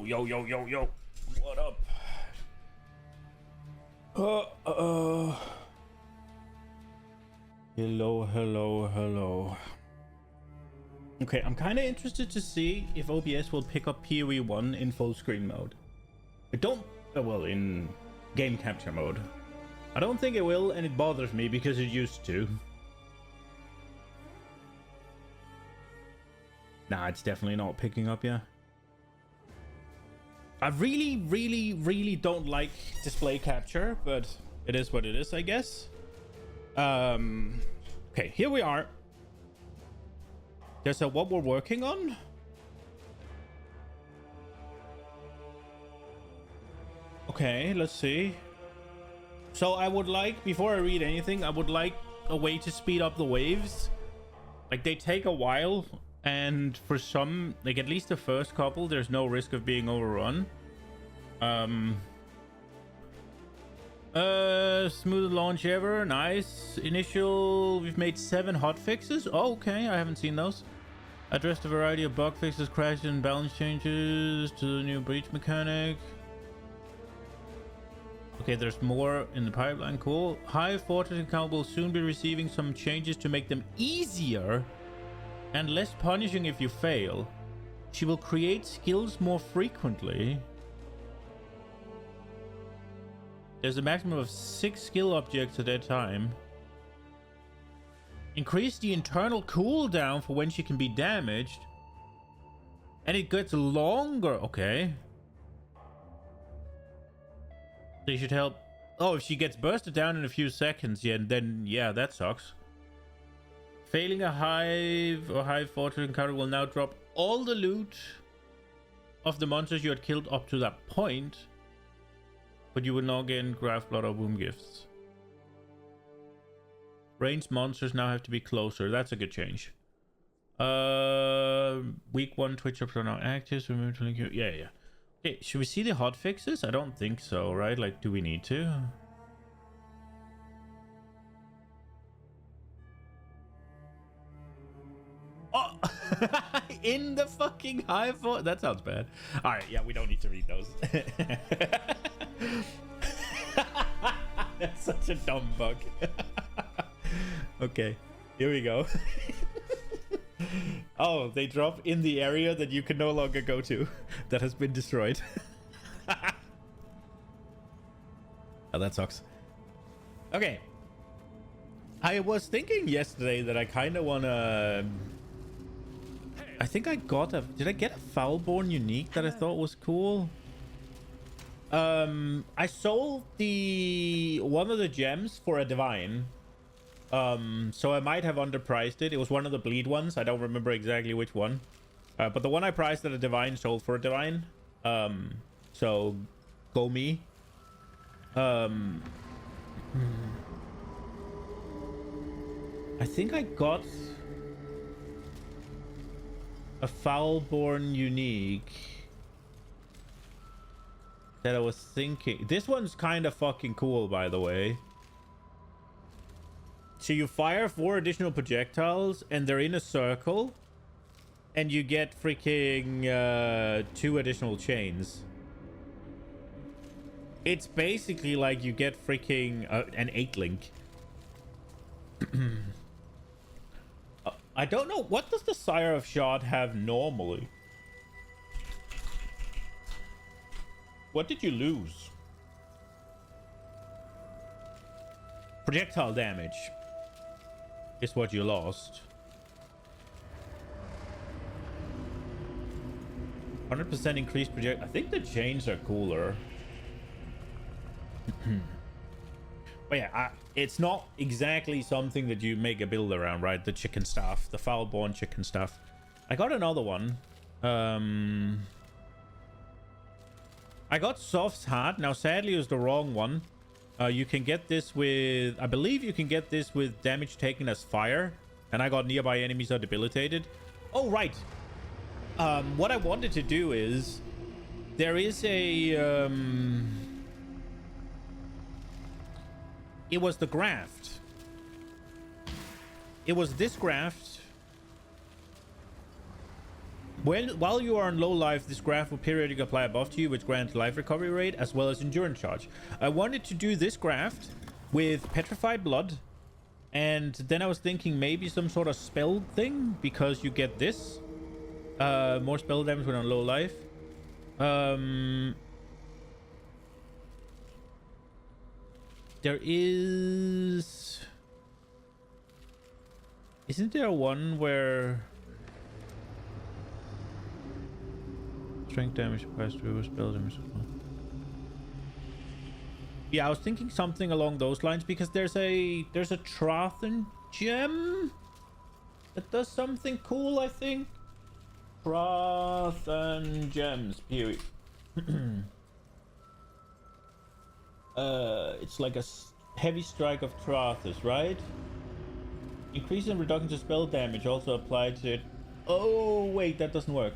Yo. What up? Hello. Okay, I'm kind of interested to see if OBS will pick up PoE 1 in full screen mode. It don't... well, in game capture mode. I don't think it will, and it bothers me because it used to. Nah, it's definitely not picking up, yeah. I really don't like display capture, but it is what it is, I guess. Okay, here we are. There's what we're working on. Okay, let's see. So I would like, before I read anything, I would like a way to speed up the waves. Like, they take a while, and for some, like at least the first couple, there's no risk of being overrun. Smooth launch ever. Nice. Initial, we've made 7 hot fixes. Oh, okay, I haven't seen those. Addressed a variety of bug fixes, crash and balance changes to the new breach mechanic. Okay, there's more in the pipeline. Cool. Hive Fortress account will soon be receiving some changes to make them easier and less punishing if you fail. She will create skills more frequently. There's a maximum of 6 skill objects at a time. Increase the internal cooldown for when she can be damaged. And it gets longer. Okay. They should help. Oh, if she gets bursted down in a few seconds, yeah, then yeah, that sucks. Failing a hive or hive fortress encounter will now drop all the loot of the monsters you had killed up to that point. But you will not gain graft blood or womb gifts. Ranged monsters now have to be closer. That's a good change. Week 1 Twitch ups are now active. So yeah. Okay, should we see the hot fixes? I don't think so, right? Like, do we need to? Oh! In the fucking hive fort? That sounds bad. Alright, yeah, we don't need to read those. That's such a dumb bug. Okay, here we go. Oh, they drop in the area that you can no longer go to, that has been destroyed. Oh, that sucks. Okay. I was thinking yesterday that I kind of want to... I think I got a... Did I get a Foulborn unique that I thought was cool? I sold one of the gems for a divine. So I might have underpriced it. It was one of the bleed ones. I don't remember exactly which one. But the one I priced at a divine sold for a divine. So go me. I think I got a Foulborn unique that I was thinking. This one's kind of fucking cool, by the way. So you fire 4 additional projectiles and they're in a circle and you get freaking 2 additional chains. It's basically like you get freaking an 8-link. I don't know. What does the Sire of Shard have normally? What did you lose? Projectile damage is what you lost. 100% increased project. I think the chains are cooler. But yeah, it's not exactly something that you make a build around, right? The chicken staff, the Foulborn chicken staff. I got another one. I got Soft's Heart. Now, sadly, it was the wrong one. You can get this with... I believe you can get this with damage taken as fire. And I got nearby enemies are debilitated. Oh, right. What I wanted to do is... There is a... It was the graft. It was this graft While you are on low life, this graph will periodically apply a buff to you, which grants life recovery rate as well as endurance charge. I wanted to do this graph with Petrified Blood, and then I was thinking maybe some sort of spell thing, because you get this. More spell damage when on low life. There is... Isn't there one where... Strength damage applies to spell damage. Yeah, I was thinking something along those lines, because there's a Trothan gem that does something cool, I think. Trothan gems, period. It's like a heavy strike of Trothus, right? Increase and reduction to spell damage also applied to it. Oh, wait, that doesn't work.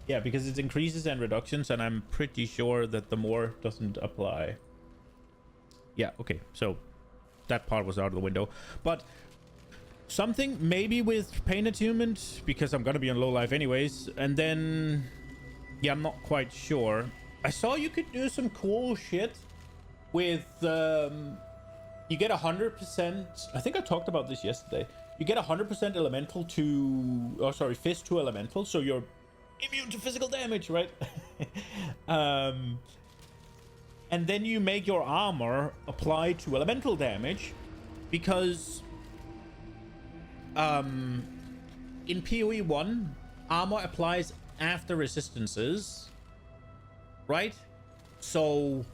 Yeah, because it's increases and reductions, and I'm pretty sure that the more doesn't apply. Yeah, okay, so that part was out of the window. But something maybe with Pain Attunement, because I'm gonna be on low life anyways. And then, yeah, I'm not quite sure. I saw you could do some cool shit with, you get 100%, I think I talked about this yesterday. You get 100% elemental to, oh sorry, fist to elemental, so you're immune to physical damage, right? And then you make your armor apply to elemental damage, because in PoE 1, armor applies after resistances, right? So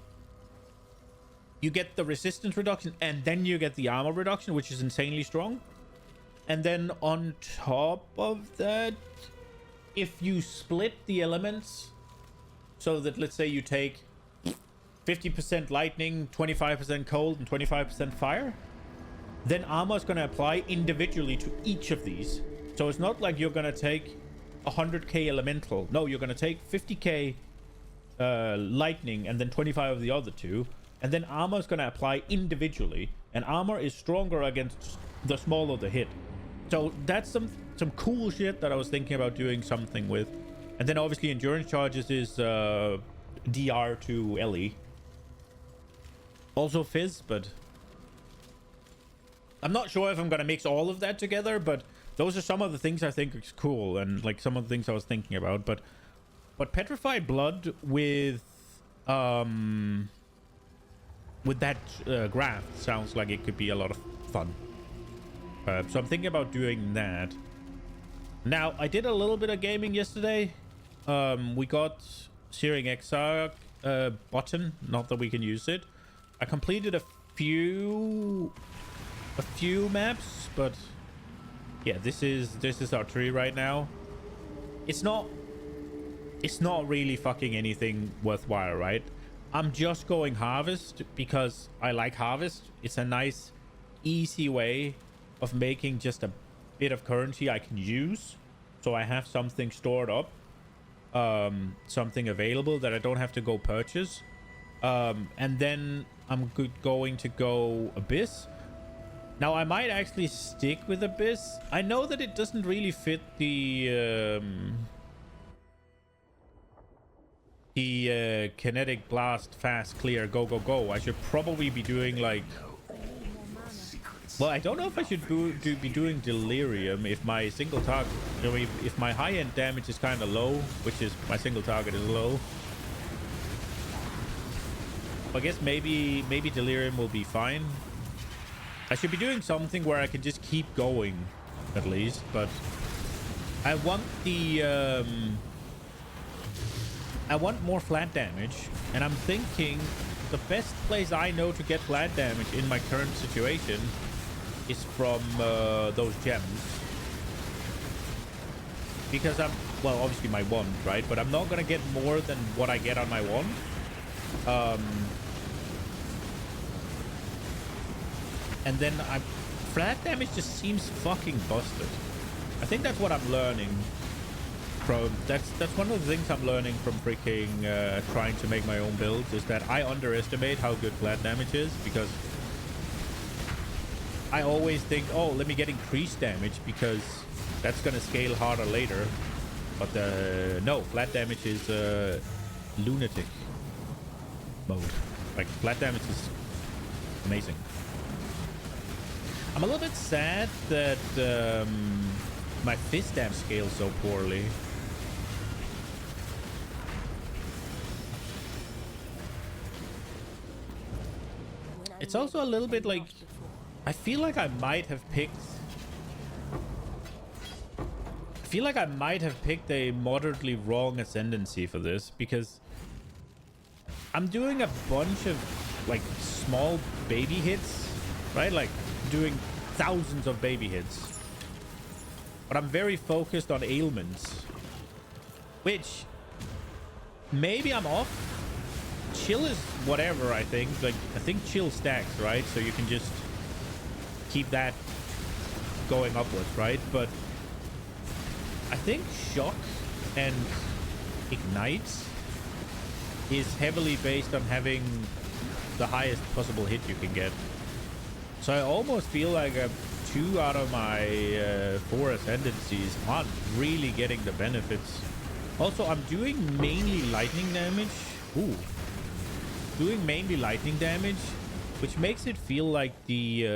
you get the resistance reduction, and then you get the armor reduction, which is insanely strong. And then on top of that, if you split the elements, so that let's say you take 50% lightning, 25% cold, and 25% fire, then armor is going to apply individually to each of these. So it's not like you're going to take 100k elemental. No, you're going to take 50k lightning and then 25 of the other two. And then armor is going to apply individually. And armor is stronger against the smaller the hit. So that's some cool shit that I was thinking about doing something with. And then obviously endurance charges is DR to LE. Also Fizz, but I'm not sure if I'm gonna mix all of that together, but those are some of the things I think is cool, and like some of the things I was thinking about. But Petrified Blood with that graph sounds like it could be a lot of fun. So I'm thinking about doing that. Now, I did a little bit of gaming yesterday. We got Searing Exile button, not that we can use it. I completed a few maps, but yeah, this is our tree right now. It's not really fucking anything worthwhile, right? I'm just going harvest because I like harvest. It's a nice easy way of making just a bit of currency I can use, so I have something stored up, something available that I don't have to go purchase. And then I'm going to go Abyss. Now I might actually stick with Abyss. I know that it doesn't really fit the kinetic blast, fast, clear, go go go. I should probably be doing like, well, I don't know if I should be doing delirium if my single target, you know, if my high end damage is kind of low, which is my single target is low. I guess maybe delirium will be fine. I should be doing something where I can just keep going, at least. But I want the I want more flat damage, and I'm thinking the best place I know to get flat damage in my current situation is from those gems, because I'm, well, obviously my wand, right? But I'm not gonna get more than what I get on my wand. And then flat damage just seems fucking busted. I think that's what I'm learning from. That's one of the things I'm learning from freaking trying to make my own builds, is that I underestimate how good flat damage is, because I always think, oh, let me get increased damage because that's gonna scale harder later. But no, flat damage is lunatic mode. Like, flat damage is amazing. I'm a little bit sad that my fist dam scales so poorly. It's also a little bit like, I feel like I might have picked a moderately wrong ascendancy for this, because I'm doing a bunch of like small baby hits, right? Like doing thousands of baby hits, but I'm very focused on ailments, which maybe I'm off. Chill is whatever. I think chill stacks, right? So you can just keep that going upwards, right? But I think shock and ignite is heavily based on having the highest possible hit you can get. So I almost feel like 2 out of my 4 ascendancies aren't really getting the benefits. Also, I'm doing mainly lightning damage. Ooh. Doing mainly lightning damage, which makes it feel like the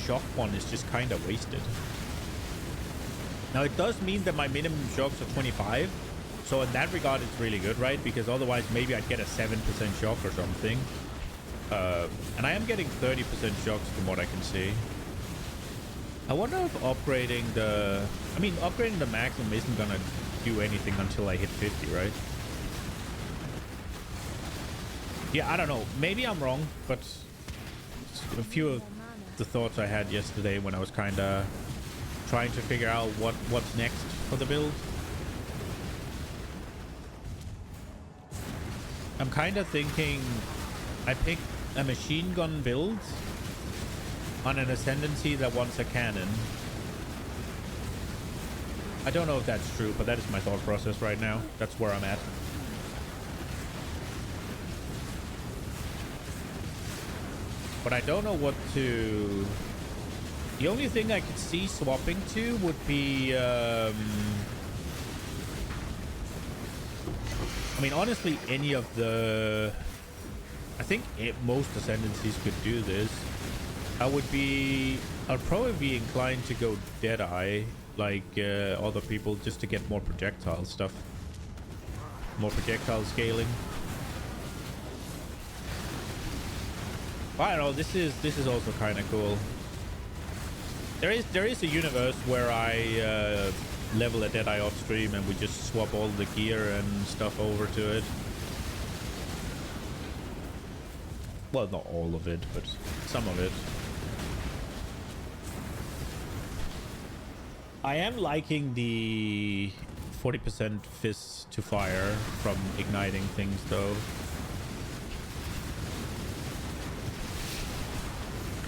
shock one is just kind of wasted. Now, it does mean that my minimum shocks are 25. So in that regard, it's really good, right? Because otherwise, maybe I'd get a 7% shock or something. And I am getting 30% shocks from what I can see. I wonder if upgrading the maximum isn't gonna do anything until I hit 50, right? Yeah, I don't know. Maybe I'm wrong, but a few of the thoughts I had yesterday when I was kind of trying to figure out what's next for the build. I'm kind of thinking I picked a machine gun build on an ascendancy that wants a cannon. I don't know if that's true, but that is my thought process right now. That's where I'm at. But I don't know what to... The only thing I could see swapping to would be... I mean, honestly, any of the... I think most ascendancies could do this. I'd probably be inclined to go Deadeye, like other people, just to get more projectile stuff. More projectile scaling. I don't know, this is also kind of cool. There is a universe where I level a Deadeye off stream and we just swap all the gear and stuff over to it. Well, not all of it, but some of it. I am liking the 40% fist to fire from igniting things, though.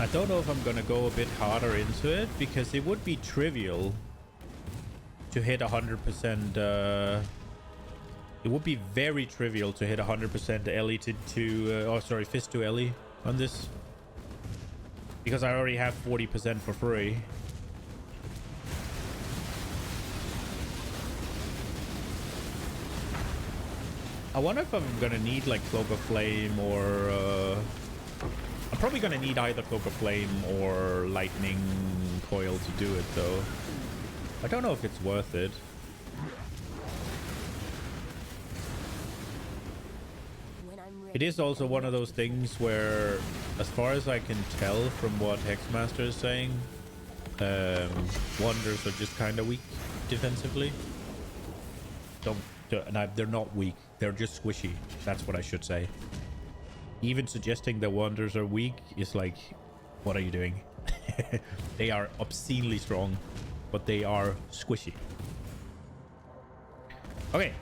I don't know if I'm gonna go a bit harder into it, because it would be trivial to hit 100%. It would be very trivial to hit 100% Ellie fist to Ellie on this, because I already have 40% for free. I wonder if I'm gonna need like Cloak of Flame or I'm probably gonna need either Cloak of Flame or Lightning Coil to do it, though. I don't know if it's worth it. It is also one of those things where, as far as I can tell from what Hexmaster is saying, Wonders are just kind of weak defensively. They're not weak. They're just squishy. That's what I should say. Even suggesting that Wonders are weak is like, what are you doing? They are obscenely strong, but they are squishy. Okay.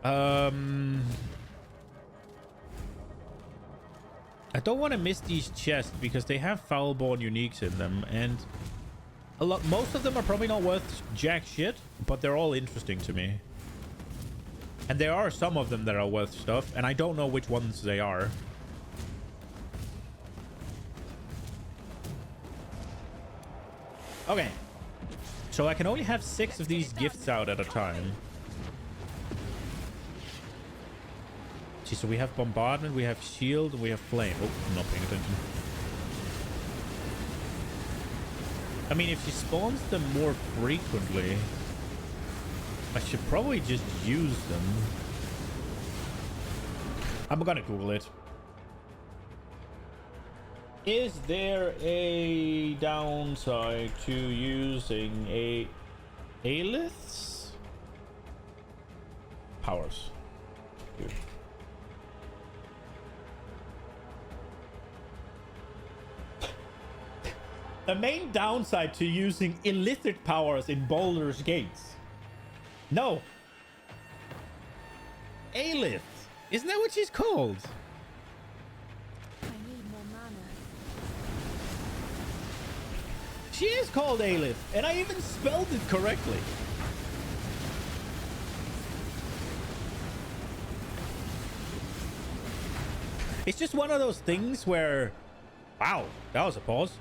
I don't want to miss these chests because they have Foulborn uniques in them, and most of them are probably not worth jack shit, but they're all interesting to me. And there are some of them that are worth stuff, and I don't know which ones they are. Okay. So I can only have 6 of these gifts out at a time. See, so we have bombardment, we have shield, and we have flame. Oh, I'm not paying attention. I mean, if she spawns them more frequently, I should probably just use them. I'm gonna Google it. Is there a downside to using Aelith's powers? Dude. The main downside to using illicit powers in Baldur's Gates. No. Aelith. Isn't that what she's called? I need more mana. She is called Aelith, and I even spelled it correctly. It's just one of those things where... Wow, that was a pause.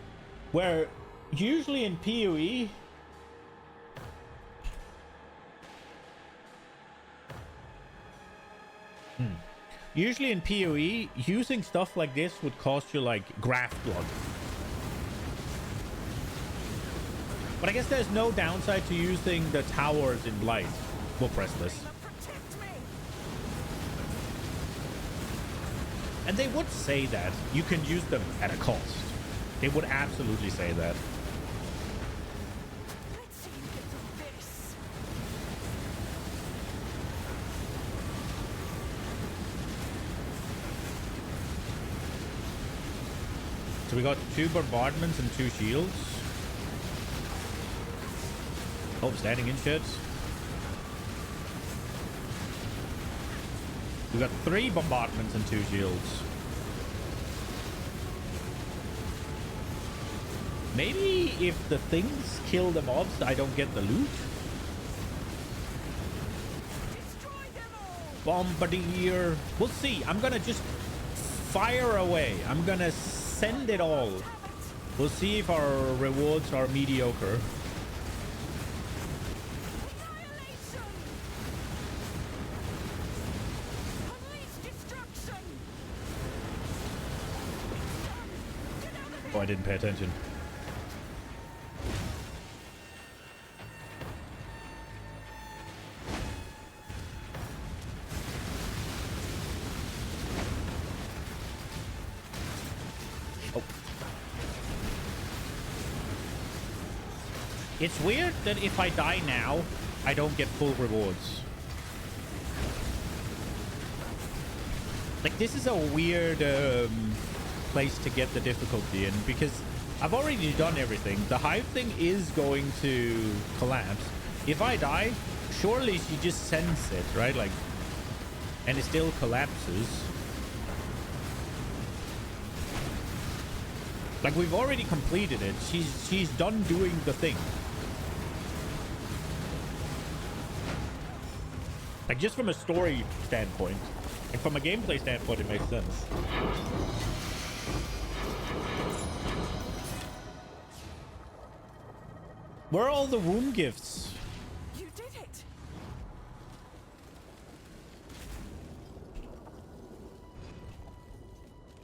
Where usually in PoE... Usually in PoE, using stuff like this would cost you like graft blood. But I guess there's no downside to using the towers in Blight. We'll press this. And they would say that you can use them at a cost. They would absolutely say that. Let's see you get through this. So we got 2 bombardments and 2 shields. Oh, standing in sheds. We got 3 bombardments and 2 shields. Maybe if the things kill the mobs, I don't get the loot. Bombardier. We'll see. I'm gonna just fire away. I'm gonna send it all. We'll see if our rewards are mediocre. Oh, I didn't pay attention. Oh. It's weird that if I die now, I don't get full rewards. Like, this is a weird place to get the difficulty in, because I've already done everything. The hive thing is going to collapse. If I die, surely she just sends it, right? Like, and it still collapses. Like, we've already completed it. She's done doing the thing. Like, just from a story standpoint, and from a gameplay standpoint, it makes sense. Where are all the womb gifts? You did it.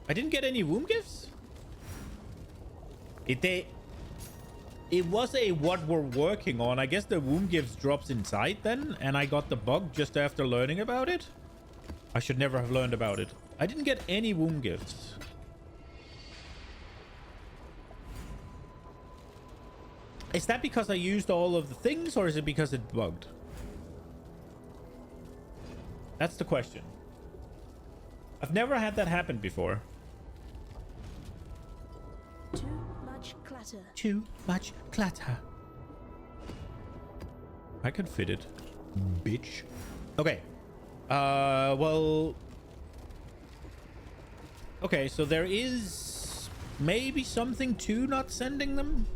I didn't get any womb gifts? It was a what we're working on. I guess the womb gifts drops inside then, and I got the bug just after learning about it. I should never have learned about it. I didn't get any womb gifts. Is that because I used all of the things, or is it because it bugged? That's the question. I've never had that happen before. Too much clutter. Too much clutter. I can fit it, bitch. Okay. Well. Okay, so there is maybe something to not sending them.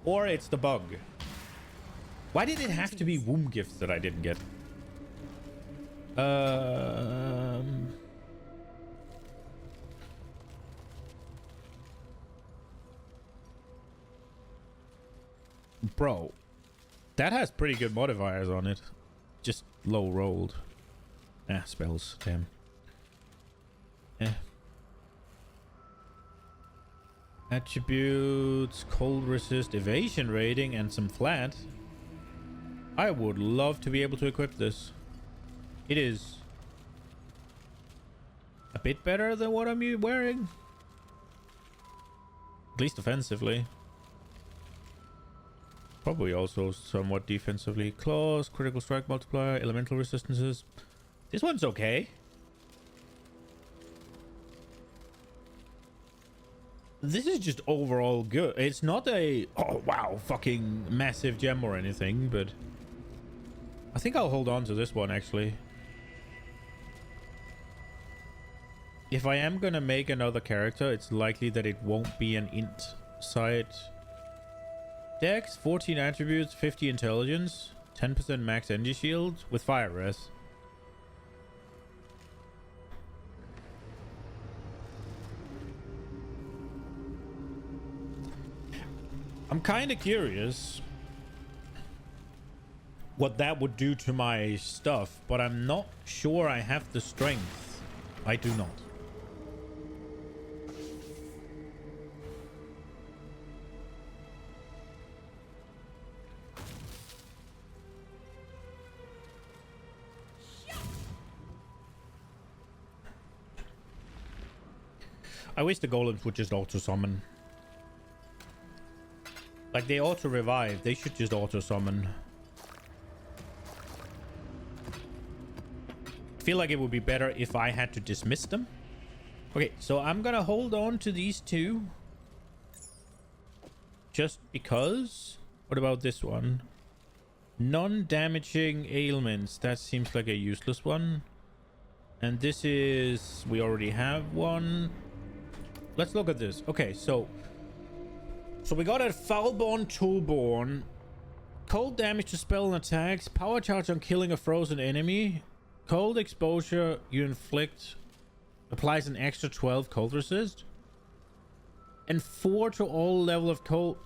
Or it's the bug. Why did it have to be womb gifts that I didn't get? Bro, that has pretty good modifiers on it. Just low rolled. Ah, spells. Damn. Eh. Attributes, cold resist, evasion rating, and some flat. I would love to be able to equip this. It is a bit better than what I'm wearing. At least offensively. Probably also somewhat defensively. Claws, critical strike multiplier, elemental resistances. This one's okay. This is just overall good. It's not a, oh wow, fucking massive gem or anything, but I think I'll hold on to this one actually. If I am gonna make another character, it's likely that it won't be an int side. Dex, 14 attributes, 50 intelligence, 10% max energy shield with fire res. I'm kind of curious what that would do to my stuff, but I'm not sure I have the strength. I do not. I wish the golems would just auto-summon. Like, they auto-revive. They should just auto-summon. I feel like it would be better if I had to dismiss them. Okay, so I'm gonna hold on to these two. Just because. What about this one? Non-damaging ailments. That seems like a useless one. And this is... we already have one. Let's look at this. Okay, so we got a Foulborn Toolborn. Cold damage to spell and attacks. Power charge on killing a frozen enemy. Cold exposure you inflict applies an extra 12 cold resist. And 4 to all level of cold.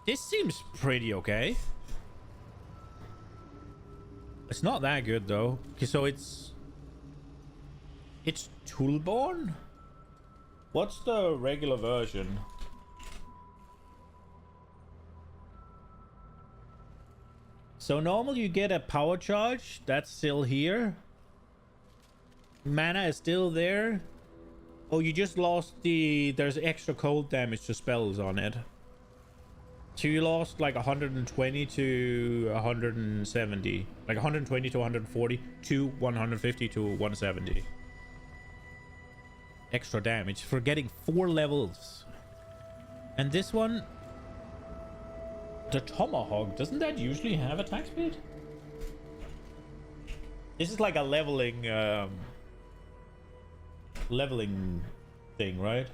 This seems pretty okay. It's not that good though. Okay, so it's Toolborn? What's the regular version? So normal you get a power charge. That's still here. Mana is still there. Oh, you just lost the... there's extra cold damage to spells on it. So you lost like 120 to 170. Like 120 to 140 to 150 to 170. Extra damage for getting 4 levels. And this one, the Tomahawk, doesn't that usually have attack speed? This is like a leveling thing, right?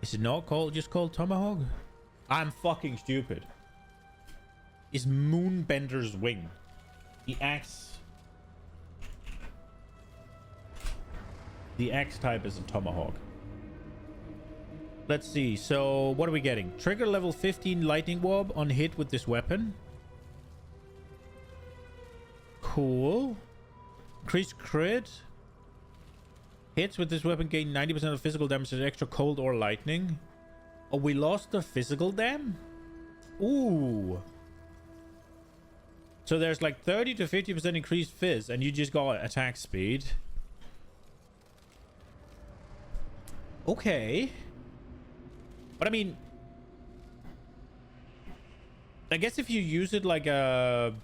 Is it not just called Tomahawk? I'm fucking stupid. Is Moonbender's Wing. The axe. The X type is a Tomahawk. Let's see. So, what are we getting? Trigger level 15 Lightning Warp on hit with this weapon. Cool. Increased crit. Hits with this weapon gain 90% of physical damage to extra cold or lightning. Oh, we lost the physical dam? Ooh. So there's like 30 to 50% increased fizz, and you just got attack speed. Okay. But I mean, I guess if you use it like a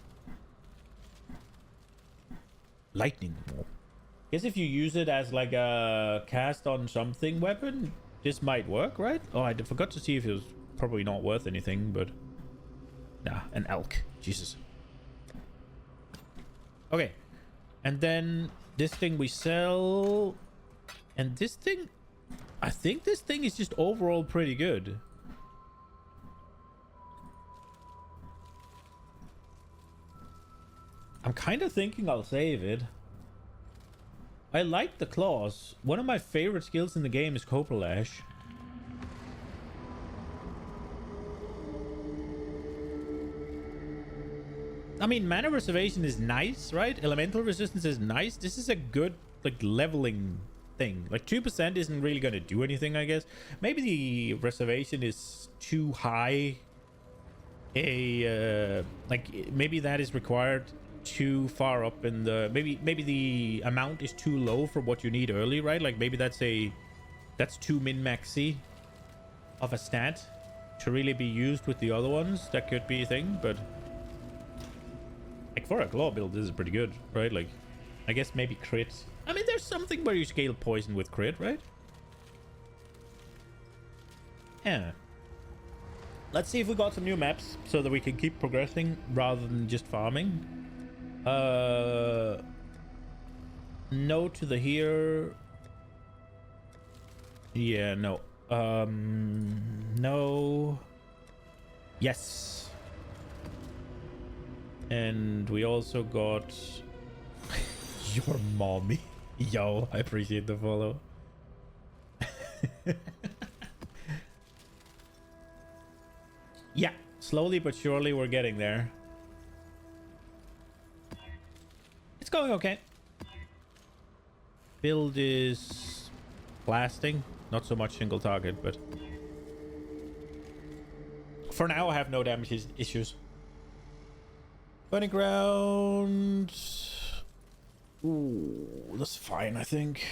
lightning ball, I guess if you use it as like a cast on something weapon, this might work, right? Oh, I forgot to see if it was probably not worth anything, but nah, an elk. Jesus. Okay. And then this thing we sell, and this thing, I think this thing is just overall pretty good. I'm kind of thinking I'll save it. I like the claws. One of my favorite skills in the game is Cobra Lash. I mean, mana reservation is nice, right? Elemental resistance is nice. This is a good, like, leveling thing. Like, 2% isn't really going to do anything, I guess. Maybe the reservation is too high. Like, maybe that is required too far up in the... Maybe the amount is too low for what you need early, right? Like, maybe that's too min-maxy of a stat to really be used with the other ones. That could be a thing, but... Like, for a claw build, this is pretty good, right? Like, I guess maybe crit. I mean, there's something where you scale poison with crit, right? Yeah. Let's see if we got some new maps so that we can keep progressing rather than just farming. No to the here. Yeah, no. No. Yes. And we also got your mommy. Yo, I appreciate the follow. Yeah, slowly but surely we're getting there. It's going okay. Build is blasting. Not so much single target, but for now I have no damage issues. Burning ground. Ooh, that's fine, I think.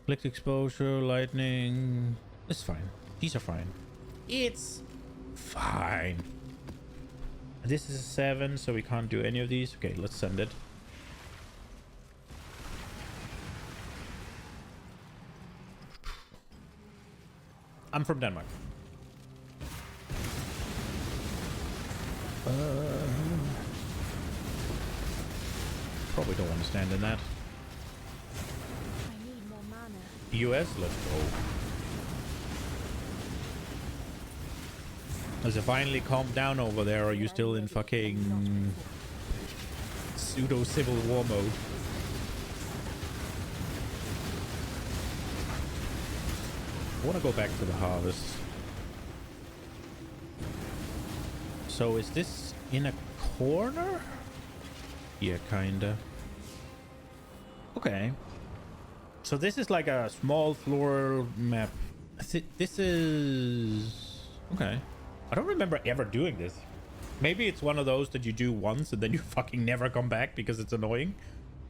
Flick exposure, lightning. It's fine. These are fine. It's fine. This is a 7, so we can't do any of these. Okay, let's send it. I'm from Denmark. Probably don't want to stand in that. I need more mana. US, let's go. Has it finally calmed down over there, or are you still in fucking pseudo-civil war mode? I want to go back to the harvest. So is this in a corner? Yeah, kinda. Okay. So this is like a small floor map. This is... Okay. I don't remember ever doing this. Maybe it's one of those that you do once and then you fucking never come back because it's annoying.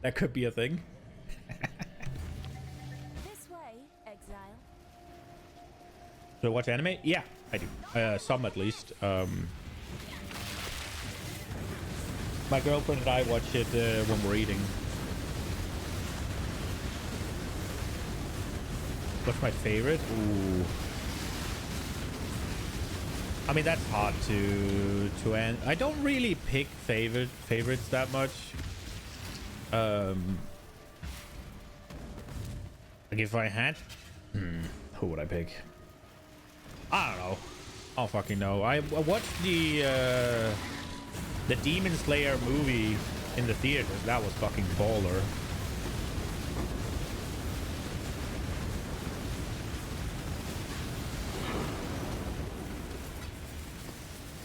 That could be a thing. This way, Exile. So watch anime? Yeah, I do. Some at least. My girlfriend and I watch it when we're eating. What's my favorite? Ooh. I mean, that's hard to end. I don't really pick favorites that much. Like if I had, who would I pick? I don't know. I don't fucking know. I watched the Demon Slayer movie in the theaters. That was fucking baller.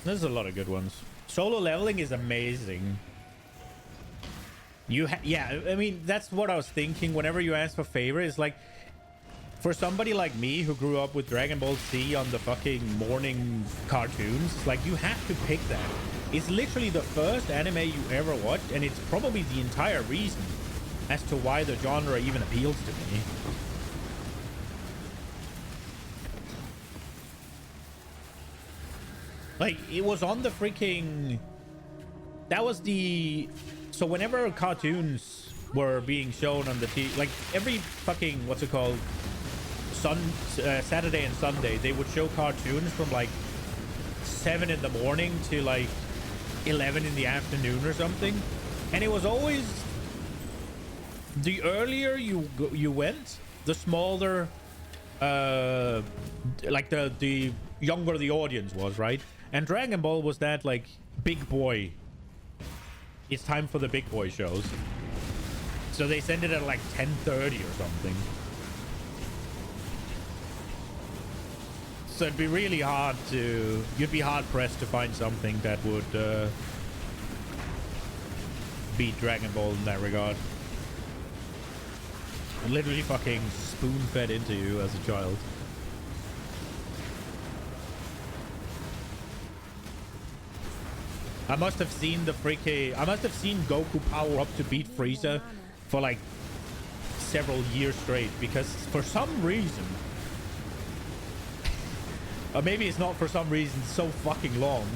There's a lot of good ones. Solo leveling is amazing. Yeah, I mean, that's what I was thinking whenever you ask for favorite. It's like, for somebody like me who grew up with Dragon Ball Z on the fucking morning cartoons, it's like you have to pick that. It's literally the first anime you ever watched, and it's probably the entire reason as to why the genre even appeals to me. Like, it was on the freaking... That was the... So whenever cartoons were being shown on the TV, like every fucking, what's it called? Saturday and Sunday, they would show cartoons from like 7 in the morning to like 11 in the afternoon or something. And it was always... The earlier you went, the smaller... like the younger the audience was, right? And Dragon Ball was that, like, big boy. It's time for the big boy shows. So they sent it at like 10:30 or something. So it'd be really hard to... You'd be hard-pressed to find something that would beat Dragon Ball in that regard. Literally fucking spoon-fed into you as a child. I must have seen the freaky... I must have seen Goku power up to beat Frieza for like several years straight, because for some reason... Or maybe it's not for some reason so fucking long,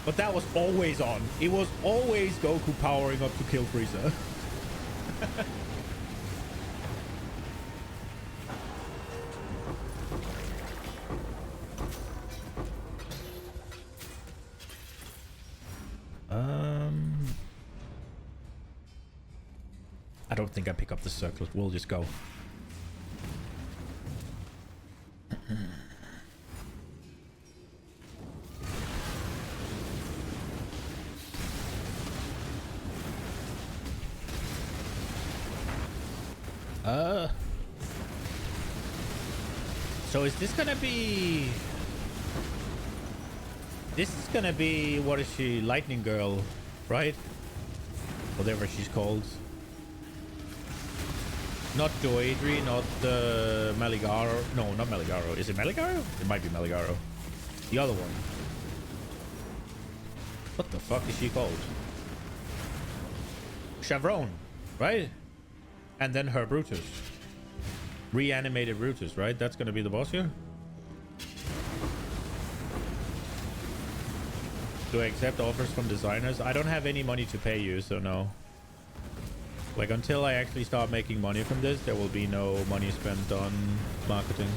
but that was always on. It was always Goku powering up to kill Frieza. I don't think I pick up the circle. We'll just go. So is this gonna be... This is gonna be... What is she? Lightning Girl, right? Whatever she's called. Not Doedri, not Maligaro. No, not Maligaro. Is it Maligaro? It might be Maligaro. The other one. What the fuck is she called? Chevron, right? And then her Brutus. Reanimated Brutus, right? That's gonna be the boss here? Do I accept offers from designers? I don't have any money to pay you, so no. Like, until I actually start making money from this, there will be no money spent on marketing.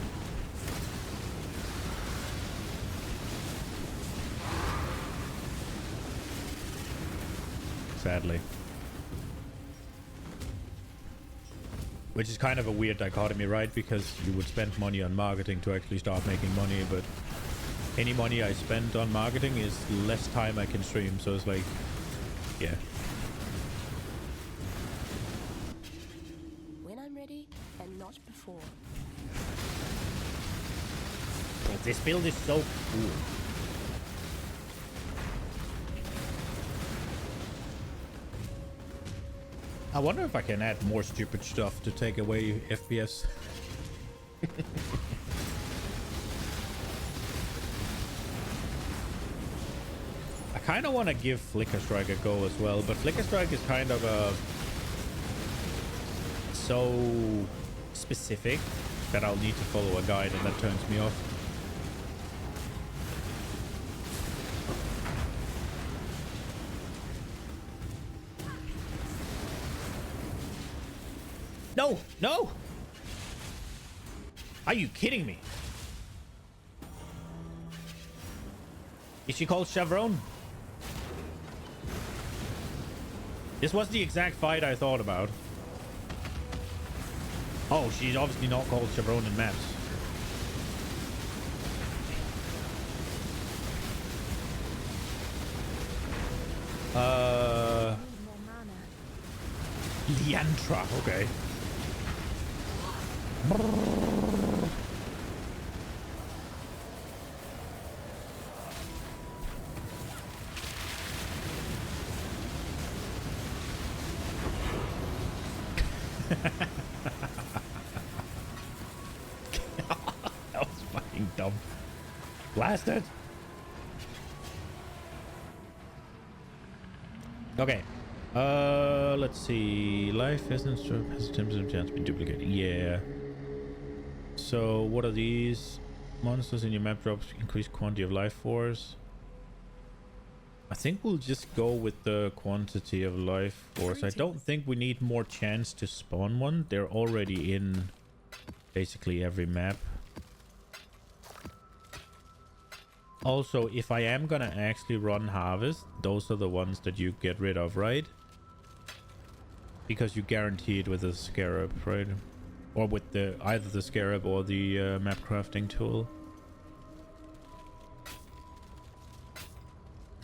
Sadly. Which is kind of a weird dichotomy, right? Because you would spend money on marketing to actually start making money, but any money I spend on marketing is less time I can stream, so it's like, yeah. Before. This build is so cool. I wonder if I can add more stupid stuff to take away FPS. I kind of want to give Flicker Strike a go as well, but Flicker Strike is kind of a... so specific that I'll need to follow a guide, and that turns me off. No! No! Are you kidding me? Is she called Chevron? This was the exact fight I thought about. Oh, she's obviously not called Chevron in maps. Liantra, okay. That was fucking dumb. Blasted. Okay. Let's see. Life has a 10% chance to be duplicated. Yeah. So what are these? Monsters in your map drops increased quantity of life force. I think we'll just go with the quantity of life force. I don't think we need more chance to spawn one. They're already in basically every map. Also, if I am gonna actually run Harvest, those are the ones that you get rid of, right? Because you guarantee it with the Scarab, right? Or with the either the Scarab or the map crafting tool.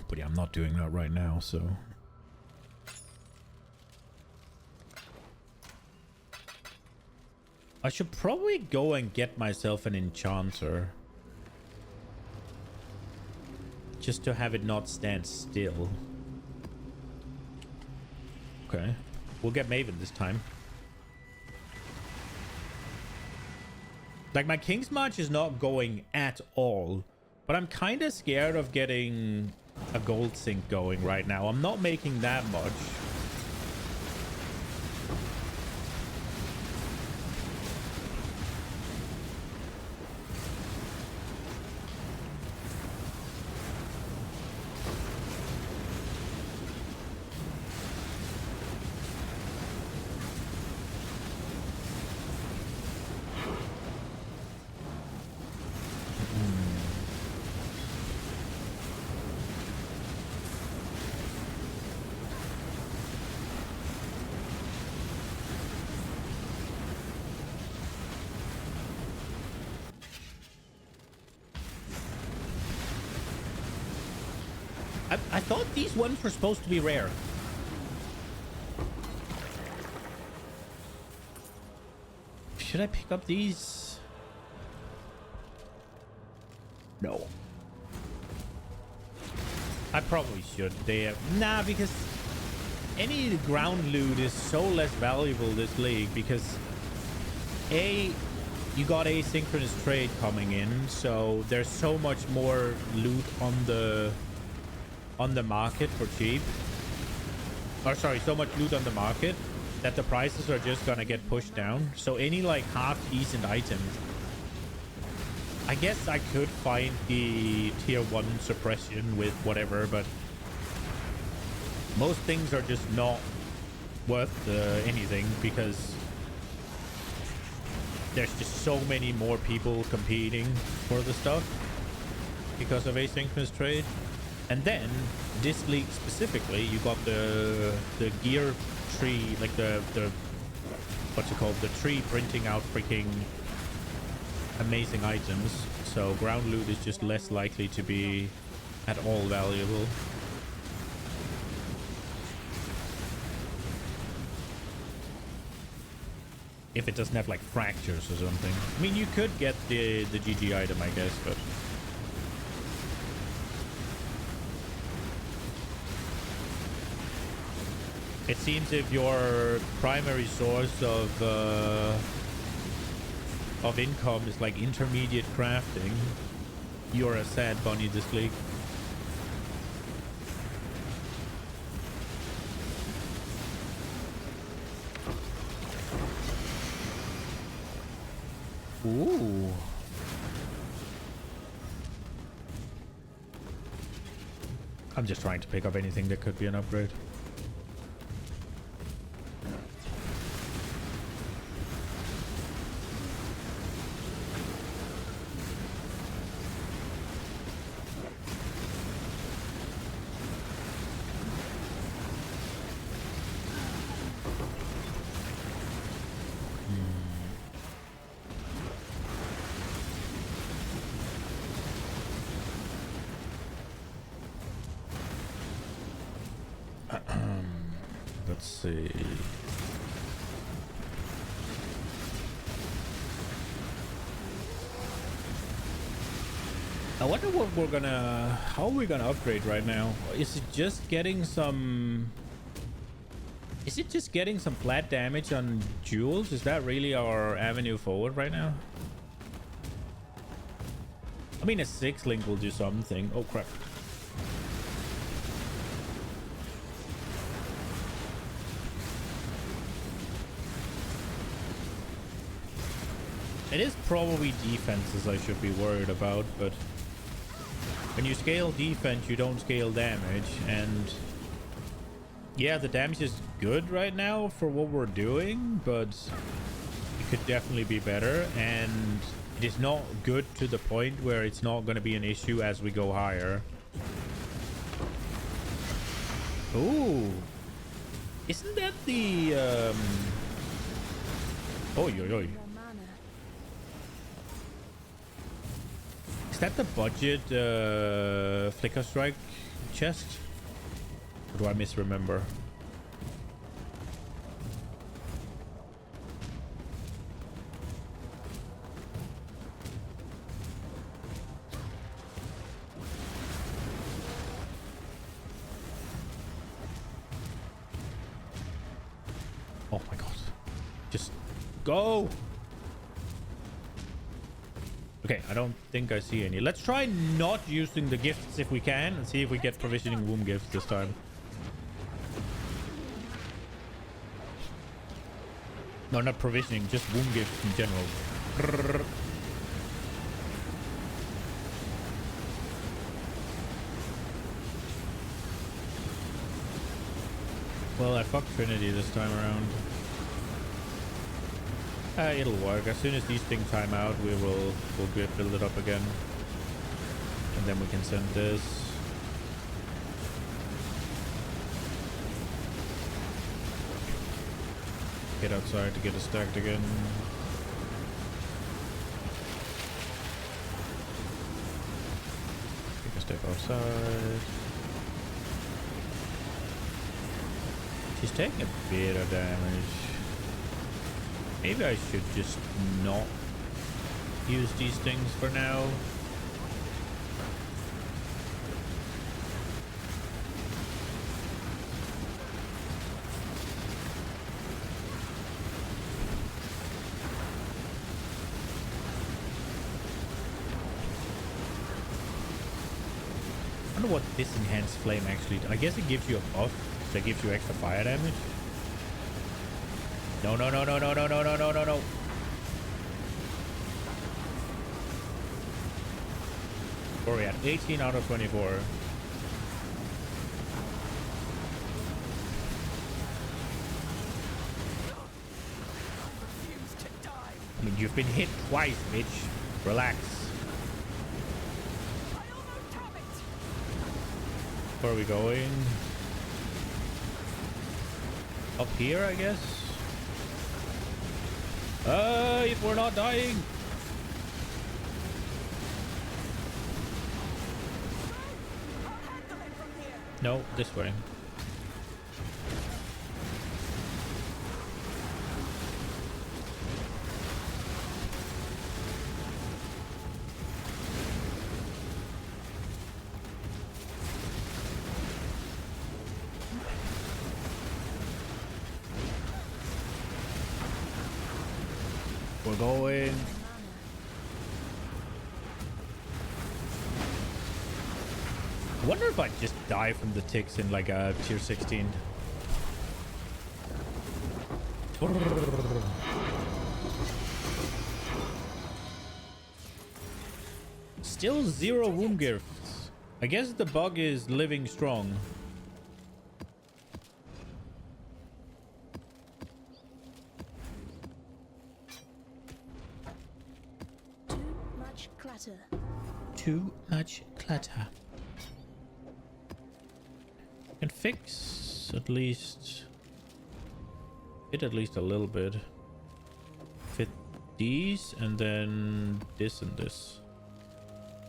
But yeah, I'm not doing that right now, so... I should probably go and get myself an enchanter. Just to have it not stand still. Okay. We'll get Maven this time. Like, my King's March is not going at all. But I'm kind of scared of getting a gold sink going right now. I'm not making that much. I thought these ones were supposed to be rare. Should I pick up these? No. I probably should. Nah, because any ground loot is so less valuable this league because you got asynchronous trade coming in, so there's so much more loot on the market for cheap. Or sorry, so much loot on the market that the prices are just gonna get pushed down. So any like half decent items, I guess I could find the tier 1 suppression with whatever, but most things are just not worth anything because there's just so many more people competing for the stuff because of asynchronous trade. And then this league specifically, you got the gear tree, like the what's it called, the tree printing out freaking amazing items. So ground loot is just less likely to be at all valuable. If it doesn't have like fractures or something. I mean, you could get the GG item, I guess, but it seems if your primary source of income is like intermediate crafting, you're a sad bunny this league. Ooh. I'm just trying to pick up anything that could be an upgrade. Let's see. I wonder what we're gonna... How are we gonna upgrade right now? Is it just getting some... Is it just getting some flat damage on jewels? Is that really our avenue forward right now? I mean, a 6-link will do something. Oh, crap. It is probably defenses I should be worried about, but when you scale defense, you don't scale damage, and yeah, the damage is good right now for what we're doing, but it could definitely be better, and it is not good to the point where it's not going to be an issue as we go higher. Ooh. Isn't that the... Oi, oi, oi. Is that the budget Flicker Strike chest? Or do I misremember? go. Okay, I don't think I see any. Let's try not using the gifts if we can and see if we get provisioning womb gifts this time. No, not provisioning, just womb gifts in general. Well, I fucked Trinity this time around. It'll work. As soon as these things time out, we'll build it up again. And then we can send this. Get outside to get it stacked again. Take a step outside. She's taking a bit of damage. Maybe I should just not use these things for now. I wonder what this enhanced flame actually does. I guess it gives you a buff that gives you extra fire damage. No, no, no, no, no, no, no, no, no, no, no. Where are we at? 18 out of 24. I mean, you've been hit twice, bitch. Relax. Where are we going? Up here, I guess? If we're not dying. No, this way. We're going. I wonder if I just die from the ticks in like a tier 16. Still 0 womb gifts. I guess the bug is living strong. Too much clutter. Can fix at least it at least a little bit. Fit these and then this and this.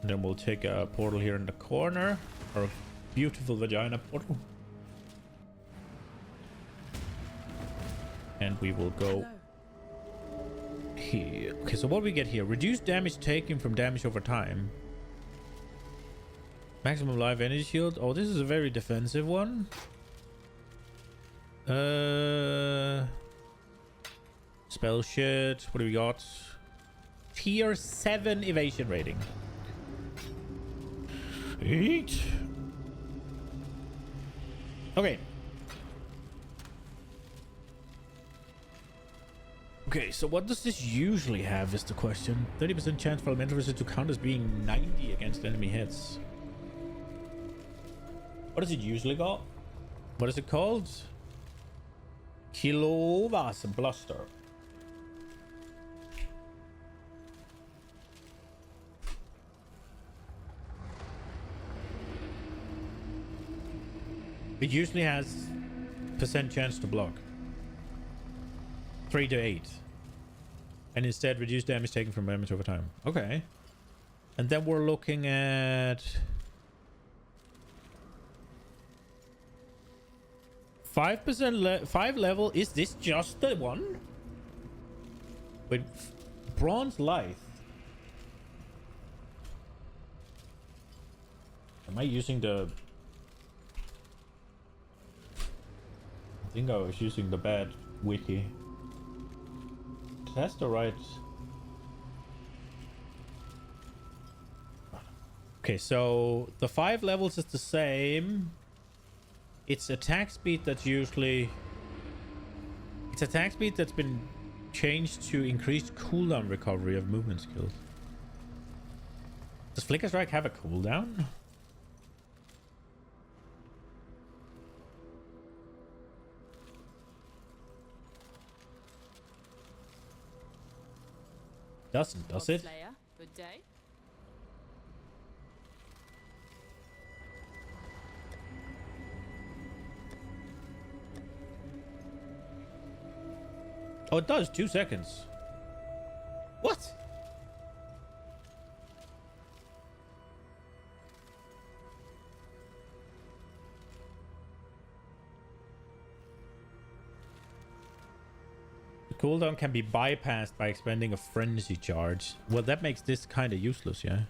And then we'll take a portal here in the corner. Or a beautiful vagina portal. And we will go here. Okay, so what we get here? Reduce damage taken from damage over time. Maximum life energy shield. Oh, this is a very defensive one. Spell shit. What do we got? Tier 7 evasion rating. 8. Okay. Okay, so what does this usually have is the question. 30% chance for elemental resist to count as being 90 against enemy hits. What does it usually got? What is it called? Kilovas Bluster. It usually has percent chance to block. 3 to 8. And instead reduce damage taken from damage over time. Okay. And then we're looking at 5% 5 level. Is this just the one? With bronze life. Am I using the... I think I was using the bad wiki. has the right. Okay, so the 5 levels is the same. It's attack speed that's usually... It's attack speed that's been changed to increased cooldown recovery of movement skills. Does Flicker Strike have a cooldown? Doesn't, does it? Slayer, good day. Oh, it does. 2 seconds. What? The cooldown can be bypassed by expending a frenzy charge. Well, that makes this kind of useless, yeah.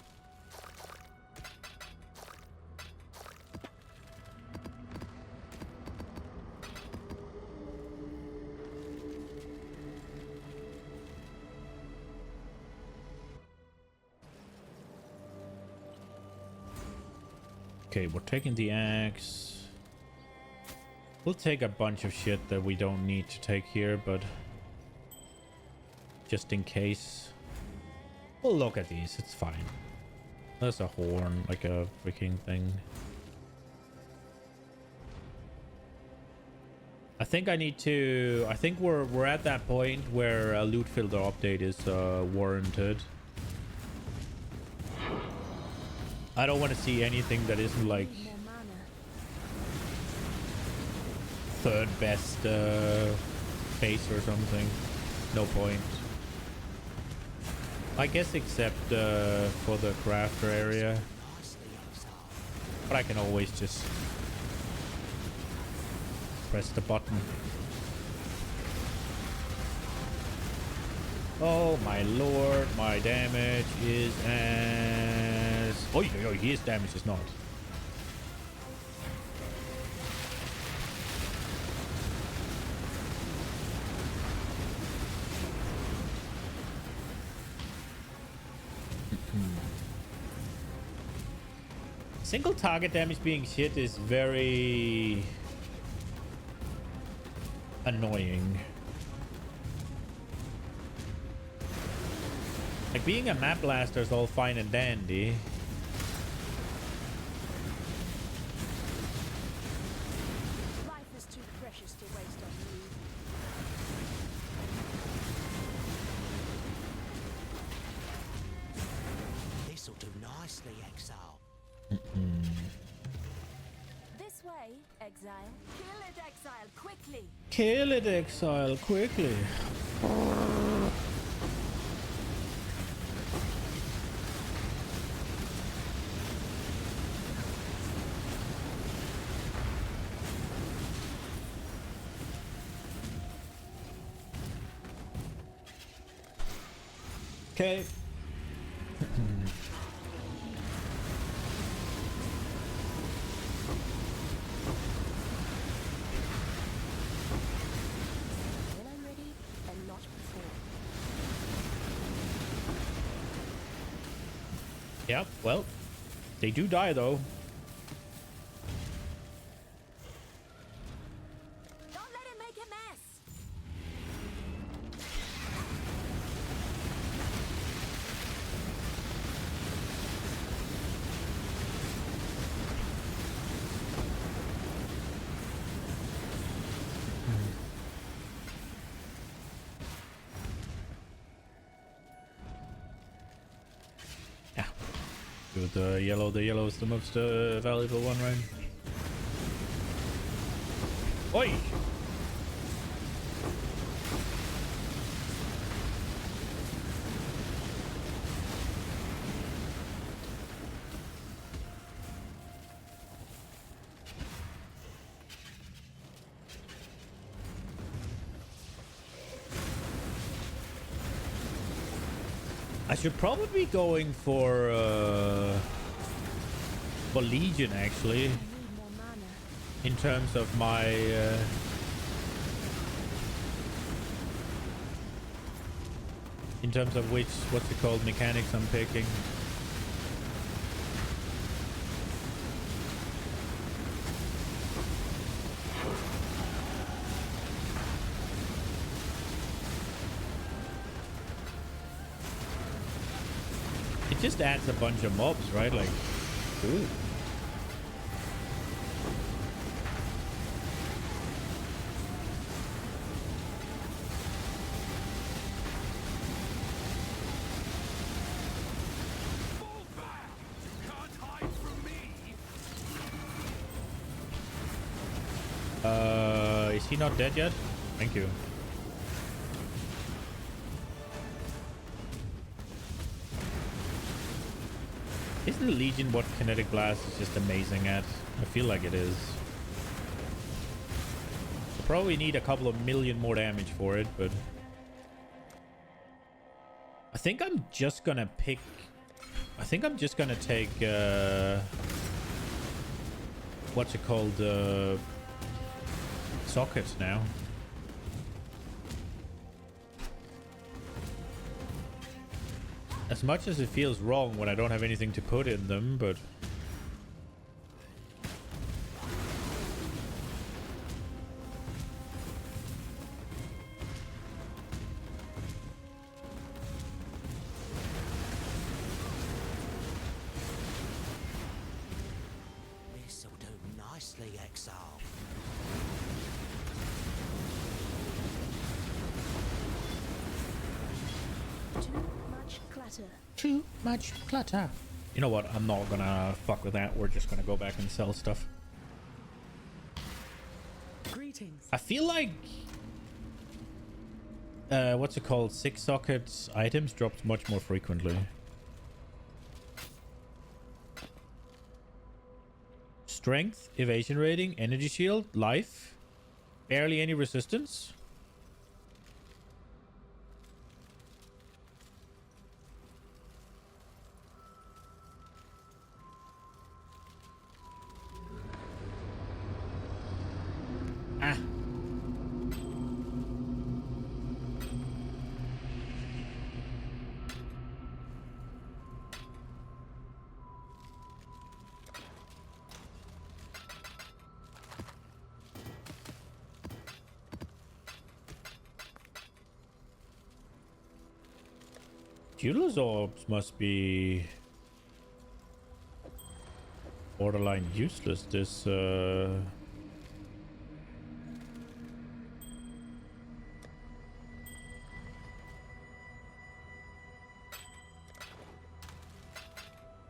Okay, we're taking the axe. We'll take a bunch of shit that we don't need to take here, but just in case. We'll look at these, it's fine. There's a horn, like a freaking thing. I think I need to... I think we're at that point where a loot filter update is warranted. I don't want to see anything that isn't like third best base or something. No point. I guess except for the crafter area. But I can always just press the button. Oh my lord, my damage is as... Oh, his damage is not. Single target damage being hit is very annoying. Like, being a map blaster is all fine and dandy. Life is too precious to waste on you. This'll do nicely, Exile. This way, Exile. Kill it, Exile, quickly. Kill it, Exile, quickly. Okay. When I'm ready, and not before. Yep, well, they do die though. Don't let him make a mess. Yeah. With the yellow is the most valuable one, right? Oi! I should probably be going for Legion, actually, I need more mana. in terms of my in terms of which, what's it called, mechanics I'm picking. It just adds a bunch of mobs, right? Like, ooh. Is he not dead yet? Thank you. Isn't Legion what Kinetic Blast is just amazing at? I feel like it is. We'll probably need a couple of million more damage for it, but I think I'm just gonna pick... I think I'm just gonna take... what's it called? Sockets now. As much as it feels wrong when I don't have anything to put in them, but... This'll do nicely, Exile. Too much clutter. You know what? I'm not gonna fuck with that. We're just gonna go back and sell stuff. Greetings. I feel like what's it called? 6 sockets items drops much more frequently. Strength, evasion rating, energy shield, life, barely any resistance. Ah. Jeweler's orbs must be borderline useless. This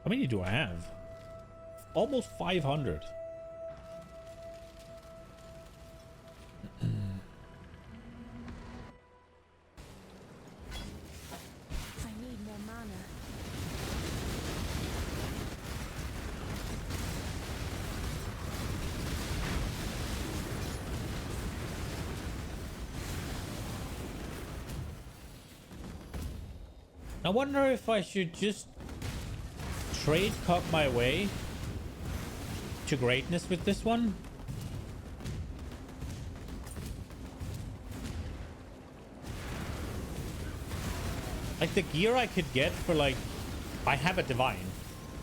how many do I have? Almost 500. I need more mana. I wonder if I should just trade cock my way to greatness with this one. Like the gear I could get for like, I have a divine.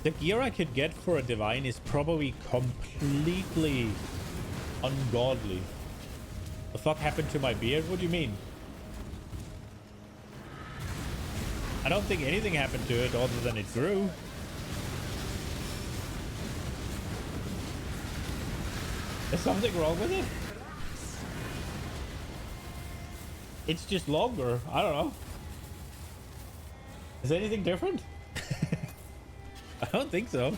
The gear I could get for a divine is probably completely ungodly. The fuck happened to my beard? What do you mean? I don't think anything happened to it other than it grew. Is something wrong with it? It's just longer. I don't know. Is anything different? I don't think so.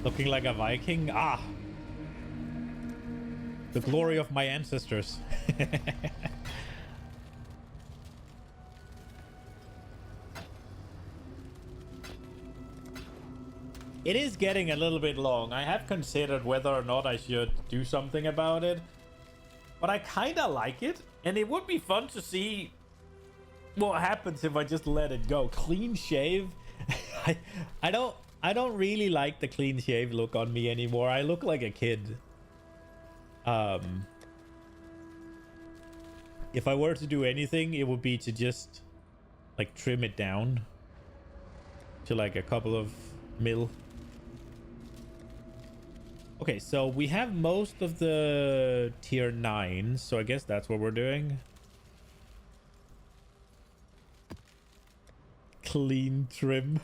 Looking like a Viking? Ah! The glory of my ancestors. It is getting a little bit long. I have considered whether or not I should do something about it. But I kind of like it. And it would be fun to see what happens if I just let it go. Clean shave I, I don't really like the clean shave look on me anymore. I look like a kid. If I were to do anything, it would be to just like trim it down to like a couple of mil. Okay, so we have most of the tier 9, so I guess that's what we're doing. Clean trim.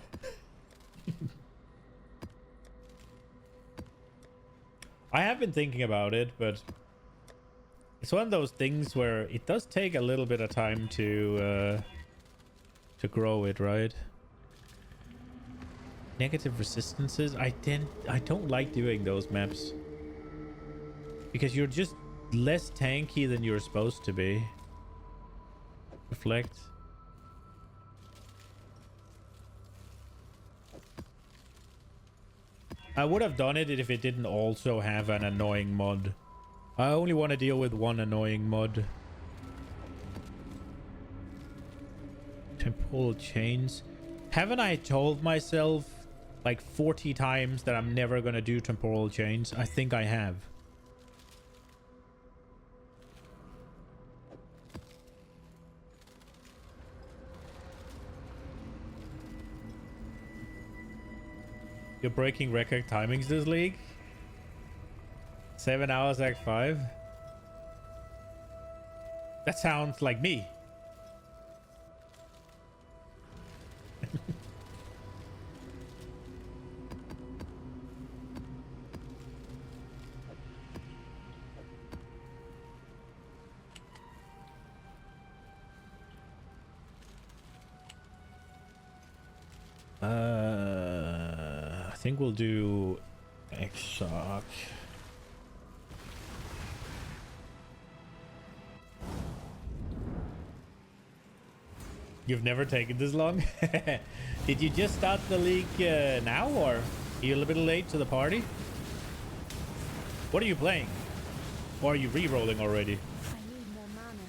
I have been thinking about it, but it's one of those things where it does take a little bit of time to grow it, right? Negative resistances. I don't like doing those maps because you're just less tanky than you're supposed to be. Reflect. I would have done it if it didn't also have an annoying mod. I only want to deal with one annoying mod. Temporal chains. Haven't I told myself like 40 times that I'm never gonna do temporal chains? I think I have. You're breaking record timings this league? 7 hours Act 5? That sounds like me. I think we'll do Exile. You've never taken this long? Did you just start the league now, or are you a little bit late to the party? What are you playing? Or are you re-rolling already? I need more mana.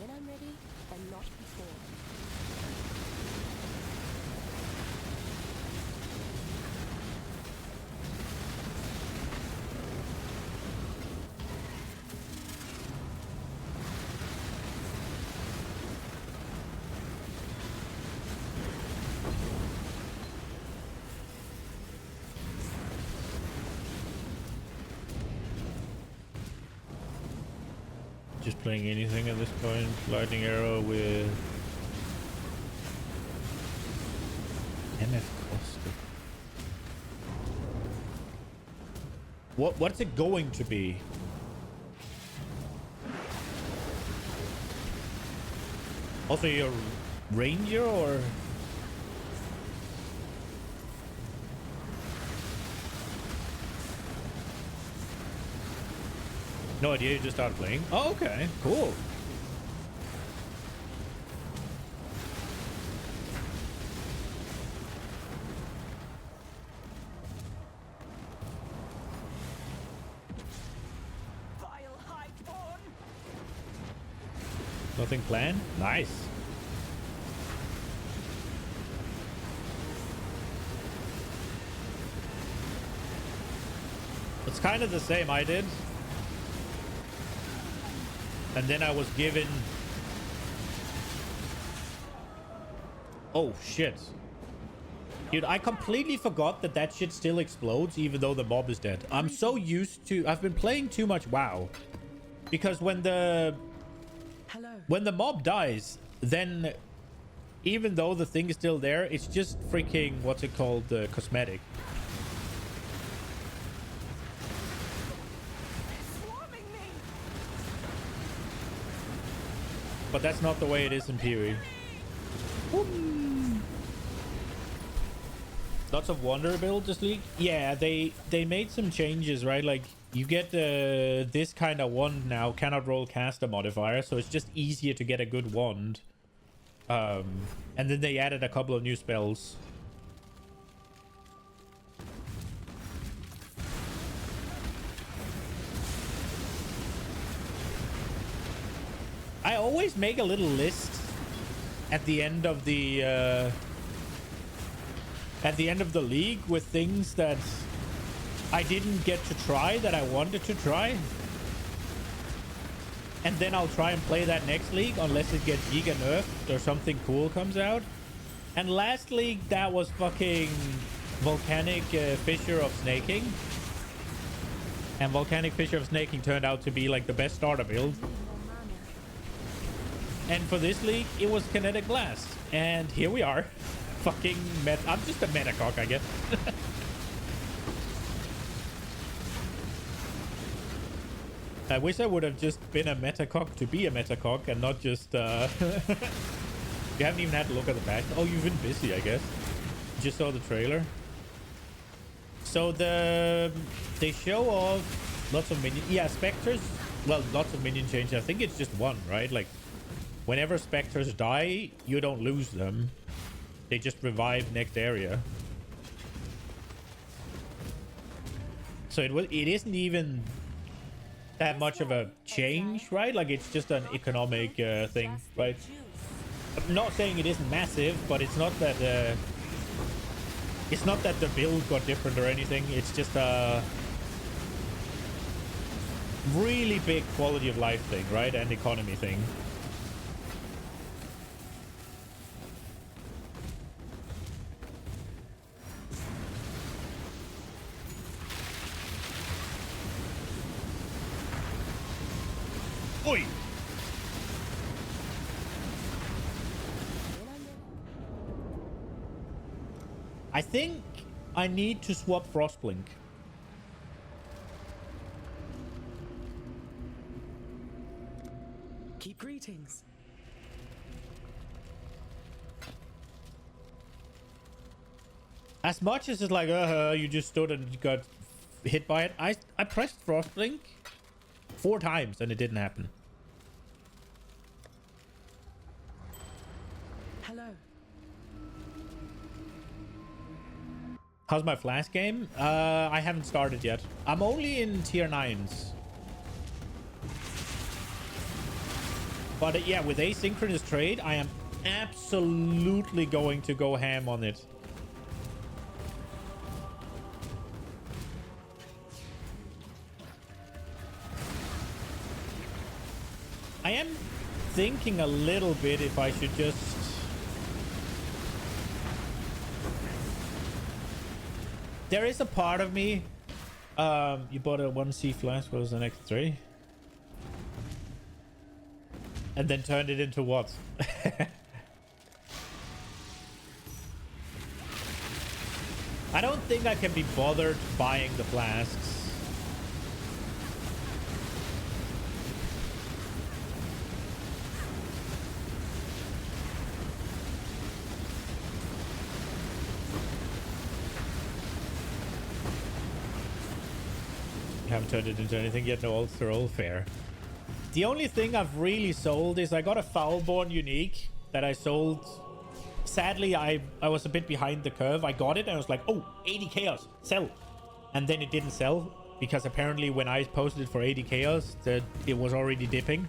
When I'm ready, and not before. Just playing anything at this point. Lightning arrow with MF Costa. What's it going to be? Also, you're a ranger or? No idea, you just started playing? Oh, okay, cool. Vile highborn! Nothing planned? Nice. It's kind of the same I did. And then I was given... Oh, shit. Dude, I completely forgot that that shit still explodes even though the mob is dead. I'm so used to... I've been playing too much WoW. Because when the mob dies, then even though the thing is still there, it's just freaking... What's it called? Cosmetic. But that's not the way it is in PoE. Lots of Wanderer build this league. Yeah, they made some changes, right? Like you get this kind of wand now, cannot roll caster modifier, so it's just easier to get a good wand. And then they added a couple of new spells. I always make a little list at the end of the league with things that I didn't get to try that I wanted to try. And then I'll try and play that next league unless it gets giga nerfed or something cool comes out. And last league, that was fucking Volcanic Fissure of Snaking. And Volcanic Fissure of Snaking turned out to be like the best starter build. And for this league, it was Kinetic Blast. And here we are. Fucking I'm just a metacock, I guess. I wish I would have just been a metacock to be a metacock and not just you haven't even had to look at the back. Oh, you've been busy, I guess. Just saw the trailer. So they show off lots of minion. Yeah, specters. Well, lots of minion change. I think it's just one, right? Like whenever specters die, you don't lose them. They just revive next area. So it isn't even that much of a change, right? Like it's just an economic thing, right? I'm not saying it isn't massive, but it's not that the build got different or anything. It's just a really big quality of life thing, right? And economy thing. Oi! I think I need to swap Frostblink. Keep greetings. As much as it's like, you just stood and got hit by it. I pressed Frostblink 4 times and it didn't happen. Hello. How's my flash game? I haven't started yet. I'm only in tier 9s. But yeah, with asynchronous trade, I am absolutely going to go ham on it. I am thinking a little bit if I should just... There is a part of me... you bought a 1C flash, what was the next 3? And then turned it into what? I don't think I can be bothered buying the flasks. Haven't turned it into anything yet. No, they're all fair. The only thing I've really sold is I got a Foulborn unique that I sold. Sadly, I was a bit behind the curve. I got it and I was like, oh, 80 chaos, sell. And then it didn't sell because apparently when I posted it for 80 chaos, it was already dipping.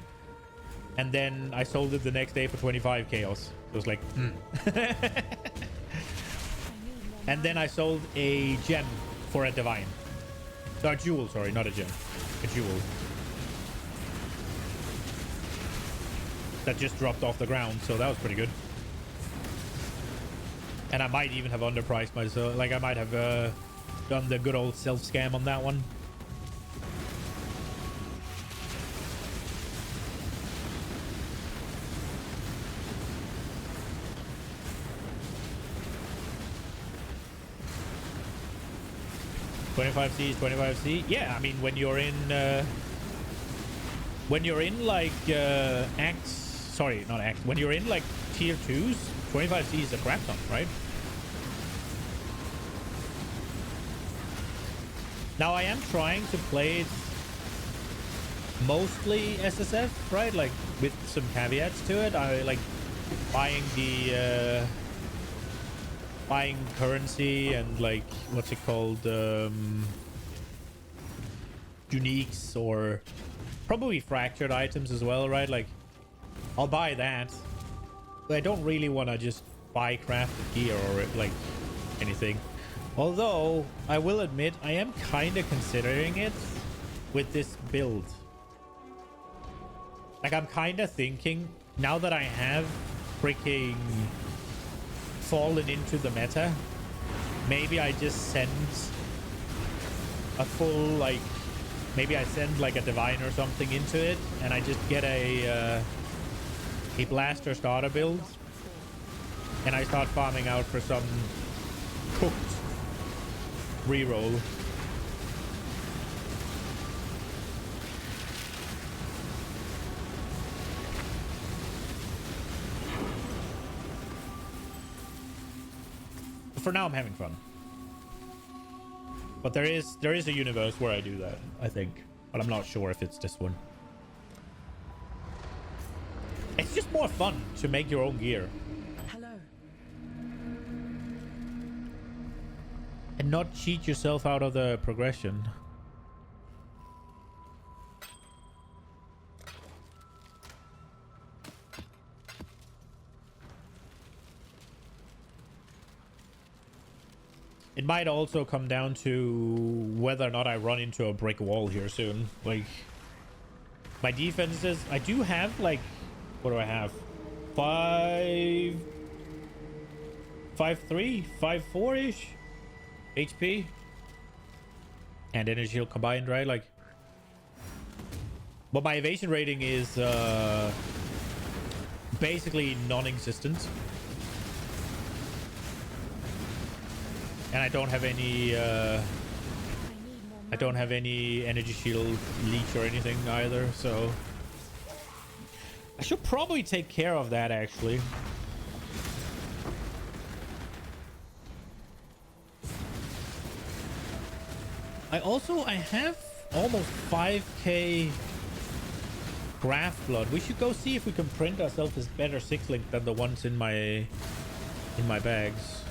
And then I sold it the next day for 25 chaos. It was like, And then I sold a gem for a divine. No, a jewel, sorry, not a gem. A jewel. That just dropped off the ground, so that was pretty good. And I might even have underpriced myself. Like, I might have done the good old self-scam on that one. $25C is $25C. Yeah, I mean, when you're in like acts, sorry, not acts. When you're in like tier 2s, 25C is a crap ton, right? Now I am trying to play it mostly SSF, right? Like with some caveats to it. I like buying the buying currency and like what's it called, uniques or probably fractured items as well, right? Like I'll buy that I don't really want to just buy crafted gear or like anything. Although I will admit I am kind of considering it with this build. Like I'm kind of thinking now that I have freaking fallen into the meta, maybe I just send a full like, maybe I send like a divine or something into it and I just get a blaster starter build and I start farming out for some cooked reroll. For now I'm having fun, but there is a universe where I do that, I think, but I'm not sure if it's this one. It's just more fun to make your own gear. Hello. And not cheat yourself out of the progression. It might also come down to whether or not I run into a brick wall here soon. Like, my defenses, I do have like, what do I have? 5-3, 5-4-ish HP and energy shield combined, right? Like, but my evasion rating is basically non-existent, and I don't have any energy shield leech or anything either, so I should probably take care of that actually. I have almost 5k graft blood. We should go see if we can print ourselves as better 6-link than the ones in my bags.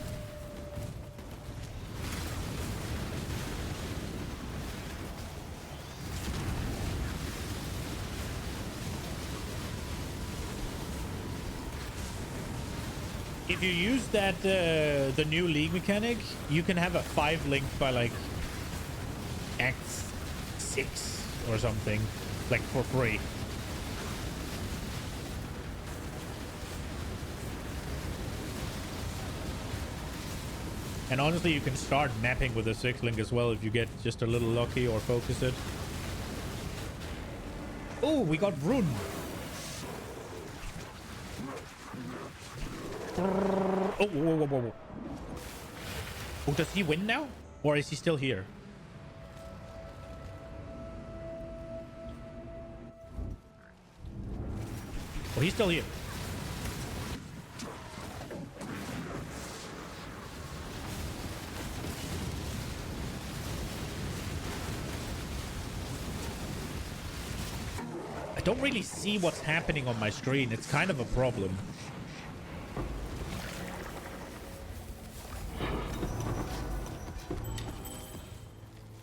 If you use that the new league mechanic, you can have a 5-link by like Act 6 or something, like for free. And honestly, you can start mapping with a 6-link as well if you get just a little lucky or focus it. Oh, we got rune. Oh, whoa, whoa, whoa, whoa. Oh, does he win now? Or is he still here? Oh, he's still here. I don't really see what's happening on my screen. It's kind of a problem.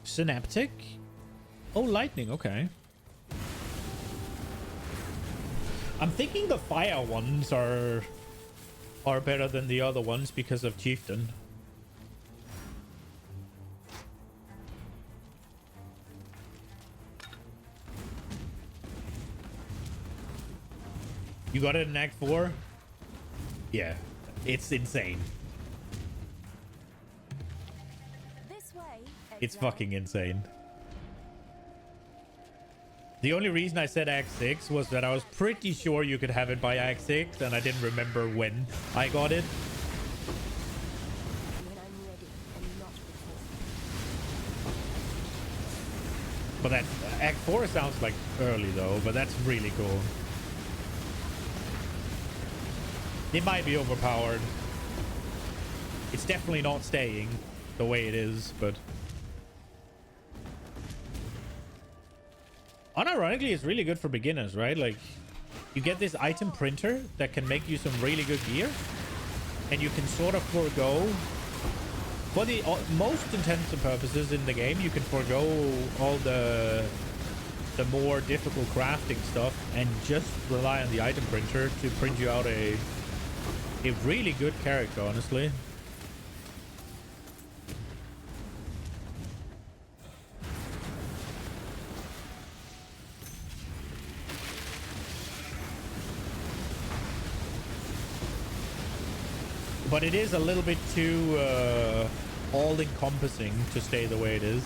Synaptic? Oh, lightning. Okay. I'm thinking the fire ones are better than the other ones because of Chieftain. You got it in Act 4? Yeah, it's insane. This way, It's Exile. fucking insane. The only reason I said Act 6 was that I was pretty sure you could have it by Act 6, and I didn't remember when I got it. When I'm ready and not before. But that Act 4 sounds like early though, but that's really cool. It might be overpowered. It's definitely not staying the way it is, but unironically, it's really good for beginners, right? Like, you get this item printer that can make you some really good gear, and you can sort of forego, for the most intents and purposes in the game, you can forego all the more difficult crafting stuff and just rely on the item printer to print you out a A really good character, honestly. But it is a little bit too all-encompassing to stay the way it is.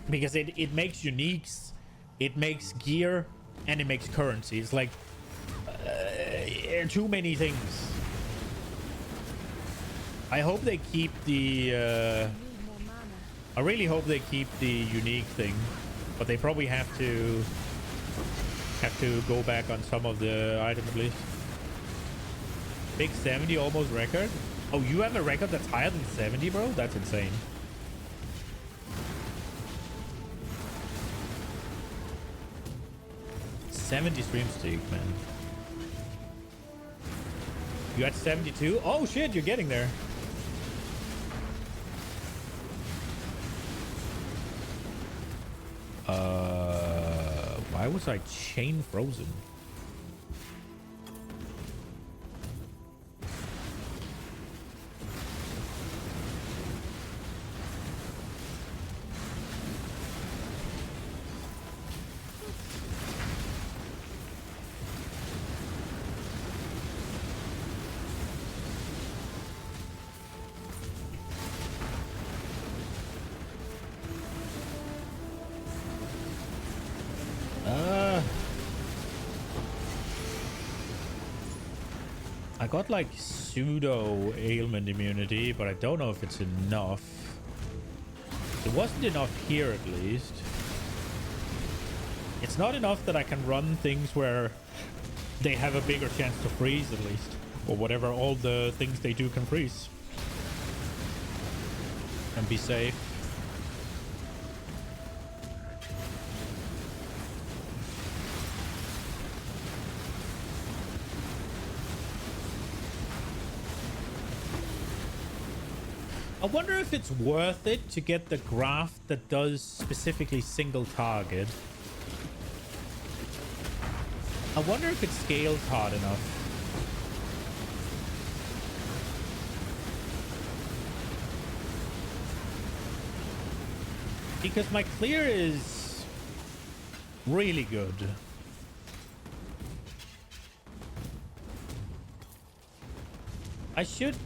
Because it makes uniques, it makes gear, and it makes currency. It's like too many things. I hope they keep the... I really hope they keep the unique thing. But they probably have to go back on some of the items at least. Big 70 almost record? Oh, you have a record that's higher than 70, bro? That's insane. $70 stream streak, man. You at 72? Oh shit, you're getting there. Why was I chain frozen? I got like pseudo ailment immunity, but I don't know if it's enough. It wasn't enough here at least. It's not enough that I can run things where they have a bigger chance to freeze at least. Or whatever, all the things they do can freeze. And be safe. I wonder if it's worth it to get the graph that does specifically single target. I wonder if it scales hard enough. Because my clear is really good.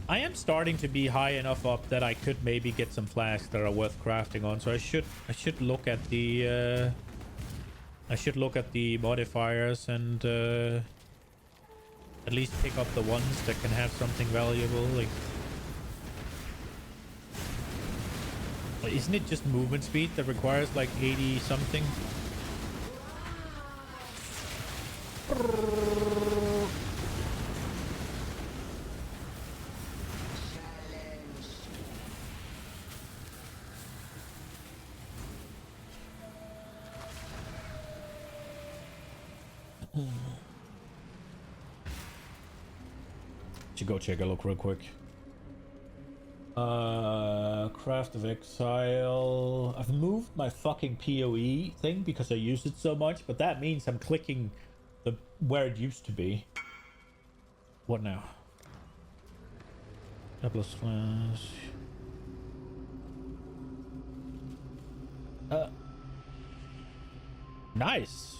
I am starting to be high enough up that I could maybe get some flasks that are worth crafting on. So I should look at the modifiers and at least pick up the ones that can have something valuable. Like, isn't it just movement speed that requires like 80 something? Should go check a look real quick. Craft of Exile. I've moved my fucking PoE thing because I use it so much, but that means I'm clicking the where it used to be. What now? Double slash. Nice.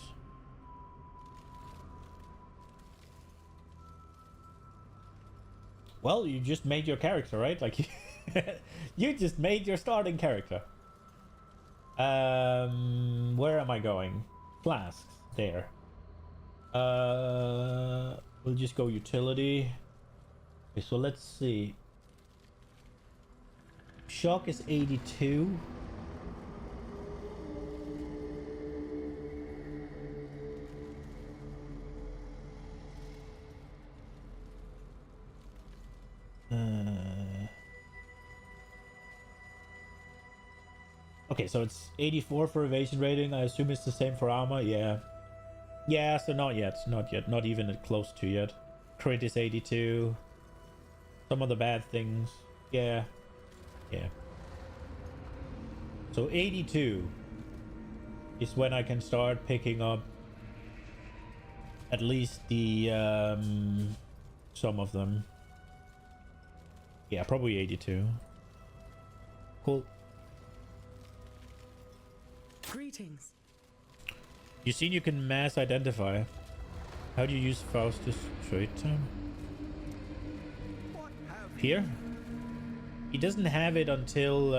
Well, you just made your character, right? Like, you just made your starting character. Where am I going? Flasks. There. We'll just go utility. Okay, so let's see. Shock is 82. Okay, so it's 84 for evasion rating. I assume it's the same for armor. Yeah. Yeah, so not yet. Not yet. Not even close to yet. Crit is 82. Some of the bad things. Yeah. Yeah. So 82 is when I can start picking up At least the some of them. Yeah, probably 82. Cool. Greetings. You seen you can mass identify. How do you use Faustus trade time? Here? He doesn't have it until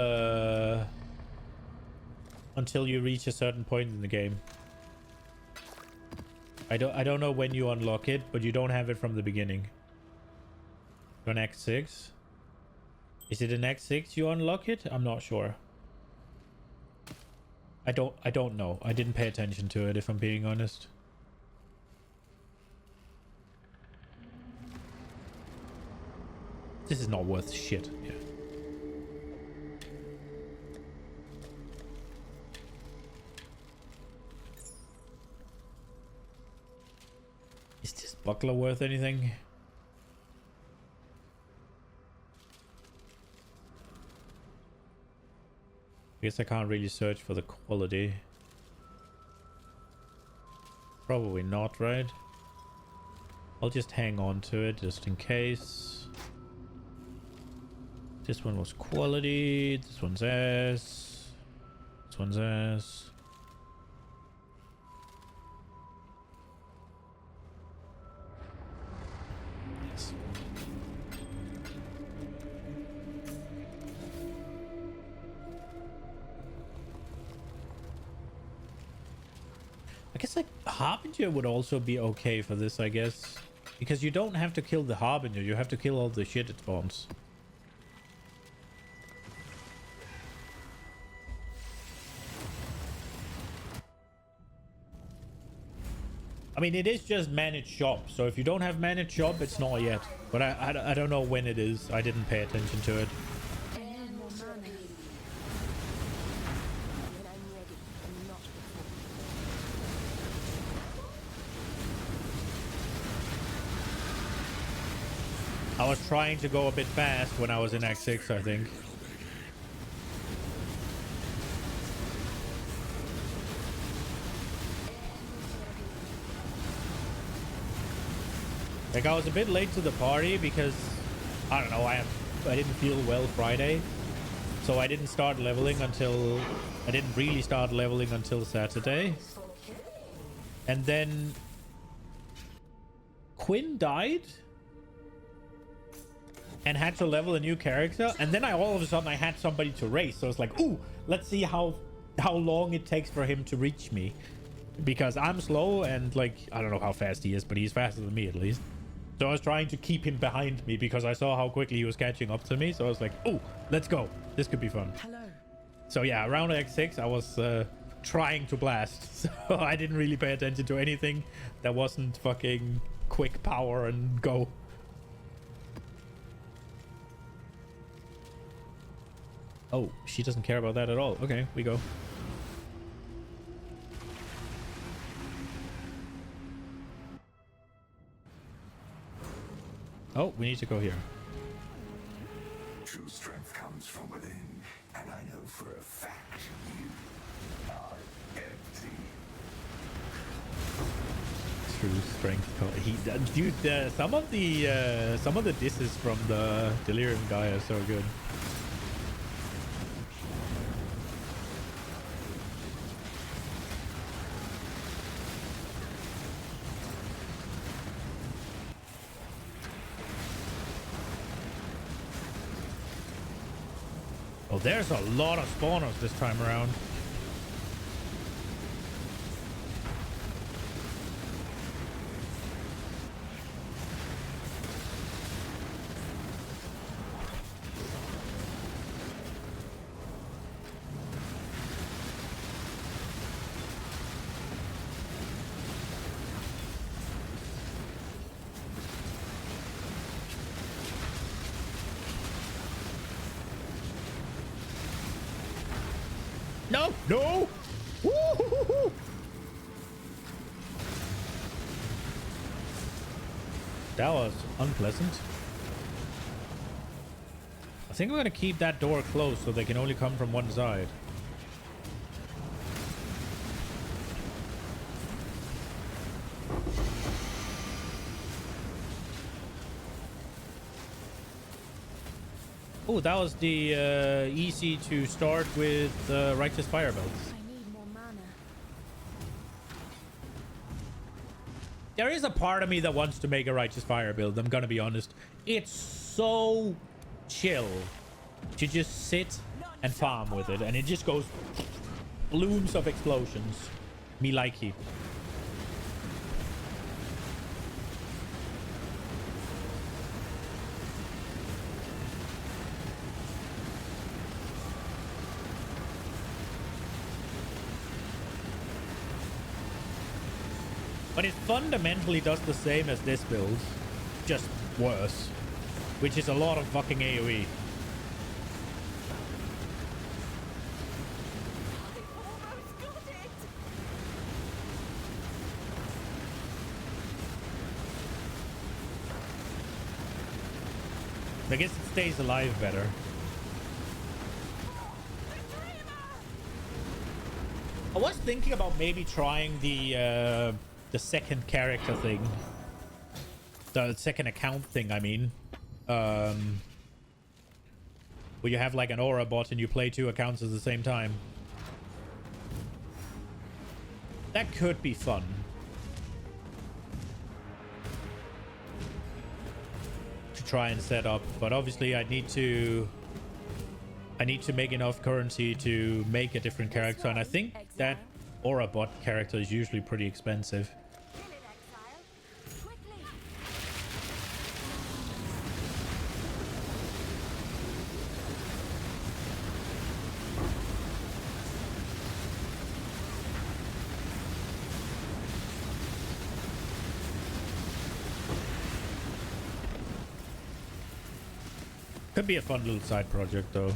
you reach a certain point in the game. I don't know when you unlock it, but you don't have it from the beginning. On Act 6? Is it in Act 6 you unlock it? I'm not sure. I don't know. I didn't pay attention to it, if I'm being honest. This is not worth shit. Yeah. Is this buckler worth anything? I guess I can't really search for the quality. Probably not, right? I'll just hang on to it just in case. This one was quality. This one's S. This one's S. Yes. I guess like Harbinger would also be okay for this, I guess. Because you don't have to kill the Harbinger, you have to kill all the shit it spawns. I mean, it is just managed shop, so if you don't have managed shop, it's not yet. But I don't know when it is. I didn't pay attention to it. I was trying to go a bit fast when I was in Act 6, I think. Like, I was a bit late to the party because, I don't know, I didn't feel well Friday. So I didn't start leveling until... I didn't really start leveling until Saturday. And then... Quinn died? And had to level a new character. And then all of a sudden I had somebody to race. So it's like, ooh, let's see how long it takes for him to reach me. Because I'm slow and, like, I don't know how fast he is, but he's faster than me at least. So I was trying to keep him behind me because I saw how quickly he was catching up to me. So I was like, oh, let's go. This could be fun. Hello. So yeah, around X6, I was trying to blast. So I didn't really pay attention to anything that wasn't fucking quick power and go. Oh, she doesn't care about that at all. Okay, we go. Oh, we need to go here. True strength comes from within, and I know for a fact you are empty. True strength. Dude, some of the disses from the Delirium guy are so good. Oh, there's a lot of spawners this time around. No! No! Woo-hoo-hoo-hoo! That was unpleasant. I think I'm gonna keep that door closed so they can only come from one side. Oh, that was the easy to start with Righteous Fire Belts. I need more mana. There is a part of me that wants to make a Righteous Fire build, I'm gonna be honest. It's so chill to just sit and farm with it, and it just goes blooms of explosions. Me likey. But it fundamentally does the same as this build, just worse, which is a lot of fucking AoE. Almost got it. I guess it stays alive better. I was thinking about maybe trying the second character thing, the second account thing. I mean, where you have like an aura bot and you play 2 accounts at the same time. That could be fun. To try and set up, but obviously I need to make enough currency to make a different character, and I think that aura bot character is usually pretty expensive. Kill it, Exile. Quickly. Could be a fun little side project though.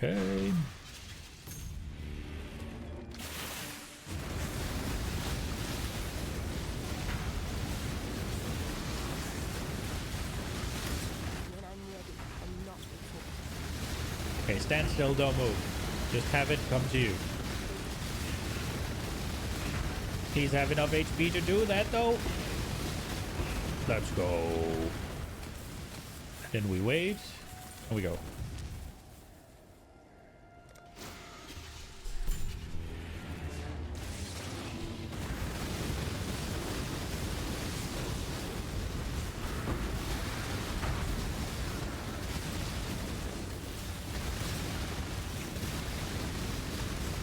Okay. When I'm ready, and not before. Okay, stand still, don't move. Just have it come to you. Please have enough HP to do that though. Let's go. Then we wait. Here we go.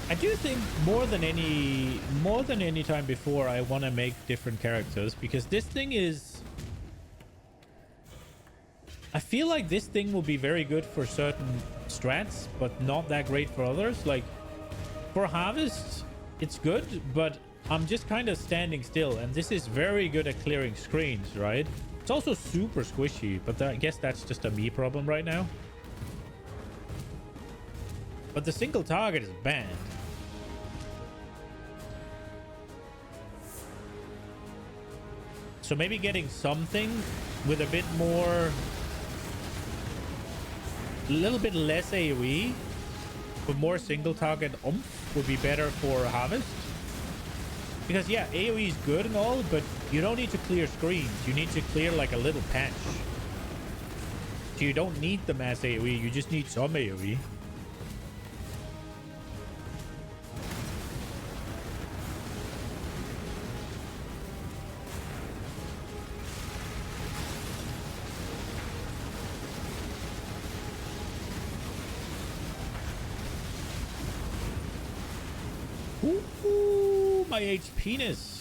I do think more than any time before, I want to make different characters, because this thing is, I feel like this thing will be very good for certain strats, but not that great for others. Like for Harvest, it's good, but I'm just kind of standing still, and this is very good at clearing screens, right? It's also super squishy, but I guess that's just a me problem right now. But the single target is banned. So maybe getting something with a bit more, a little bit less AoE, but more single target oomph would be better for Harvest. Because yeah, AoE is good and all, but you don't need to clear screens. You need to clear like a little patch. So you don't need the mass AoE, you just need some AoE. Ooh, my HPness.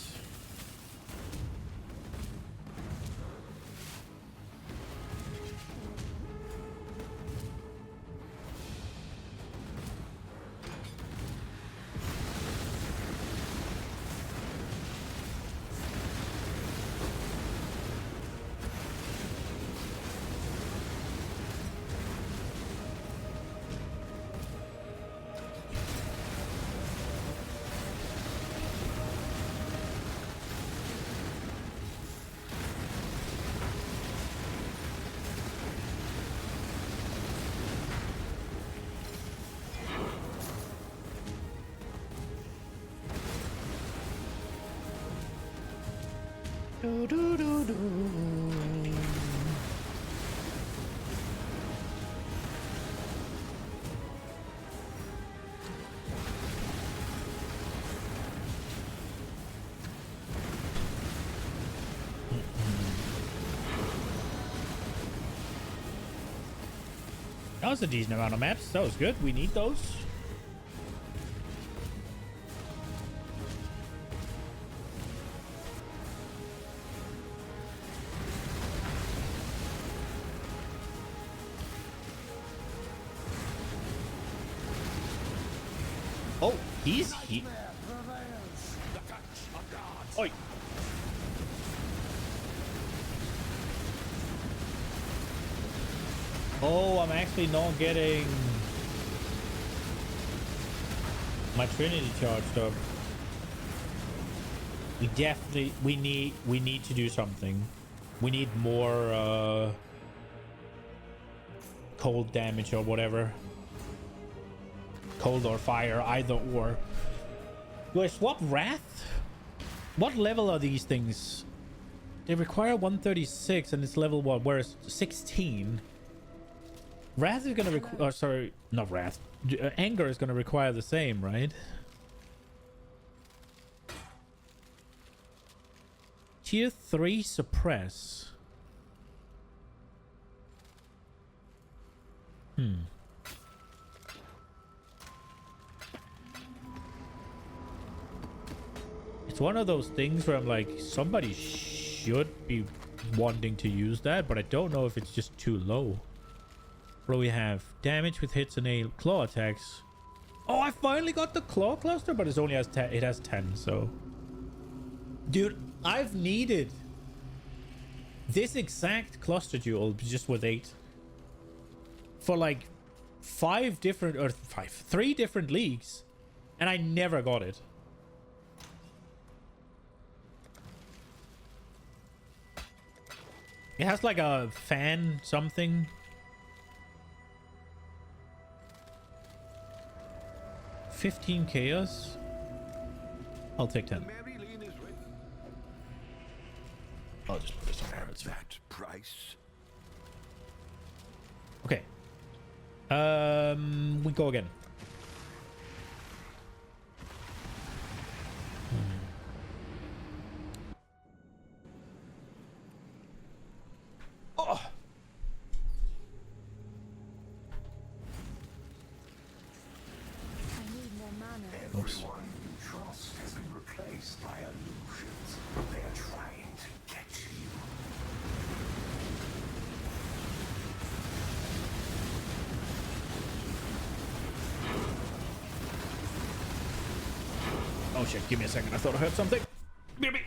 Do, do, do, do. That was a decent amount of maps. That was good. We need those. Oh, he's he. Oi. Oh, I'm actually not getting my Trinity charged up. We need to do something. We need more cold damage or whatever. Cold or fire, either or. Do I swap Wrath? What level are these things? They require 136 and it's level what? Whereas 16. Wrath is gonna require, oh, sorry, not Wrath. Anger is gonna require the same, right? Tier 3 suppress. It's one of those things where I'm like, somebody should be wanting to use that, but I don't know if it's just too low. What do we have? Damage with hits and a claw attacks. Oh, I finally got the claw cluster, but it only has 10. It has 10, so. Dude, I've needed this exact cluster duel just with 8 for like 3 different leagues, and I never got it. It has like a fan something. $15 chaos. I'll take 10. I'll just put this on there. It's That price. okay. We go again. Oh. I need more mana. Everyone you trust has been replaced by illusions. They are trying to get you. Oh shit, give me a second. I thought I heard something. Maybe.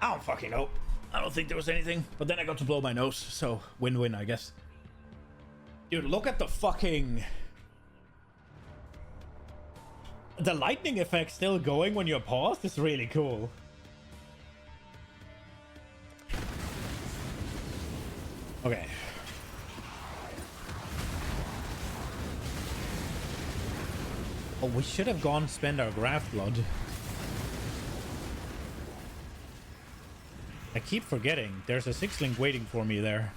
I don't fucking know. I don't think there was anything. But then I got to blow my nose, so win-win, I guess. Dude, look at the fucking... The lightning effect still going when you're paused is really cool. Okay. Oh, we should have gone spend our graft blood. I keep forgetting. There's a 6-link waiting for me there.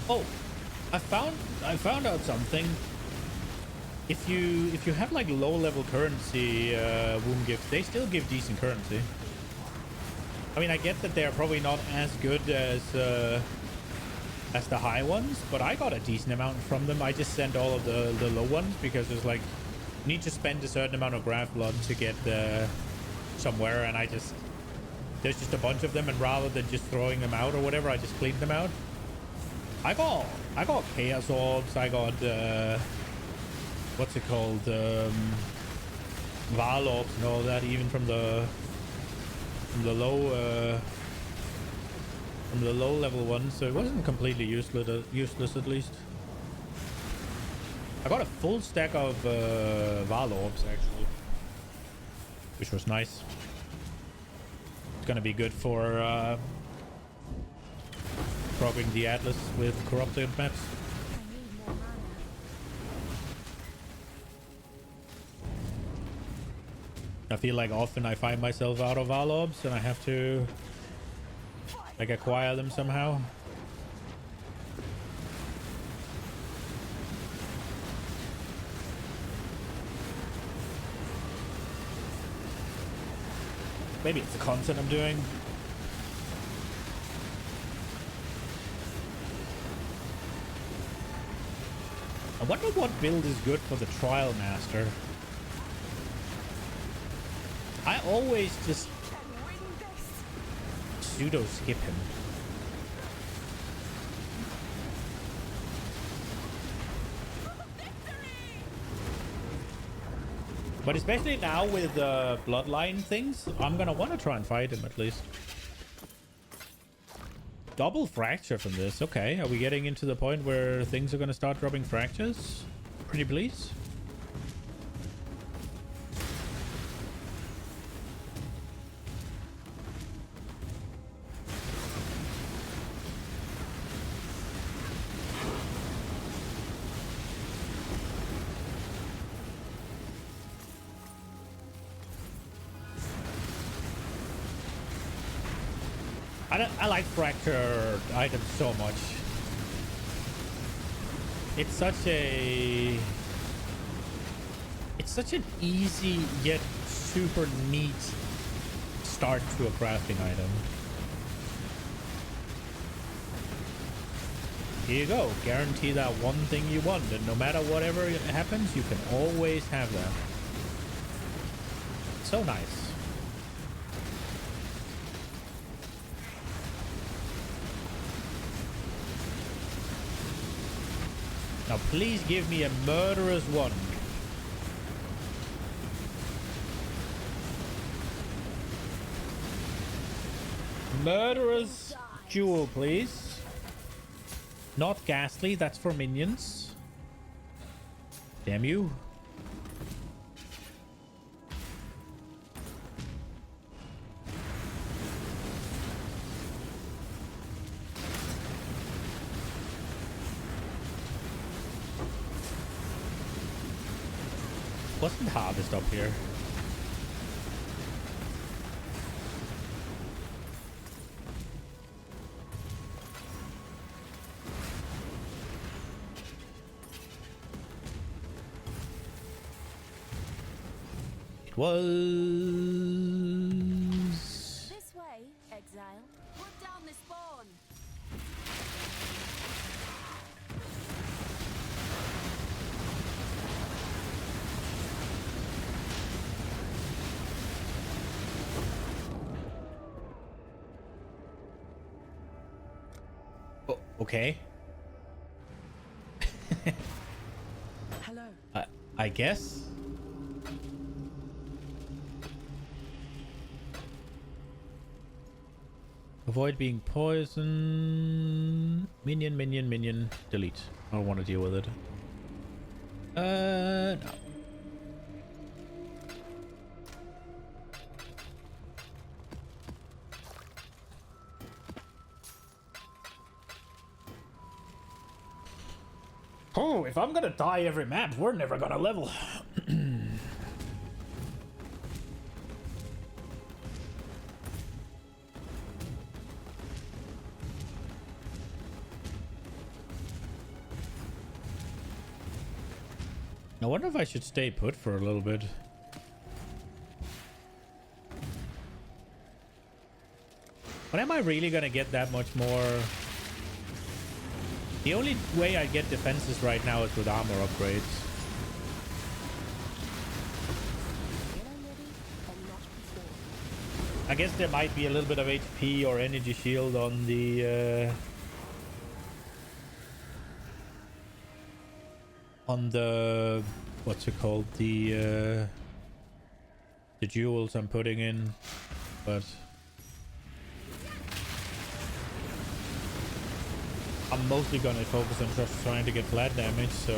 Oh, I found out something. if you have like low level currency womb gifts, they still give decent currency. I mean, I get that they're probably not as good as the high ones, but I got a decent amount from them. I just sent all of the low ones because there's like, you need to spend a certain amount of graft blood to get somewhere, and there's just a bunch of them, and rather than just throwing them out or whatever, I just cleaned them out. I got chaos orbs. I got what's it called, Val orbs and all that, even from the low level ones, so it wasn't completely useless at least. I got a full stack of Val orbs actually, which was nice. It's gonna be good for probing the Atlas with corrupted maps. I need more mana. I feel like often I find myself out of Val orbs and I have to like acquire them somehow. Maybe it's the content I'm doing. I wonder what build is good for the Trial Master. I always just pseudo skip him. But especially now with the bloodline things, I'm gonna want to try and fight him at least. Double fracture from this. Okay, are we getting into the point where things are gonna start dropping fractures? Pretty please. I like fracture items so much. It's such an easy yet super neat start to a crafting item. Here you go. Guarantee that one thing you want, and no matter whatever happens, you can always have that. So nice. Now please give me a murderous one. Murderous jewel, please. Not ghastly, that's for minions. Damn you. Wasn't harvest up here? It was This way, Exile. Put down the spawn. oh, okay. Hello. I guess. Avoid being poisoned. Minion. Delete. I don't want to deal with it. No. Oh, if I'm gonna die every map, we're never gonna level. I wonder if I should stay put for a little bit. But am I really gonna get that much more? The only way I get defenses right now is with armor upgrades. When I'm ready, and not before. I guess there might be a little bit of HP or energy shield on the what's it called, the jewels I'm putting in, but I'm mostly gonna focus on just trying to get flat damage. So,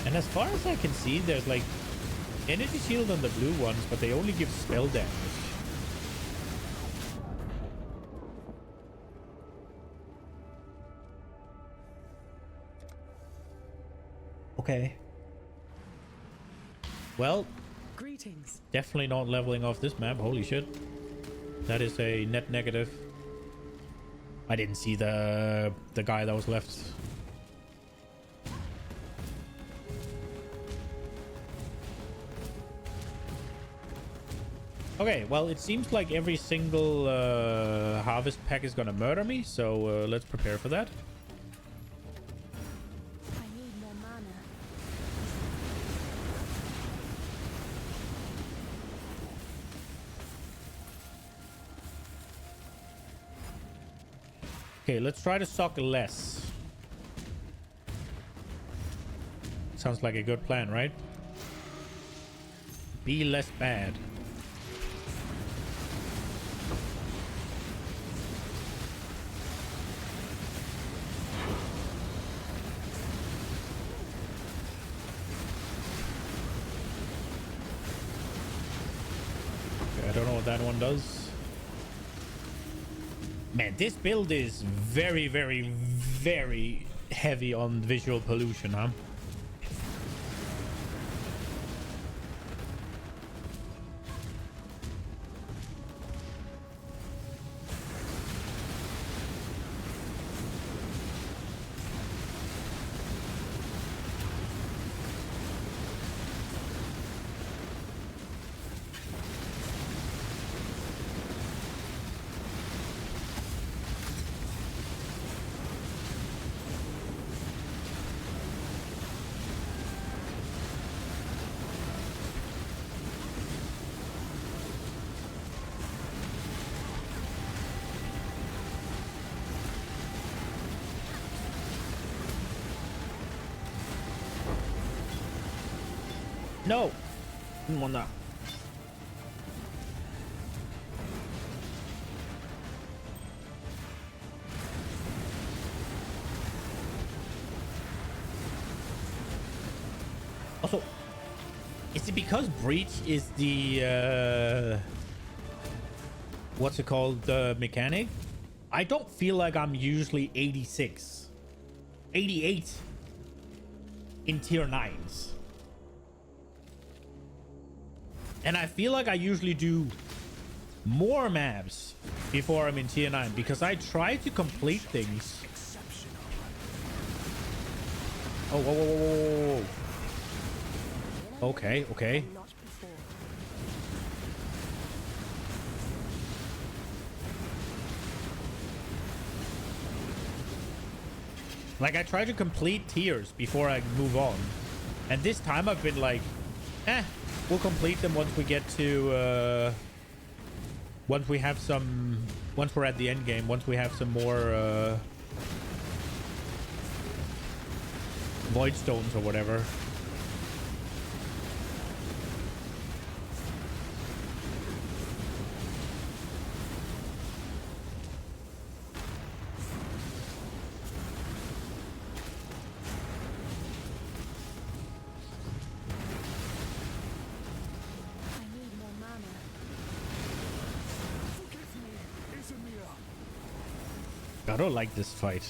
and as far as I can see, there's like energy shield on the blue ones, but they only give spell damage. Okay. Well, Greetings. definitely not leveling off this map. Holy shit. That is a net negative. I didn't see the guy that was left. Okay, well, it seems like every single harvest pack is gonna murder me, so let's prepare for that. I need more mana. Okay, let's try to suck less. Sounds like a good plan, right? Be less bad. Okay, I don't know what that one does. Man, this build is very, very, very heavy on visual pollution, huh? No! Didn't want that. Also, is it because Breach is the what's it called, the mechanic? I don't feel like I'm usually 86, 88 in tier 9s. And I feel like I usually do more maps before I'm in tier 9 because I try to complete things. Oh, whoa, whoa, whoa, whoa, whoa. Okay, okay. And not before. Like, I try to complete tiers before I move on. And this time I've been like, we'll complete them once we get to, once we have some, once we're at the end game, once we have some more, void stones or whatever. I need more mana. Forgive me, Izamir. I don't like this fight.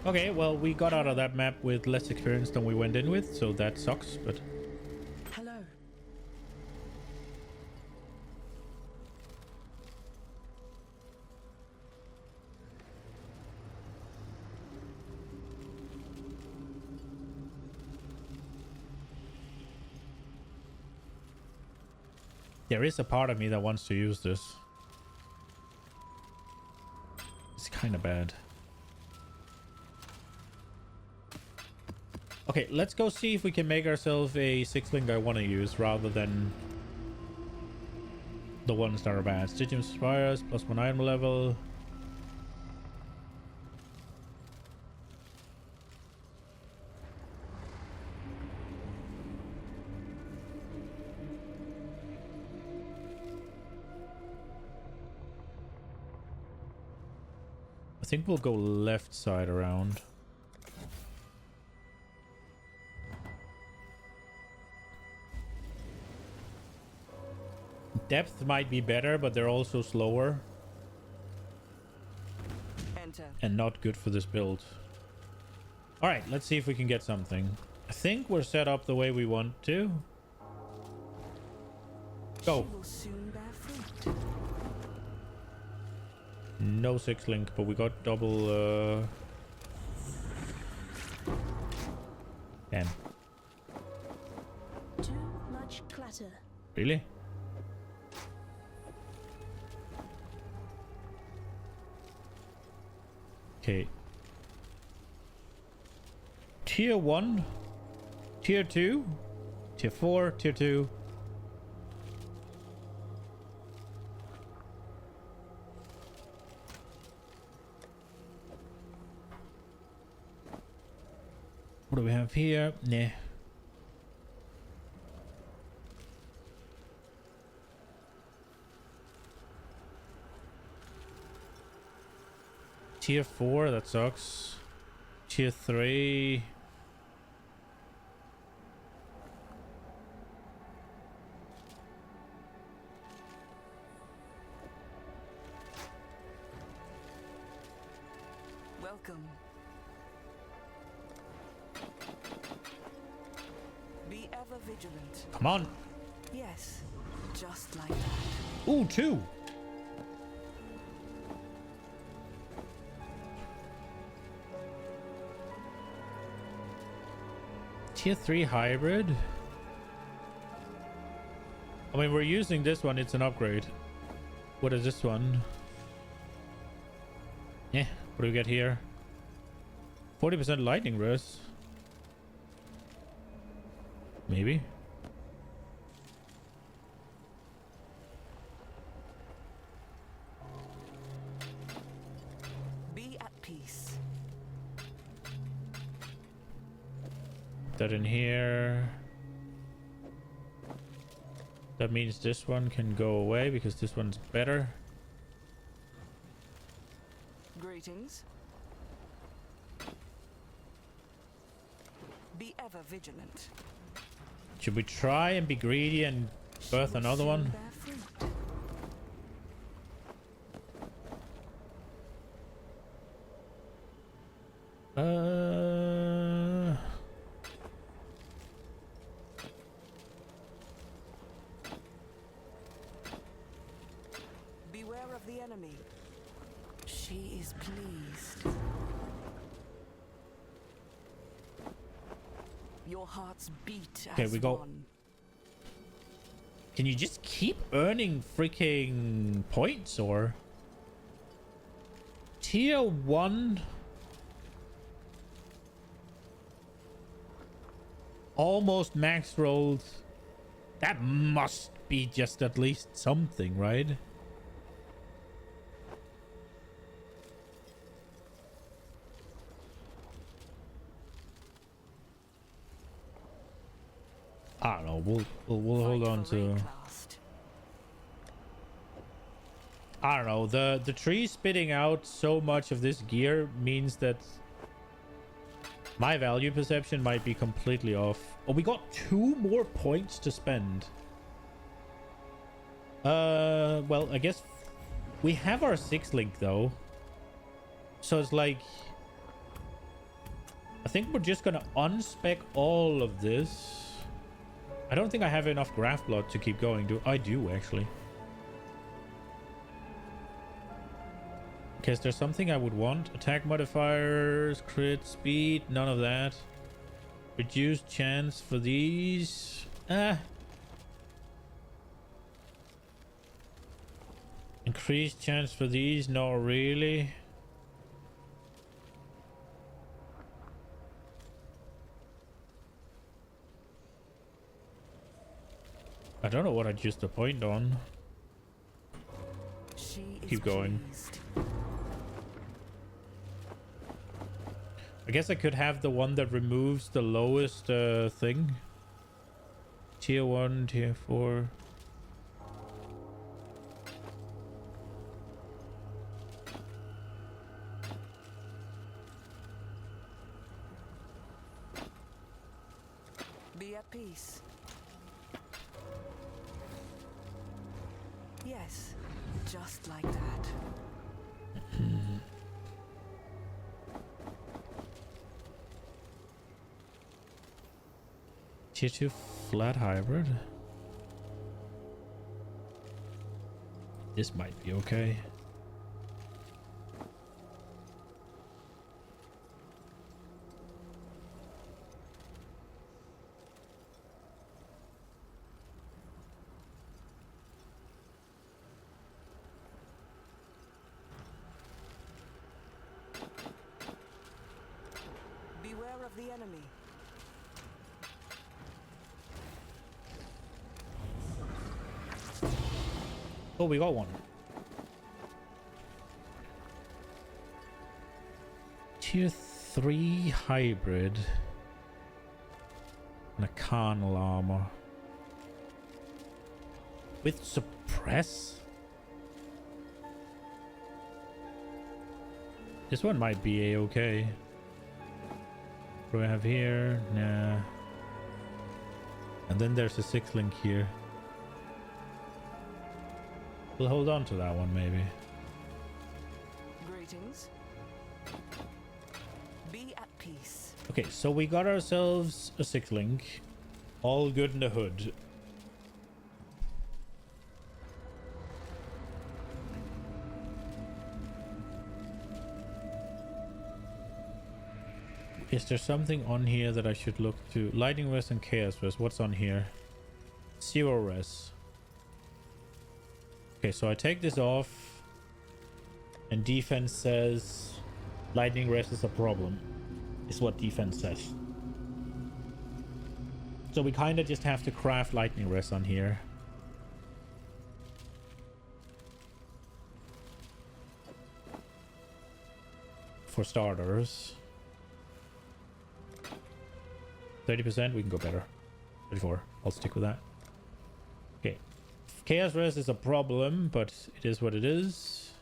Okay, well, we got out of that map with less experience than we went in with, so that sucks, but... Hello. There is a part of me that wants to use this. It's kind of bad. Okay, let's go see if we can make ourselves a 6-link I want to use rather than the ones that are bad. Stadium Spires, +1 item level. I think we'll go left side around. Depth might be better, but they're also slower. Enter. And not good for this build. Alright, let's see if we can get something. I think we're set up the way we want to. Go. She will soon bear fruit. No 6-link, but we got double... Damn. Too much clutter. Really? Okay. Tier 1, Tier 2, Tier 4, Tier 2. What do we have here? Nah. Tier 4, that sucks. Tier 3. Welcome. Be ever vigilant. Come on. Yes, just like that. Ooh, 2. Tier 3 hybrid. I mean, we're using this one. It's an upgrade. What is this one? Yeah. What do we get here? 40% lightning burst. Maybe. Be at peace. That in here. That means this one can go away because this one's better. Greetings. Be ever vigilant. Should we try and be greedy and birth She will another soon one? bear fruit. Beware of the enemy. She is pleased. Your hearts beat Okay, as we go. one. Can you just keep earning freaking points or? Tier 1. Almost max rolled. That must be just at least something, right? I don't know. We'll hold on to. I don't know. The tree spitting out so much of this gear means that my value perception might be completely off. Oh, we got 2 more points to spend. Well, I guess we have our 6-link though. So it's like, I think we're just gonna unspec all of this. I don't think I have enough graph blood to keep going. I do actually. Okay, is there something I would want? Attack modifiers, crit, speed, none of that. Reduced chance for these. increased chance for these? Not really. I don't know what I'd use the point on. She is Keep going. pleased. I guess I could have the one that removes the lowest thing. Tier 1, tier 4. Be at peace. Yes, just like that. Tier 2 flat hybrid. This might be okay. Beware of the enemy. Oh, we got one. Tier 3 hybrid. And a carnal armor. With suppress? This one might be a-okay. What do I have here? Nah. And then there's a 6-link here. We'll hold on to that one, maybe. Greetings. Be at peace. Okay, so we got ourselves a 6-link. All good in the hood. Is there something on here that I should look to? Lightning Res and Chaos Res. What's on here? 0 res. Okay, so I take this off. And defense says Lightning Res is a problem. Is what defense says. So we kind of just have to craft Lightning Res on here. For starters. 30%, we can go better. 34. I'll stick with that. Okay. Chaos Res is a problem, but it is what it is.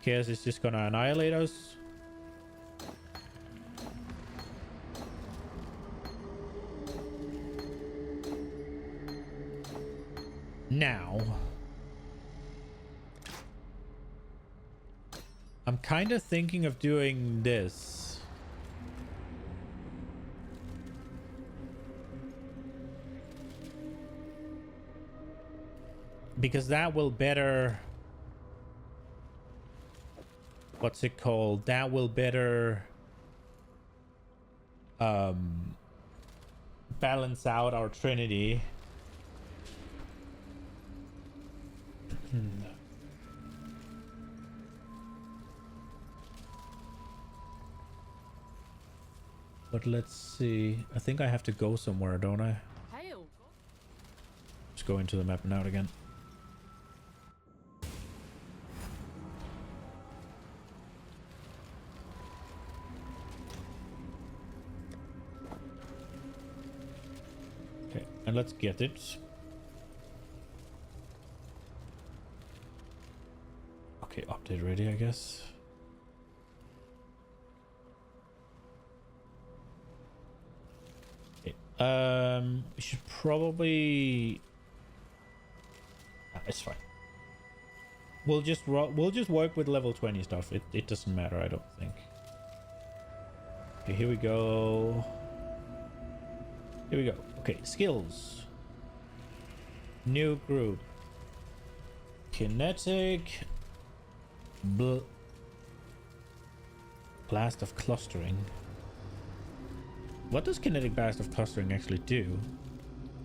Chaos is just gonna annihilate us. Now. I'm kind of thinking of doing this. Because that will better... What's it called? That will better... balance out our Trinity. But let's see. I think I have to go somewhere, don't I? Hail. Just go into the map and out again. Okay, and let's get it. Okay, update ready, I guess. We should probably... it's fine. We'll just work with level 20 stuff. It doesn't matter, I don't think. Okay, here we go. Here we go. Okay, skills. New group. Kinetic. Blast of clustering. What does kinetic blast of clustering actually do?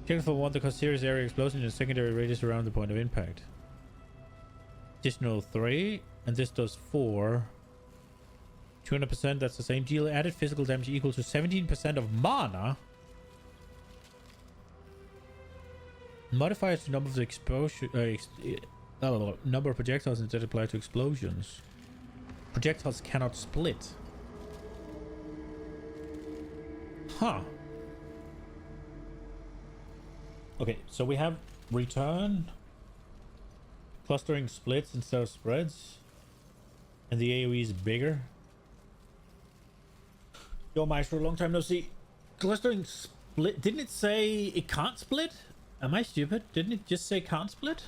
Check for one to cause serious area explosion in a secondary radius around the point of impact. Additional 3. And this does 4. 200%, that's the same deal. Added physical damage equal to 17% of mana. Modifiers to number of exposure, number of projectiles instead apply to explosions. Projectiles cannot split. Huh. Okay, so we have return, clustering splits instead of spreads, and the AoE is bigger. Yo, Maestro, long time no see. Clustering split. Didn't it say it can't split? Am I stupid? Didn't it just say can't split?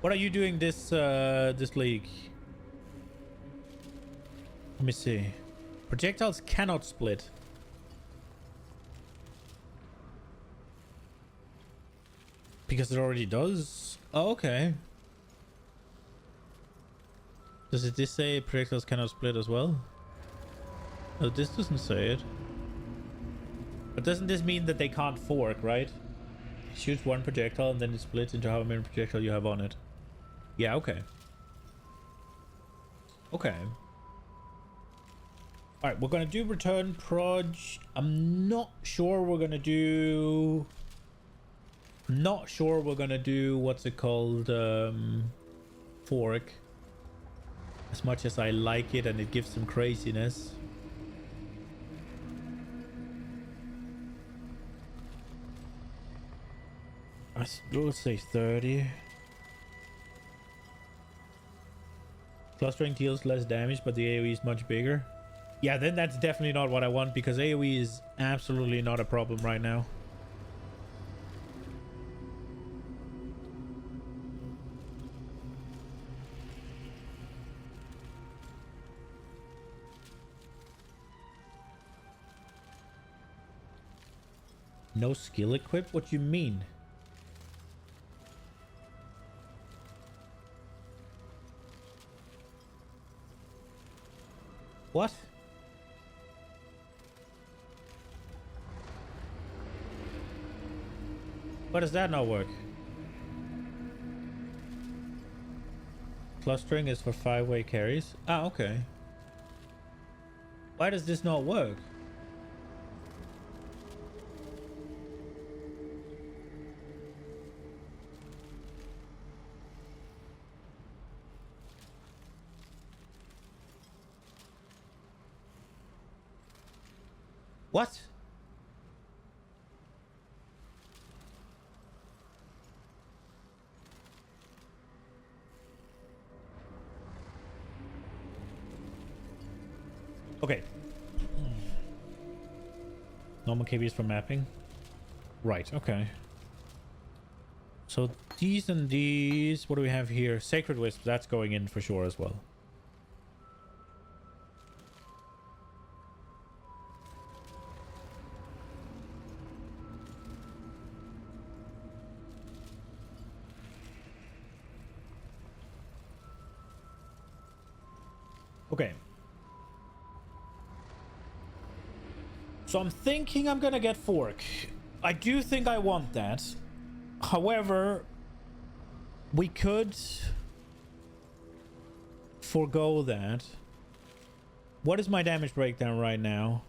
What are you doing this this league? Let me see. Projectiles cannot split. Because it already does? Oh, okay. Does it just say projectiles cannot split as well? Oh, this doesn't say it. But doesn't this mean that they can't fork, right? Shoots one projectile and then it splits into however many projectile you have on it. Yeah, okay. Okay. Alright, we're gonna do return proj. I'm not sure we're gonna do... Not sure we're gonna do, what's it called, fork. As much as I like it and it gives some craziness. We'll say 30. Clustering deals less damage, but the AoE is much bigger. Yeah, then that's definitely not what I want, because AoE is absolutely not a problem right now. No skill equip? What do you mean? What? Why does that not work? Clustering is for 5-way carries. Ah, okay. Why does this not work? What? Okay. Normal KBs for mapping. Right, okay. So these and these, what do we have here? Sacred Wisp, that's going in for sure as well. Okay. So I'm thinking I'm gonna get fork. I do think I want that. However, we could forego that. What is my damage breakdown right now?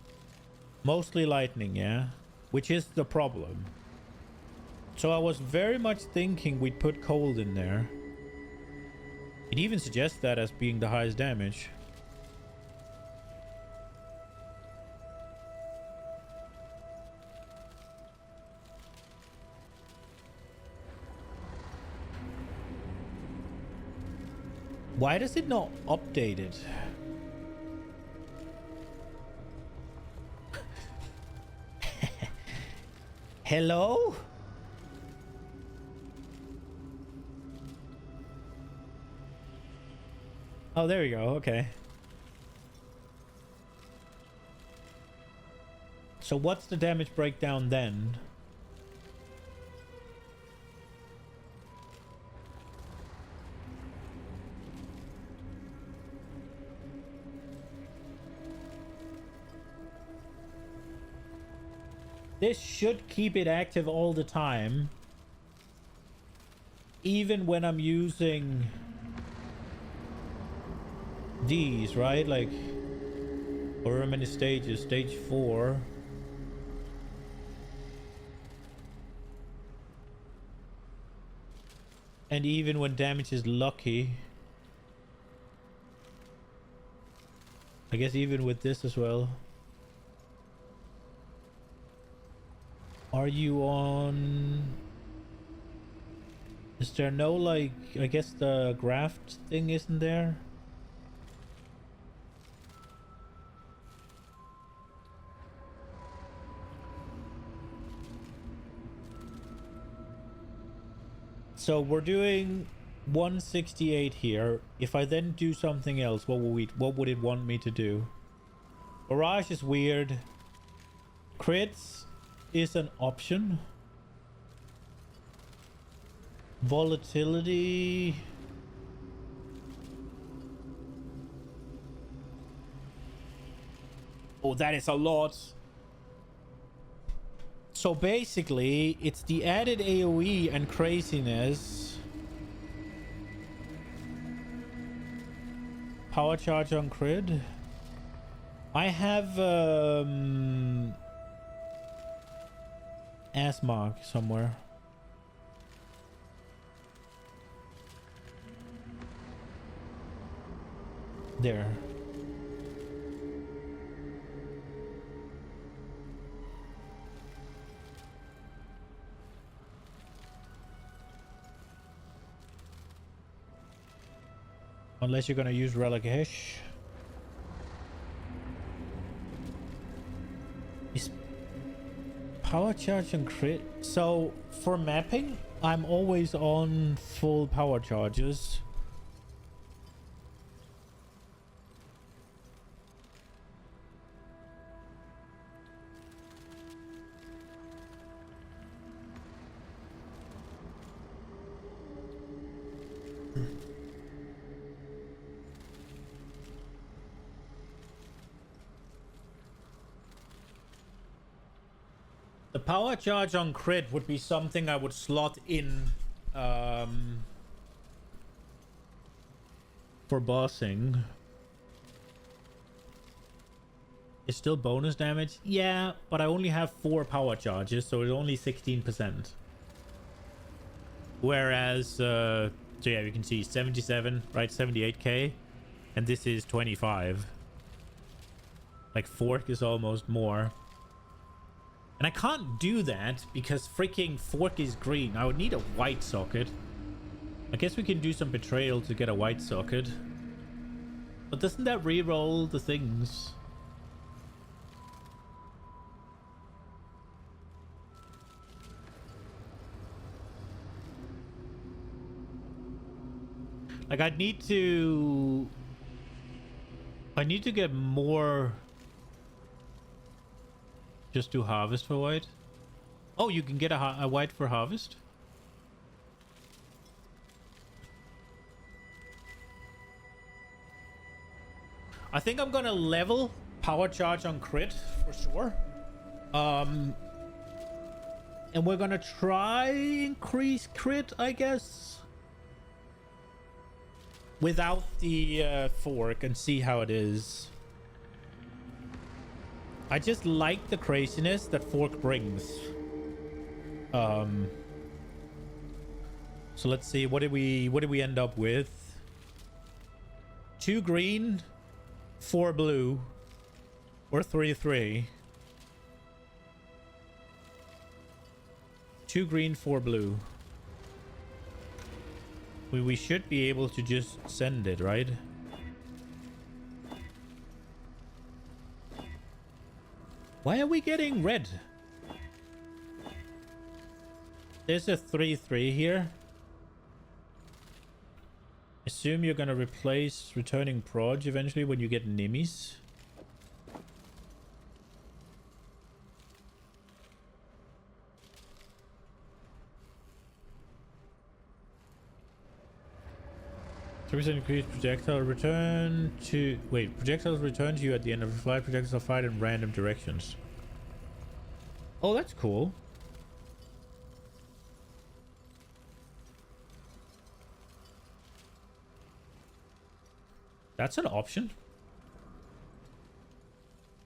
Mostly lightning, yeah? Which is the problem. So I was very much thinking we'd put cold in there. It even suggests that as being the highest damage. Why does it not update it? Hello? Oh, there we go. Okay. So what's the damage breakdown then? This should keep it active all the time. even when I'm using these, right? Like, however many stages, stage 4. And even when damage is lucky. I guess even with this as well. Are you on... Is there no, like, I guess the graft thing isn't there? So we're doing 168 here. If I then do something else, what would it want me to do? Barrage is weird. Crits is an option. Volatility. Oh, that is a lot. So basically, it's the added AoE and craziness. Power charge on crit. I have ass mark somewhere. There. Unless you're gonna use Relic Hesh. Is power charge and crit. So for mapping, I'm always on full power charges. The power charge on crit would be something I would slot in for bossing. It's still bonus damage? Yeah, but I only have 4 power charges, so it's only 16%. Whereas, so yeah, you can see 77, right? 78k. And this is 25. Like, Fork is almost more. And I can't do that because freaking Fork is green. I would need a white socket. I guess we can do some Betrayal to get a white socket. But doesn't that re-roll the things? Like, I need to get more. Just do harvest for white. Oh, you can get a white for harvest. I think I'm gonna level power charge on crit for sure. And we're gonna try increase crit, I guess, without the fork and see how it is. I just like the craziness that Fork brings. So let's see, what did we end up with? 2 green, 4 blue, or 3-3. 2 green, 4 blue. We should be able to just send it, right? Why are we getting red? There's a 3-3 here. Assume you're gonna replace returning proj eventually when you get Nimis. Increase projectile return to... Wait, projectiles return to you at the end of the flight. Projectiles are fired in random directions. Oh, that's cool. That's an option.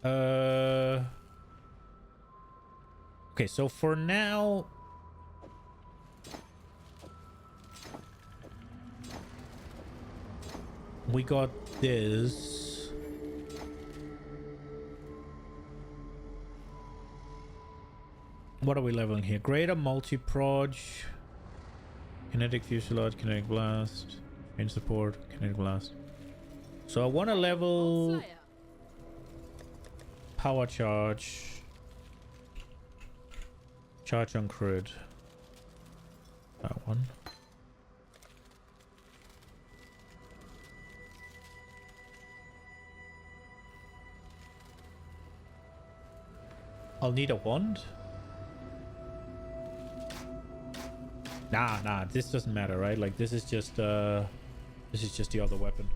Okay, so for now, we got this. What are we leveling here? Greater multi-proj, kinetic fusillade, kinetic blast, range support, kinetic blast. So I want to level power charge, charge on crit. That one. I'll need a wand. Nah, this doesn't matter, right? Like this is just the other weapon.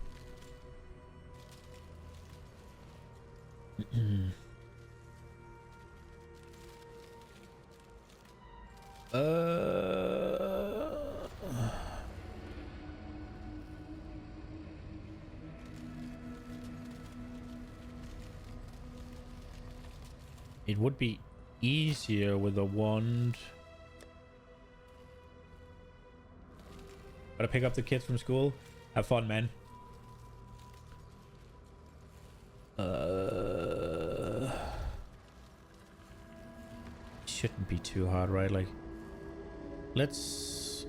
It would be easier with a wand. Gotta pick up the kids from school. Have fun, man. Shouldn't be too hard, right? Like, let's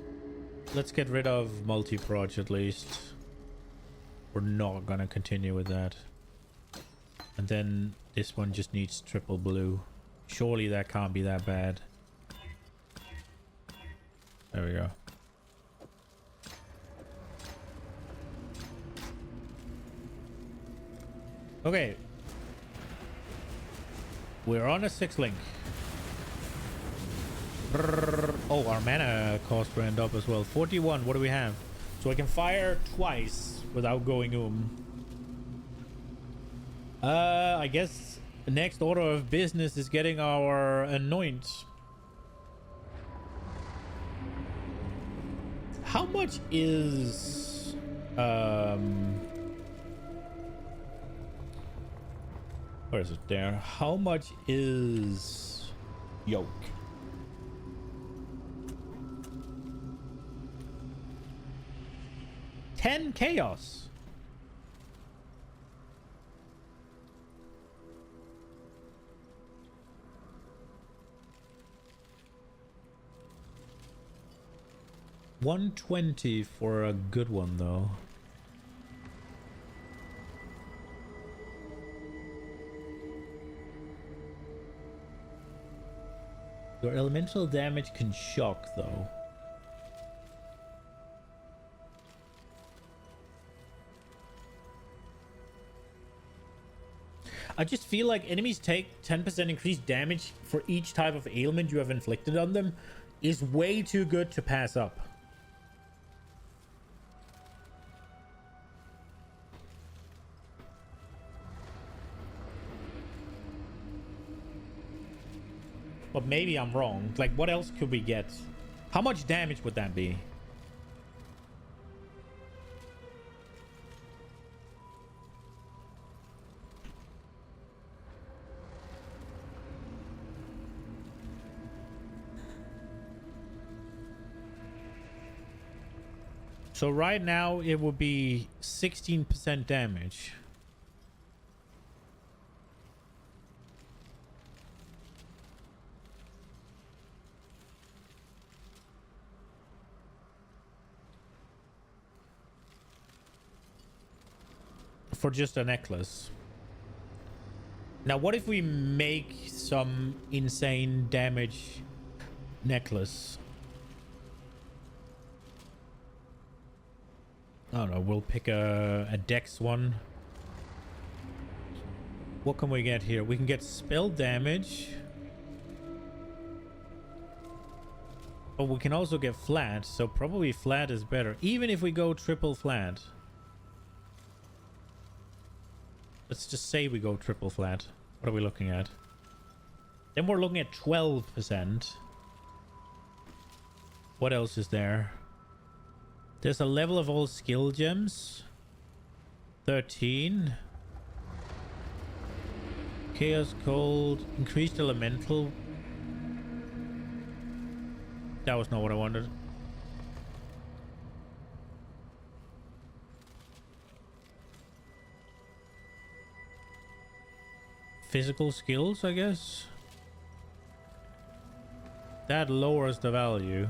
get rid of multi-proj at least. We're not gonna continue with that. And then this one just needs triple blue. Surely that can't be that bad. There we go. Okay. We're on a 6 link. Oh, our mana cost went up as well. 41. What do we have? So I can fire twice without going I guess the next order of business is getting our anoint. How much is where is it there? How much is yoke? 10 chaos. $120 for a good one though. Your elemental damage can shock though. I just feel like enemies take 10% increased damage for each type of ailment you have inflicted on them is way too good to pass up. But maybe I'm wrong. Like, what else could we get? How much damage would that be? So right now it would be 16% damage. For just a necklace. Now what if we make some insane damage necklace? I don't know, we'll pick a dex one. What can we get here? We can get spell damage. But we can also get flat, so probably flat is better. Even if we go triple flat. Let's just say we go triple flat. What are we looking at? Then we're looking at 12%. What else is there? There's a level of all skill gems. 13. Chaos Cold. Increased Elemental. That was not what I wanted. Physical skills, I guess. That lowers the value.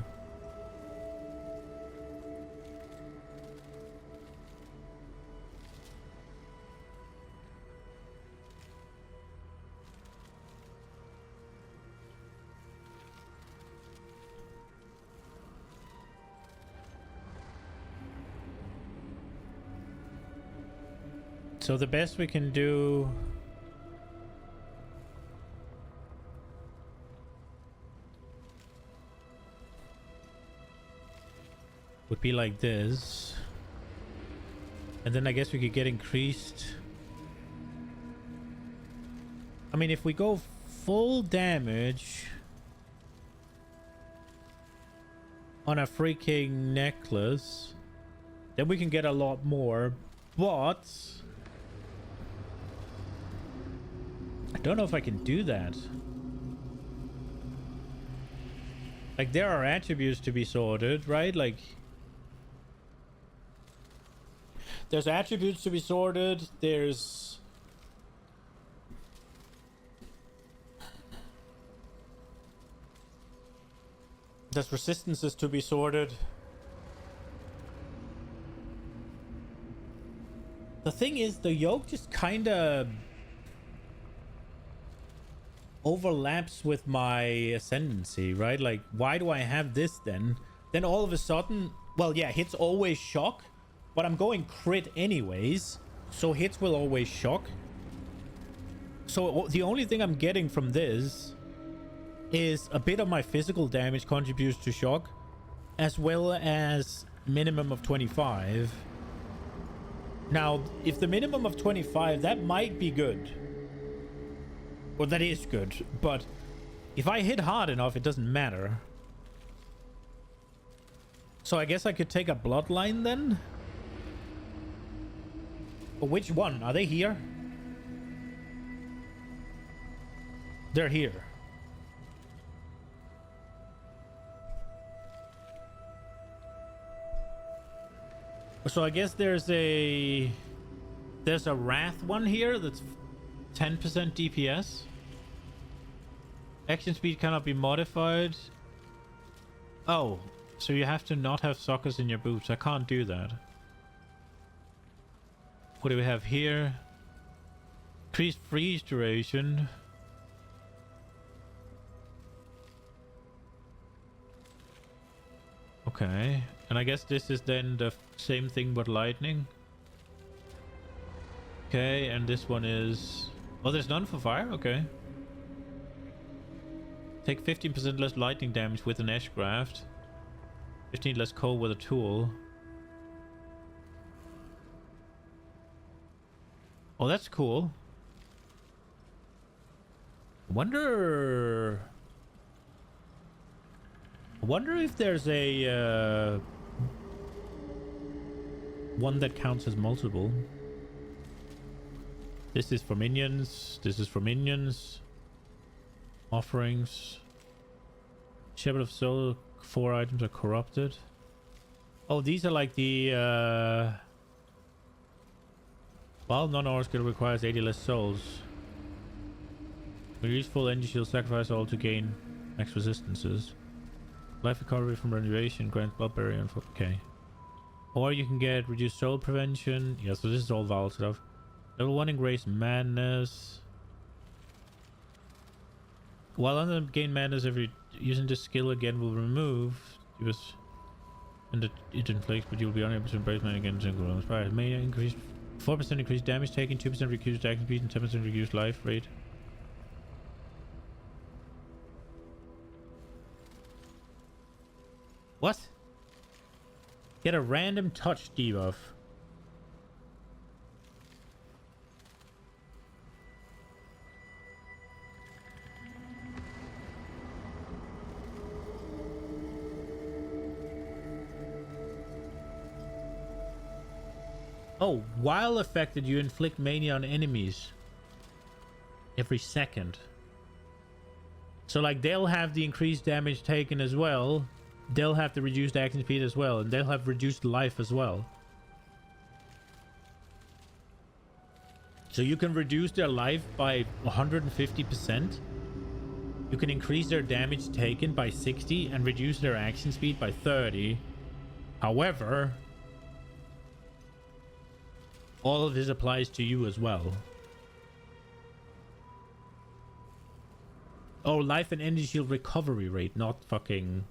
So the best we can do would be like this. And then I guess we could get increased. I mean, if we go full damage on a freaking necklace, then we can get a lot more. But I don't know if I can do that. Like, there are attributes to be sorted, right? Like, there's attributes to be sorted. There's resistances to be sorted. The thing is, the yoke just kind of overlaps with my ascendancy, right? Like, why do I have this then? Then all of a sudden, well, yeah, hits always shock, but I'm going crit anyways, so hits will always shock. So the only thing I'm getting from this is a bit of my physical damage contributes to shock, as well as minimum of 25. Now, if the minimum of 25, that might be good. Well, that is good, but if I hit hard enough, it doesn't matter. So I guess I could take a bloodline then? But which one? Are they here? They're here. So I guess there's a Wrath one here that's 10% DPS. Action speed cannot be modified. Oh, so you have to not have sockets in your boots. I can't do that. What do we have here? Increased freeze duration. Okay. And I guess this is then the same thing but lightning. Okay, and this one is... Oh, there's none for fire? Okay. Take 15% less lightning damage with an Ashcraft. 15 less cold with a tool. Oh, that's cool. I wonder if there's a one that counts as multiple. This is for minions. This is for minions. Offerings. Shepherd of Soul. 4 items are corrupted. Oh, these are like the while non-aura skill requires 80 less souls. When you use full energy shield, sacrifice all to gain max resistances. Life recovery from renovation grants blood barrier and okay. Or you can get reduced soul prevention. Yeah, so this is all Val stuff. Level 1 Engrace Madness. While under gain madness, every using this skill again will remove this, and it inflicts, but you will be unable to embrace man again. Inspired may increase 4% increased damage taken, 2% reduced action speed, and 10% reduced life rate. What? Get a random touch debuff. Oh, while affected, you inflict mania on enemies every second. So like they'll have the increased damage taken as well. They'll have the reduced action speed as well, and they'll have reduced life as well. So you can reduce their life by 150%. You can increase their damage taken by 60 and reduce their action speed by 30. However, all of this applies to you as well. Oh, life and energy shield recovery rate, not fucking...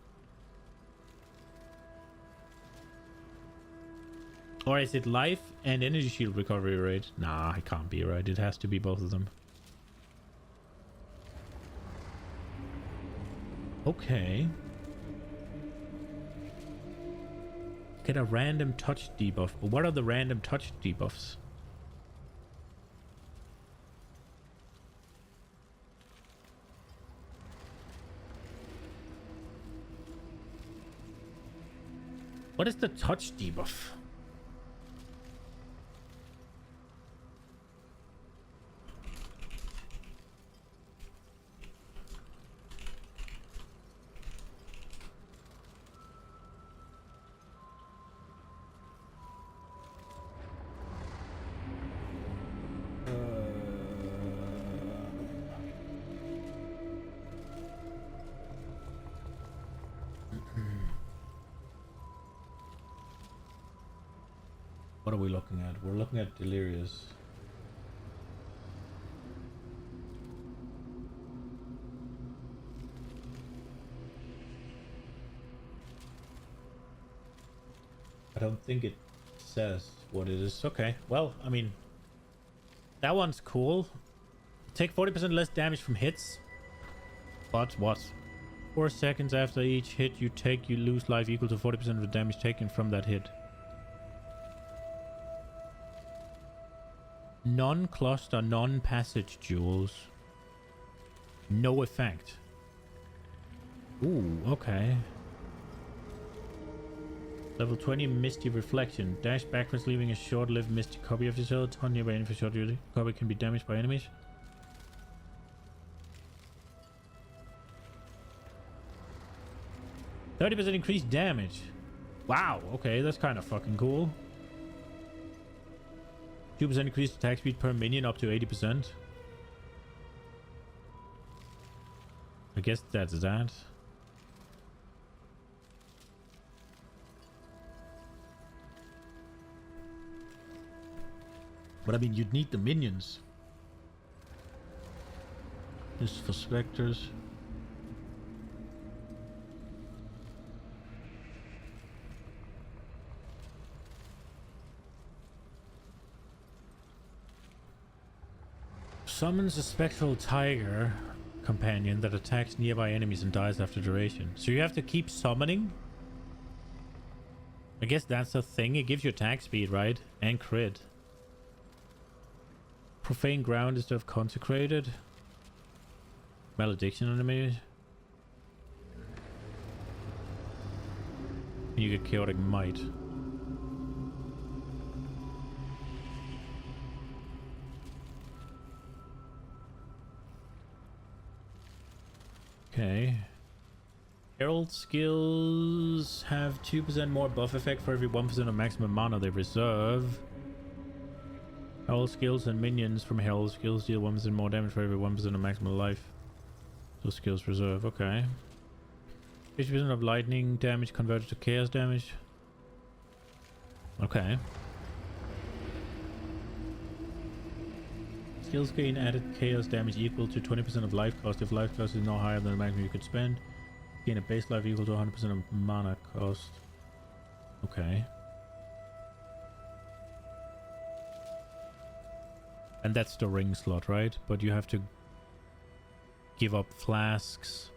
Or is it life and energy shield recovery rate? Nah, it can't be right. It has to be both of them. Okay. Get a random touch debuff. What are the random touch debuffs? What is the touch debuff? What are we looking at? We're looking at Delirious. I don't think it says what it is. Okay, well, I mean, that one's cool. Take 40% less damage from hits. But what? 4 seconds after each hit you take, you lose life equal to 40% of the damage taken from that hit. Non-cluster, non-passage jewels. No effect. Ooh, okay. Level 20 Misty Reflection. Dash backwards, leaving a short-lived misty copy of yourself. Turn nearby enemy for short duty. Copy can be damaged by enemies. %30 increased damage. Wow, okay, that's kind of fucking cool. 2% increased attack speed per minion up to 80%. I guess that's that. But I mean, you'd need the minions. This is for specters. Summons a spectral tiger companion that attacks nearby enemies and dies after duration. So you have to keep summoning? I guess that's the thing. It gives you attack speed, right? And crit. Profane ground instead of consecrated. Malediction enemy. You get chaotic might. Okay. Herald skills have 2% more buff effect for every 1% of maximum mana they reserve. Herald skills and minions from Herald skills deal 1% more damage for every 1% of maximum life. Those skills reserve, okay. 50% of lightning damage converted to chaos damage. Okay. Skills gain added chaos damage equal to 20% of life cost if life cost is no higher than the maximum you could spend. Gain a base life equal to 100% of mana cost. Okay. And that's the ring slot, right? But you have to give up flasks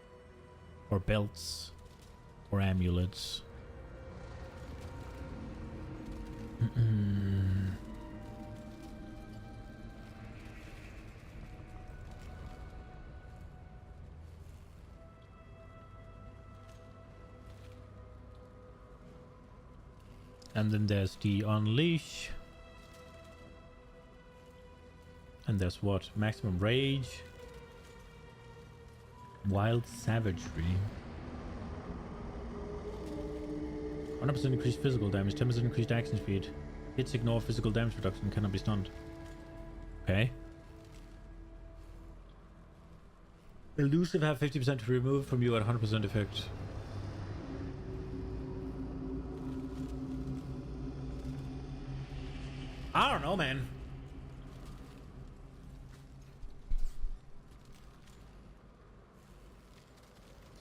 or belts or amulets. And then there's the Unleash. And there's what? Maximum rage. Wild savagery. 100% increased physical damage. 10% increased action speed. Hits ignore physical damage reduction. Cannot be stunned. Okay. Elusive have 50% removed from you at 100% effect. I don't know, man.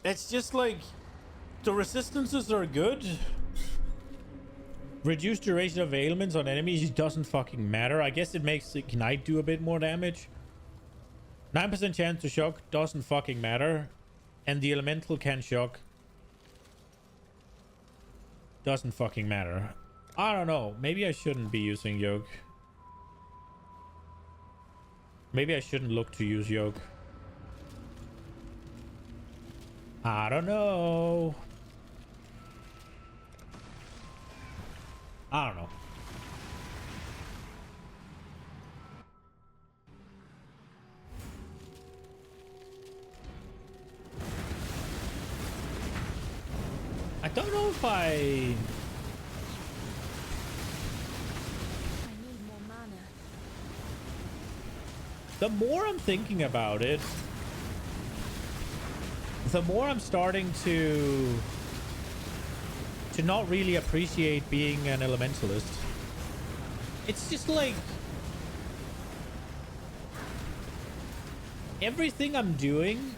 It's just like the resistances are good. Reduced duration of ailments on enemies doesn't fucking matter. I guess it makes Ignite do a bit more damage. 9% chance to shock doesn't fucking matter. And the elemental can shock. Doesn't fucking matter. I don't know. Maybe I shouldn't be using yoke. Maybe I shouldn't look to use yoke. I don't know. I don't know. I don't know if I need more mana. the more I'm thinking about it, the more I'm starting to not really appreciate being an elementalist. It's just like everything I'm doing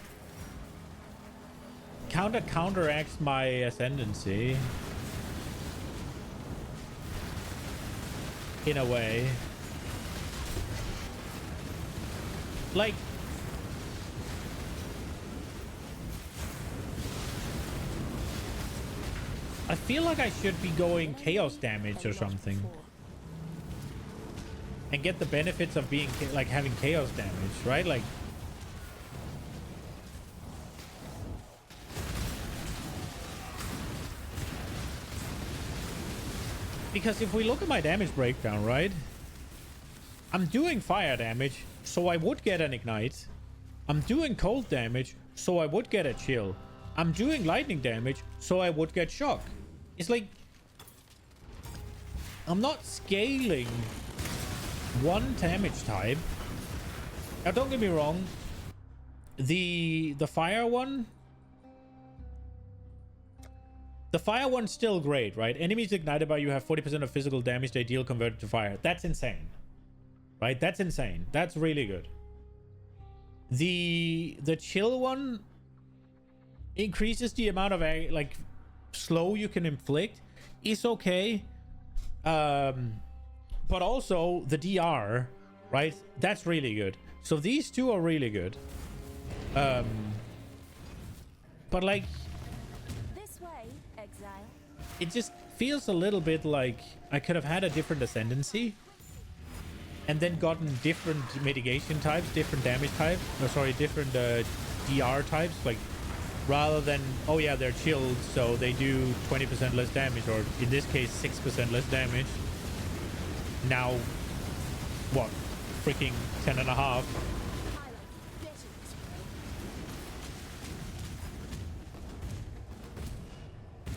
counteracts my ascendancy in a way. Like I feel like I should be going chaos damage or something and get the benefits of being like having chaos damage, right? Like because if we look at my damage breakdown, right? I'm doing fire damage, so I would get an ignite. I'm doing cold damage, so I would get a chill. I'm doing lightning damage, so I would get shock. It's like I'm not scaling one damage type. Now don't get me wrong, the fire one's still great, right? Enemies ignited by you have 40% of physical damage they deal converted to fire. That's insane, right? That's insane. That's really good. The chill one increases the amount of like slow you can inflict. Is okay, but also the DR, right? That's really good. So these two are really good. But like This way, Exile. it just feels a little bit like I could have had a different ascendancy and then gotten different mitigation types, different damage types, different DR types, like rather than, oh yeah, they're chilled, so they do 20% less damage, or in this case 6% less damage. Now what, freaking 10.5.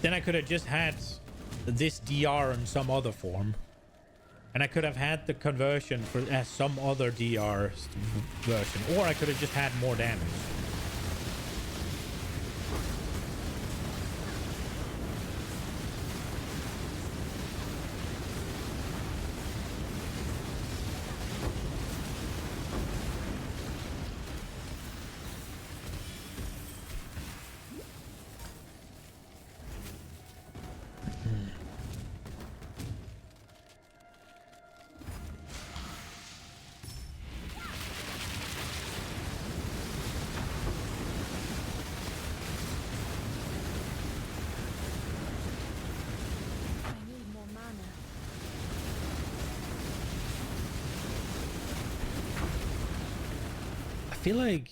Then I could have just had this DR in some other form. And I could have had the conversion for some other DR version. Or I could have just had more damage. I feel like...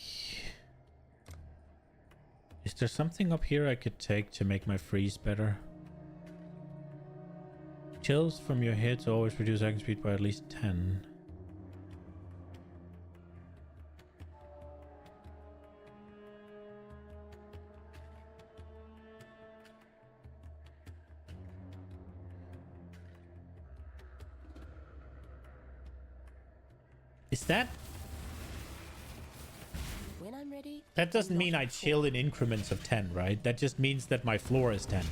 Is there something up here I could take to make my freeze better? Chills from your hits always reduce action speed by at least 10. Is that... When I'm ready. That doesn't I'm mean not I a chill in increments of 10, right? That just means that my floor is 10.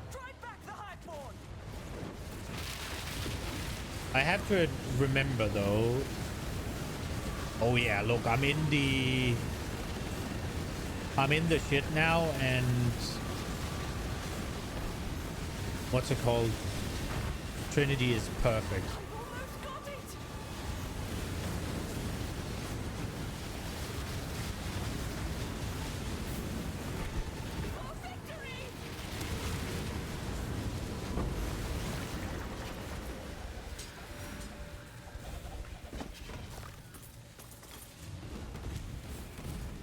Drive back the Highborn! I have to remember though. Oh yeah, look, I'm in the shit now, and what's it called? Trinity is perfect. I've almost got it! For victory!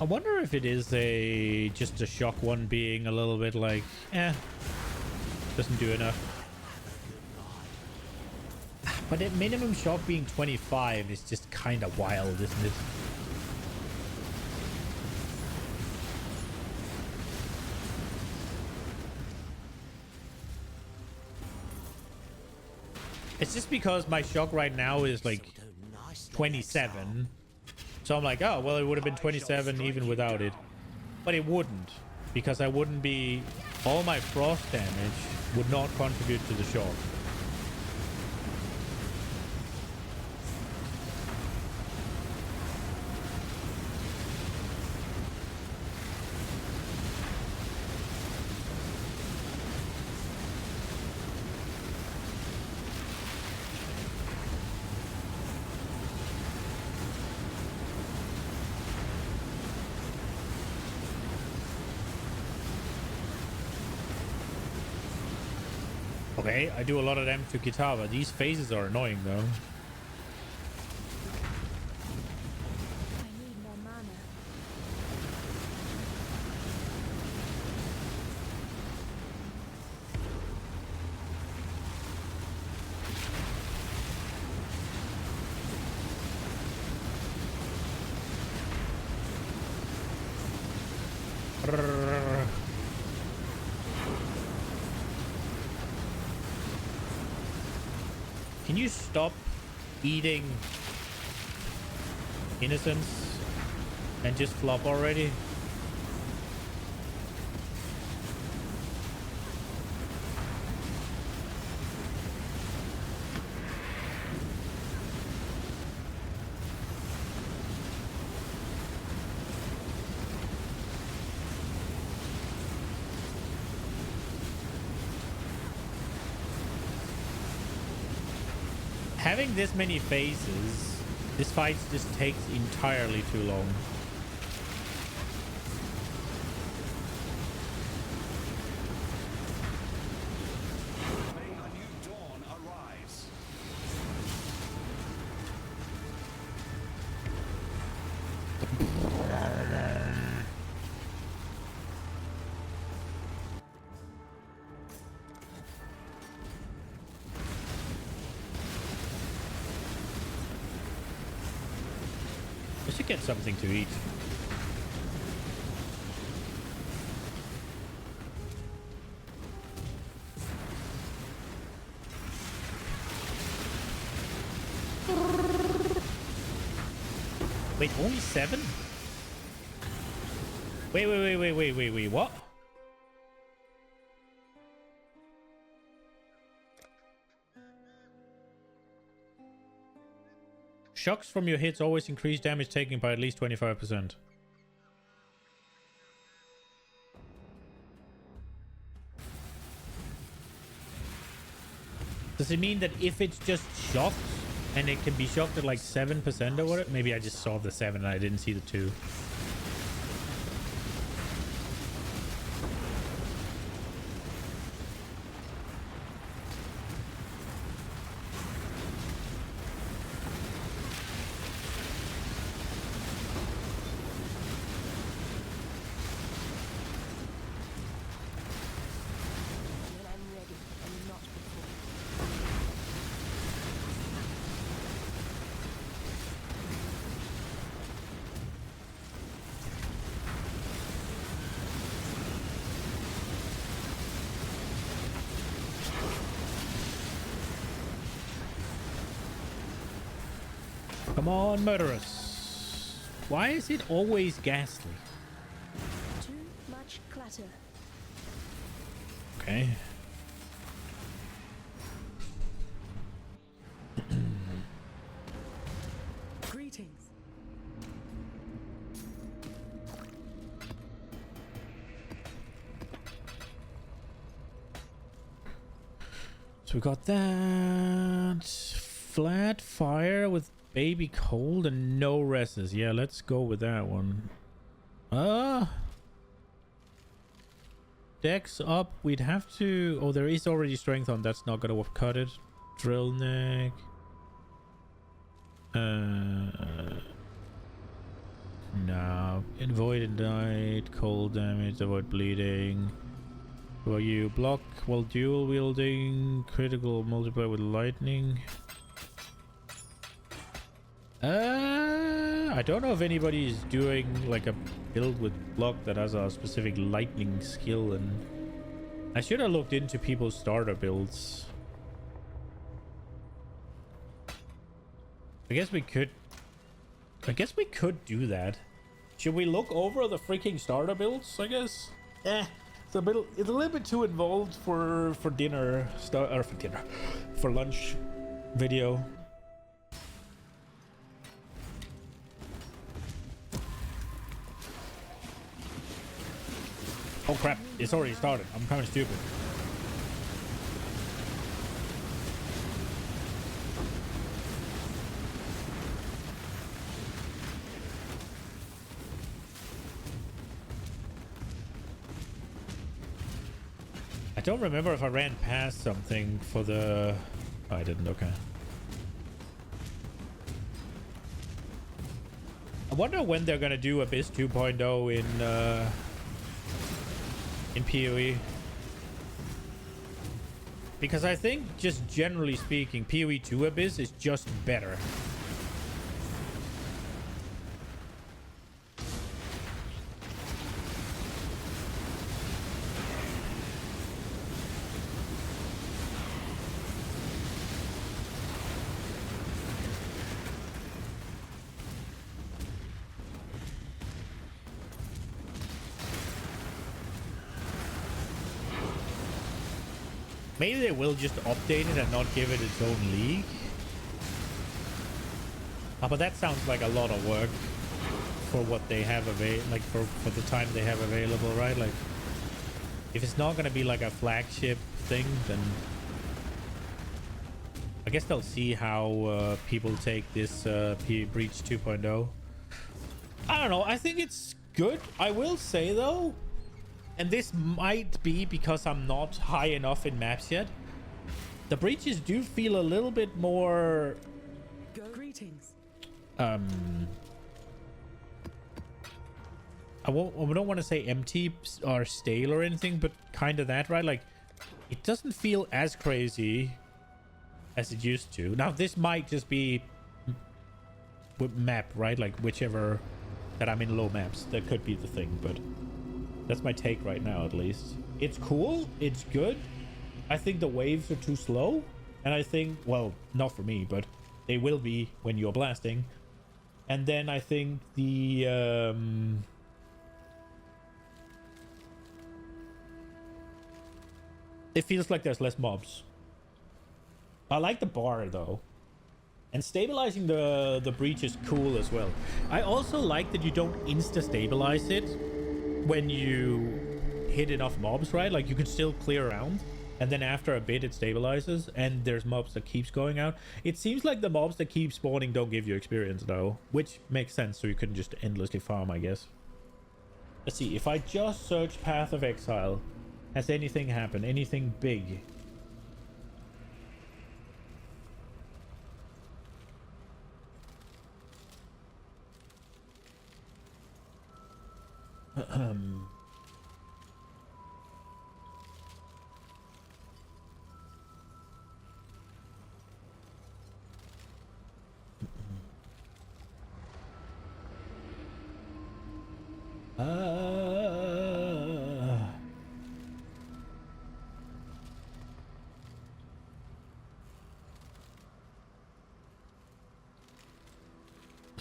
I wonder if it is just a shock one being a little bit like, doesn't do enough. But at minimum shock being 25 is just kind of wild, isn't it? It's just because my shock right now is like 27. So I'm like, oh, well, it would have been 27 even without it. But it wouldn't, because I wouldn't be... All my frost damage would not contribute to the shock. Okay, I do a lot of damage to guitar, but these phases are annoying though. I need more mana. Can you stop eating innocence and just flop already? Having this many phases, this fight just takes entirely too long. May a new dawn arise. I should get something to eat. Wait, only 7? Wait, what? Shocks from your hits always increase damage taken by at least 25%. Does it mean that if it's just shocked and it can be shocked at like 7% or whatever? Maybe I just saw the 7 and I didn't see the 2. Come on, murder us. Why is it always ghastly? Too much clutter. Okay. Greetings. So we got that. Flat fire with baby cold and no reses. Yeah, let's go with that one. Dex up. We'd have to... Oh, there is already strength on. That's not gonna cut it. Drill neck. No. Avoid ignite. Cold damage. Avoid bleeding. Who are you? Block while dual wielding. Critical multiplier with lightning. I don't know if anybody is doing like a build with block that has a specific lightning skill, and I should have looked into people's starter builds. I guess we could do that. Should we look over the freaking starter builds? I guess. It's a little bit too involved for dinner for lunch video. Oh crap, it's already started. I'm kind of stupid. I don't remember if I ran past something for the... Oh, I didn't, okay. I wonder when they're gonna do Abyss 2.0 in PoE, because I think just generally speaking PoE 2 Abyss is just better. Maybe they will just update it and not give it its own league. Oh, but that sounds like a lot of work for what they have available, like for the time they have available, right? Like, if it's not going to be like a flagship thing, then I guess they'll see how people take this Breach 2.0. I don't know. I think it's good. I will say though, and this might be because I'm not high enough in maps yet, the breaches do feel a little bit more... Greetings. I don't want to say empty or stale or anything, but kind of that, right? Like, it doesn't feel as crazy as it used to. Now, this might just be with map, right? Like, whichever that I'm in low maps. That could be the thing, but... That's my take right now, at least. It's cool. It's good. I think the waves are too slow. And I think, well, not for me, but they will be when you're blasting. And then I think the... it feels like there's less mobs. I like the bar, though. And stabilizing the breach is cool as well. I also like that you don't insta-stabilize it when you hit enough mobs, right? Like, you can still clear around, and then after a bit it stabilizes, and there's mobs that keeps going out. It seems like the mobs that keep spawning don't give you experience though, which makes sense, so you couldn't just endlessly farm, I guess. Let's see, if I just search Path of Exile, has anything happened? Anything big?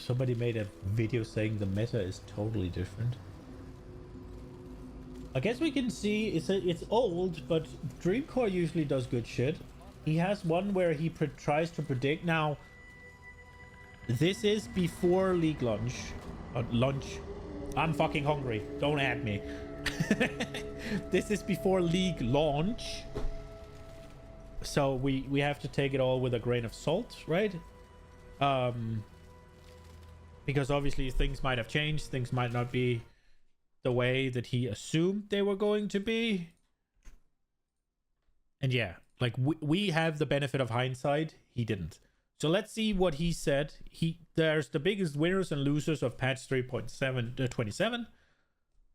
somebody made a video saying the meta is totally different. I guess we can see it's old, but Dreamcore usually does good shit. He has one where he tries to predict. Now, this is before League launch. I'm fucking hungry. Don't add me. This is before League launch. So we have to take it all with a grain of salt, right? Because obviously things might have changed. Things might not be the way that he assumed they were going to be. And yeah, like we have the benefit of hindsight. He didn't. So let's see what he said. There's the biggest winners and losers of patch 3.27.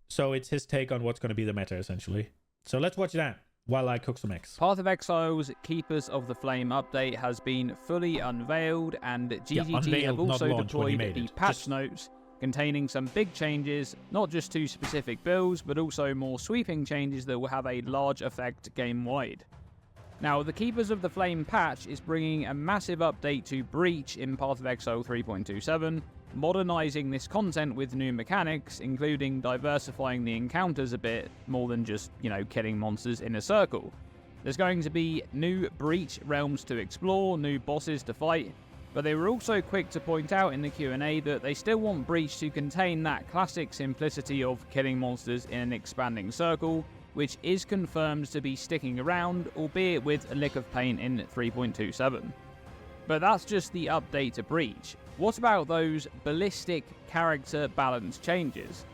So it's his take on what's going to be the meta, essentially. So let's watch that while I cook some eggs. Path of Exile's Keepers of the Flame update has been fully unveiled, and GGT have also deployed the patch notes containing some big changes, not just to specific builds, but also more sweeping changes that will have a large effect game-wide. Now, the Keepers of the Flame patch is bringing a massive update to Breach in Path of Exile 3.27, modernizing this content with new mechanics, including diversifying the encounters a bit more than just, killing monsters in a circle. There's going to be new Breach realms to explore, new bosses to fight, but they were also quick to point out in the Q&A that they still want Breach to contain that classic simplicity of killing monsters in an expanding circle, which is confirmed to be sticking around, albeit with a lick of paint in 3.27. But that's just the update to Breach. What about those ballistic character balance changes?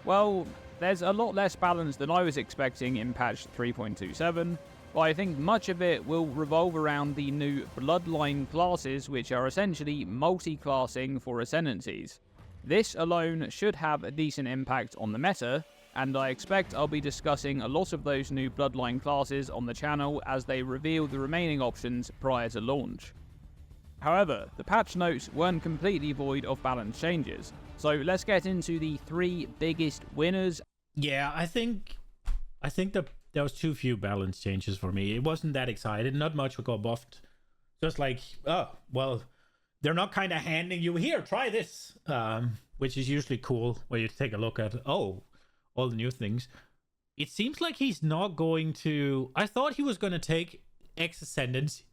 Well, there's a lot less balance than I was expecting in patch 3.27, but I think much of it will revolve around the new Bloodline classes, which are essentially multi-classing for Ascendancies. This alone should have a decent impact on the meta, and I expect I'll be discussing a lot of those new Bloodline classes on the channel as they reveal the remaining options prior to launch. However, the patch notes weren't completely void of balance changes, so let's get into the 3 biggest winners. Yeah, I think that there was too few balance changes for me. It wasn't that excited. Not much got buffed. Just like, oh, well, they're not kind of handing you, here, try this, which is usually cool, where you take a look at, oh, all the new things. It seems like he's not going to... I thought he was going to take X Ascendancy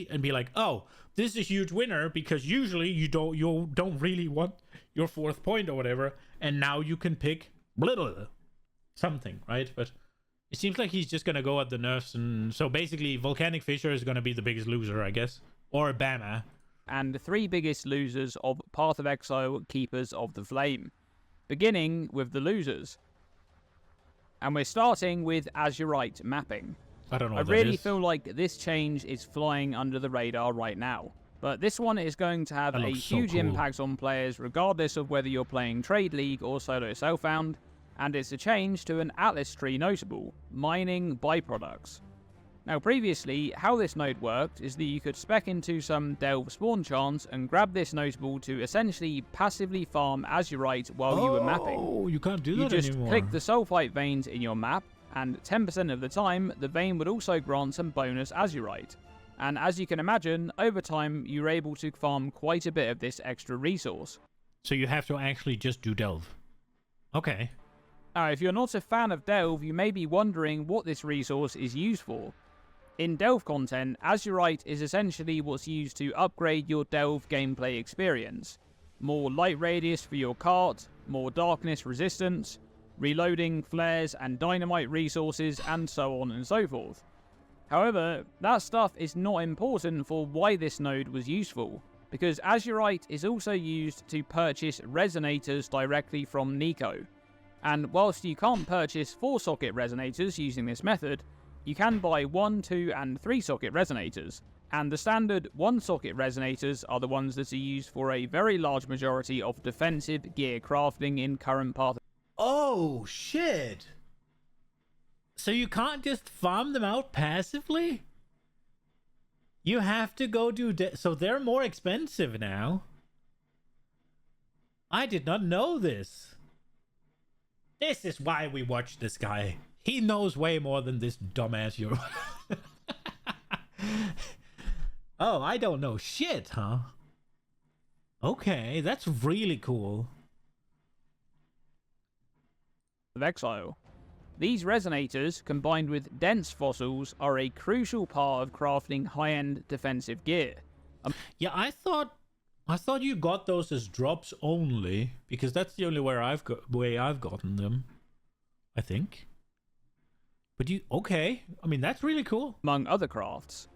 and be like, oh, this is a huge winner because usually you don't really want your 4th point or whatever, and now you can pick something, right? But it seems like he's just going to go at the nerfs, and so basically Volcanic Fissure is going to be the biggest loser, I guess. Or Bama. And the 3 biggest losers of Path of Exile Keepers of the Flame. Beginning with the losers. And we're starting with Azurite mapping. I don't know what I really feel like this change is flying under the radar right now. But this one is going to have a huge impact on players regardless of whether you're playing Trade League or solo self-found, and it's a change to an Atlas tree notable, mining byproducts. Now previously, how this node worked is that you could spec into some Delve spawn chance and grab this notable to essentially passively farm Azurite while you were mapping. Oh, you can't do that anymore. You just click the sulfite veins in your map, and 10% of the time, the vein would also grant some bonus Azurite. And as you can imagine, over time, you're able to farm quite a bit of this extra resource. So you have to actually just do Delve. Okay. Now, if you're not a fan of Delve, you may be wondering what this resource is used for. In Delve content, Azurite is essentially what's used to upgrade your Delve gameplay experience. More light radius for your cart, more darkness resistance, reloading, flares and dynamite resources, and so on and so forth. However, that stuff is not important for why this node was useful, because Azurite is also used to purchase resonators directly from Nico. And whilst you can't purchase 4-socket resonators using this method, you can buy 1, 2 and 3-socket resonators, and the standard 1-socket resonators are the ones that are used for a very large majority of defensive gear crafting in current Path. Oh, shit. So you can't just farm them out passively? You have to go do... So they're more expensive now? I did not know this. This is why we watch this guy. He knows way more than this dumbass you're... Oh, I don't know shit, huh? Okay, that's really cool. Of Exile. These resonators, combined with dense fossils, are a crucial part of crafting high-end defensive gear. Yeah, I thought you got those as drops only, because that's the only way I've gotten them, I think. But okay, I mean, that's really cool. Among other crafts.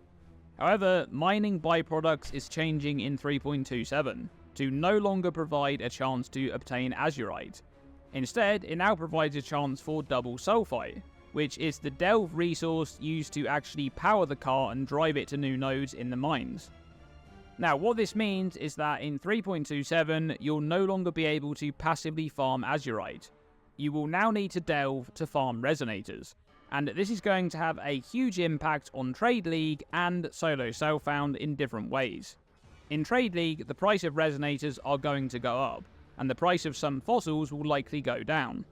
However, mining byproducts is changing in 3.27 to no longer provide a chance to obtain azurite. Instead, it now provides a chance for double sulfite, which is the delve resource used to actually power the car and drive it to new nodes in the mines. Now, what this means is that in 3.27, you'll no longer be able to passively farm azurite. You will now need to delve to farm resonators, and this is going to have a huge impact on Trade League and solo self-found in different ways. In Trade League, the price of resonators are going to go up, and the price of some fossils will likely go down.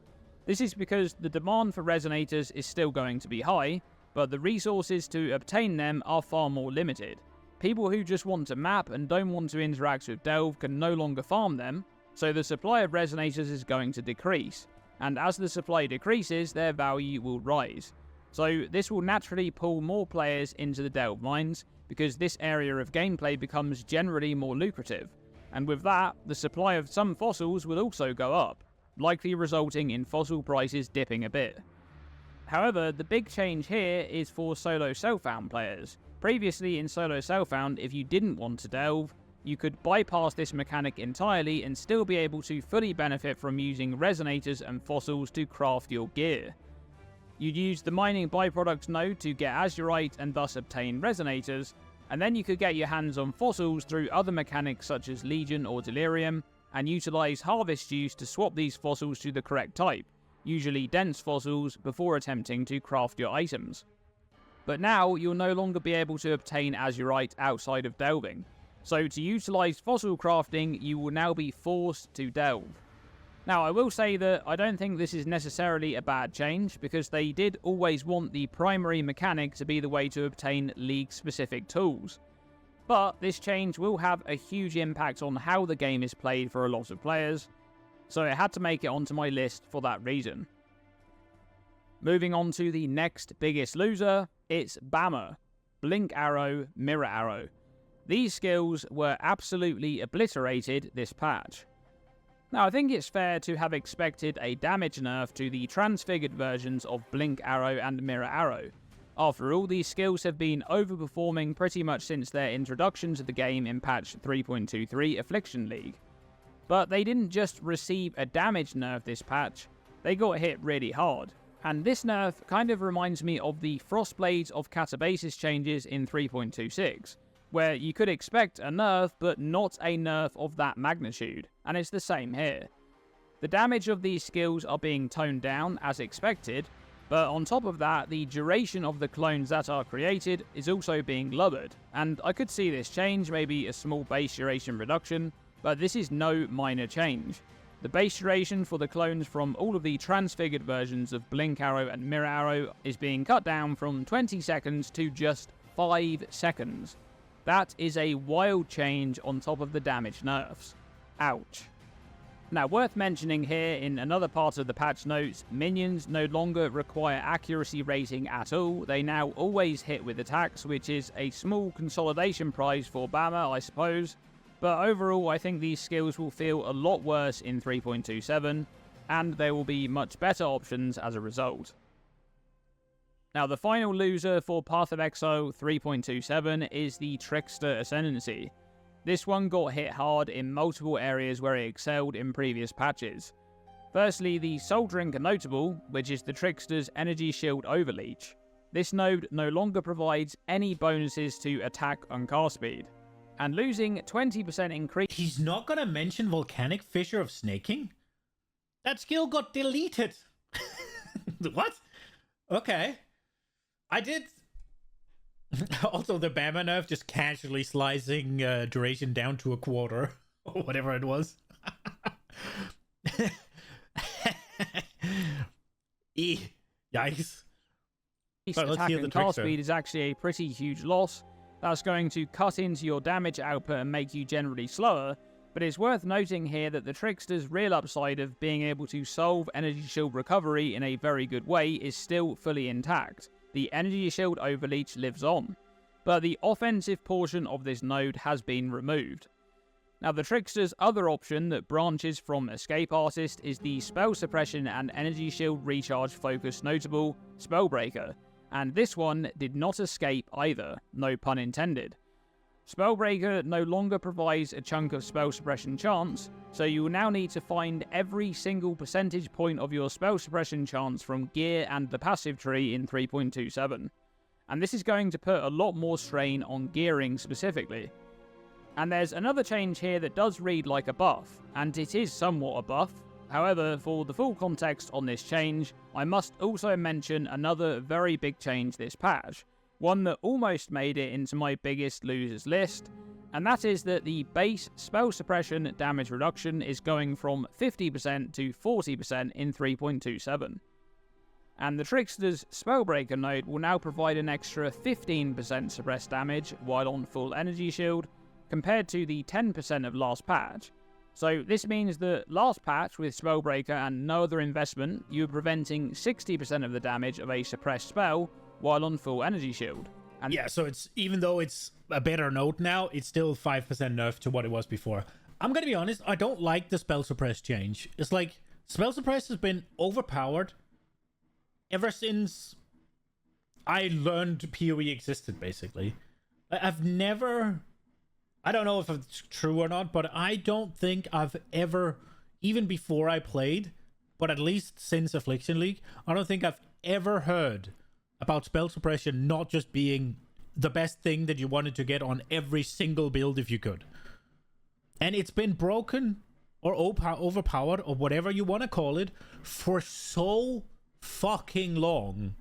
This is because the demand for resonators is still going to be high, but the resources to obtain them are far more limited. People who just want to map and don't want to interact with Delve can no longer farm them, so the supply of resonators is going to decrease, and as the supply decreases, their value will rise. So this will naturally pull more players into the Delve mines, because this area of gameplay becomes generally more lucrative, and with that, the supply of some fossils will also go up, likely resulting in fossil prices dipping a bit. However, the big change here is for solo self-found players. Previously in solo self-found, if you didn't want to delve, you could bypass this mechanic entirely and still be able to fully benefit from using resonators and fossils to craft your gear. You'd use the mining byproducts node to get azurite and thus obtain resonators, and then you could get your hands on fossils through other mechanics such as Legion or Delirium, and utilize harvest juice to swap these fossils to the correct type, usually dense fossils, before attempting to craft your items. But now, you'll no longer be able to obtain azurite outside of delving, so to utilize fossil crafting, you will now be forced to delve. Now, I will say that I don't think this is necessarily a bad change, because they did always want the primary mechanic to be the way to obtain League-specific tools. But this change will have a huge impact on how the game is played for a lot of players, so it had to make it onto my list for that reason. Moving on to the next biggest loser, it's Bama, Blink Arrow, Mirror Arrow. These skills were absolutely obliterated this patch. Now, I think it's fair to have expected a damage nerf to the transfigured versions of Blink Arrow and Mirror Arrow. After all, these skills have been overperforming pretty much since their introduction to the game in patch 3.23 Affliction League. But they didn't just receive a damage nerf this patch, they got hit really hard. And this nerf kind of reminds me of the Frostblades of Catabasis changes in 3.26, where you could expect a nerf, but not a nerf of that magnitude, and it's the same here. The damage of these skills are being toned down as expected, but on top of that, the duration of the clones that are created is also being lowered, and I could see this change, maybe a small base duration reduction, but this is no minor change. The base duration for the clones from all of the transfigured versions of Blink Arrow and Mirror Arrow is being cut down from 20 seconds to just 5 seconds. That is a wild change on top of the damage nerfs. Ouch. Now, worth mentioning here, in another part of the patch notes, minions no longer require accuracy rating at all. They now always hit with attacks, which is a small consolidation prize for Bama, I suppose. But overall, I think these skills will feel a lot worse in 3.27, and there will be much better options as a result. Now, the final loser for Path of Exile 3.27 is the Trickster Ascendancy. This one got hit hard in multiple areas where it excelled in previous patches. Firstly, the Soul Drink are notable, which is the Trickster's Energy Shield Overleach. This node no longer provides any bonuses to attack and cast speed, and losing 20% increase... He's not gonna mention Volcanic Fissure of Snaking? That skill got deleted! What? Okay. I did... Also, the Bama nerf just casually slicing duration down to a quarter, or whatever it was. Yikes. Attack and cast speed is actually a pretty huge loss. That's going to cut into your damage output and make you generally slower, But it's worth noting here that the Trickster's real upside of being able to solve energy shield recovery in a very good way is still fully intact. The energy shield overleech lives on, but the offensive portion of this node has been removed. Now, the Trickster's other option that branches from Escape Artist is the spell suppression and energy shield recharge focused notable Spellbreaker, and this one did not escape either, no pun intended. Spellbreaker no longer provides a chunk of spell suppression chance, so you will now need to find every single percentage point of your spell suppression chance from gear and the passive tree in 3.27. And this is going to put a lot more strain on gearing specifically. And there's another change here that does read like a buff, and it is somewhat a buff. However, for the full context on this change, I must also mention another very big change this patch, one that almost made it into my biggest losers list, and that is that the base spell suppression damage reduction is going from 50% to 40% in 3.27. And the Trickster's Spellbreaker node will now provide an extra 15% suppressed damage while on full energy shield, compared to the 10% of last patch. So this means that last patch with Spellbreaker and no other investment, you were preventing 60% of the damage of a suppressed spell while on full energy shield. And yeah, so it's, even though it's a better node now, it's still 5% nerf to what it was before. I'm gonna be honest, I don't like the spell suppress change. It's like, spell suppress has been overpowered ever since I learned PoE existed, basically. I've never... I don't know if it's true or not, but I don't think I've ever, even before I played, but at least since Affliction League, I don't think I've ever heard about spell suppression not just being the best thing that you wanted to get on every single build if you could. And it's been broken or overpowered or whatever you want to call it for so fucking long.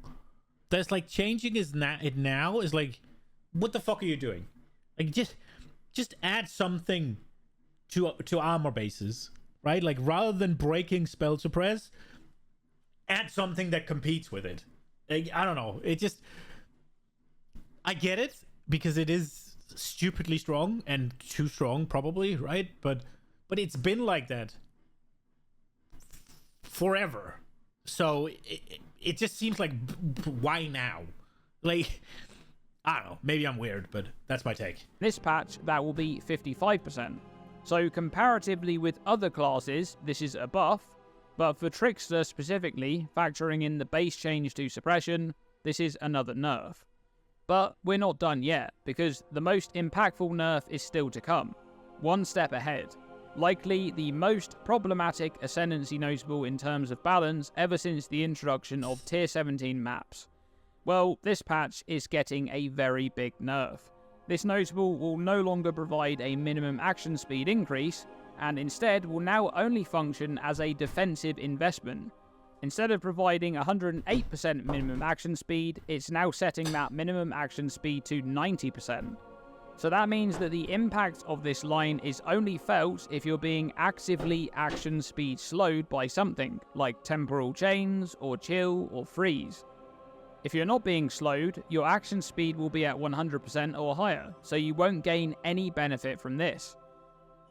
That's like, changing it now is like, what the fuck are you doing? Like, just add something to armor bases, right? Like, rather than breaking spell suppress, add something that competes with it. Like, I don't know. It just... I get it, because it is stupidly strong, and too strong, probably, right? But it's been like that forever. So it just seems like, why now? Like... I don't know, maybe I'm weird, but that's my take. This patch, that will be 55%. So comparatively with other classes, this is a buff, but for Trickster specifically, factoring in the base change to suppression, this is another nerf. But we're not done yet, because the most impactful nerf is still to come. One step ahead. Likely the most problematic ascendancy notable in terms of balance ever since the introduction of Tier 17 maps. Well, this patch is getting a very big nerf. This notable will no longer provide a minimum action speed increase, and instead will now only function as a defensive investment. Instead of providing 108% minimum action speed, it's now setting that minimum action speed to 90%. So that means that the impact of this line is only felt if you're being actively action speed slowed by something, like temporal chains, or chill, or freeze. If you're not being slowed, your action speed will be at 100% or higher, so you won't gain any benefit from this.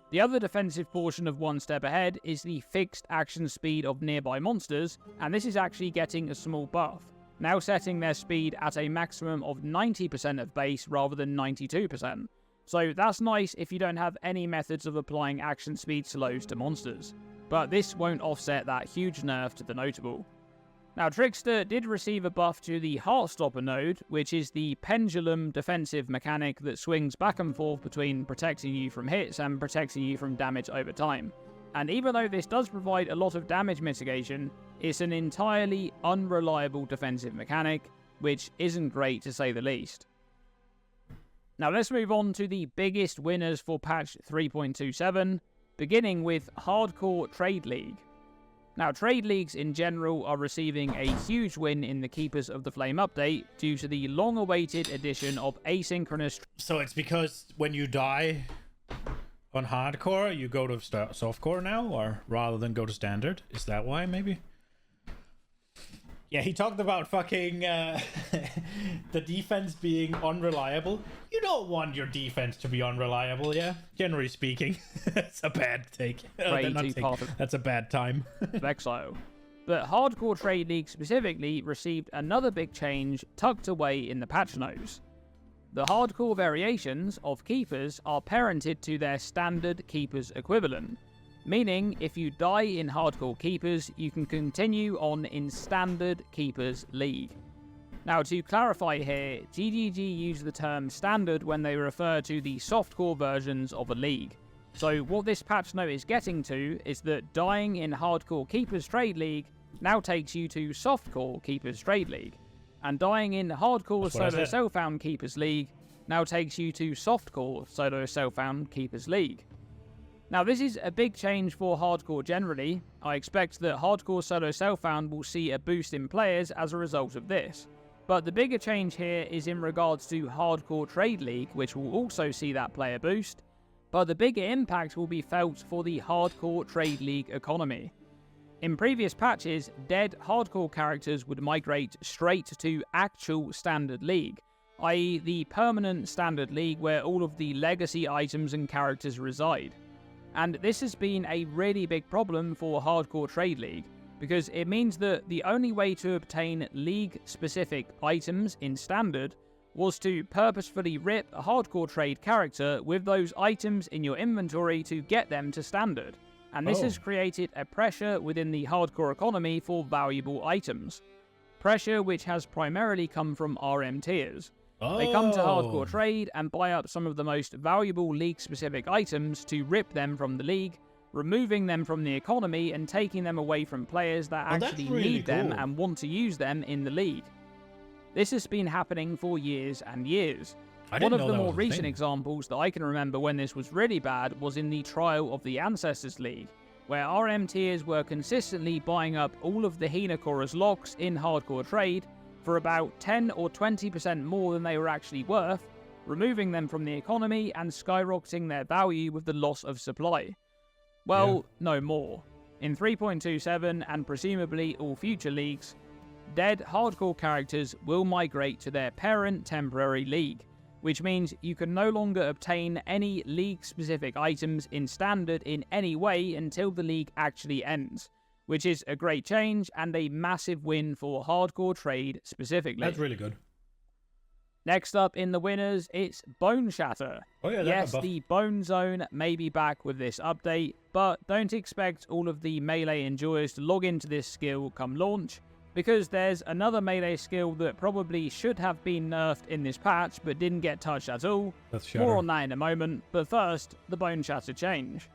The other defensive portion of One Step Ahead is the fixed action speed of nearby monsters, and this is actually getting a small buff, now setting their speed at a maximum of 90% of base rather than 92%. So that's nice if you don't have any methods of applying action speed slows to monsters, but this won't offset that huge nerf to the notable. Now, Trickster did receive a buff to the Heartstopper node, which is the pendulum defensive mechanic that swings back and forth between protecting you from hits and protecting you from damage over time. And even though this does provide a lot of damage mitigation, it's an entirely unreliable defensive mechanic, which isn't great to say the least. Now let's move on to the biggest winners for patch 3.27, beginning with Hardcore Trade League. Now, trade leagues in general are receiving a huge win in the Keepers of the Flame update due to the long-awaited addition of asynchronous... So it's because when you die on hardcore, you go to softcore now, or rather than go to standard? Is that why, maybe? Yeah, he talked about fucking the defense being unreliable. You don't want your defense to be unreliable, yeah? Generally speaking. That's a bad take. That's a bad time. Exile. But Hardcore Trade League specifically received another big change tucked away in the patch notes. The hardcore variations of Keepers are parented to their standard Keepers equivalent, meaning if you die in Hardcore Keepers, you can continue on in Standard Keepers League. Now, to clarify here, GGG use the term Standard when they refer to the softcore versions of a league. So what this patch note is getting to is that dying in Hardcore Keepers Trade League now takes you to Softcore Keepers Trade League, and dying in Hardcore Solo Self-Found Keepers League now takes you to Softcore Solo Self-Found Keepers League. Now, this is a big change for Hardcore generally. I expect that Hardcore Solo Self-Found will see a boost in players as a result of this. But the bigger change here is in regards to Hardcore Trade League, which will also see that player boost. But the bigger impact will be felt for the Hardcore Trade League economy. In previous patches, dead Hardcore characters would migrate straight to actual Standard League, i.e. the permanent Standard League where all of the legacy items and characters reside. And this has been a really big problem for Hardcore Trade League, because it means that the only way to obtain league-specific items in Standard was to purposefully rip a Hardcore Trade character with those items in your inventory to get them to Standard. And this has created a pressure within the Hardcore economy for valuable items. Pressure which has primarily come from RM tiers. They come to Hardcore Trade and buy up some of the most valuable league-specific items to rip them from the league, removing them from the economy and taking them away from players that actually need them and want to use them in the league. This has been happening for years and years. One of the more recent examples that I can remember when this was really bad was in the Trial of the Ancestors League, where RM tiers were consistently buying up all of the Hinakora's locks in Hardcore Trade for about 10 or 20% more than they were actually worth, removing them from the economy and skyrocketing their value with the loss of supply. Well, no more. In 3.27 and presumably all future leagues, dead Hardcore characters will migrate to their parent temporary league, which means you can no longer obtain any league-specific items in Standard in any way until the league actually ends, which is a great change and a massive win for Hardcore Trade specifically. That's really good. Next up in the winners, it's Bone Shatter. Yes, the Bone Zone may be back with this update, but don't expect all of the melee enjoyers to log into this skill come launch, because there's another melee skill that probably should have been nerfed in this patch but didn't get touched at all. More on that in a moment, but first, the Bone Shatter change.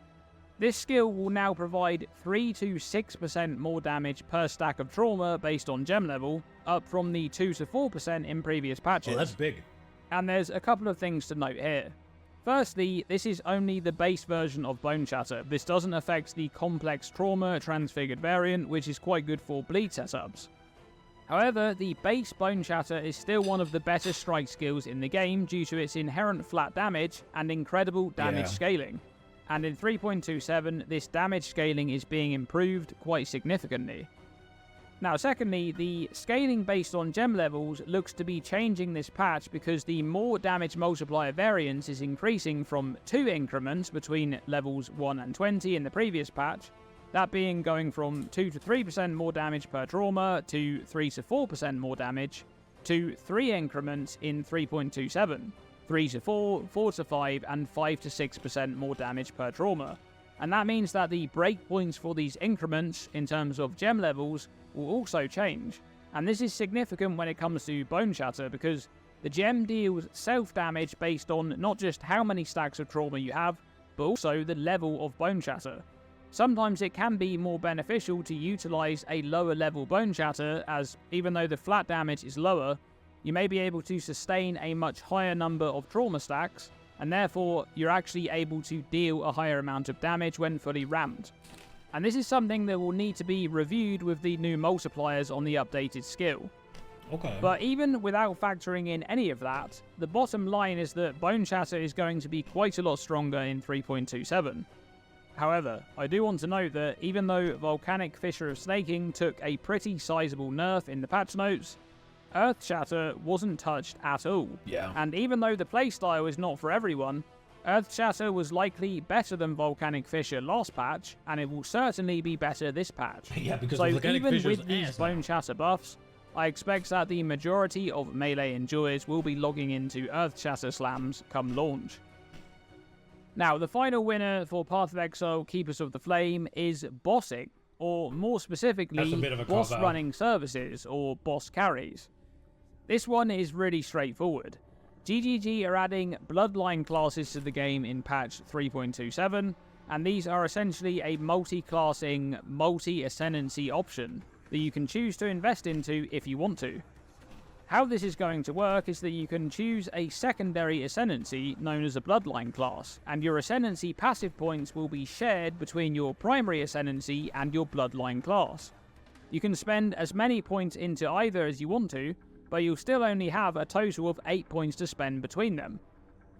This skill will now provide 3 to 6% more damage per stack of trauma based on gem level, up from the 2 to 4% in previous patches. Oh, that's big. And there's a couple of things to note here. Firstly, this is only the base version of Bone Shatter. This doesn't affect the complex trauma transfigured variant, which is quite good for bleed setups. However, the base Bone Shatter is still one of the better strike skills in the game due to its inherent flat damage and incredible damage scaling. And in 3.27, this damage scaling is being improved quite significantly. Now, secondly, the scaling based on gem levels looks to be changing this patch because the more damage multiplier variance is increasing from 2 increments between levels 1 and 20 in the previous patch, that being going from 2 to 3% more damage per trauma to 3 to 4% more damage, to 3 increments in 3.27, 3 to 4, 4 to 5, and 5 to 6% more damage per trauma. And that means that the breakpoints for these increments, in terms of gem levels, will also change. And this is significant when it comes to Bone Shatter, because the gem deals self-damage based on not just how many stacks of trauma you have, but also the level of Bone Shatter. Sometimes it can be more beneficial to utilize a lower level Bone Shatter, as even though the flat damage is lower, you may be able to sustain a much higher number of trauma stacks, and therefore you're actually able to deal a higher amount of damage when fully rammed. And this is something that will need to be reviewed with the new multipliers on the updated skill. Okay. But even without factoring in any of that, the bottom line is that Bone Shatter is going to be quite a lot stronger in 3.27. However, I do want to note that even though Volcanic Fissure of Snaking took a pretty sizable nerf in the patch notes, Earth Shatter wasn't touched at all. Yeah. And even though the playstyle is not for everyone, Earth Shatter was likely better than Volcanic Fissure last patch, and it will certainly be better this patch. Yeah, because so Volcanic even Fissure's with these ass Bone Shatter buffs, I expect that the majority of melee enjoyers will be logging into Earth Shatter slams come launch. Now, the final winner for Path of Exile Keepers of the Flame is bossing, or more specifically, boss running services, or boss carries. This one is really straightforward. GGG are adding Bloodline classes to the game in patch 3.27, and these are essentially a multi-classing, multi-ascendancy option that you can choose to invest into if you want to. How this is going to work is that you can choose a secondary ascendancy known as a Bloodline class, and your ascendancy passive points will be shared between your primary ascendancy and your Bloodline class. You can spend as many points into either as you want to, but you'll still only have a total of 8 points to spend between them.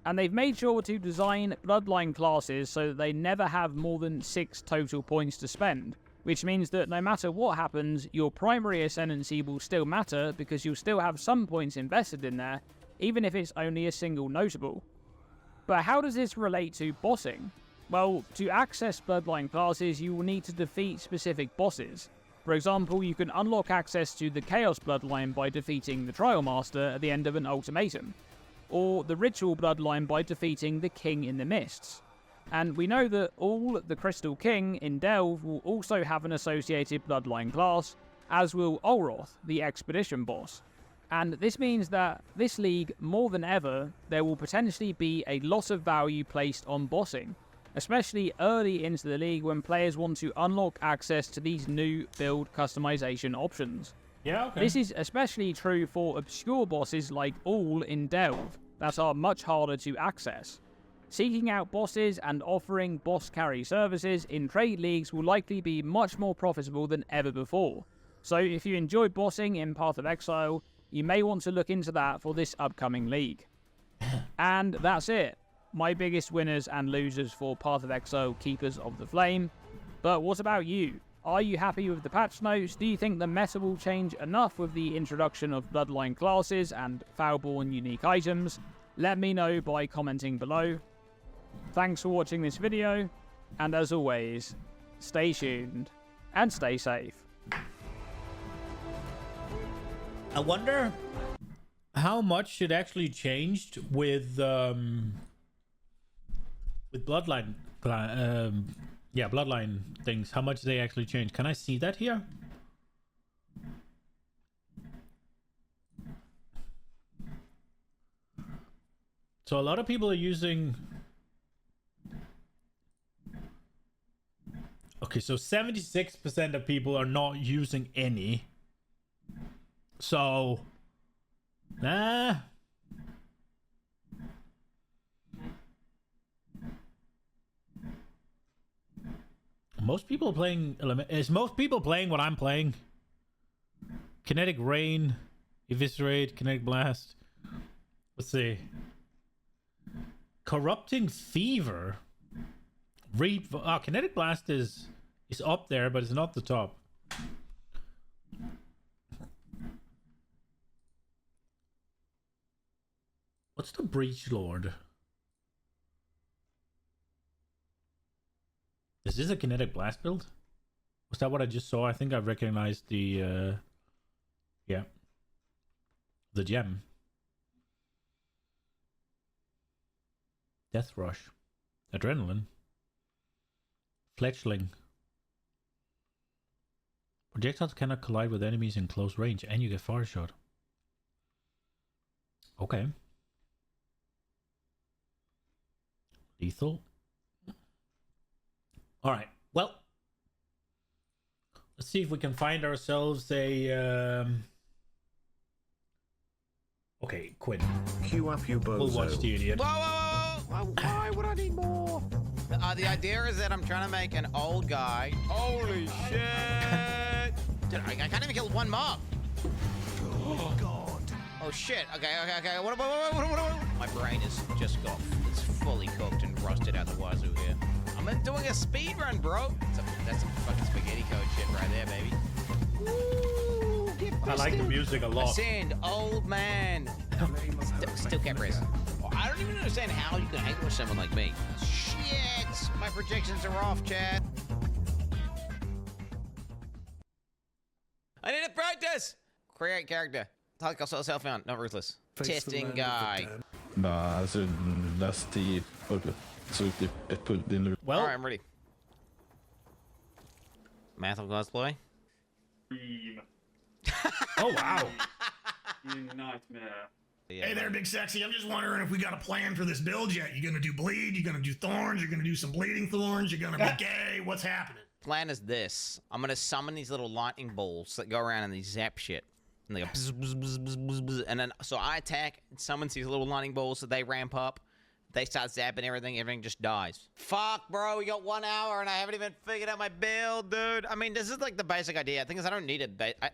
And they've made sure to design Bloodline classes so that they never have more than 6 total points to spend, which means that no matter what happens, your primary ascendancy will still matter because you'll still have some points invested in there, even if it's only a single notable. But how does this relate to bossing? Well, to access Bloodline classes, you will need to defeat specific bosses. For example, you can unlock access to the Chaos Bloodline by defeating the Trial Master at the end of an ultimatum, or the Ritual Bloodline by defeating the King in the Mists. And we know that all the Crystal King in Delve will also have an associated Bloodline class, as will Olroth, the Expedition boss. And this means that this league, more than ever, there will potentially be a lot of value placed on bossing, especially early into the league when players want to unlock access to these new build customization options. Yeah, okay. This is especially true for obscure bosses like All in Delve, that are much harder to access. Seeking out bosses and offering boss carry services in trade leagues will likely be much more profitable than ever before. So if you enjoy bossing in Path of Exile, you may want to look into that for this upcoming league. And that's it. My biggest winners and losers for Path of Exile Keepers of the Flame. But what about you? Are you happy with the patch notes? Do you think the meta will change enough with the introduction of Bloodline classes and Foulborn unique items? Let me know by commenting below. Thanks for watching this video, and as always, stay tuned and stay safe. I wonder how much it actually changed with Bloodline, Bloodline things. How much they actually changed? Can I see that here? So a lot of people are using. Okay, so 76% of people are not using any. So, most people are playing. Is most people playing what I'm playing? Kinetic Rain, Eviscerate, Kinetic Blast. Let's see. Corrupting Fever. Kinetic Blast is up there, but it's not the top. What's the Breach Lord? Is this a Kinetic Blast build? Was that what I just saw? I think I recognized the the gem. Death Rush. Adrenaline. Fletchling. Projectiles cannot collide with enemies in close range, and you get fire shot. Okay. Lethal. Alright, well. Let's see if we can find ourselves a... Okay, quit. Queue up, you bozo. We'll watch the idiot. Whoa! Why would I need more? The idea is that I'm trying to make an old guy. Holy shit! Dude, I can't even kill one mob. Oh, God. Oh shit. Okay. What? My brain is just got. It's fully cooked and rusted out the wazoo here. I'm doing a speed run, bro. That's some fucking spaghetti code shit right there, baby. Ooh, I like the music a lot. Ascend, old man. Still can't race. I don't even understand how you can hang with someone like me. Shit. My projections are off, Chad. I need to practice. Create character. Talk also self-found, not ruthless. Testing guy. Nah, alltså läst i så ut ett pull din lur. Well, alright, I'm ready. Mathel cosplay. Oh wow. You nightmare. Yeah, Hey there, Big Sexy. I'm just wondering if we got a plan for this build yet. You gonna do bleed? You gonna do thorns? You're gonna do some bleeding thorns? You're gonna be gay? What's happening? plan is this. I'm gonna summon these little lightning bolts that go around and they zap shit. And they go bzz, bzz, bzz, bzz, bzz, bzz. And then, so I attack, it summons these little lightning bolts, so they ramp up. They start zapping everything just dies. Fuck, bro, we got 1 hour and I haven't even figured out my build, dude. I mean, this is like the basic idea. I think is I don't need it. I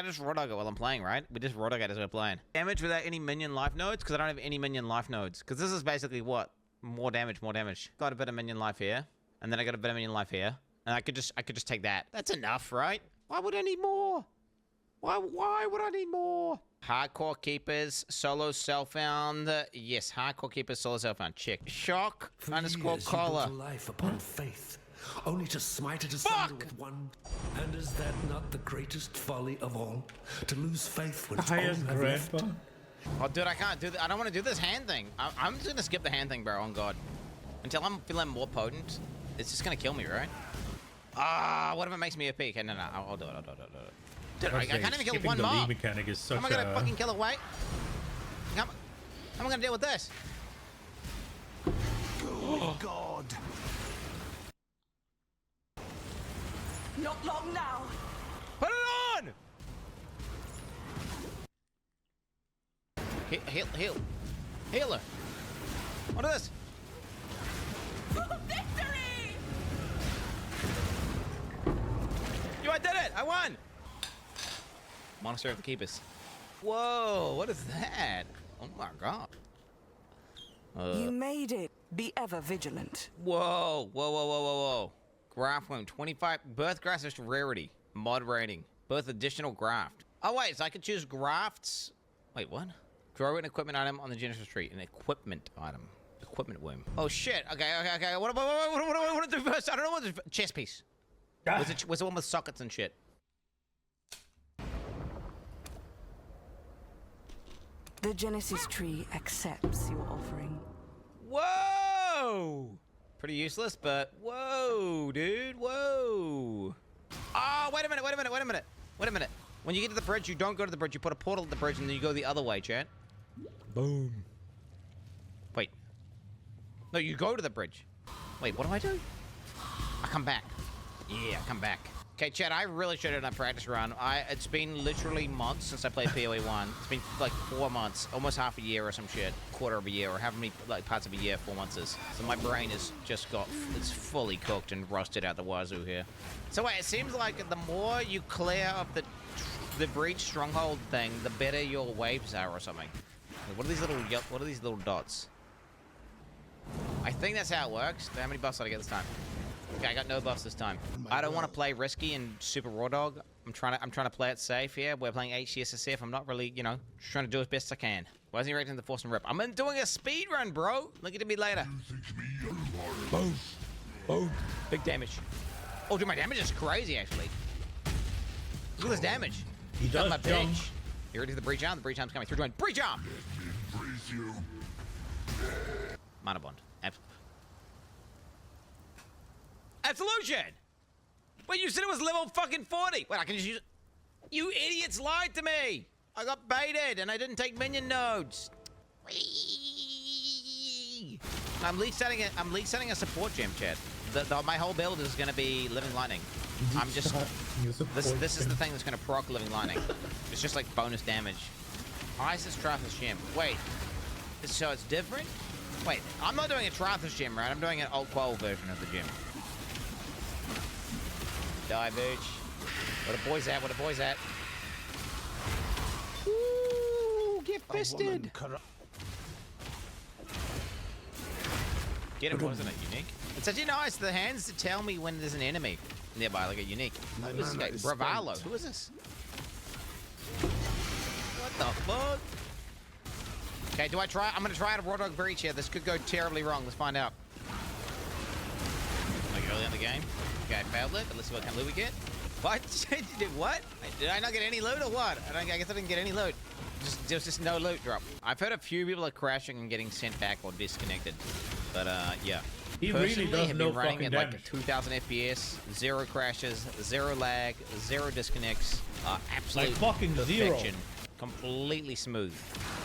just raw dog it while I'm playing, right? We just raw dog it as we're playing. Damage without any minion life nodes, because I don't have any minion life nodes. Because this is basically what? More damage, more damage. Got a bit of minion life here, and then I got a bit of minion life here, and I could just take that. That's enough, right? Why would I need more? Why would I need more? Hardcore Keepers, solo self-found. Yes, Hardcore Keepers, solo self-found. Check. Shock underscore collar. Life upon faith, only to smite it asunder with one. And is that not the greatest folly of all? To lose faith when it's all you have left? Oh, dude, I can't do that. I don't want to do this hand thing. I'm just gonna skip the hand thing, bro. On God, until I'm feeling more potent, it's just gonna kill me, right? Ah, what if it makes me a peak? No, I'll do it. I'll do it. Dude, I can't even kill one mob. Mechanic is such How am I gonna fucking kill it? Wait. How am I gonna deal with this? Oh God! Not long now. Put it on! Healer. What is this? Victory! I did it! I won! Monastery of the Keepers. Whoa, what is that? Oh my God. You made it. Be ever vigilant. Whoa. Graft wound, 25. Birth graft is rarity. Mod rating. Birth additional graft. Oh wait, so I could choose grafts. Wait, what? Grow an equipment item on the Genesis tree. An equipment item. Equipment womb. Oh shit. Okay. What do I want to do first? I don't know what to chess piece. Where's the one with sockets and shit? The Genesis tree accepts your offering. Whoa! Pretty useless, but whoa, dude, whoa. Oh, wait a minute. When you get to the bridge, you don't go to the bridge. You put a portal at the bridge, and then you go the other way, chat. Boom. Wait. No, you go to the bridge. Wait, what do I do? I come back. Yeah, I come back. Okay, Chad, I really should have done a practice run. It's been literally months since I played PoE 1. It's been like 4 months, almost half a year or some shit, quarter of a year, or however many like parts of a year 4 months is. So my brain is just it's fully cooked and rusted out the wazoo here. So wait, it seems like the more you clear up the breach stronghold thing, the better your waves are or something. What are these little dots? I think that's how it works. How many buffs did I get this time? Okay, I got no buffs this time. I don't want to play risky and super raw dog. I'm trying to play it safe here. We're playing HCSSF. I'm not really, just trying to do as best I can. Why isn't he reacting to the force and rip? I'm doing a speed run, bro. Look at me later. Boom. Big damage. Oh, dude, my damage is crazy, actually. Look at this damage. He does my jump. bitch. You ready for the breach arm? The breach arm's coming through. Join. Breach arm! Mana bond. Absolution! Wait, you said it was level fucking 40. Wait, I can just use it. You idiots lied to me. I got baited and I didn't take minion nodes. Whee! I'm league setting a support gem, Chad. My whole build is gonna be living lightning. I'm just this is the thing that's gonna proc living lightning. It's just like bonus damage. Isis Triathos gem. Wait, so it's different? Wait, I'm not doing a Triathos gem, right? I'm doing an alt qual version of the gem. Die, bitch. Where the boys at? Woo! twisted. Get him, wasn't it? Unique. It's actually nice. The hands to tell me when there's an enemy nearby, like a unique. Who's this guy? Bravalo. Who is this? What the fuck? Okay, do I try? I'm gonna try out a Raw Dog Breach here. This could go terribly wrong. Let's find out. Like early in the game. Okay, I failed it, but let's see what kind of loot we get. What? What? Did I not get any loot or what? I guess I didn't get any loot. There was just no loot drop. I've heard a few people are crashing and getting sent back or disconnected. But yeah. He really does have no been running fucking at damage. like 2,000 FPS, 0 crashes, 0 lag, 0 disconnects, absolute like fucking perfection. Completely smooth.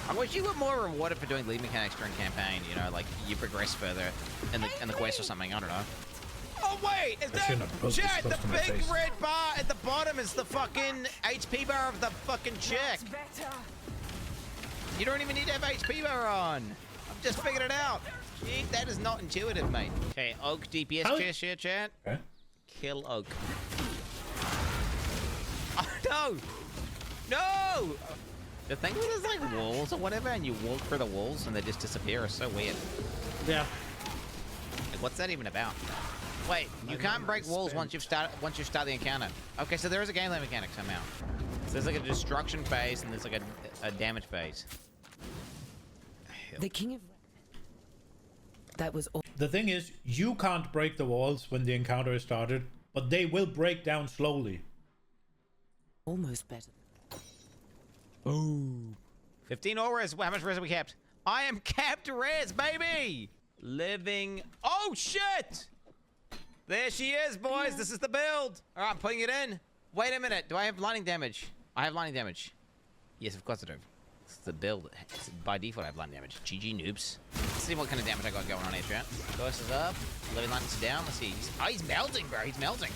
I wish you were more rewarded for doing lead mechanics during campaign. You know, like you progress further in the quest or something. I don't know. Oh wait, is that Chad? The big red bar at the bottom is the fucking HP bar of the fucking chick. You don't even need to have HP bar on. I've just figured it out. Gee, that is not intuitive, mate. Okay, Oak DPS chest here, chat. Okay. Kill Oak. Oh no! No! The thing with there's like walls or whatever, and you walk through the walls and they just disappear is so weird. Yeah. Like, what's that even about? Wait, you can't break walls once you start the encounter. Okay, so there is a gameplay mechanic somehow. So there's like a destruction phase and there's like a damage phase. The king of... That was all. The thing is, you can't break the walls when the encounter is started, but they will break down slowly. Almost better. Ooh. 15 all res. How much res have we capped? I am capped res, baby! Living... Oh, shit! There she is, boys. This is the build. All right, I'm putting it in. Wait a minute. Do I have lightning damage? I have lightning damage. Yes, of course I do. It's the build. By default, I have lightning damage. GG, noobs. Let's see what kind of damage I got going on here, chat. Ghost is up. Living lightning's down. Let's see. He's melting, bro. He's melting.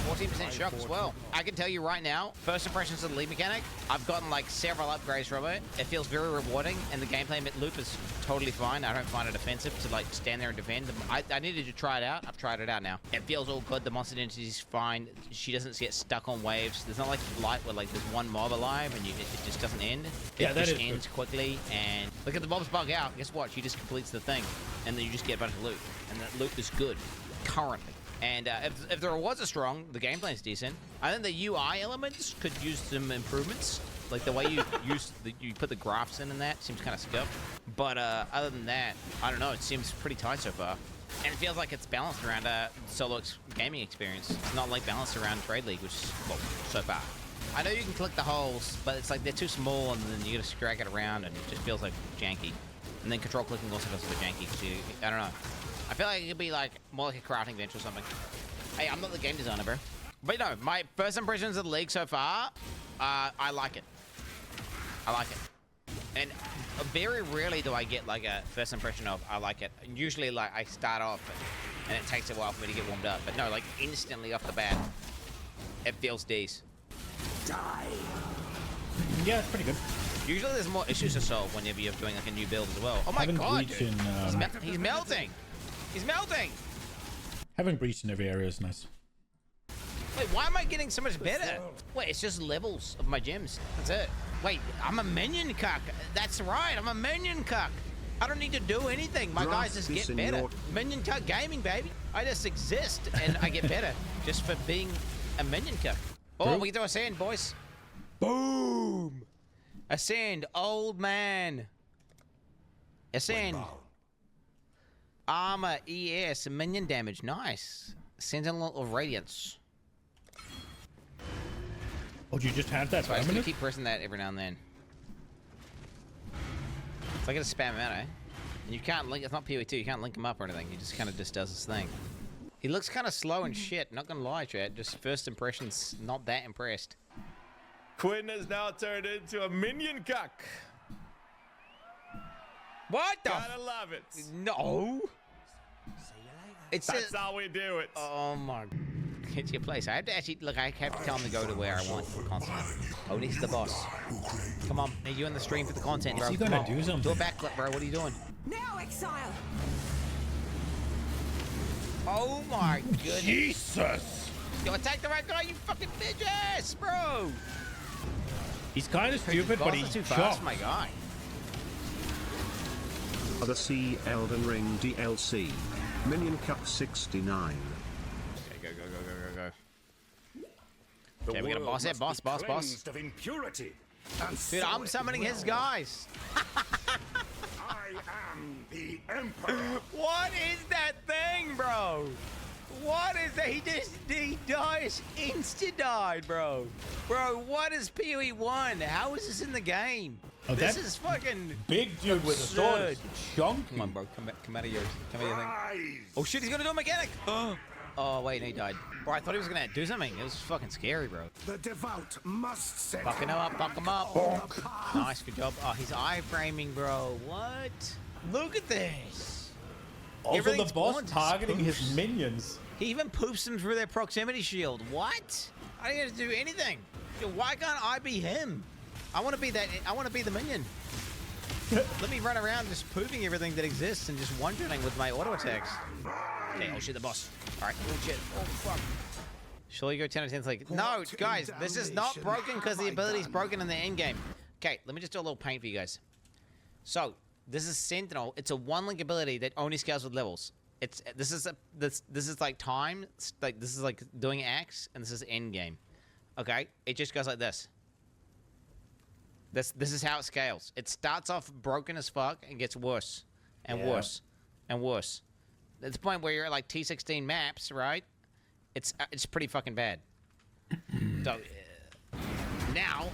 14% shock as well. I can tell you right now, first impressions of the lead mechanic, I've gotten like several upgrades from it. It feels very rewarding, and the gameplay loop is totally fine. I don't find it offensive to like stand there and defend. I needed to try it out. I've tried it out now. It feels all good. The monster density is fine. She doesn't get stuck on waves. There's not like light where like there's one mob alive and it just doesn't end. It just ends quickly. And look at the mobs bug out. Guess what? She just completes the thing, and then you just get a bunch of loot. And that loot is good currently. And if the rewards are strong, the gameplay is decent. I think the UI elements could use some improvements. Like the way you you put the graphs in and that seems kind of scuffed. But other than that, I don't know. It seems pretty tight so far. And it feels like it's balanced around solo gaming experience. It's not like balanced around Trade League, which is, well, so far. I know you can click the holes, but it's like they're too small and then you gotta drag it around and it just feels like janky. And then control clicking also feels a bit janky because I don't know. I feel like it could be like more like a crafting bench or something. Hey, I'm not the game designer, bro. But no, my first impressions of the league so far, I like it. I like it. And very rarely do I get like a first impression of I like it. Usually like I start off and it takes a while for me to get warmed up. But no, like instantly off the bat, it feels decent. Die. Yeah, it's pretty good. Usually there's more issues to solve whenever you're doing like a new build as well. Oh my god, dude. He's melting. He's melting! Having breach in every area is nice. Wait, why am I getting so much better? Wait, it's just levels of my gems. That's it. Wait, I'm a minion cuck. That's right, I'm a minion cuck. I don't need to do anything. My guys just get better. Minion cuck gaming, baby. I just exist and I get better just for being a minion cuck. Oh, we can do Ascend, boys. Boom! Ascend, old man. Ascend. Armor, ES, minion damage. Nice. Sentinel of Radiance. Oh, you just had that? So I just gonna keep pressing that every now and then. It's like it's a spam out, eh? And you can't link, it's not PoE2, you can't link him up or anything. He just kind of just does his thing. He looks kind of slow and shit, not gonna lie, Chad. Just first impressions, not that impressed. Quinn has now turned into a minion cuck. What the? Gotta love it. No. That's how we do it. Oh my. Get to your place. I have to actually, look, I have to tell him to go to where I want constantly. Oh, he's the boss. Come on. Need you in the stream for the content, bro. Is he gonna do something? Do a backflip, bro. What are you doing? Now, Exile! Oh my goodness. Jesus! Yo, attack the right guy, you fucking bitches, bro. He's kind of stupid, but he's too fast, my guy. The C Elden Ring DLC. Minion Cup 69. Okay, go. Okay, we got a boss here. Boss. Of impurity and Dude, I'm summoning his guys. I am the Emperor. What is that thing, bro? What is that? He dies insta-died, bro. Bro, what is PoE 1? How is this in the game? Oh, this is fucking big dude with a sword. Chunky. Come on, bro. Come out of your thing. Oh shit, he's gonna do a mechanic. Oh wait, no, he died. Bro, I thought he was gonna do something. It was fucking scary, bro. The devout must set Fuck him up. Bonk. Nice, good job. Oh, he's iframing, bro. What? Look at this. Also, the boss targeting his minions. He even poops them through their proximity shield. What? I didn't get to do anything. Yo, why can't I be him? I want to be that. I want to be the minion. Let me run around just pooping everything that exists and just one-shotting with my auto attacks. Okay, I'll shoot the boss. All right, oh shit. Oh fuck. Surely go 10 out of 10. It's like, no, guys, this is not broken because the ability's broken in the end game. Okay, let me just do a little paint for you guys. So this is Sentinel. It's a one-link ability that only scales with levels. This is like time. Like this is like doing X, and this is end game. Okay, it just goes like this. This is how it scales. It starts off broken as fuck and gets worse and worse and worse. At the point where you're at like T16 maps, right? It's pretty fucking bad. So now,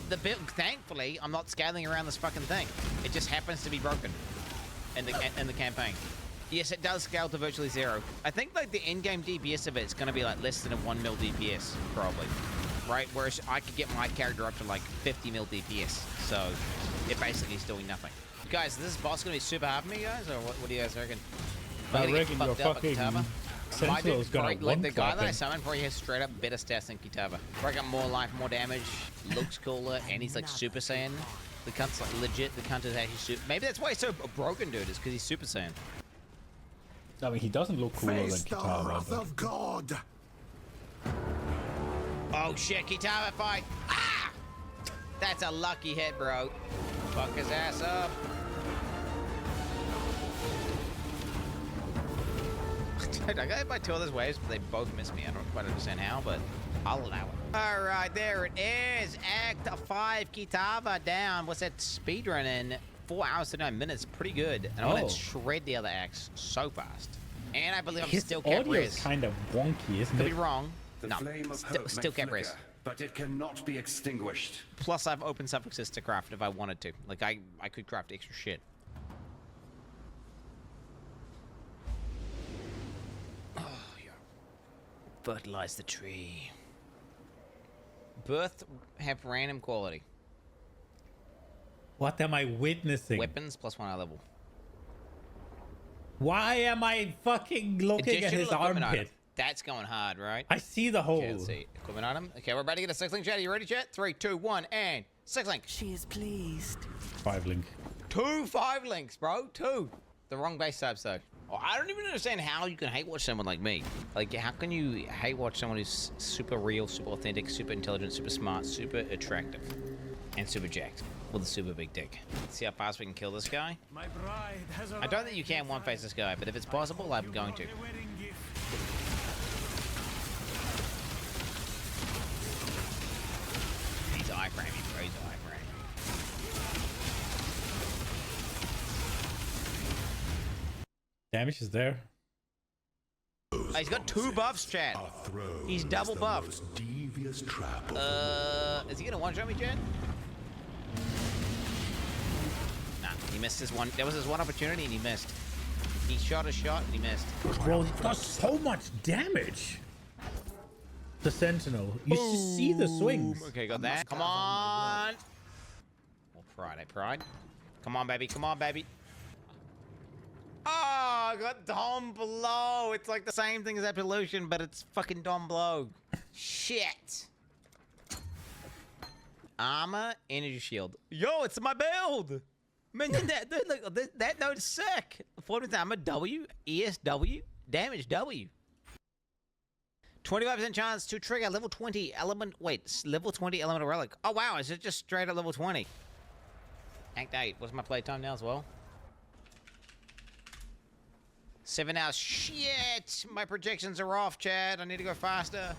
the build. Thankfully, I'm not scaling around this fucking thing. It just happens to be broken in the campaign. Yes, it does scale to virtually 0. I think like the in-game DPS of it's gonna be like less than a 1 mil DPS probably. Right, whereas I could get my character up to like 50 mil DPS, so it basically is doing nothing. Guys, this boss gonna be super hard for me, guys, or what do you guys reckon? I reckon your fucking Sentinel's gonna like the guy that I summoned probably has straight up better stats than Kitava. I got more life, more damage, looks cooler, and he's like Super Saiyan. The cunt's like legit. The cunt is actually super. Maybe that's why he's so broken, dude. Is because he's Super Saiyan. I mean, he doesn't look cooler than Kitava. Wrath of God. Oh shit, Kitava fight! Ah! That's a lucky hit, bro. Fuck his ass up. Dude, I got by 2 of those waves, but they both miss me. I don't quite understand how, but I'll allow it. All right, there it is. Act 5, Kitava down. What's that speedrun in? 4 hours to 9 minutes. Pretty good. And I'm gonna shred the other acts so fast. And I believe I'm still kept His kind of wonky, isn't Could it? be wrong. The No, flame of hope still may kept flicker, res. but it cannot be extinguished. Plus, I've opened suffixes to craft if I wanted to. Like, I could craft extra shit. Oh, yeah. Fertilize the tree. Birth have random quality. What am I witnessing? Weapons plus 1 level. Why am I fucking looking at his armpit? Item. That's going hard, right? I see the hole. Okay, let's see. Equipment item. Okay, we're about to get a 6-link chat. Are you ready, chat? 3, 2, 1, and 6-link. She is pleased. 5-link. 2 5-links, bro. 2. The wrong base types, though. Oh, I don't even understand how you can hate watch someone like me. Like, how can you hate watch someone who's super real, super authentic, super intelligent, super smart, super attractive, and super jacked with a super big dick? Let's see how fast we can kill this guy. I don't think you can one-face this guy, but if it's possible, I'm going to. He's iframing, bro. He's iframing. Damage is there. He's got 2 buffs, Chad. He's double buffed. Is he gonna one-shot me, Chad? Nah, he missed his one. That was his one opportunity, and he missed. He shot a shot, and he missed. Bro, he does so much damage. The Sentinel. You should see the swings. Okay, got that. Come on. More pride, pride. Come on, baby. Come on, baby. Oh, I got Dom Blow. It's like the same thing as Absolution, but it's fucking Dom Blow. Shit. Armor, energy shield. Yo, it's my build. Man, that note's sick. 40 armor, W, ESW, damage, W. 25% chance to trigger level 20 element. Wait, level 20 elemental relic. Oh wow, is it just straight at level 20? Act 8. What's my playtime now as well? 7 hours. Shit! My projections are off, Chad. I need to go faster.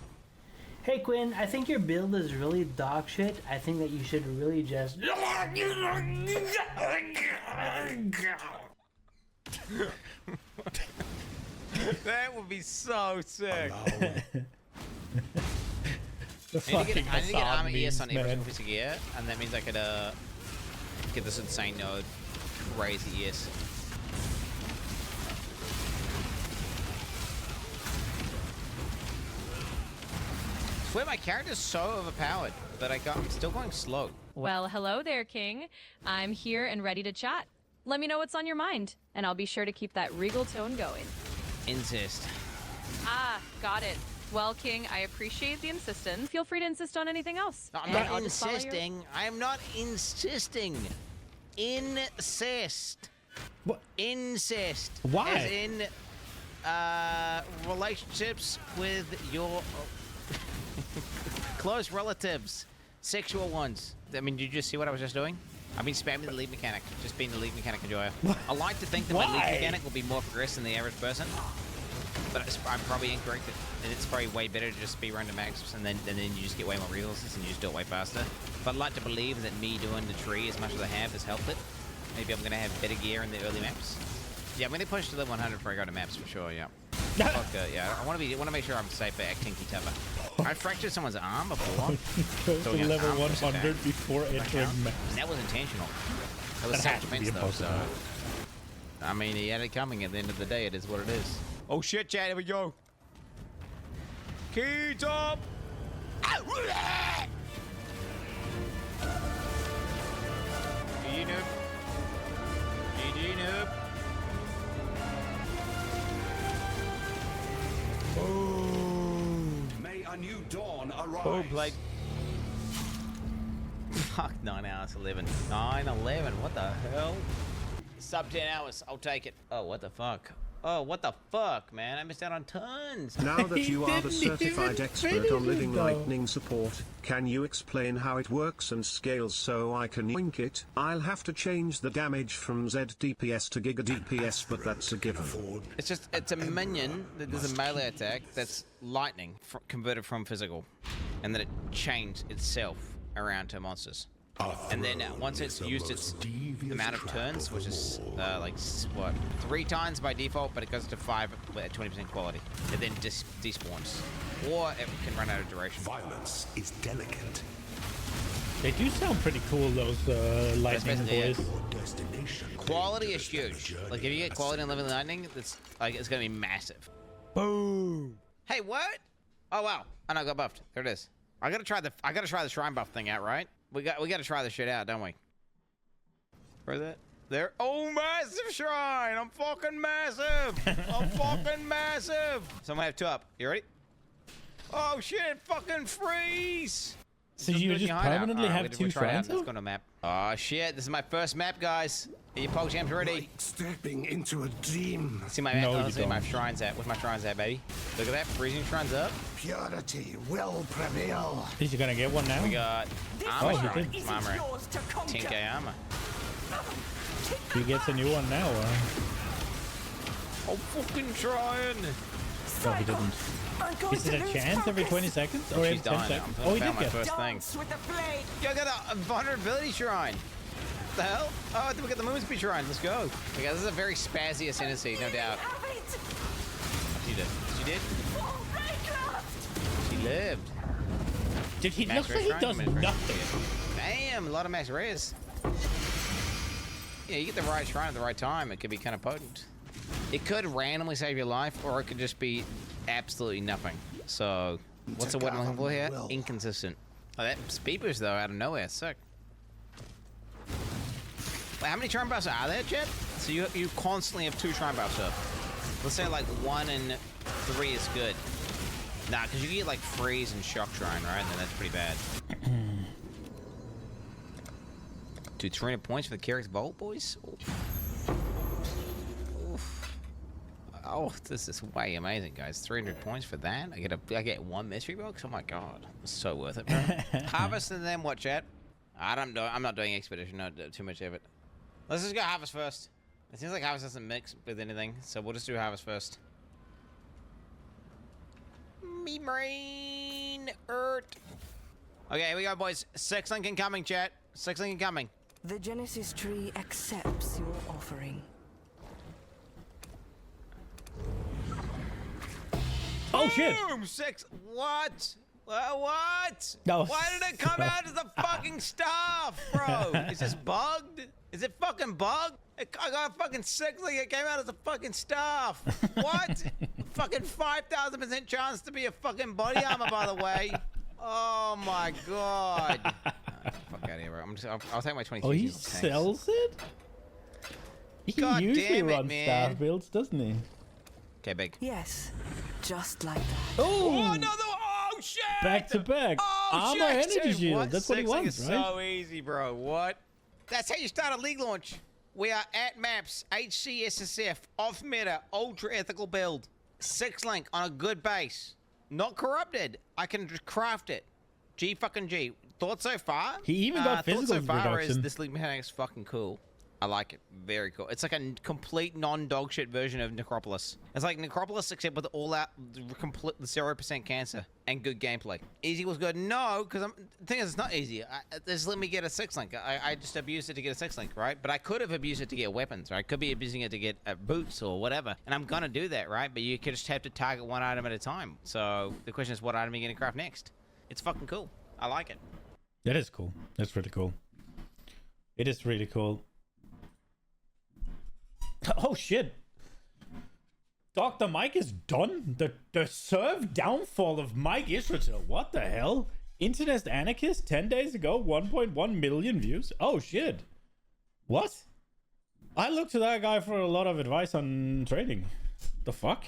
Hey Quinn, I think your build is really dog shit. I think that you should really just... That would be so sick. The I need to get armor ES on every man. single piece of gear, and that means I could get this insane node crazy ES. I swear my character's so overpowered that I'm still going slow. Well, hello there, King. I'm here and ready to chat. Let me know what's on your mind, and I'll be sure to keep that regal tone going. Insist. Ah, got it. Well, King, I appreciate the insistence. Feel free to insist on anything else. No, I'm not insisting. I am not insisting. Incest. What? Incest. Why? As in, relationships with your close relatives. Sexual ones. I mean, did you just see what I was just doing? I've been spamming the lead mechanic. Just being the lead mechanic enjoyer. I like to think that my lead mechanic will be more progressed than the average person. But I'm probably incorrect. And it's probably way better to just speedrun to max, and then you just get way more resources and you just do it way faster. But I'd like to believe that me doing the tree as much as I have has helped it. Maybe I'm gonna have better gear in the early maps. Yeah, I'm gonna push to level 100 before I go to maps for sure. Yeah. Fuck, yeah, I want to make sure I'm safe at Tinky Tubber. I fractured someone's arm before. Go to level 100 before entering maps. And that was intentional. That was self-defense though. So, I mean, he had it coming. At the end of the day, it is what it is. Oh shit, Chad! Here we go. Keys up! GG noob. GG noob. May a new dawn arise. Oh, blade. Fuck, 9 hours, 11. 9-11, what the hell? Sub 10 hours, I'll take it. Oh, what the fuck? Oh, what the fuck, man? I missed out on tons. Now that you are the certified expert on living lightning support, can you explain how it works and scales so I can yoink it? I'll have to change the damage from Z DPS to Giga DPS, but that's a given. It's a minion that does a melee attack that's lightning converted from physical, and then it chains itself around to monsters. And then once it's used its amount of turns, which is like what, 3 times by default, but it goes to 5 at 20% quality. It then despawns, or it can run out of duration. Violence is delicate. They do sound pretty cool, those lightning boys. Quality is huge. Like if you get quality in living lightning, it's gonna be massive. Boom. Hey, what? Oh wow! Oh no, I got buffed. There it is. I gotta try the shrine buff thing out, right? We gotta try this shit out, don't we? Where's that? There. Oh, massive shrine! I'm fucking massive! I'm fucking massive! So I'm gonna have 2 up. You ready? Oh shit! Fucking freeze! So you just permanently have 2 shrines? Let's go to map. Oh shit! This is my first map, guys. Are you pog jams ready? Like stepping into a dream. See my map. Let's see my shrines at. Where's my shrines at, baby? Look at that. Freezing shrines up. Purity will prevail. Is you gonna get one now? We got armor shrine. Some armor. 10k armor. He gets a new one now. Oh, fucking trying. No, he didn't. Is it a chance every 20 seconds? Or every 10 seconds? Oh, he did my get first thing. Yo, I got a vulnerability shrine. What the hell? Oh, I think we got the movement speed shrine. Let's go. Okay, this is a very spazzy ascendancy, no doubt. She did. She did? She lived. Dude, he looks like he does nothing. Damn, a lot of max rares. Yeah, you get the right shrine at the right time, it could be kind of potent. It could randomly save your life, or it could just be absolutely nothing. So, what's the word I'm looking for here? Inconsistent. Oh, that speed boost, though, out of nowhere. Sick. Wait, how many shrine buffs are there, Chet? So you constantly have 2 shrine buffs up. Let's say like 1 and 3 is good. Nah, because you get like freeze and shock shrine, right? And then that's pretty bad. Dude, 300 points for the Carrick's Vault, boys? Oof. Oh, this is way amazing, guys. 300 points for that. I get one mystery box. Oh my god, it's so worth it, bro. Harvest and then what, chat? I'm not doing expedition. No, too much of it. Let's just go harvest first. It seems like harvest doesn't mix with anything, so we'll just do harvest first. Me brain earth. Okay, here we go, boys. 6 link incoming, chat. 6 link incoming. The Genesis tree accepts your offering. Oh shit! Boom! 6. What? What? No. Why did it come out as the fucking staff, bro? Is this bugged? Is it fucking bugged? I got a fucking 6 link. It came out as a fucking staff. What? Fucking 5,000% chance to be a fucking body armor, by the way. Oh my god. Fuck out of here, bro. I'll take my 23. Oh, he sells it? He God usually damn it, runs man. staff builds, doesn't he? Okay, big. Yes, just like that. Oh! Another. Oh shit! Back to back. Oh Armor shit! energy shield. What? That's what he 6 link wants, is right? so easy, bro. What? That's how you start a league launch. We are at maps, HCSSF, off meta, ultra ethical build. 6 link on a good base. Not corrupted. I can just craft it. G fucking G. Thoughts so far? He even got physical Thoughts so far is reduction. this league mechanic's fucking cool. I like it. Very cool. It's like a complete non-dog shit version of Necropolis. It's like Necropolis except with all out complete 0% cancer and good gameplay. Easy was good. No, because the thing is, it's not easy. Just let me get a 6 link. I just abused it to get a 6 link, right? But I could have abused it to get weapons, right? I could be abusing it to get boots or whatever. And I'm gonna do that, right? But you could just have to target one item at a time. So the question is, what item are you gonna craft next? It's fucking cool. I like it. That is cool. That's really cool. It is really cool. Oh shit! Dr. Mike is done? The serve downfall of Mike Israel. What the hell? Internet Anarchist 10 days ago, 1.1 million views. Oh shit. What? I looked to that guy for a lot of advice on trading. The fuck?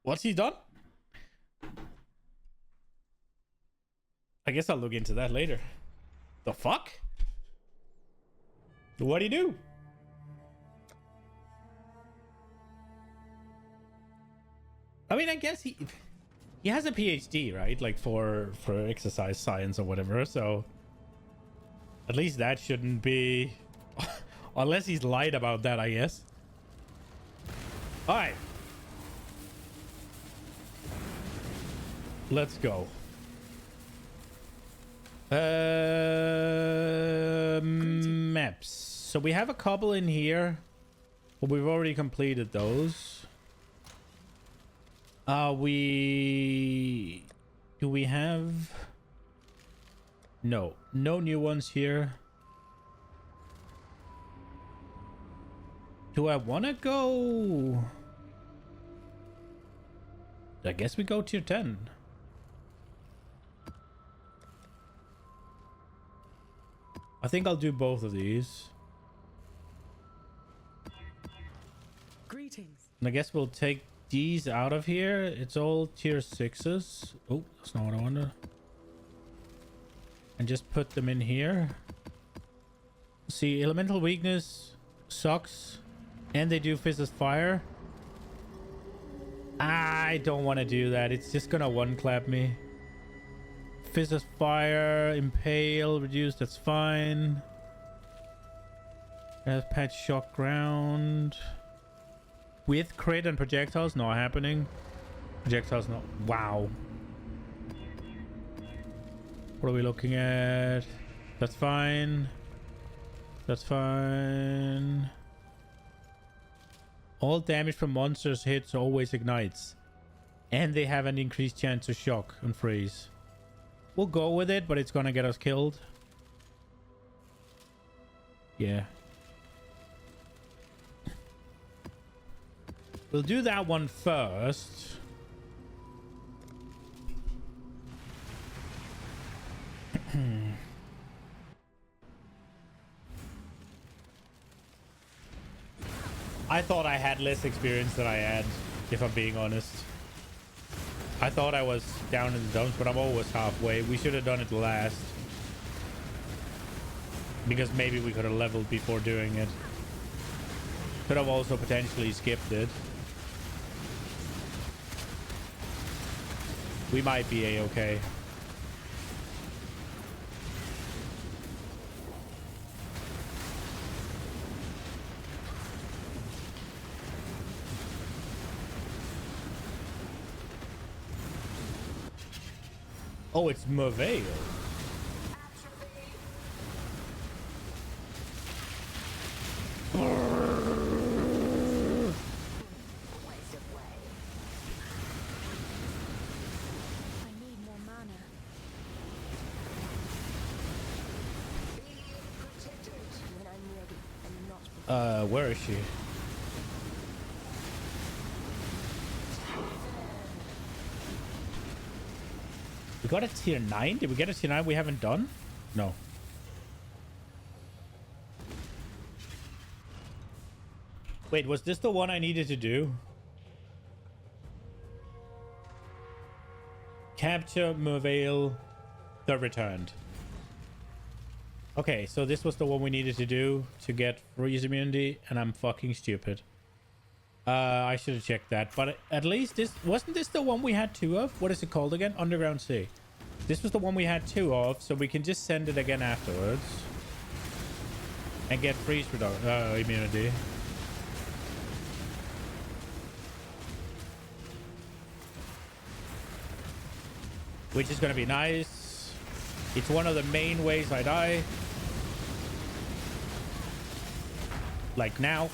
What's he done? I guess I'll look into that later. The fuck? What'd he do? I mean, I guess he has a PhD, right? Like for exercise science or whatever. So at least that shouldn't be, unless he's lied about that, I guess. All right, let's go. Maps. So we have a couple in here, but we've already completed those. Do we have? No new ones here. Do I want to go? I guess we go tier 10. I think I'll do both of these. Greetings. And I guess we'll take these out of here. It's all tier 6s. Oh, that's not what I wanted. And just put them in here. See, elemental weakness sucks. And they do Fist as Fire. I don't want to do that. It's just gonna one-clap me. Fist as Fire, Impale, Reduce, that's fine. Patch Shock Ground. With crit and projectiles, not happening. Projectiles, not. Wow. What are we looking at? That's fine. That's fine. All damage from monsters hits always ignites. And they have an increased chance to shock and freeze. We'll go with it, but it's gonna get us killed. Yeah. We'll do that one first. I thought I had less experience than I had, if I'm being honest. I thought I was down in the dumps, but I'm always halfway. We should have done it last. Because maybe we could have leveled before doing it. Could have also potentially skipped it. We might be a-okay. Oh, it's Merveil. Where is she? We got a tier 9? Did we get a tier 9 we haven't done? No. Wait, was this the one I needed to do? Capture Merveil, the Returned. Okay, so this was the one we needed to do to get freeze immunity, and I'm fucking stupid. I should have checked that, but at least this wasn't this the one we had 2 of? What is it called again? Underground Sea. This was the one we had 2 of, so we can just send it again afterwards and get freeze immunity. Which is gonna be nice. It's one of the main ways I die. Like now.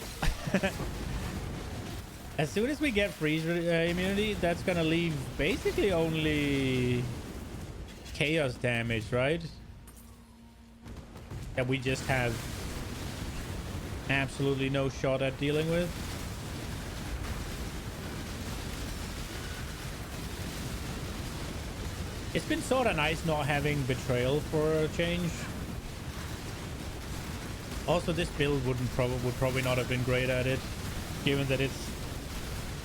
As soon as we get freeze immunity, that's gonna leave basically only chaos damage, right? That we just have absolutely no shot at dealing with. It's been sort of nice not having betrayal for a change. Also, this build would probably not have been great at it, given that it's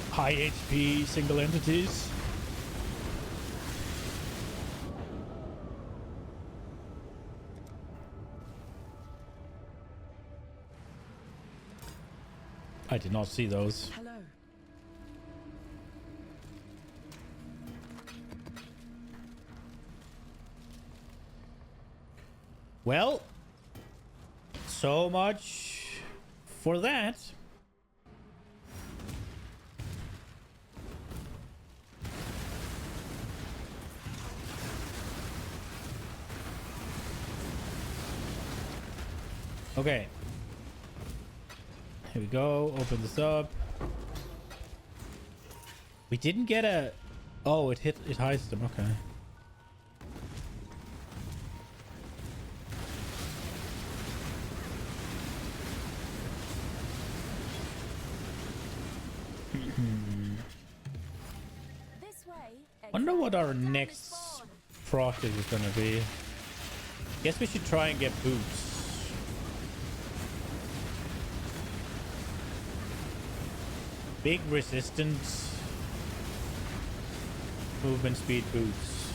high HP single entities. I did not see those. Hello. Well, so much for that. Okay. Here we go. Open this up. We didn't get a... Oh, it hides them. Okay. Wonder what our next project is gonna be. Guess we should try and get boots. Big resistance. Movement speed boots.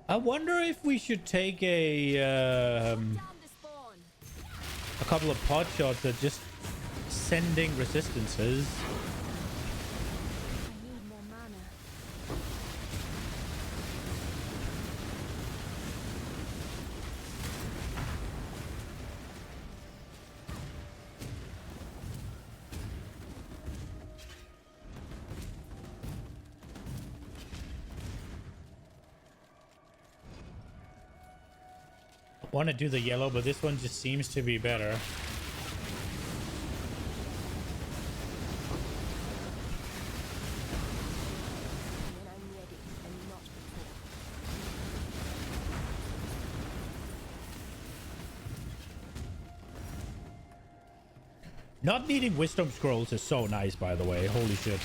I wonder if we should take a couple of pot shots at just sending resistances. I want to do the yellow, but this one just seems to be better. Not needing wisdom scrolls is so nice, by the way. Holy shit.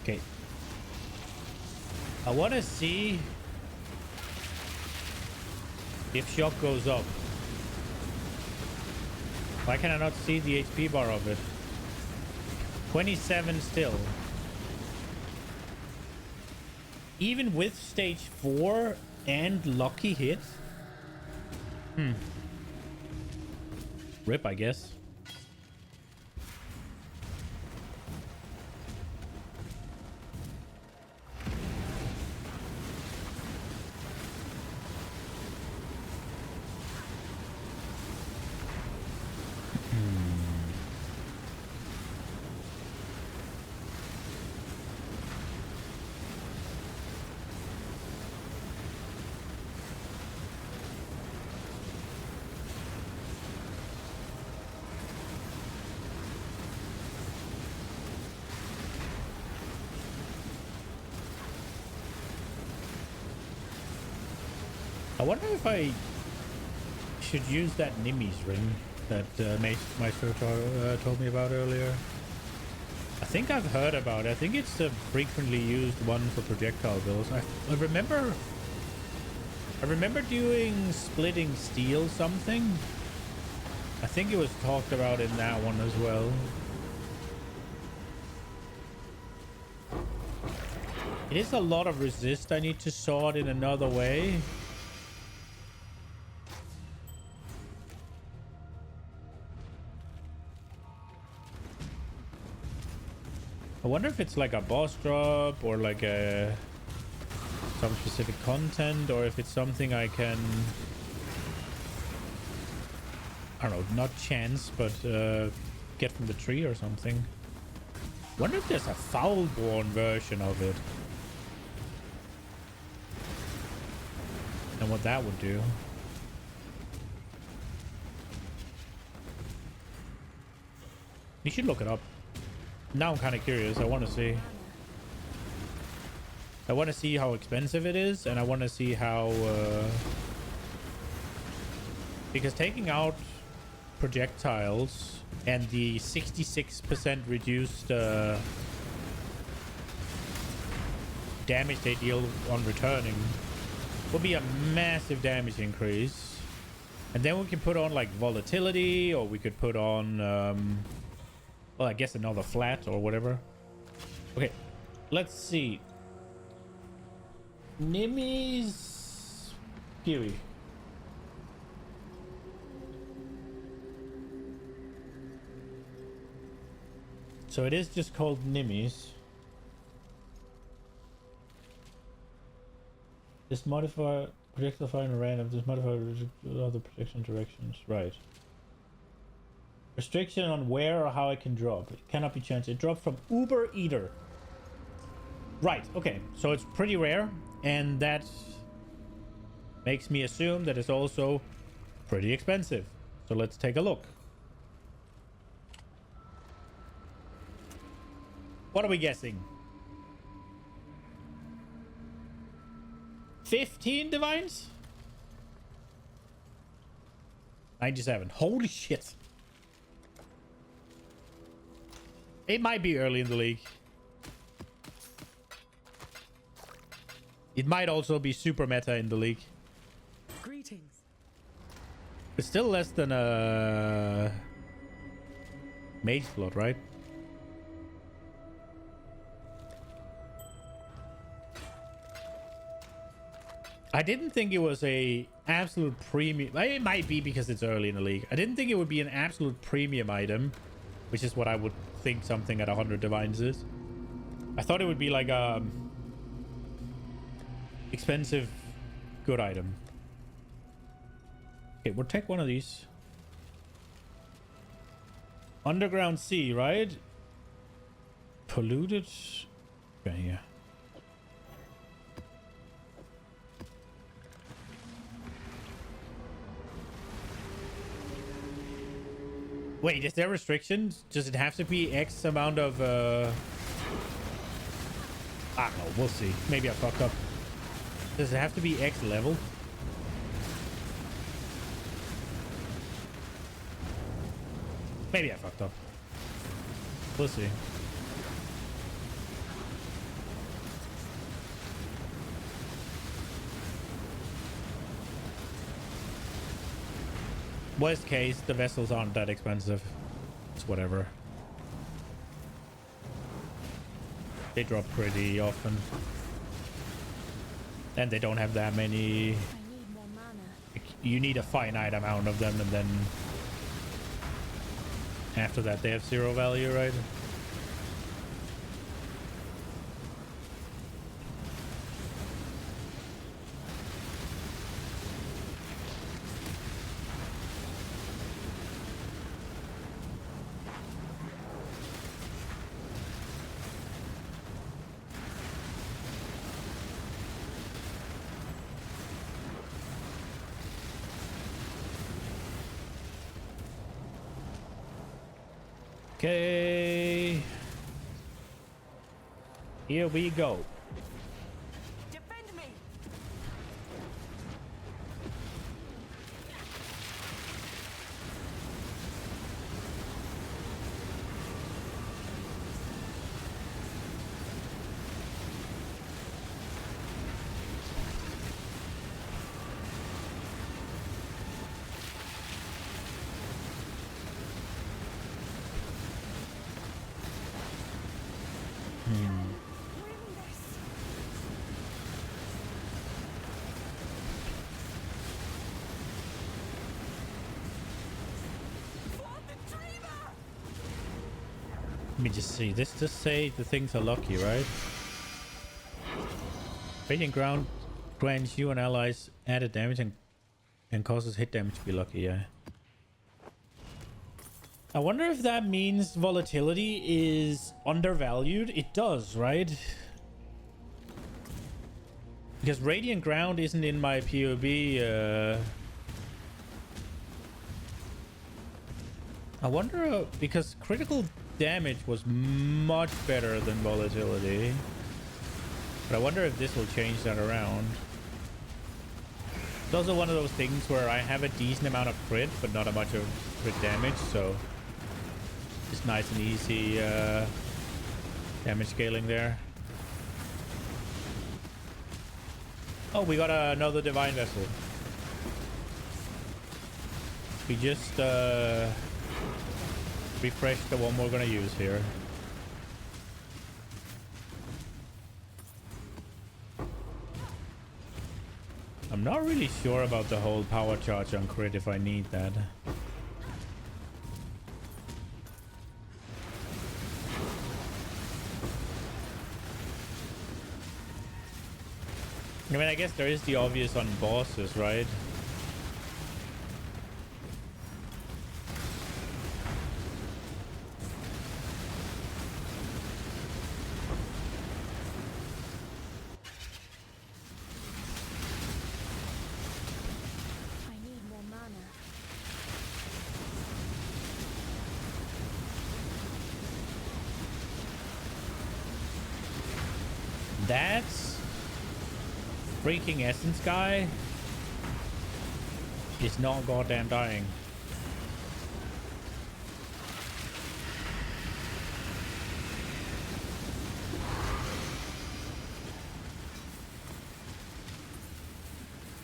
Okay. I want to see if shock goes up. Why can I not see the HP bar of it? 27 still. Even with stage 4 and lucky hit? Rip, I guess. I wonder if I should use that Nimmy's ring that Maestro told me about earlier. I think I've heard about it. I think it's a frequently used one for projectile builds. I remember doing splitting steel something. I think it was talked about in that one as well. It is a lot of resist. I need to sort in another way. I wonder if it's like a boss drop or like some specific content, or if it's something I can, I don't know, not chance, but get from the tree or something. Wonder if there's a Foulborn version of it. And what that would do. You should look it up. Now I'm kind of curious. I want to see. I want to see how expensive it is, and I want to see how... because taking out projectiles and the 66% reduced damage they deal on returning will be a massive damage increase. And then we can put on like volatility, or we could put on well, I guess another flat or whatever. Okay, let's see. Nimmy's Fury. So it is just called Nimmy's. This modifier projectile fire in random. This modifier other projection directions. Right. Restriction on where or how I can drop. It cannot be changed. It dropped from Uber Eater. Right. Okay. So it's pretty rare, and that makes me assume that it's also pretty expensive. So let's take a look. What are we guessing? 15 divines? 97. Holy shit. It might be early in the league. It might also be super meta in the league. Greetings. It's still less than a mage slot, right? I didn't think it was a absolute premium. It might be because it's early in the league. I didn't think it would be an absolute premium item, which is what I would think something at 100 divines is. I thought it would be like a expensive good item. Okay, we'll take one of these. Underground sea, right? Polluted. Okay, yeah. Wait, is there restrictions? Does it have to be X amount of I don't know, we'll see. Maybe I fucked up. Does it have to be X level? Maybe I fucked up. We'll see. Worst case, the vessels aren't that expensive. It's whatever. They drop pretty often. And they don't have that many. I need more mana. You need a finite amount of them, and then after that they have 0 value, right? Okay. Here we go. Defend me. Let me just see. This just say the things are lucky, right? Radiant ground grants you and allies added damage and causes hit damage to be lucky, yeah. I wonder if that means volatility is undervalued. It does, right? Because Radiant Ground isn't in my POB. I wonder, because critical damage was much better than volatility. But I wonder if this will change that around. It's also one of those things where I have a decent amount of crit, but not a bunch of crit damage, so it's nice and easy damage scaling there. Oh, we got another Divine Vessel. We just refreshed the one we're gonna use here. I'm not really sure about the whole power charge on crit if I need that. I mean, I guess there is the obvious on bosses, right? I need more mana. That's freaking essence guy is not goddamn dying.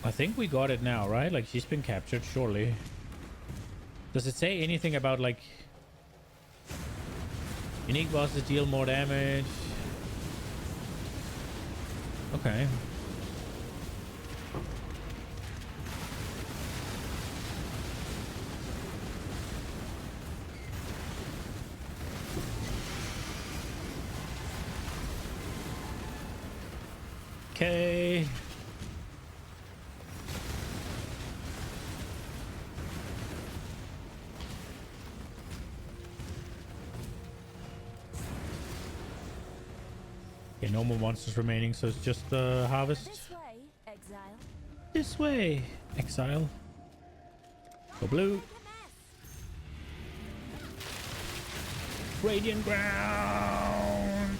I think we got it now, right? Like, she's been captured, surely. Does it say anything about, like, unique bosses deal more damage? Okay. Okay. Okay, no more monsters remaining, so it's just harvest. This way, Exile. This way, Exile. Go blue. Radiant ground.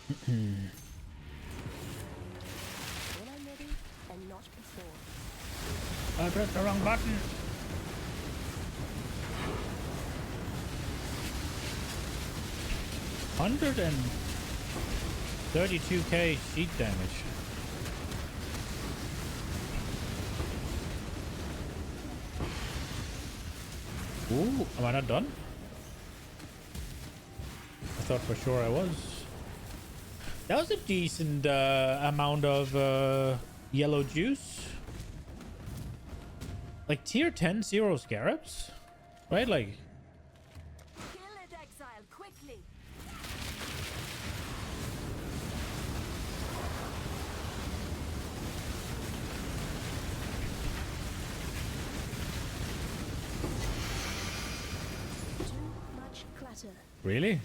When I'm ready, and not before. I pressed the wrong button. $132k sheet damage. Ooh, am I not done? I thought for sure I was. That was a decent amount of yellow juice. Like tier 10 0 scarabs? Right? Like... Kill it, Exile, quickly! Too much clutter. Really?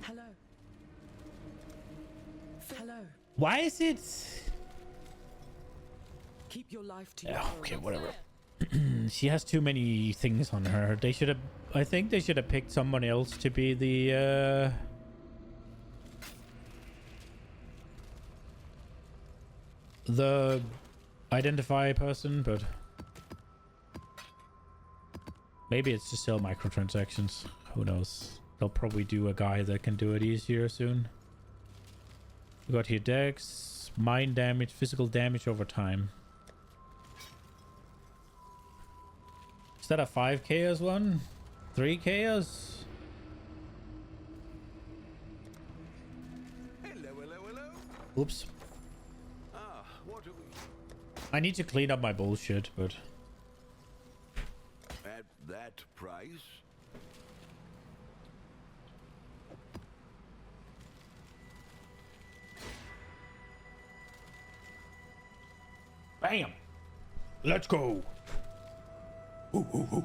Hello. Hello. Why is it... Keep your life to your Okay, whatever. She has too many things on her. They should have... I think they should have picked someone else to be the identify person, but maybe it's just still microtransactions. Who knows? They'll probably do a guy that can do it easier soon. We got here dex, mind damage, physical damage over time. Is that a 5 chaos one? 3 chaos? Hello, hello, hello. Oops. Ah, what are we? I need to clean up my bullshit, but... At that price? Bam! Let's go! Ooh, ooh, ooh.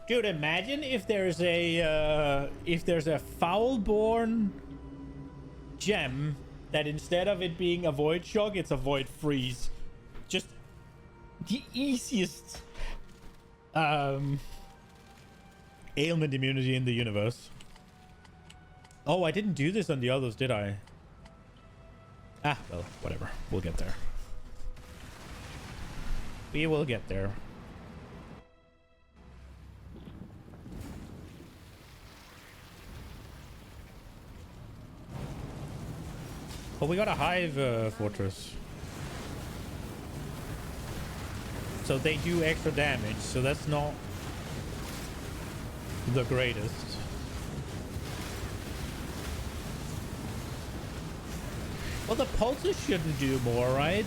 Dude, imagine if there's a foul-born gem that instead of it being a void shock, it's a void freeze. Just the easiest ailment immunity in the universe. Oh, I didn't do this on the others, did I? Ah, well, whatever. We'll get there. We will get there. But we got a hive fortress. So they do extra damage, so that's not the greatest. Well, the pulses shouldn't do more, right?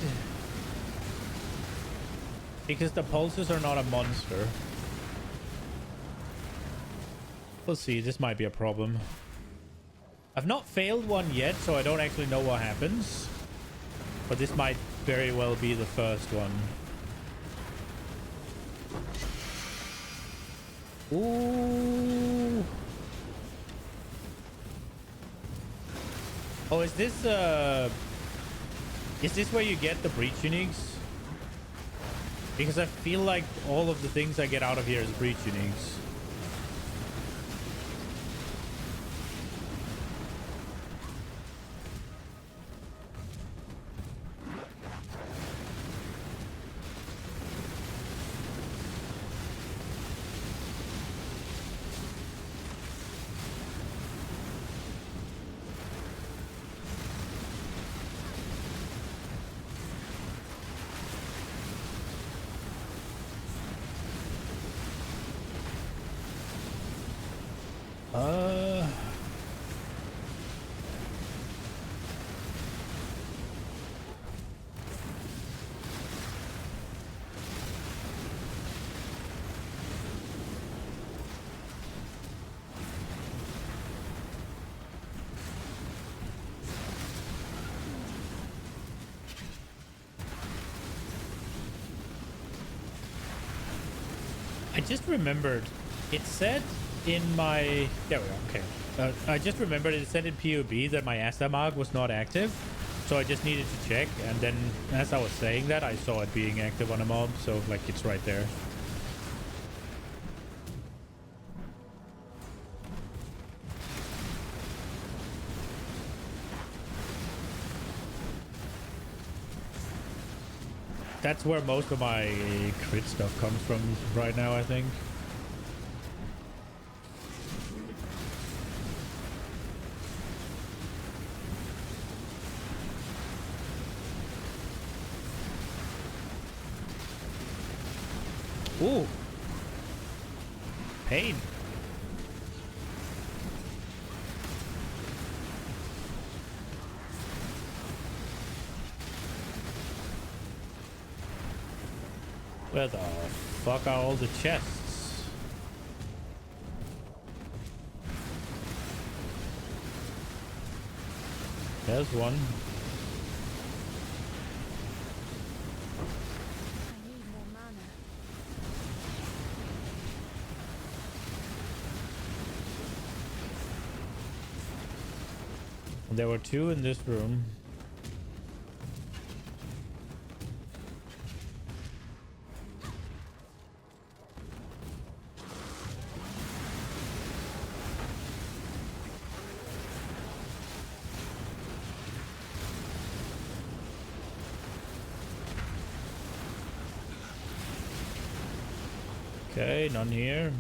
Because the pulses are not a monster. We'll see, this might be a problem. I've not failed one yet, so I don't actually know what happens. But this might very well be the first one. Ooh. Oh, is this where you get the breach uniques? Because I feel like all of the things I get out of here is breach uniques. I just remembered, it said in my... There we go, okay. I just remembered it said in POB that my Asta mark was not active, so I just needed to check, and then as I was saying that, I saw it being active on a mob, so like it's right there. That's where most of my crit stuff comes from right now, I think. Ooh. Pain. Where the fuck are all the chests? There's one. I need more mana. There were two in this room. Okay, none here.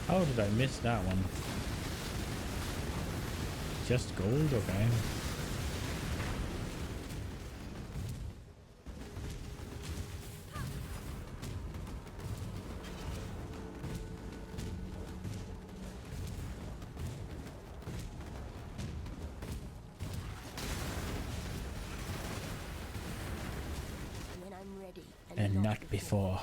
How did I miss that one? Just gold? Okay. When I'm ready And not before.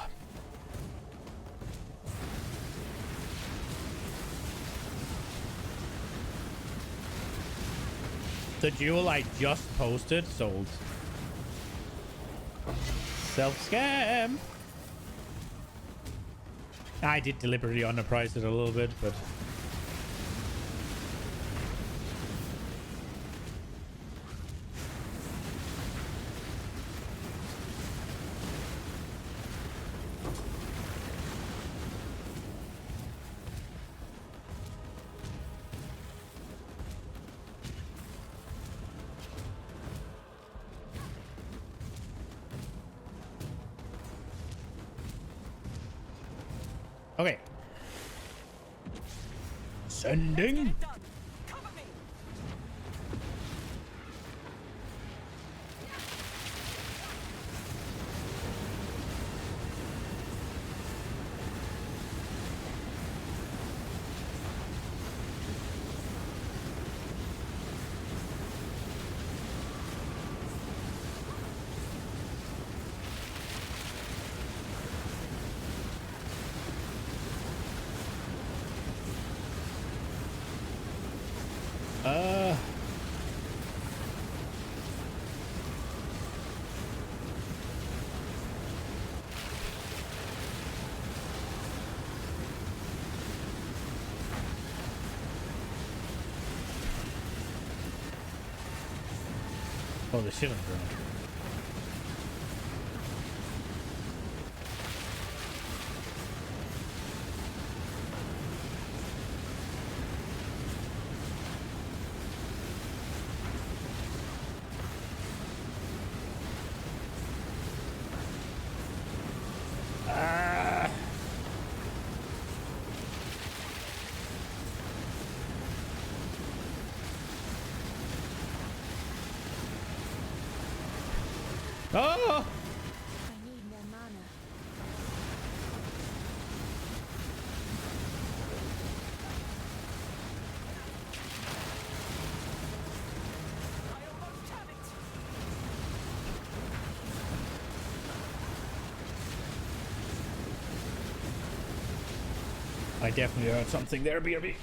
The jewel I just posted sold. Self-scam! I did deliberately underprice it a little bit, but... Okay. Sending. Oh, the shit on the ground. Oh! I need more mana. I definitely heard something there, BRB.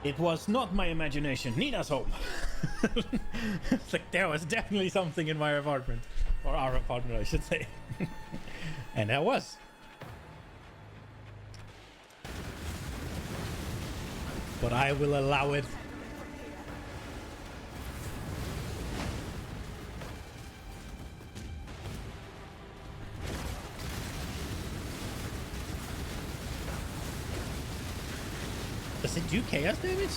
It was not my imagination. Nina's home. It's like there was definitely something in my apartment. Or our apartment, I should say. And there was. But I will allow it. Does it do chaos damage?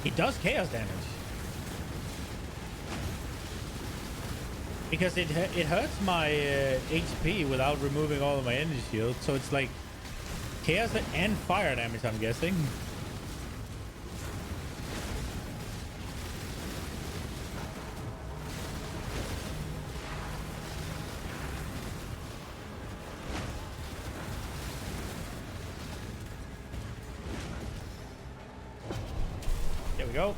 It does chaos damage. Because it hurts my HP without removing all of my energy shield. So it's like chaos and fire damage, I'm guessing. There we go.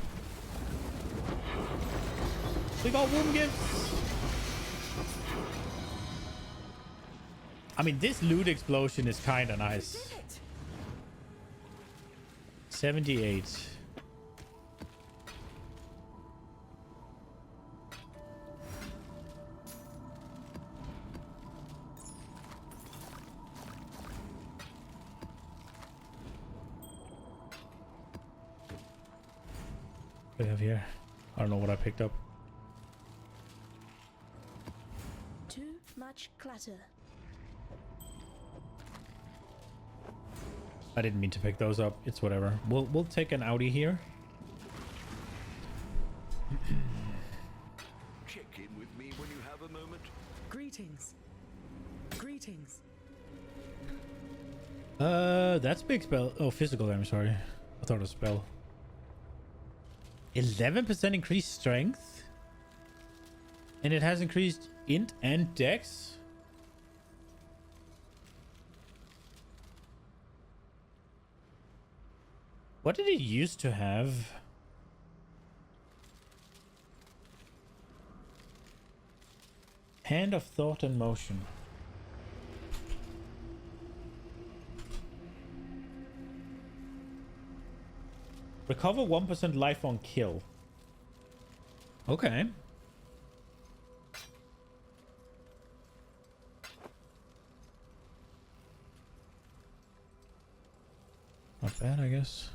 We got womb gifts. I mean, this loot explosion is kind of nice. 78. What do we have here? I don't know what I picked up. Too much clutter. I didn't mean to pick those up. It's whatever. We'll take an Audi here. Check in with me when you have a moment. Greetings. Greetings. That's big spell. Oh, physical damage, sorry. I thought it was spell. 11% increased strength. And it has increased int and dex. What did it used to have? Hand of thought and motion. Recover 1% life on kill. Okay. Not bad, I guess.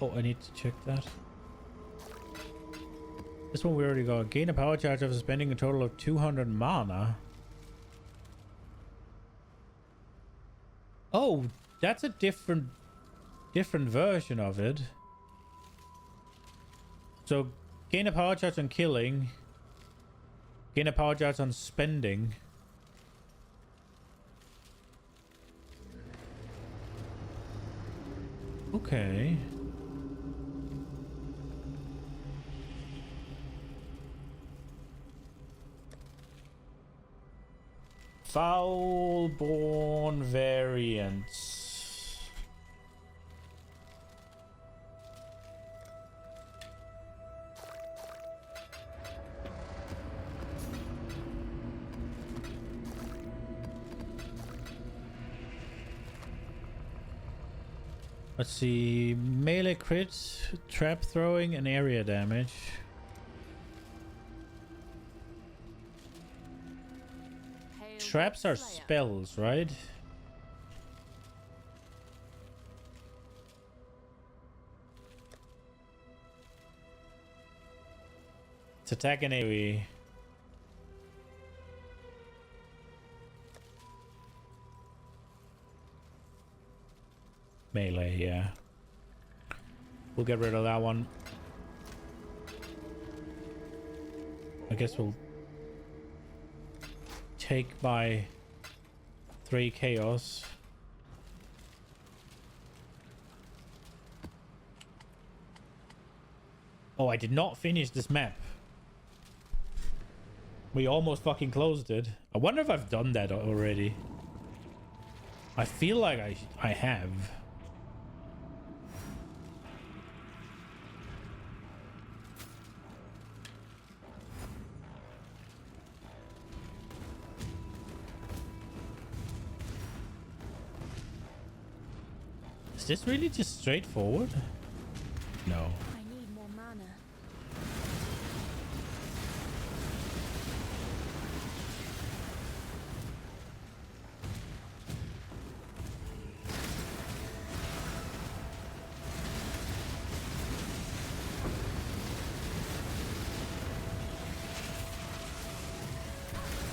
Oh, I need to check that. This one we already got. Gain a power charge after spending a total of 200 mana. Oh, that's a different version of it. So, gain a power charge on killing. Gain a power charge on spending. Okay. Foulborn variants. Let's see. Melee crits, trap throwing, and area damage. Traps are spells, right? It's attack and AoE. Melee, yeah. We'll get rid of that one. I guess we'll take by 3 chaos. Oh, I did not finish this map. We almost fucking closed it. I wonder if I've done that already. I feel like I have. Is this really just straightforward? No. I need more mana.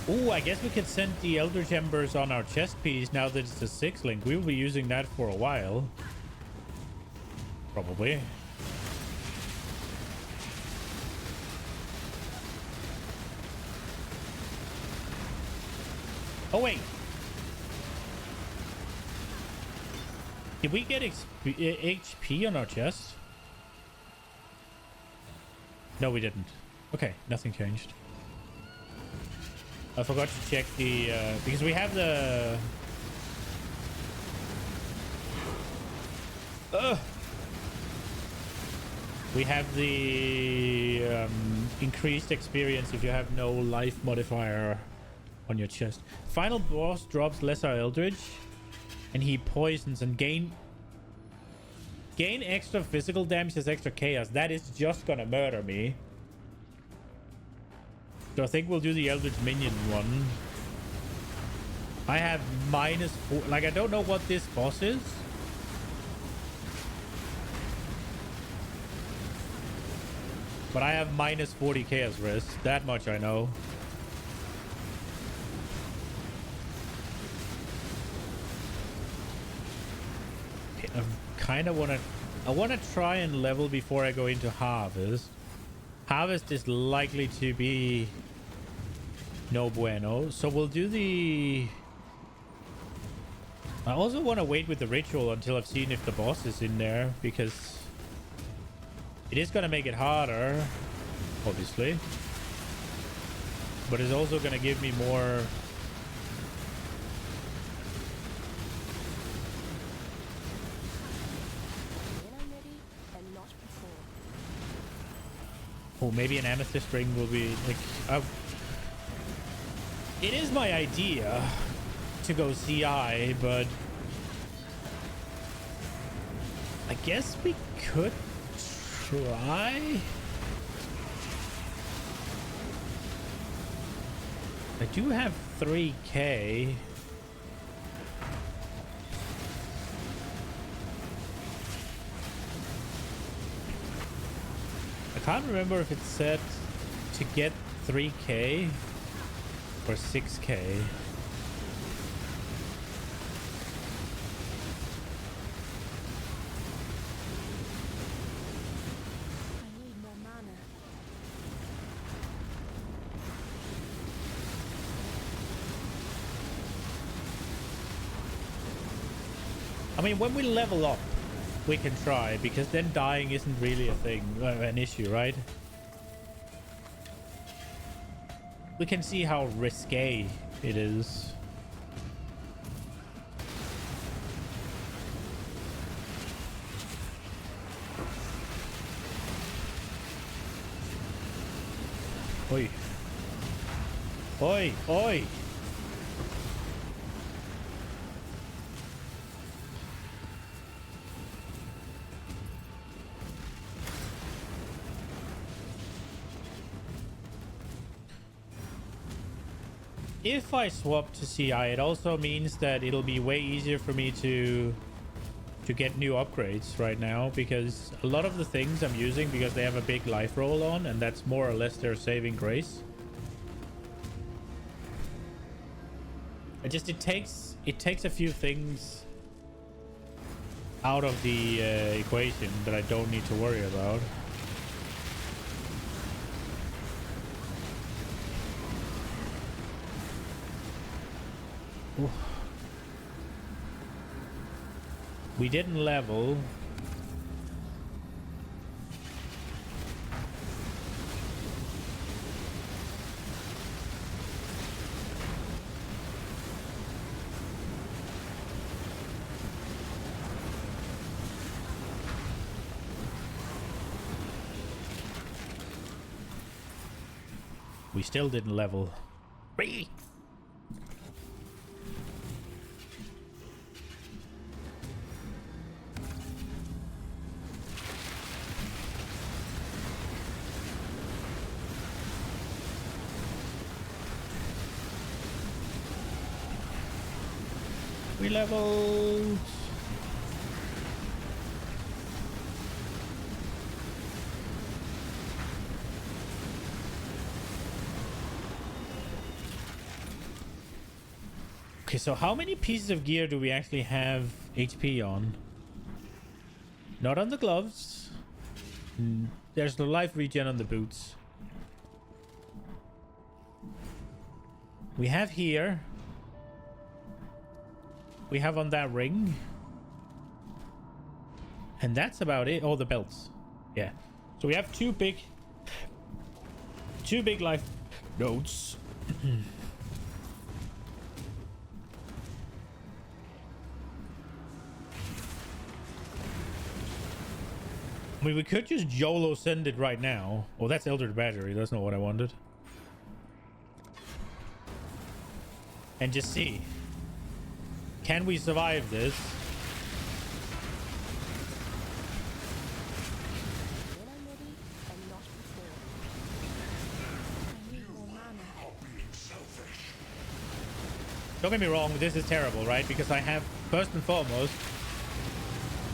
Ooh, I guess we could send the Eldritch Embers on our chest piece now that it's a 6-link. We will be using that for a while. Probably. Oh, wait. Did we get HP on our chest? No, we didn't. Okay, nothing changed. I forgot to check the because we have the we have the increased experience if you have no life modifier on your chest. Final boss drops lesser eldritch and he poisons and gain extra physical damage as extra chaos. That is just gonna murder me. So I think we'll do the Eldritch Minion one. I have -4. Like, I don't know what this boss is. But I have -40 chaos risk. That much I know. I kind of want to... I want to try and level before I go into Harvest. Harvest is likely to be no bueno. So we'll do the... I also want to wait with the ritual until I've seen if the boss is in there, because it is going to make it harder, obviously. But it's also going to give me more... Oh, maybe an amethyst ring will be like... it is my idea to go CI, but I guess we could try. I do have 3k. I can't remember if it said to get 3k or 6k. I need more mana. I mean, when we level up, we can try, because then dying isn't really a thing, an issue, right? We can see how risque it is. Oi. Oi, oi. If I swap to CI, it also means that it'll be way easier for me to get new upgrades right now, because a lot of the things I'm using, because they have a big life roll on, and that's more or less their saving grace. It takes a few things out of the equation that I don't need to worry about. Oof. We didn't level. We still didn't level. Whee! We leveled. Okay, so how many pieces of gear do we actually have HP on? Not on the gloves. There's the life regen on the boots. We have here. We have on that ring. And that's about it. Oh, the belts. Yeah. So we have two big life nodes. I mean, we could just YOLO send it right now. Oh, that's Elder Battery. That's not what I wanted. And just see. Can we survive this? Don't get me wrong, this is terrible, right? Because I have, first and foremost,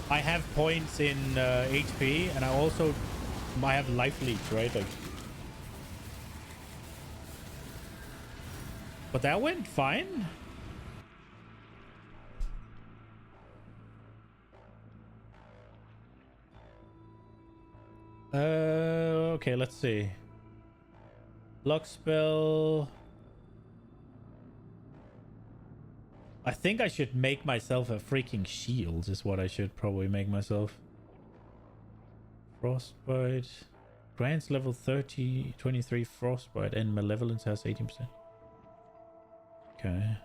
I have points in HP, and I have life leech, right? Like, but that went fine. Okay, let's see. Lock spell. I think I should make myself a freaking shield is what I should probably make myself. Frostbite. Grants level 30, 23 Frostbite, and Malevolence has 18%. Okay.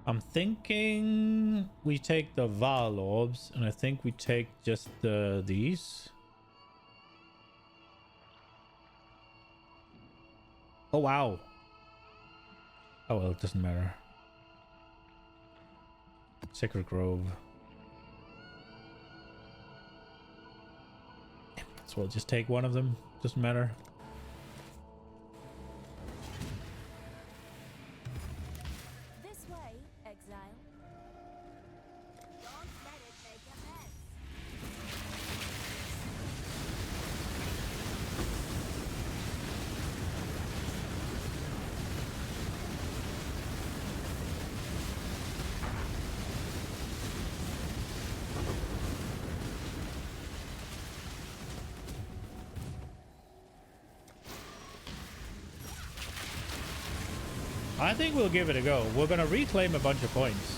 I'm thinking we take the Val orbs, and I think we take just these. Oh, wow. Oh, well, it doesn't matter. Sacred Grove. So we'll just take one of them. Doesn't matter. This way, Exile. Don't let it make a mess. I think we'll give it a go. We're gonna reclaim a bunch of points.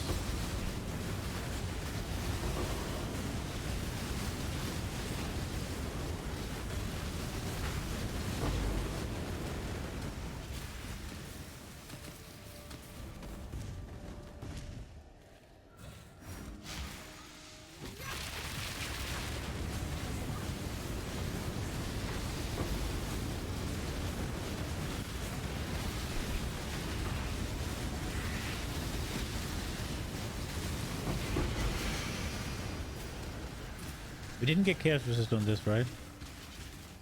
We didn't get chaos resist on this, right?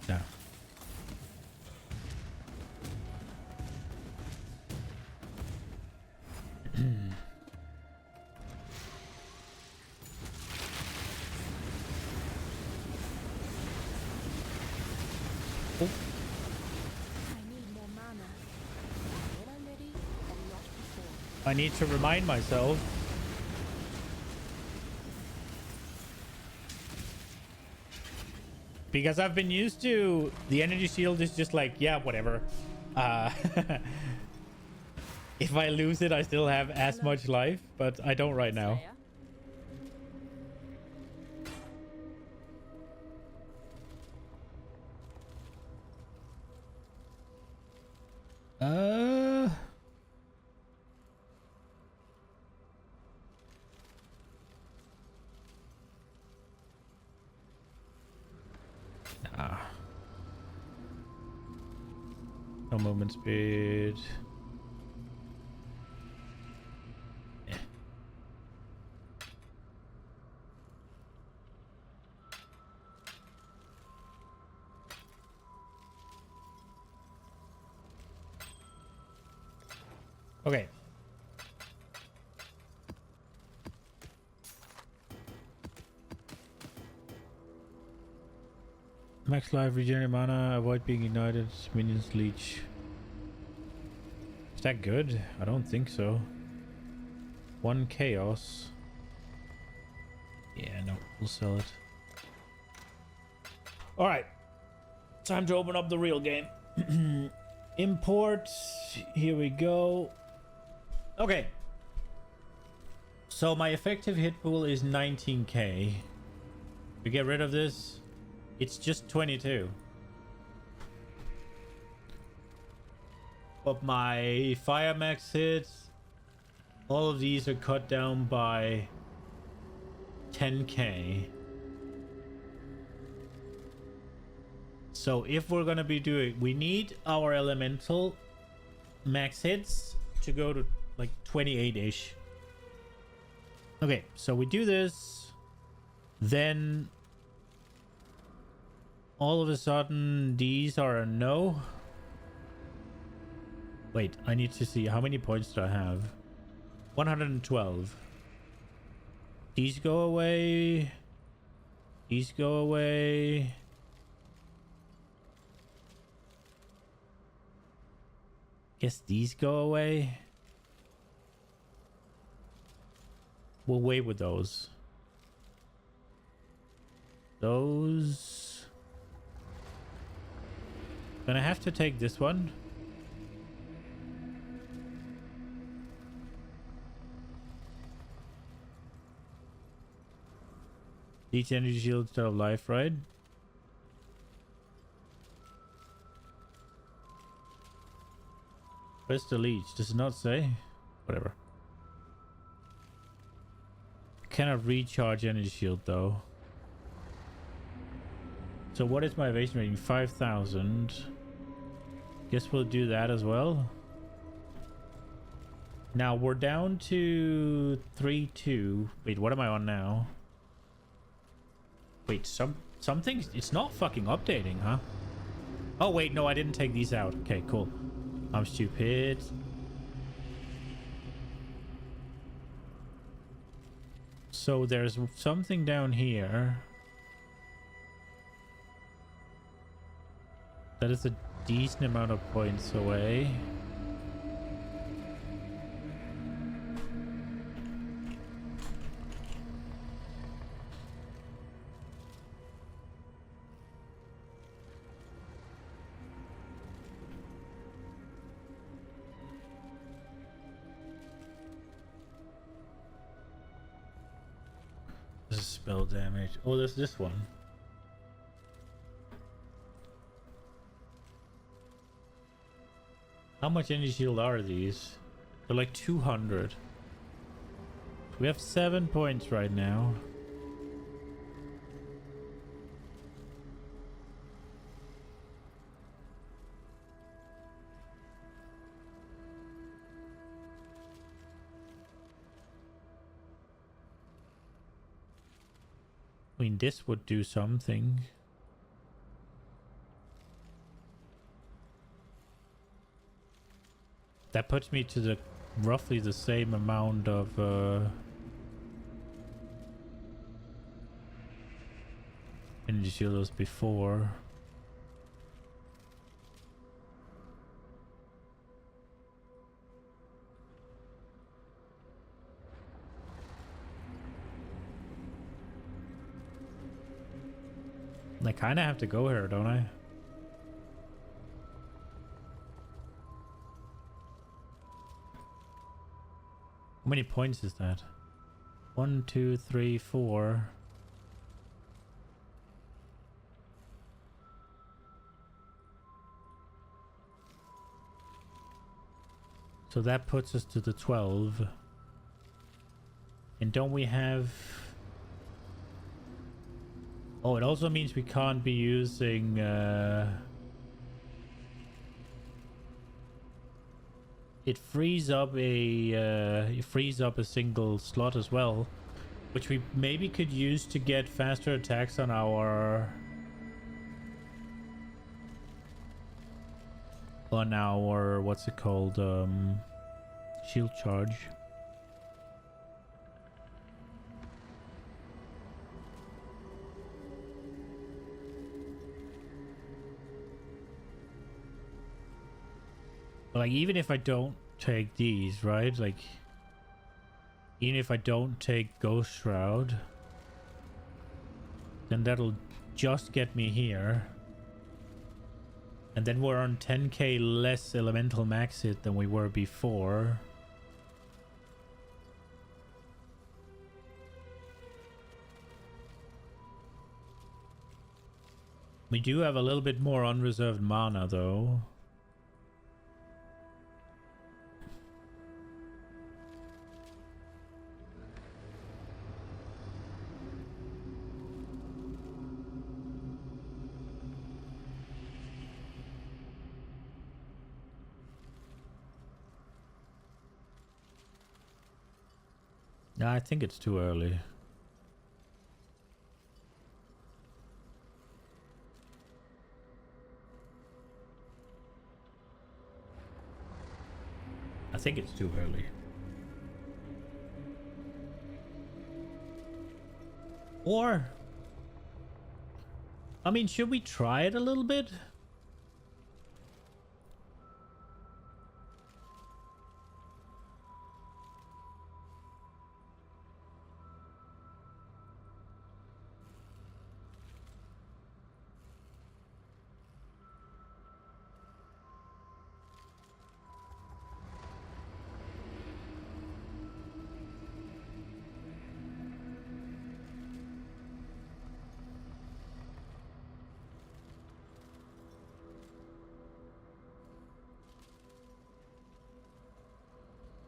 No. Oh. I need more mana. When I'm ready, and not before. I need to remind myself. Because I've been used to the energy shield is just like, yeah, whatever. If I lose it, I still have as much life, but I don't right now. No movement speed. Okay. Max life, regenerate mana, avoid being ignited, minions leech. Is that good? I don't think so. 1 chaos. Yeah, no, we'll sell it. Alright. Time to open up the real game. Import. Here we go. Okay. So my effective hit pool is 19k. We get rid of this. It's just 22. But my fire max hits, all of these are cut down by 10k. So if we're gonna be doing, we need our elemental max hits to go to like 28-ish. Okay, so we do this, then all of a sudden these are a no. Wait, I need to see how many points do I have. 112. These go away. These go away. Guess these go away. We'll wait with those. Those. Gonna have to take this one. Each energy shield instead of life, right? Where's the leech? Does it not say? Whatever. Cannot recharge energy shield though. So what is my evasion rating? 5,000. Guess we'll do that as well. Now we're down to 3-2. Wait, what am I on now? Wait, something, it's not fucking updating, huh? Oh wait, no, I didn't take these out. Okay, cool. I'm stupid. So there's something down here. That is a decent amount of points away. This is spell damage. Oh, there's this one. How much energy shield are these? They're like 200. We have 7 points right now. I mean, this would do something. That puts me to the roughly the same amount of energy shield as before. I kind of have to go here, don't I? How many points is that? 1, 2, 3, 4. So that puts us to the 12. And don't we have... Oh, it also means we can't be using... It frees up a single slot as well, which we maybe could use to get faster attacks on our what's it called, Shield charge. Like, even if I don't take these, right? Like, even if I don't take Ghost Shroud, then that'll just get me here. And then we're on 10k less elemental max hit than we were before. We do have a little bit more unreserved mana though. Yeah, I think it's too early. I think it's too early. Or, I mean, should we try it a little bit?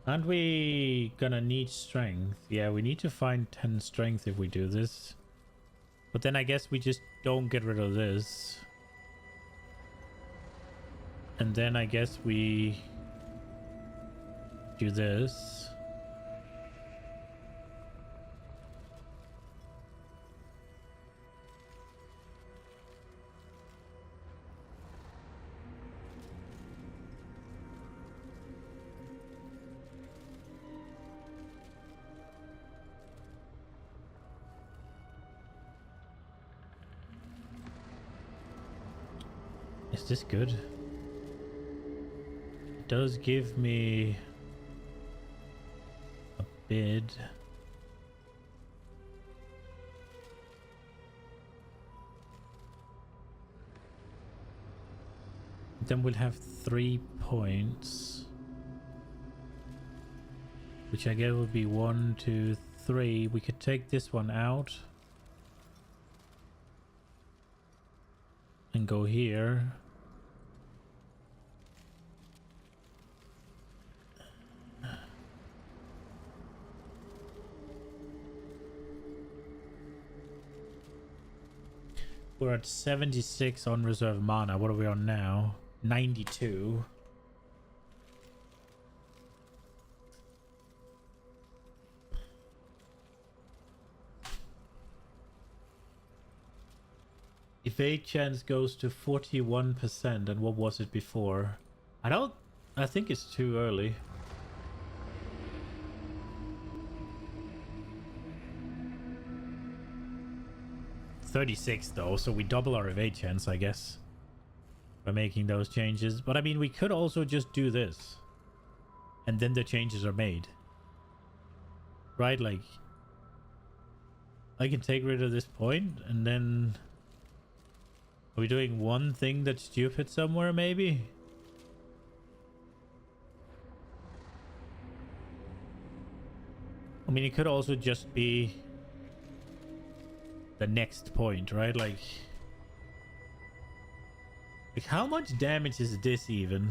Aren't we gonna need strength? Yeah, we need to find 10 strength if we do this. But then I guess we just don't get rid of this. And then I guess we do this. Is this good? It does give me a bid. Then we'll have 3 points. Which I guess would be 1, 2, 3. We could take this one out. And go here. We're at 76 on reserve mana. What are we on now? 92. Evade chance goes to 41%, and what was it before? I think it's too early. $36 though, so we double our evade chance, I guess, by making those changes. But I mean, we could also just do this, and then the changes are made. Right, like, I can take rid of this point, and then... Are we doing one thing that's stupid somewhere, maybe? I mean, it could also just be the next point, right? Like how much damage is this even?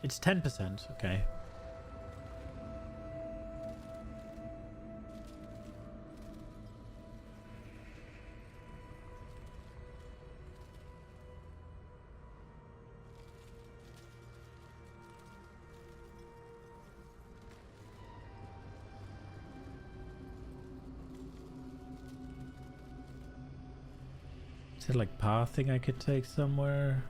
It's 10%, okay. Is it like pathing I could take somewhere?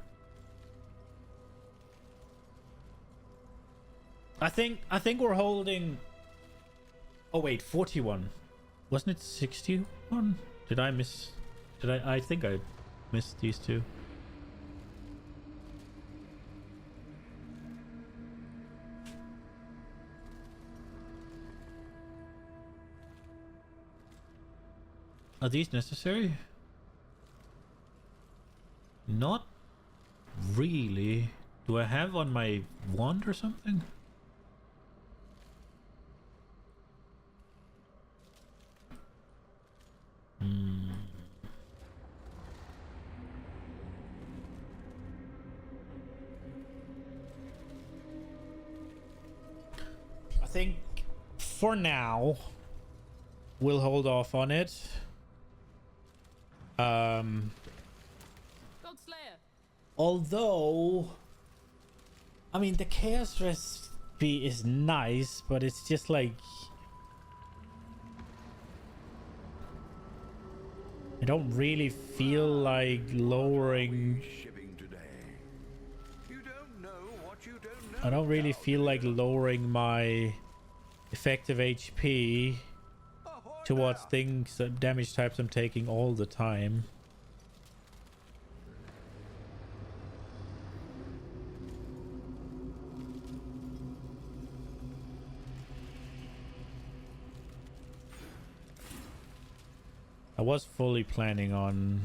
I think we're holding. Oh wait, 41. Wasn't it 61? Did I miss? I think I missed these two. Are these necessary? Not really. Do I have on my wand or something? I think for now we'll hold off on it. Although, I mean, the chaos recipe is nice, but it's just like I don't really feel like lowering. I don't really feel like lowering my effective HP towards things, damage types I'm taking all the time. I was fully planning on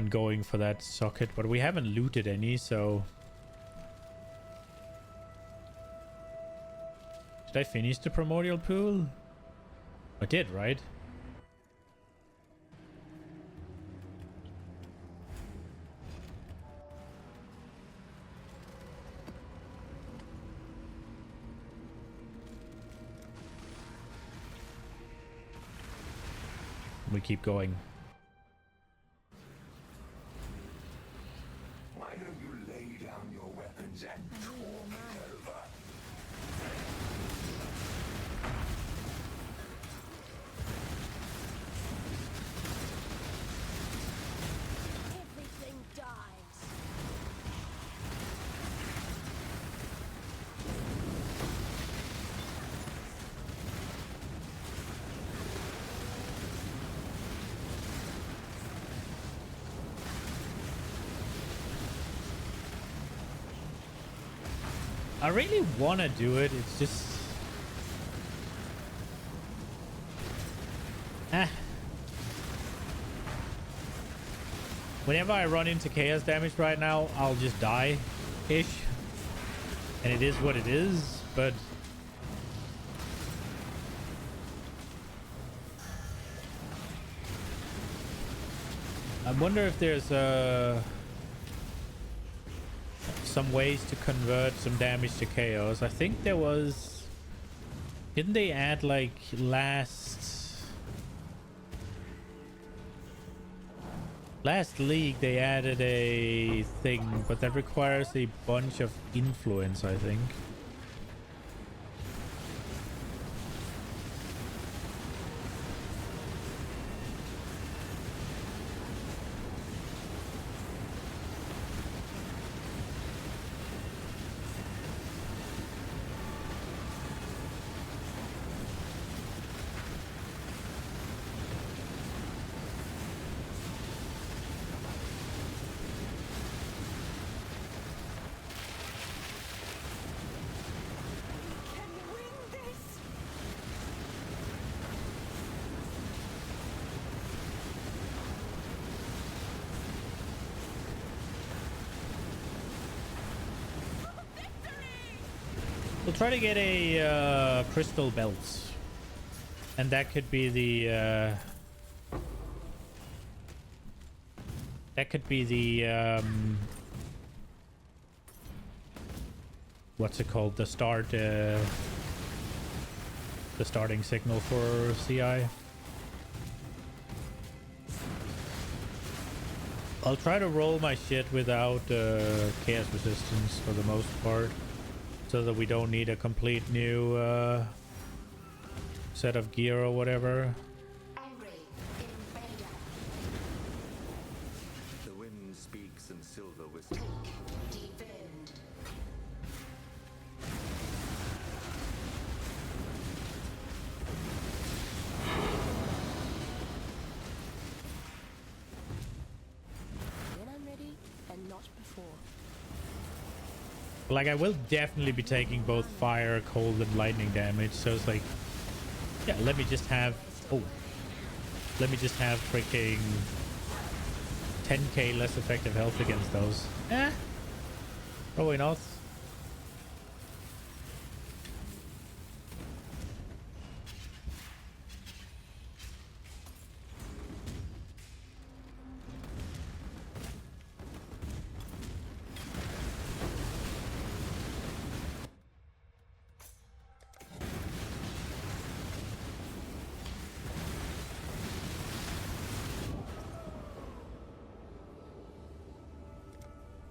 going for that socket, but we haven't looted any, so did I finish the primordial pool? I did, right? We keep going. Why don't you lay down your weapons and talk it over? Everything dies. I really want to do it. It's just whenever I run into chaos damage right now, I'll just die ish, and it is what it is. But I wonder if there's some ways to convert some damage to chaos. I think there was. Didn't they add like last league they added a thing, but that requires a bunch of influence, I think. We'll try to get a crystal belt, and that could be the what's it called, the starting signal for CI. I'll try to roll my shit without chaos resistance for the most part, so that we don't need a complete new set of gear or whatever. The wind speaks in silver whisper. Defend. Like, I will definitely be taking both fire, cold, and lightning damage. So it's like, yeah, let me just have... Oh. Let me just have freaking 10k less effective health against those. Probably not.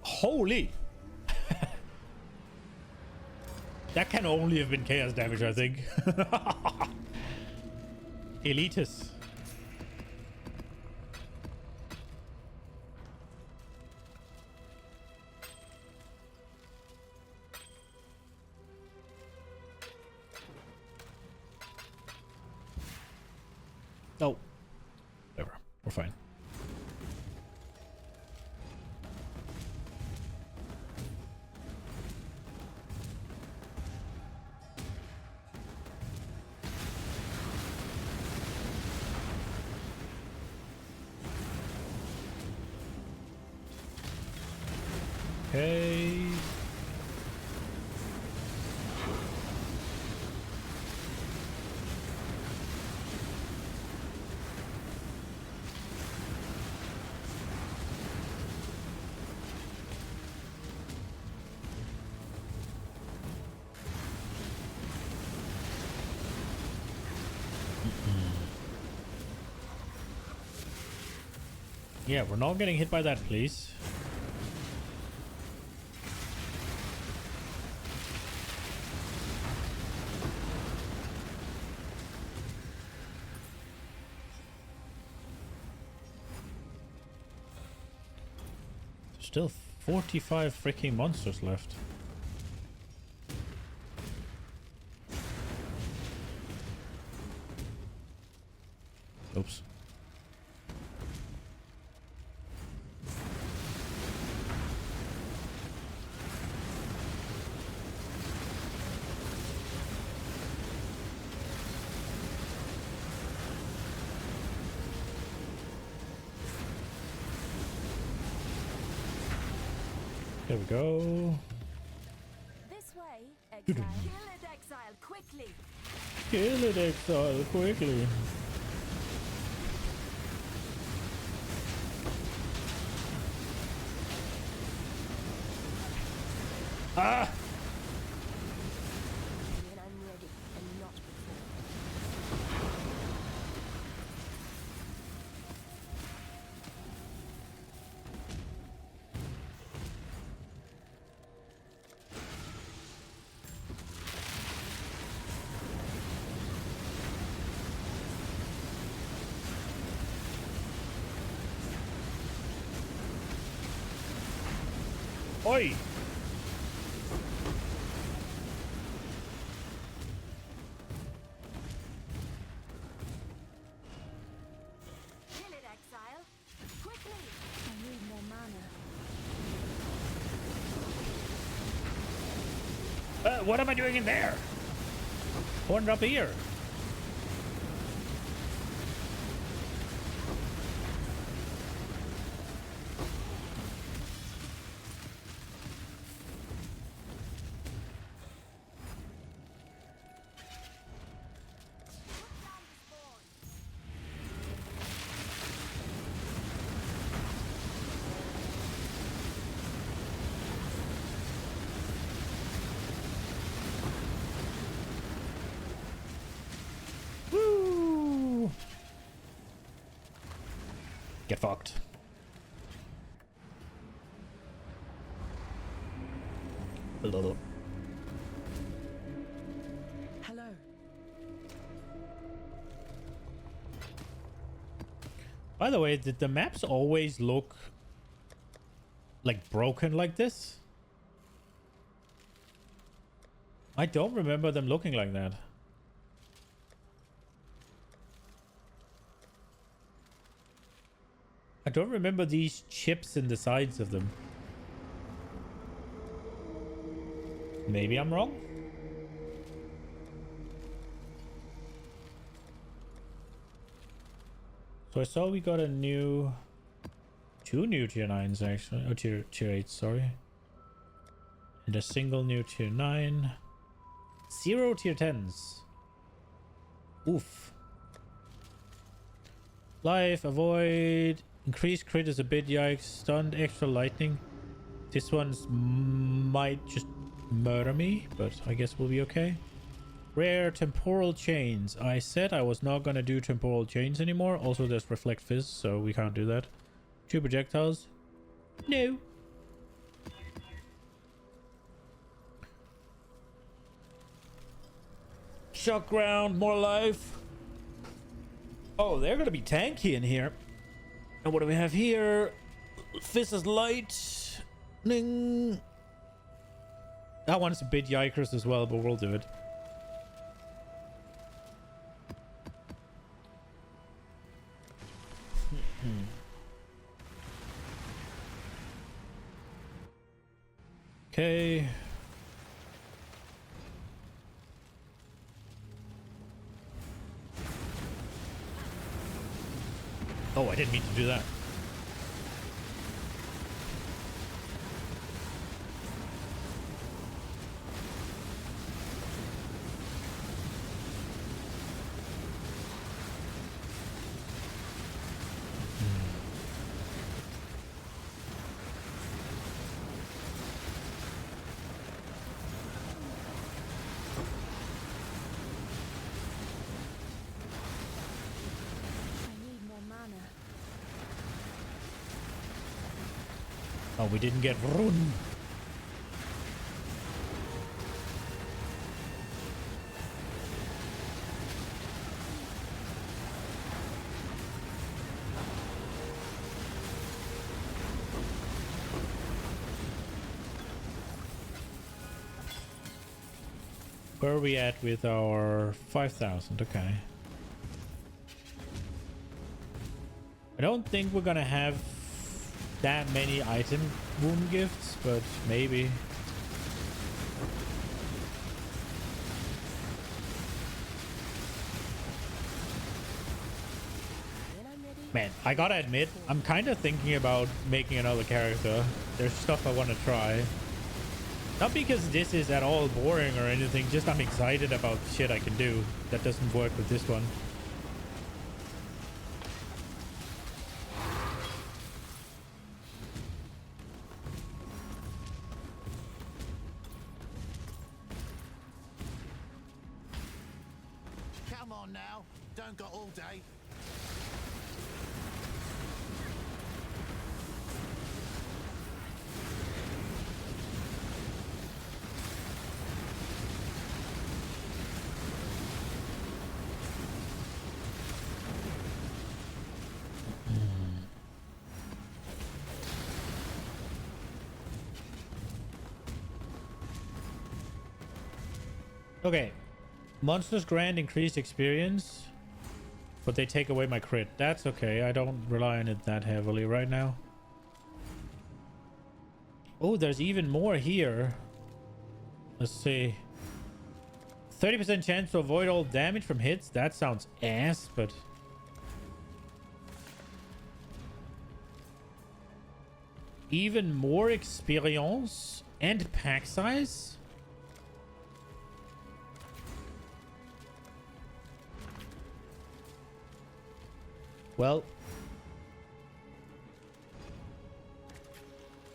Holy! That can only have been chaos damage, I think. Elitis. Oh. Whatever. We're fine. Okay. Yeah, we're not getting hit by that, please. Still 45 freaking monsters left. Oops. There we go. This way, Exile. Kill it, Exile, quickly. Kill it, Exile, quickly. Ah! When I'm ready and not before. Oi! Kill it, Exile. Quickly. I need more mana. What am I doing in there? One up here. Woo! Get fucked. Hello. Hello. By the way, did the maps always look like broken like this? I don't remember them looking like that. I don't remember these chips in the sides of them. Maybe I'm wrong. So I saw we got a new... 2 new tier 9s actually. Oh, tier 8s, sorry. And a single new tier 9. 0 tier 10s. Oof. Life, avoid. Increased crit is a bit yikes. Stunned, extra lightning. This one's might just murder me, but I guess we'll be okay. Rare temporal chains. I said I was not gonna do temporal chains anymore. Also, there's reflect fizz, so we can't do that. 2 projectiles. No. Shock ground, more life. Oh, they're gonna be tanky in here. And what do we have here? Fizz is light. Ning. That one's a bit yikers as well, but we'll do it. Okay. Oh, I didn't mean to do that. Oh, we didn't get run. Where are we at with our 5,000? Okay. I don't think we're gonna have that many item wound gifts, but maybe. Man, I gotta admit, I'm kind of thinking about making another character. There's stuff I want to try. Not because this is at all boring or anything, just I'm excited about shit I can do that doesn't work with this one. Come on now, don't go all day. Okay. Monsters grant increased experience, but they take away my crit. That's okay. I don't rely on it that heavily right now. Oh, there's even more here. Let's see. 30% chance to avoid all damage from hits. That sounds ass, but... Even more experience and pack size? Well,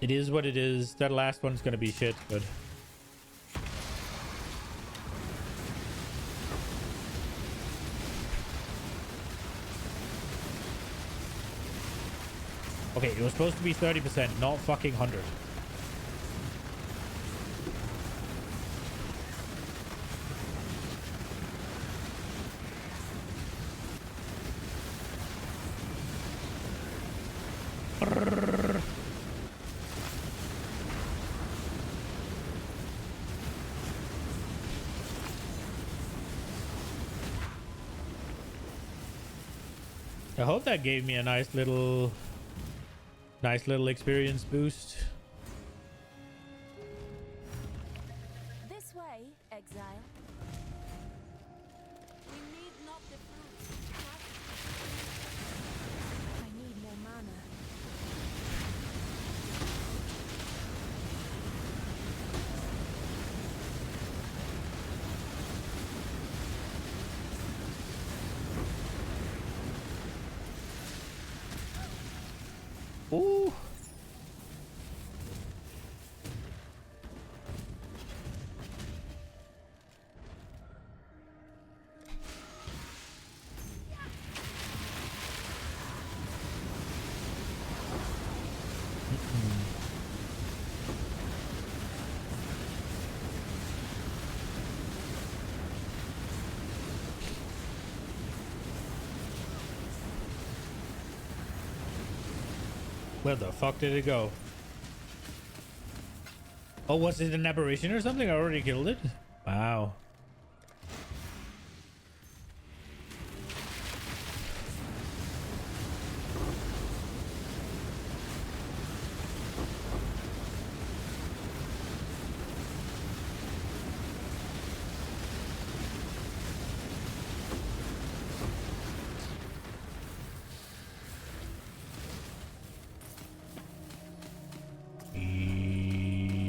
it is what it is. That last one's gonna be shit, but... Okay, it was supposed to be 30%, not fucking 100. I hope that gave me a nice little experience boost. ready, Exile? We need not the fruit. I need more mana. Ooh. Where the fuck did it go? Oh, was it an aberration or something? I already killed it? Wow.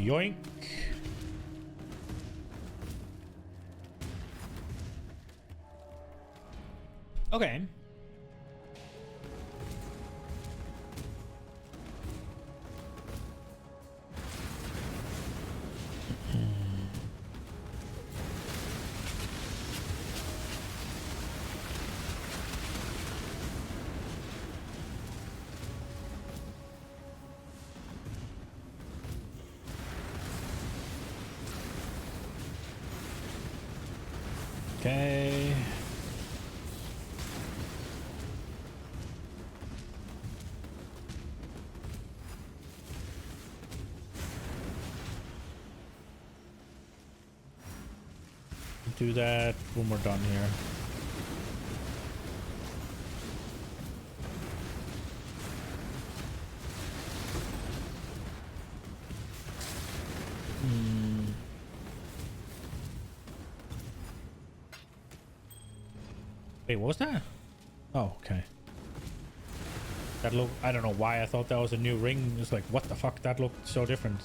Yoink. Okay. Okay. Do that when we're done here. Wait, what was that? Oh, okay. That look, I don't know why I thought that was a new ring. It's like, what the fuck? That looked so different.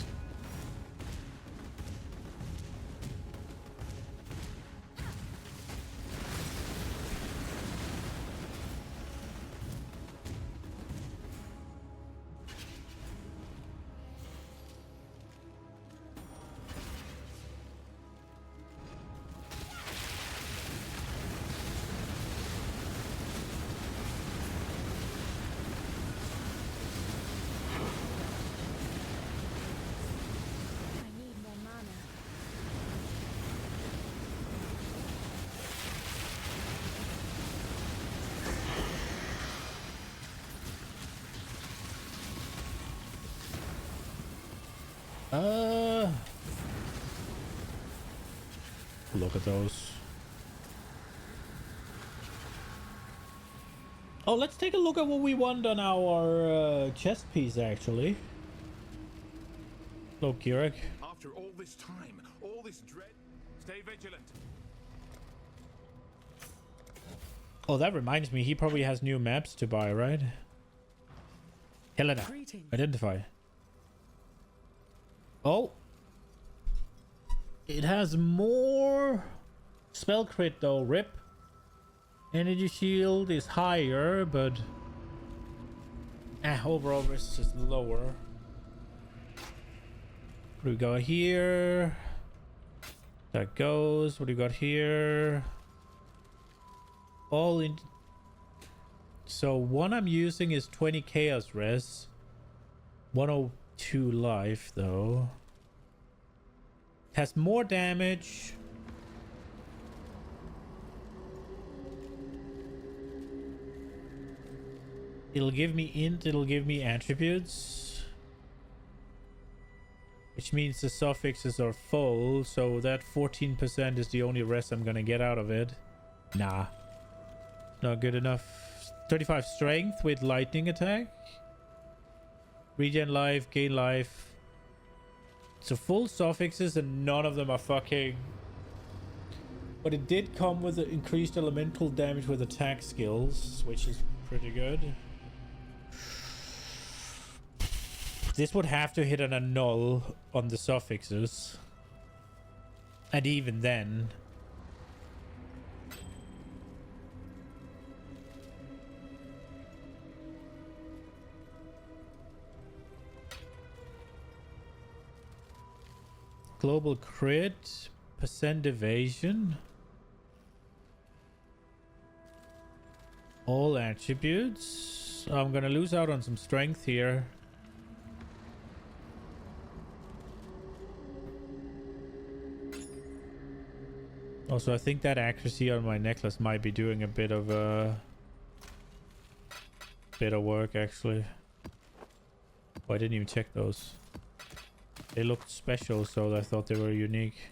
Look at those. Oh, let's take a look at what we want on our chest piece, actually. Hello, Keurig. After all this time, all this dread, stay vigilant. Oh, that reminds me, he probably has new maps to buy, right? Helena, identify. Oh. It has more spell crit though, rip. Energy shield is higher, but overall risk is lower. What do we got here? That goes. What do we got here? All in. So one I'm using is 20 chaos res. 102 life though. Has more damage. It'll give me int, it'll give me attributes. Which means the suffixes are full, so that 14% is the only rest I'm gonna get out of it. Nah. Not good enough. 35 strength with lightning attack. Regen life, gain life. So full suffixes and none of them are fucking But it did come with increased elemental damage with attack skills, which is pretty good. This would have to hit an annul on the suffixes. And even then... Global crit, percent evasion. All attributes. I'm gonna lose out on some strength here. Also, I think that accuracy on my necklace might be doing a bit of work, actually. Oh, I didn't even check those. They looked special, so I thought they were unique.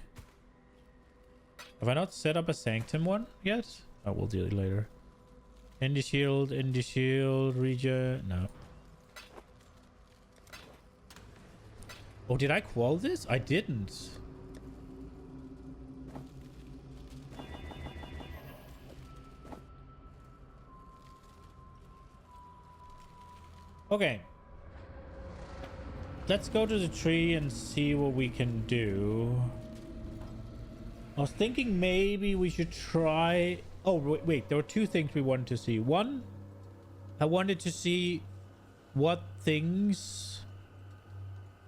Have I not set up a Sanctum one yet? Oh, we'll do it later. Indie shield, regen. No. Oh, did I qual this? I didn't. Okay. Let's go to the tree and see what we can do. I was thinking maybe we should try... Oh, wait. There were two things we wanted to see. One, I wanted to see what things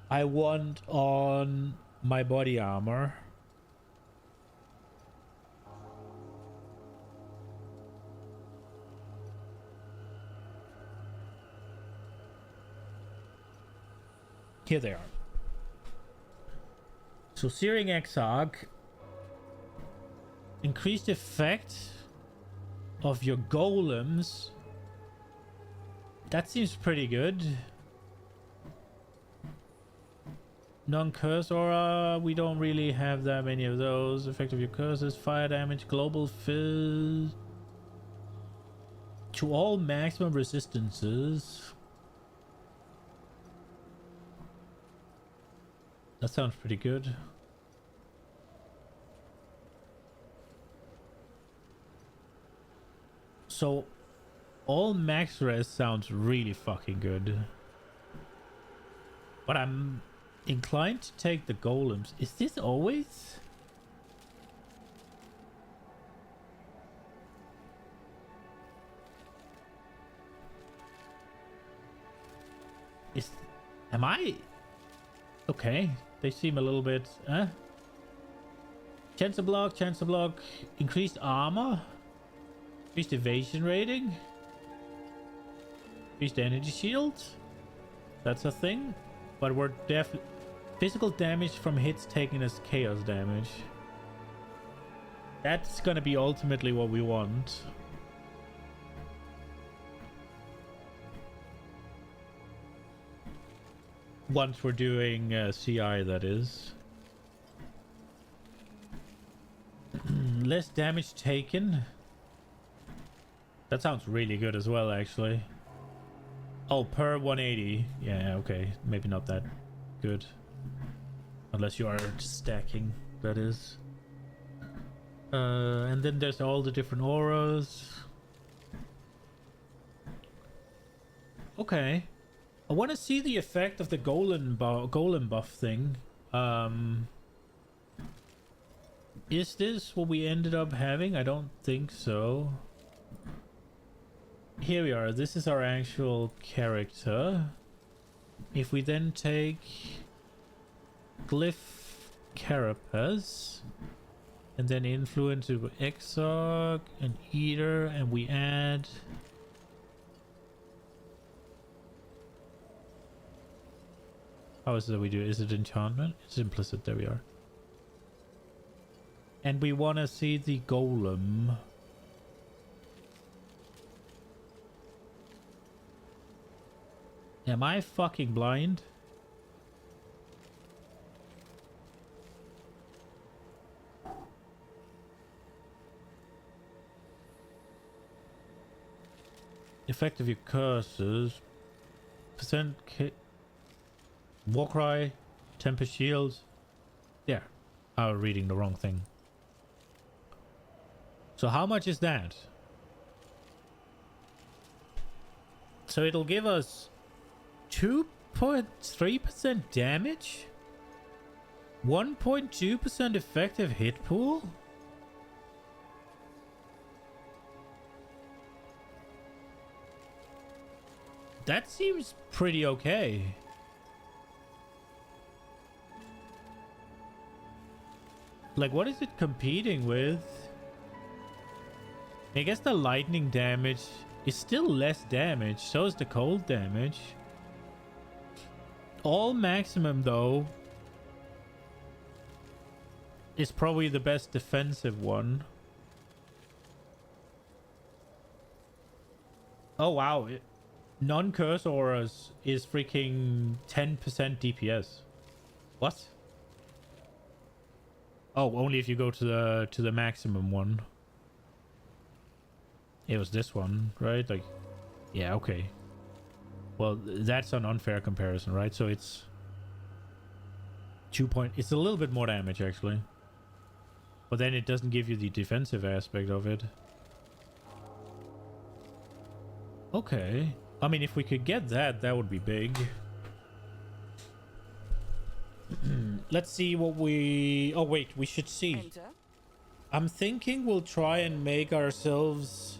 I want on my body armor. Here they are. So Searing Exarch. Increased effect of your golems. That seems pretty good. Non-curse aura. We don't really have that many of those. Effect of your curses. Fire damage. Global fizz. To all maximum resistances. That sounds pretty good. So, all max res sounds really fucking good. But I'm inclined to take the golems. Is this always? Am I? Okay, they seem a little bit, Chance to block, increased armor, increased evasion rating, increased energy shield. That's a thing, but we're physical damage from hits taken as chaos damage. That's gonna be ultimately what we want. Once we're doing CI, that is. Less damage taken. That sounds really good as well, actually. Oh, per 180. Yeah, okay. Maybe not that good. Unless you are stacking, that is. And then there's all the different auras. Okay. I want to see the effect of the golem buff thing. Is this what we ended up having? I don't think so. Here we are. This is our actual character. If we then take Glyph Carapace and then influence it with Exarch and Eater, and we add... How is it that we do it? Is it enchantment? It's implicit. There we are. And we want to see the golem. Am I fucking blind? Effect of your curses. Percent Warcry, Tempest Shields. There. I was reading the wrong thing. So how much is that? So it'll give us 2.3% damage? 1.2% effective hit pool? That seems pretty okay. Like, what is it competing with? I guess the lightning damage is still less damage. So is the cold damage. All maximum, though, is probably the best defensive one. Oh, wow. Non-curse auras is freaking 10% DPS. What? Oh, only if you go to the maximum one. It was this one, right? Like, yeah, okay. Well, that's an unfair comparison, right? So it's it's a little bit more damage actually, but then it doesn't give you the defensive aspect of it. Okay. I mean, if we could get that, that would be big. Let's see what we... Oh, wait. We should see. Enter. I'm thinking we'll try and make ourselves...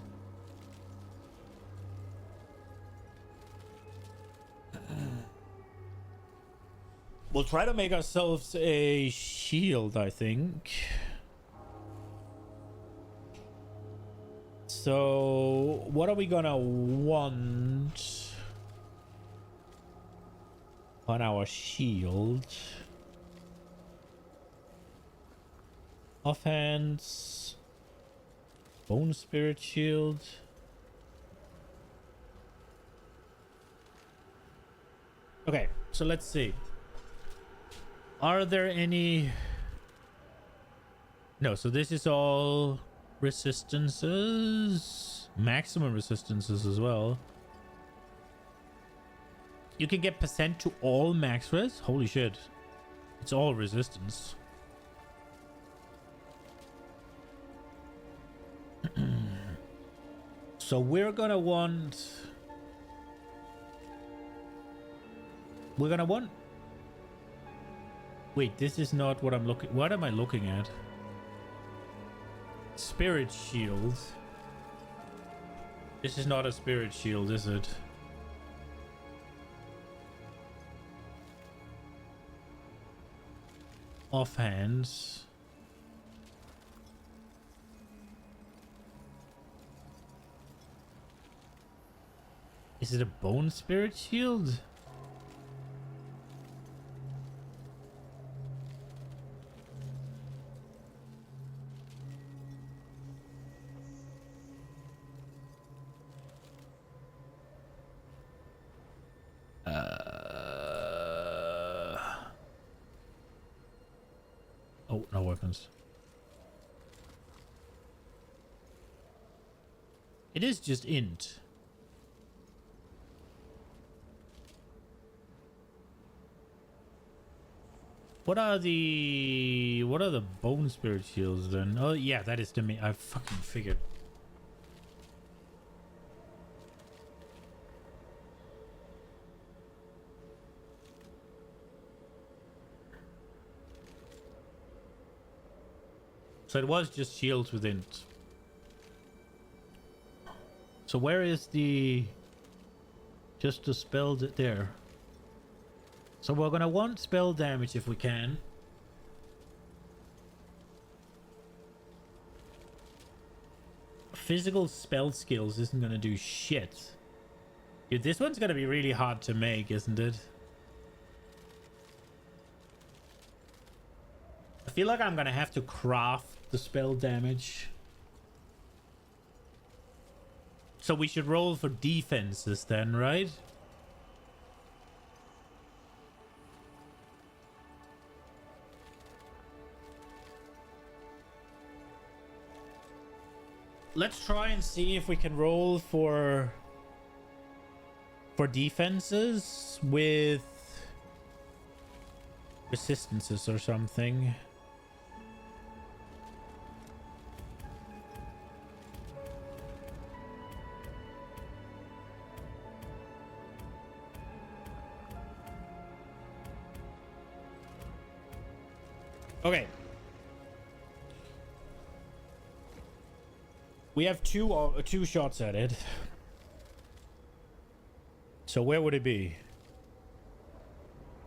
We'll try to make ourselves a shield, I think. So, what are we gonna want on our shield? Offhand, Bone Spirit Shield. Okay, so let's see. Are there any... No, so this is all resistances. Maximum resistances as well. You can get percent to all max res? Holy shit. It's all resistance. So we're gonna want... We're gonna want... Wait, this is not what I'm looking... What am I looking at? Spirit shield. This is not a spirit shield, is it? Offhands. Is it a bone spirit shield? Oh, no weapons. It is just int. What are the bone spirit shields then? Oh yeah, that is the main. I fucking figured. So it was just shields with int. So where is the... Just the spell there. So we're gonna want spell damage if we can. Physical spell skills isn't gonna do shit. Dude, this one's gonna be really hard to make, isn't it? I feel like I'm gonna have to craft the spell damage. So we should roll for defenses then, right? Let's try and see if we can roll for defenses with resistances or something. Okay. We have two shots at it. So where would it be?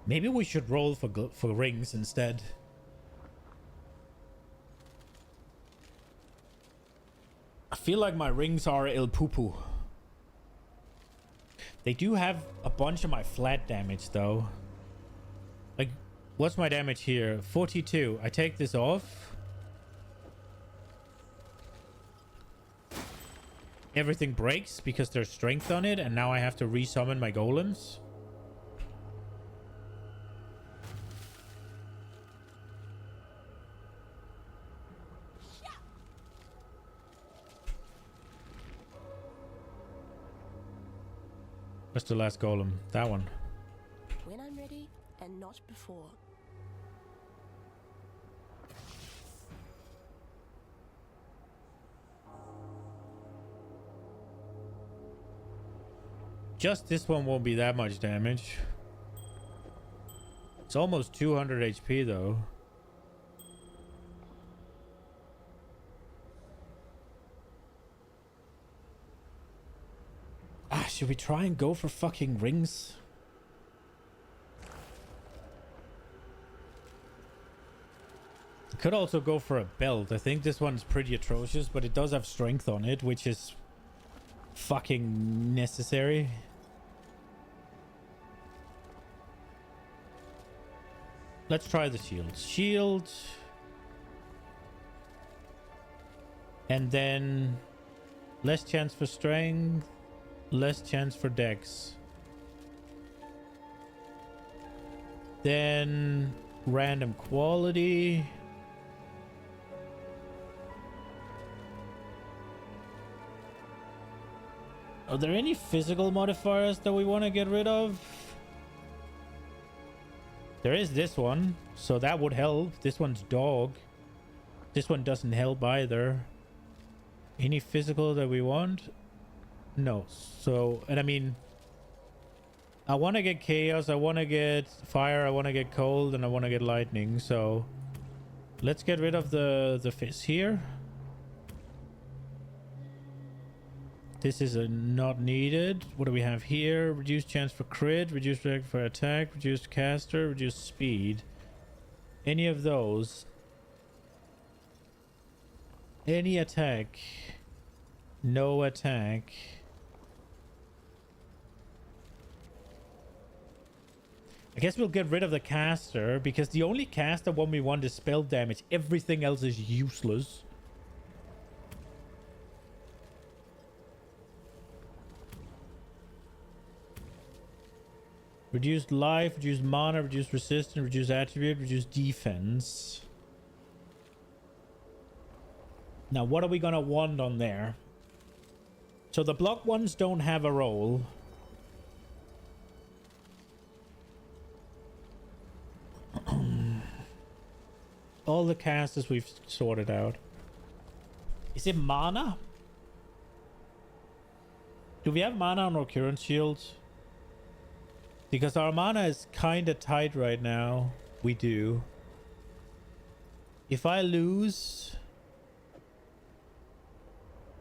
Maybe we should roll for rings instead. I feel like my rings are el poo-poo. They do have a bunch of my flat damage though. Like, what's my damage here? 42. I take this off. Everything breaks because there's strength on it, and now I have to resummon my golems. What's the last golem? That one. When I'm ready, and not before. Just this one won't be that much damage. It's almost 200 HP though. Should we try and go for fucking rings? Could also go for a belt. I think this one's pretty atrocious, but it does have strength on it, which is fucking necessary. Let's try the shield. Shield. And then less chance for strength. Less chance for dex. Then random quality. Are there any physical modifiers that we want to get rid of? There is this one, so that would help. This one's dog. This one doesn't help either. Any physical that we want? No. So, and I mean, I want to get chaos, I want to get fire, I want to get cold, and I want to get lightning. So let's get rid of the fizz here. This is not needed. What do we have here? Reduced chance for crit, reduced rate for attack, reduced caster, reduced speed. Any of those. Any attack. No attack. I guess we'll get rid of the caster, because the only caster one we want is spell damage. Everything else is useless. Reduced life, reduced mana, reduced resistance, reduced attribute, reduced defense. Now, what are we gonna want on there? So the block ones don't have a role. All the casters we've sorted out. Is it mana? Do we have mana on our current shields? Because our mana is kind of tight right now. We do. If I lose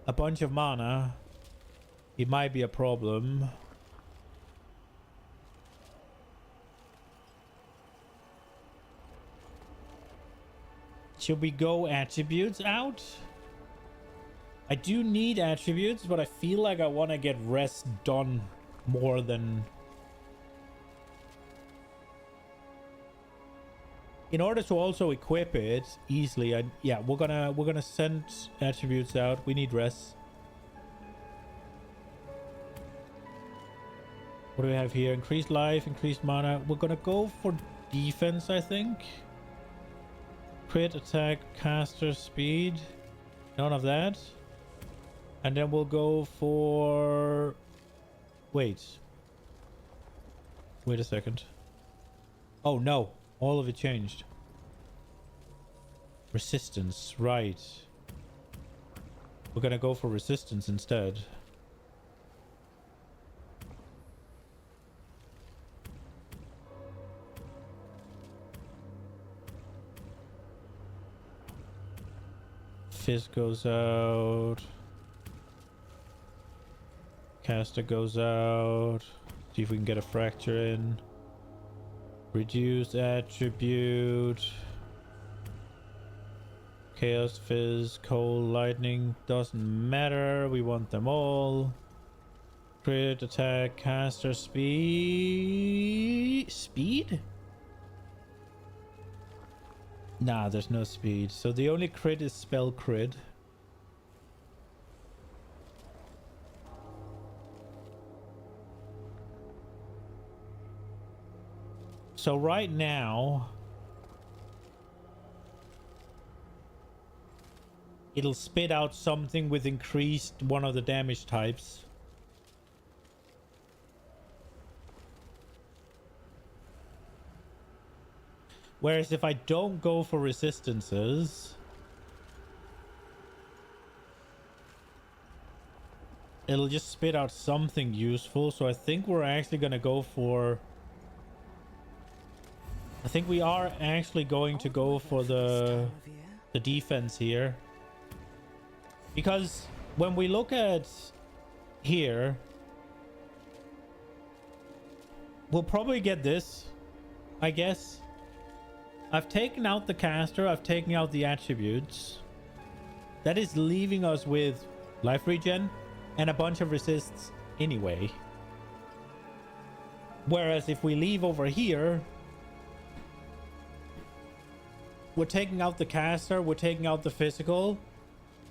a bunch of mana, it might be a problem. Should we go attributes out? I do need attributes, but I feel like I want to get rest done more than... In order to also equip it easily, yeah, we're gonna send attributes out. We need rest. What do we have here? Increased life, increased mana. We're gonna go for defense, I think. Crit, attack, caster, speed. None of that. And then we'll go for... Wait a second. Oh no, all of it changed. Resistance, right. We're gonna go for resistance instead. Fizz goes out. Caster goes out. See if we can get a fracture in. Reduce attribute. Chaos, Fizz, Cold, Lightning. Doesn't matter. We want them all. Crit, attack, caster, speed. Speed? Nah, there's no speed. So the only crit is spell crit. So right now, it'll spit out something with increased one of the damage types. Whereas if I don't go for resistances, it'll just spit out something useful. So I think we're actually going to go for... I think we are actually going to go for the defense here. Because when we look at here, we'll probably get this, I guess. I've taken out the caster, I've taken out the attributes. That is leaving us with life regen and a bunch of resists anyway. Whereas if we leave over here, we're taking out the caster, we're taking out the physical.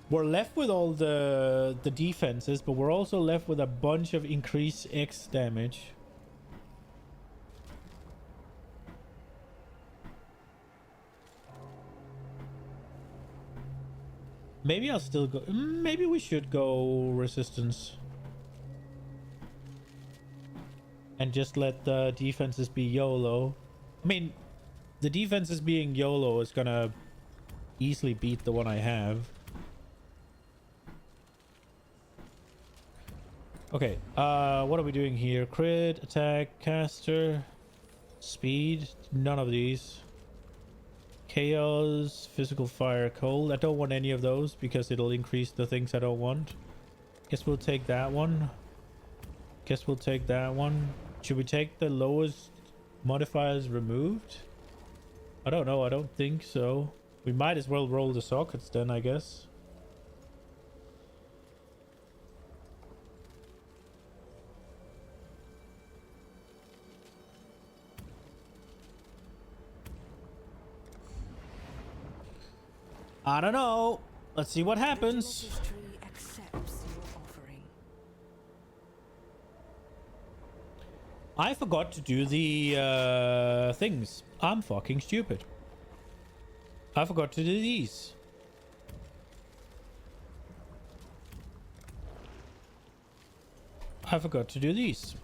We're left with all the defenses, but we're also left with a bunch of increased X damage. Maybe I'll still go... Maybe we should go resistance. And just let the defenses be YOLO. I mean, the defenses being YOLO is gonna easily beat the one I have. Okay, what are we doing here? Crit, attack, caster, speed, none of these. Chaos, physical, fire, cold. I don't want any of those because it'll increase the things I don't want. Guess we'll take that one. Guess we'll take that one. Should we take the lowest modifiers removed? I don't know, I don't think so. We might as well roll the sockets then, I guess. I don't know. Let's see what happens. I forgot to do the things. I'm fucking stupid. I forgot to do these. I forgot to do these.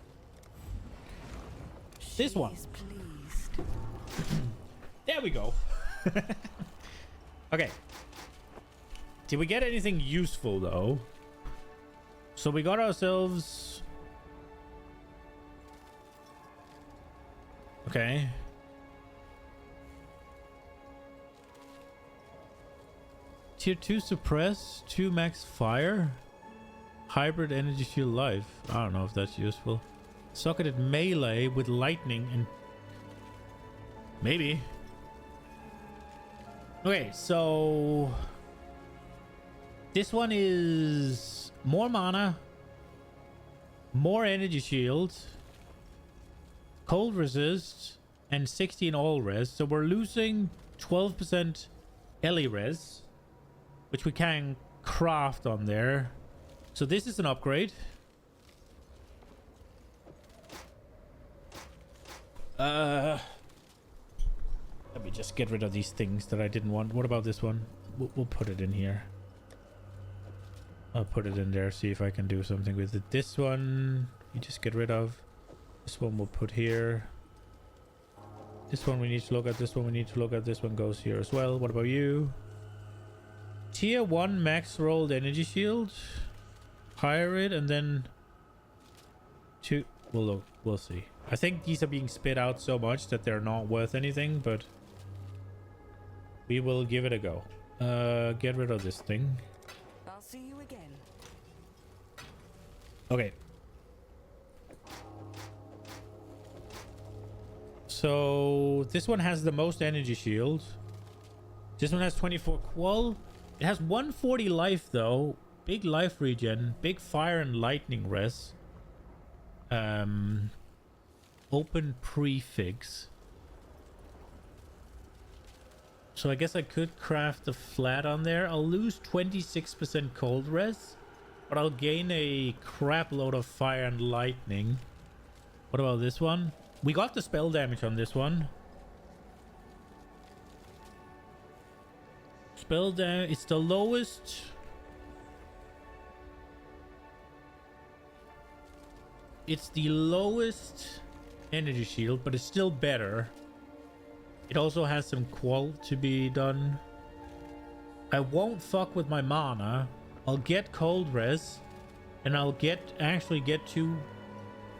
This one. There we go. Okay. Did we get anything useful though? So we got ourselves... Okay. Tier 2 suppress, 2 max fire, hybrid energy shield life. I don't know if that's useful. Socketed melee with lightning and... Maybe. Okay, so... This one is more mana, more energy shield, cold resist, and 16 all res. So we're losing 12% Ellie res, which we can craft on there. So this is an upgrade. Let me just get rid of these things that I didn't want. What about this one? We'll put it in here. I'll put it in there, see if I can do something with it. This one, you just get rid of. This one we'll put here. This one we need to look at. This one we need to look at. This one goes here as well. What about you? Tier 1 max rolled energy shield. Hire it and then... 2... We'll look. We'll see. I think these are being spit out so much that they're not worth anything, but... We will give it a go. Get rid of this thing. I'll see you again. Okay. So this one has the most energy shield. This one has 24 qual. It has 140 life though. Big life regen. Big fire and lightning res. Open prefix. So I guess I could craft the flat on there. I'll lose 26% cold res, but I'll gain a crap load of fire and lightning. What about this one? We got the spell damage on this one. Spell damage, it's the lowest. It's the lowest energy shield, but it's still better. It also has some qual to be done. I won't fuck with my mana. I'll get cold res, and I'll actually get to...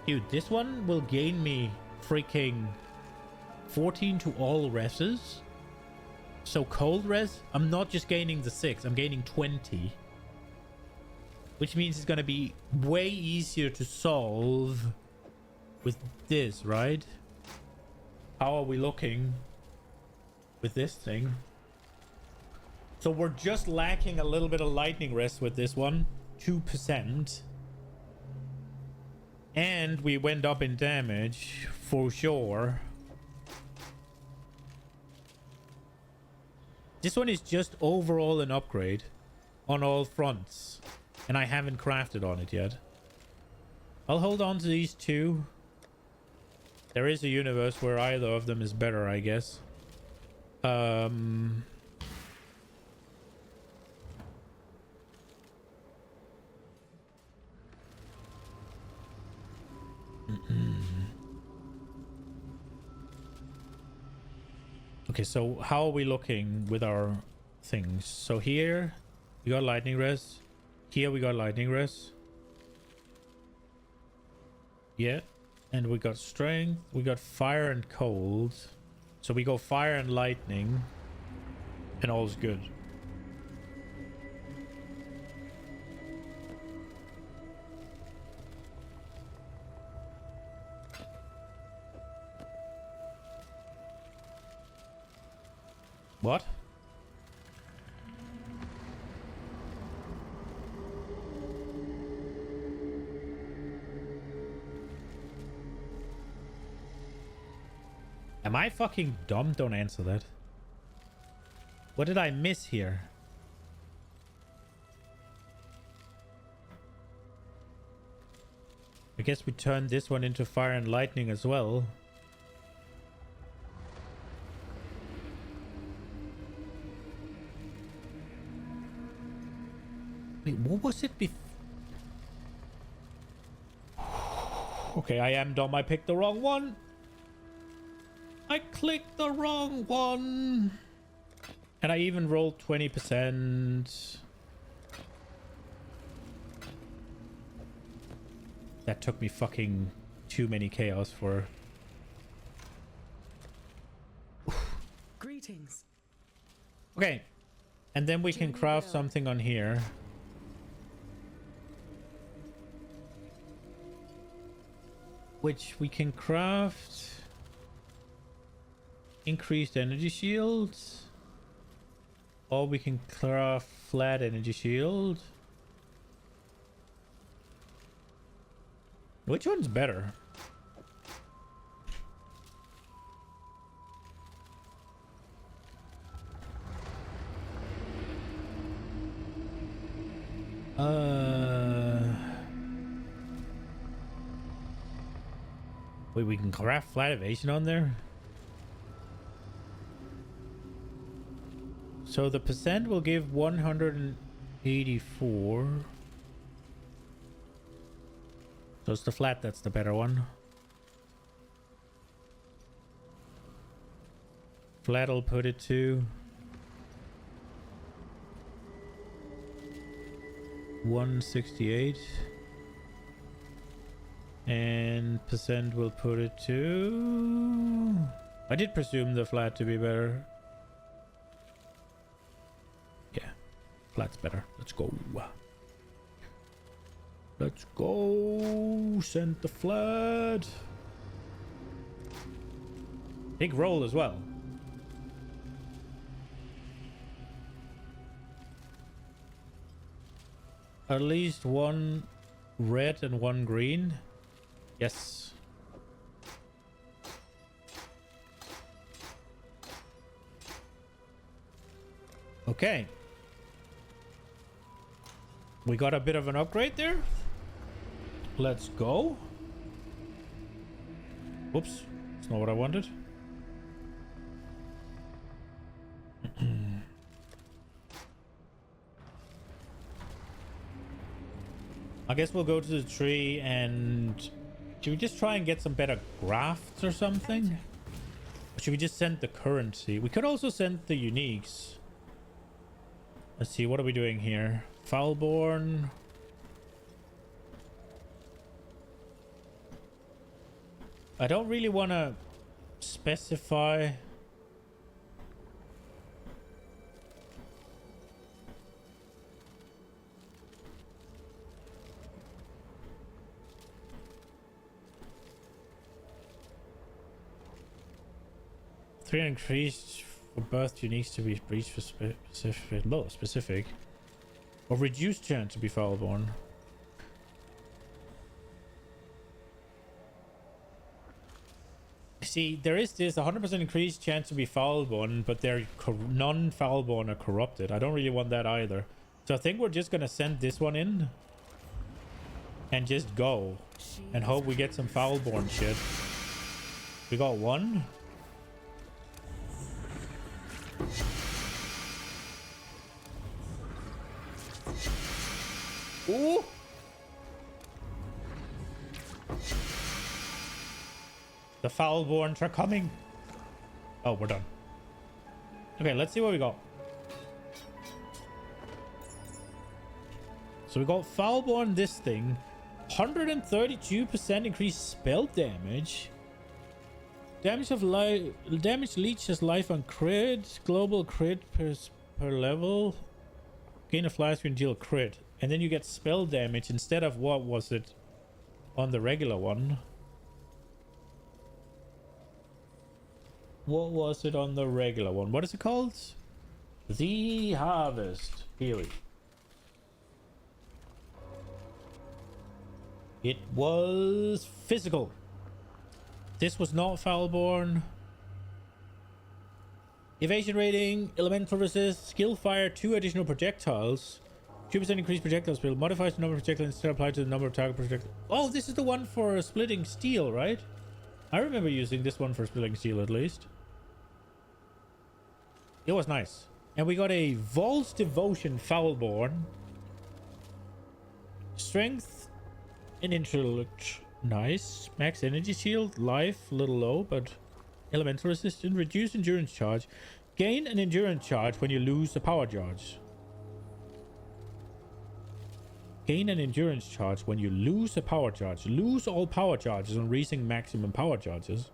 Dude, this one will gain me freaking 14 to all reses. So cold res, I'm not just gaining the 6, I'm gaining 20. Which means it's gonna be way easier to solve with this, right? How are we looking with this thing? So we're just lacking a little bit of lightning res with this one. 2%. And we went up in damage for sure. This one is just overall an upgrade on all fronts. And I haven't crafted on it yet. I'll hold on to these two. There is a universe where either of them is better, I guess. Okay, so how are we looking with our things? So here we got lightning res. Here we got lightning res. Yeah. And we got strength. We got fire and cold. So we go fire and lightning. And all's good. What? Am I fucking dumb? Don't answer that. What did I miss here? I guess we turned this one into fire and lightning as well. Wait, what was it before? Okay, I am dumb. I picked the wrong one. I clicked the wrong one. And I even rolled 20%. That took me fucking too many chaos for... Greetings. Okay. And then we can craft something on here. Which we can craft... Increased energy shields. Or we can craft flat energy shield. Which one's better? Wait, we can craft flat evasion on there? So the percent will give 184. So it's the flat that's the better one. Flat will put it to 168. And percent will put it to... I did presume the flat to be better. Flat's better. Let's go. Let's go. Send the flat. Big roll as well. At least one red and one green. Yes. Okay. We got a bit of an upgrade there. Let's go. Whoops. That's not what I wanted. I guess we'll go to the tree and... Should we just try and get some better grafts or something? Or should we just send the currency? We could also send the uniques. Let's see, what are we doing here? Foulborn. I don't really want to specify... Three increased for birth uniques to be breached for specific. Or reduced chance to be foulborn. See, there is this 100% increased chance to be foulborn, but they're non-foulborn are corrupted. I don't really want that either. So I think we're just gonna send this one in. And just go. And hope we get some foulborn shit. We got one. Ooh. The foulborns are coming. Oh, we're done. Okay, let's see what we got. So we got foulborn this thing. 132% increased spell damage. Damage leeches life on crit. Global crit per level. Gain a flash when you deal crit. And then you get spell damage instead of what was it on the regular one. What was it on the regular one? What is it called? The Harvest. Here. It was physical. This was not foulborn. Evasion rating, elemental resist, skill fire, 2 additional projectiles. 2% increased projectile speed. Modifies the number of projectiles instead applied to the number of target projectiles. Oh, this is the one for splitting steel, right? I remember using this one for splitting steel at least. It was nice. And we got a Vol's Devotion Foulborn. Strength and intellect. Nice. Max energy shield. Life, a little low, but elemental resistance. Reduce endurance charge. Gain an endurance charge when you lose a power charge. Gain an endurance charge when you lose a power charge. Lose all power charges on reaching maximum power charges.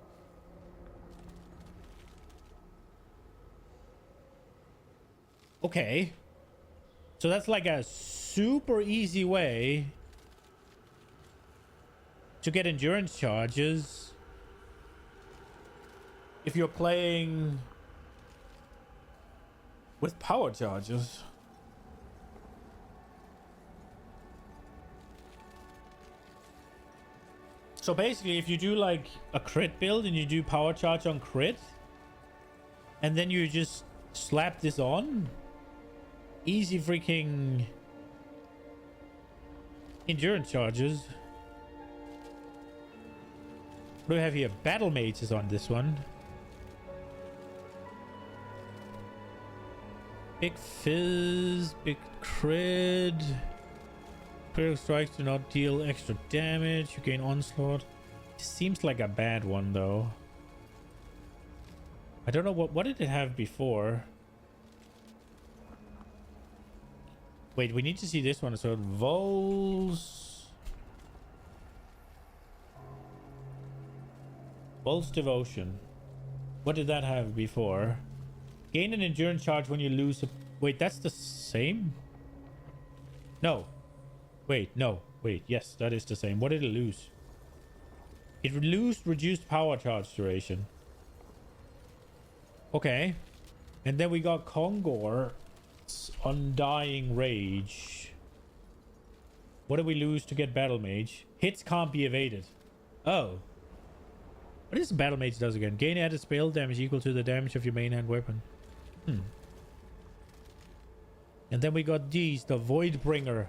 Okay. So that's like a super easy way to get endurance charges if you're playing with power charges. So basically, if you do like a crit build and you do power charge on crit, and then you just slap this on, easy freaking endurance charges. What do we have here? Battle mages on this one. Big fizz, big crit. Critical strikes do not deal extra damage. You gain onslaught. Seems like a bad one though. I don't know what did it have before. Wait, we need to see this one. So Vol's Devotion. What did that have before? Gain an endurance charge when you lose a... Wait, that's the same? No. Wait, no. Wait, yes, that is the same. What did it lose? It reduced power charge duration. Okay. And then we got Kongor's Undying Rage. What do we lose to get Battle Mage? Hits can't be evaded. Oh. What is Battle Mage does again? Gain added spell damage equal to the damage of your main hand weapon. And then we got these, the Voidbringer.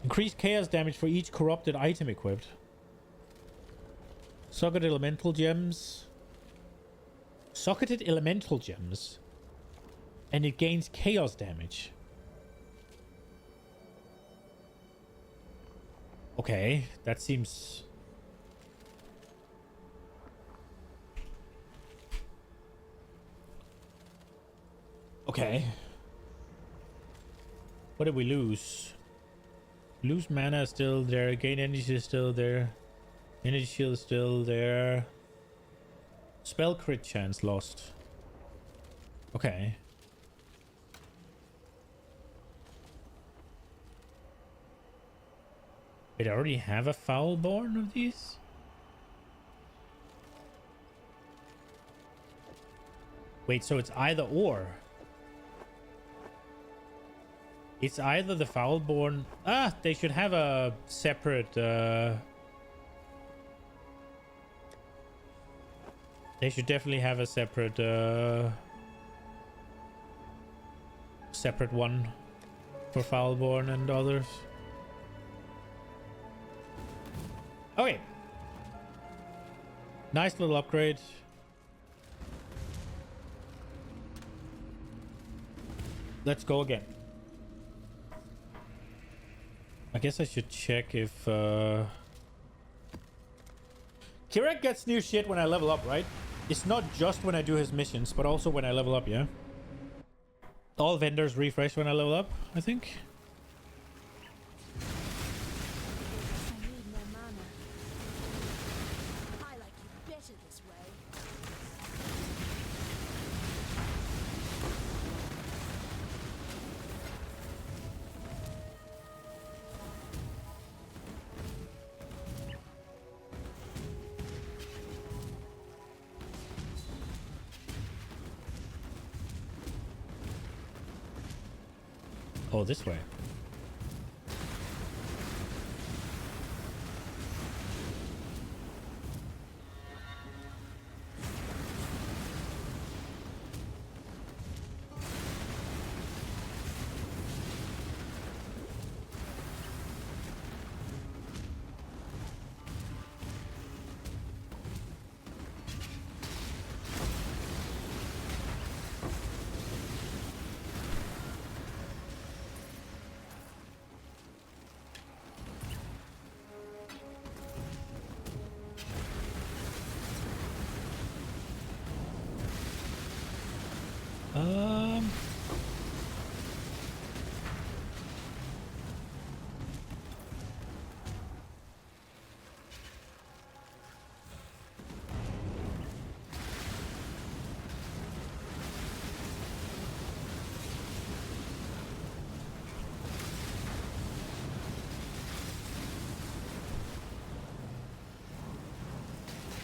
Increased chaos damage for each corrupted item equipped. Socketed elemental gems. Socketed elemental gems. And it gains chaos damage. Okay, that seems... Okay. What did we lose? Lose mana is still there. Gain energy is still there. Energy shield is still there. Spell crit chance lost. Okay. Wait, I already have a Foulborn of these? Wait, so it's either or. It's either the Foulborn... Ah, they should have a separate... They should definitely have a separate... Separate one for Foulborn and others. Okay. Nice little upgrade. Let's go again. I guess I should check if Kirak gets new shit when I level up, right? It's not just when I do his missions, but also when I level up, yeah? All vendors refresh when I level up, I think. I need more mana. I like you better this way. Oh, this way.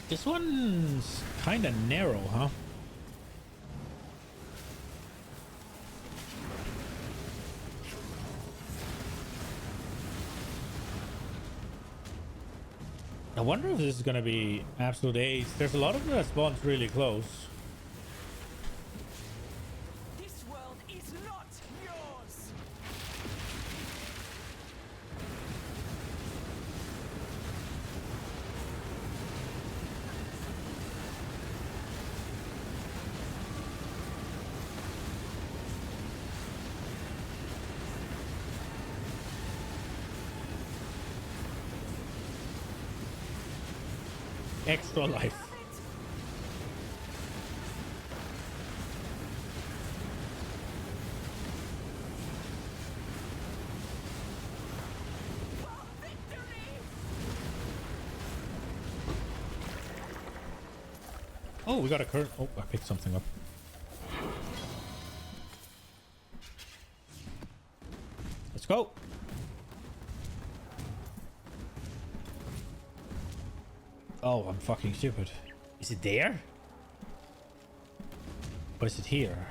This one's kind of narrow, huh? I wonder if this is gonna be absolute ace. There's a lot of them that spawns really close. This world is not yours. Extra life. Oh, we got a current. Oh, I picked something up. Let's go. Oh, I'm fucking stupid. Is it there? Or is it here?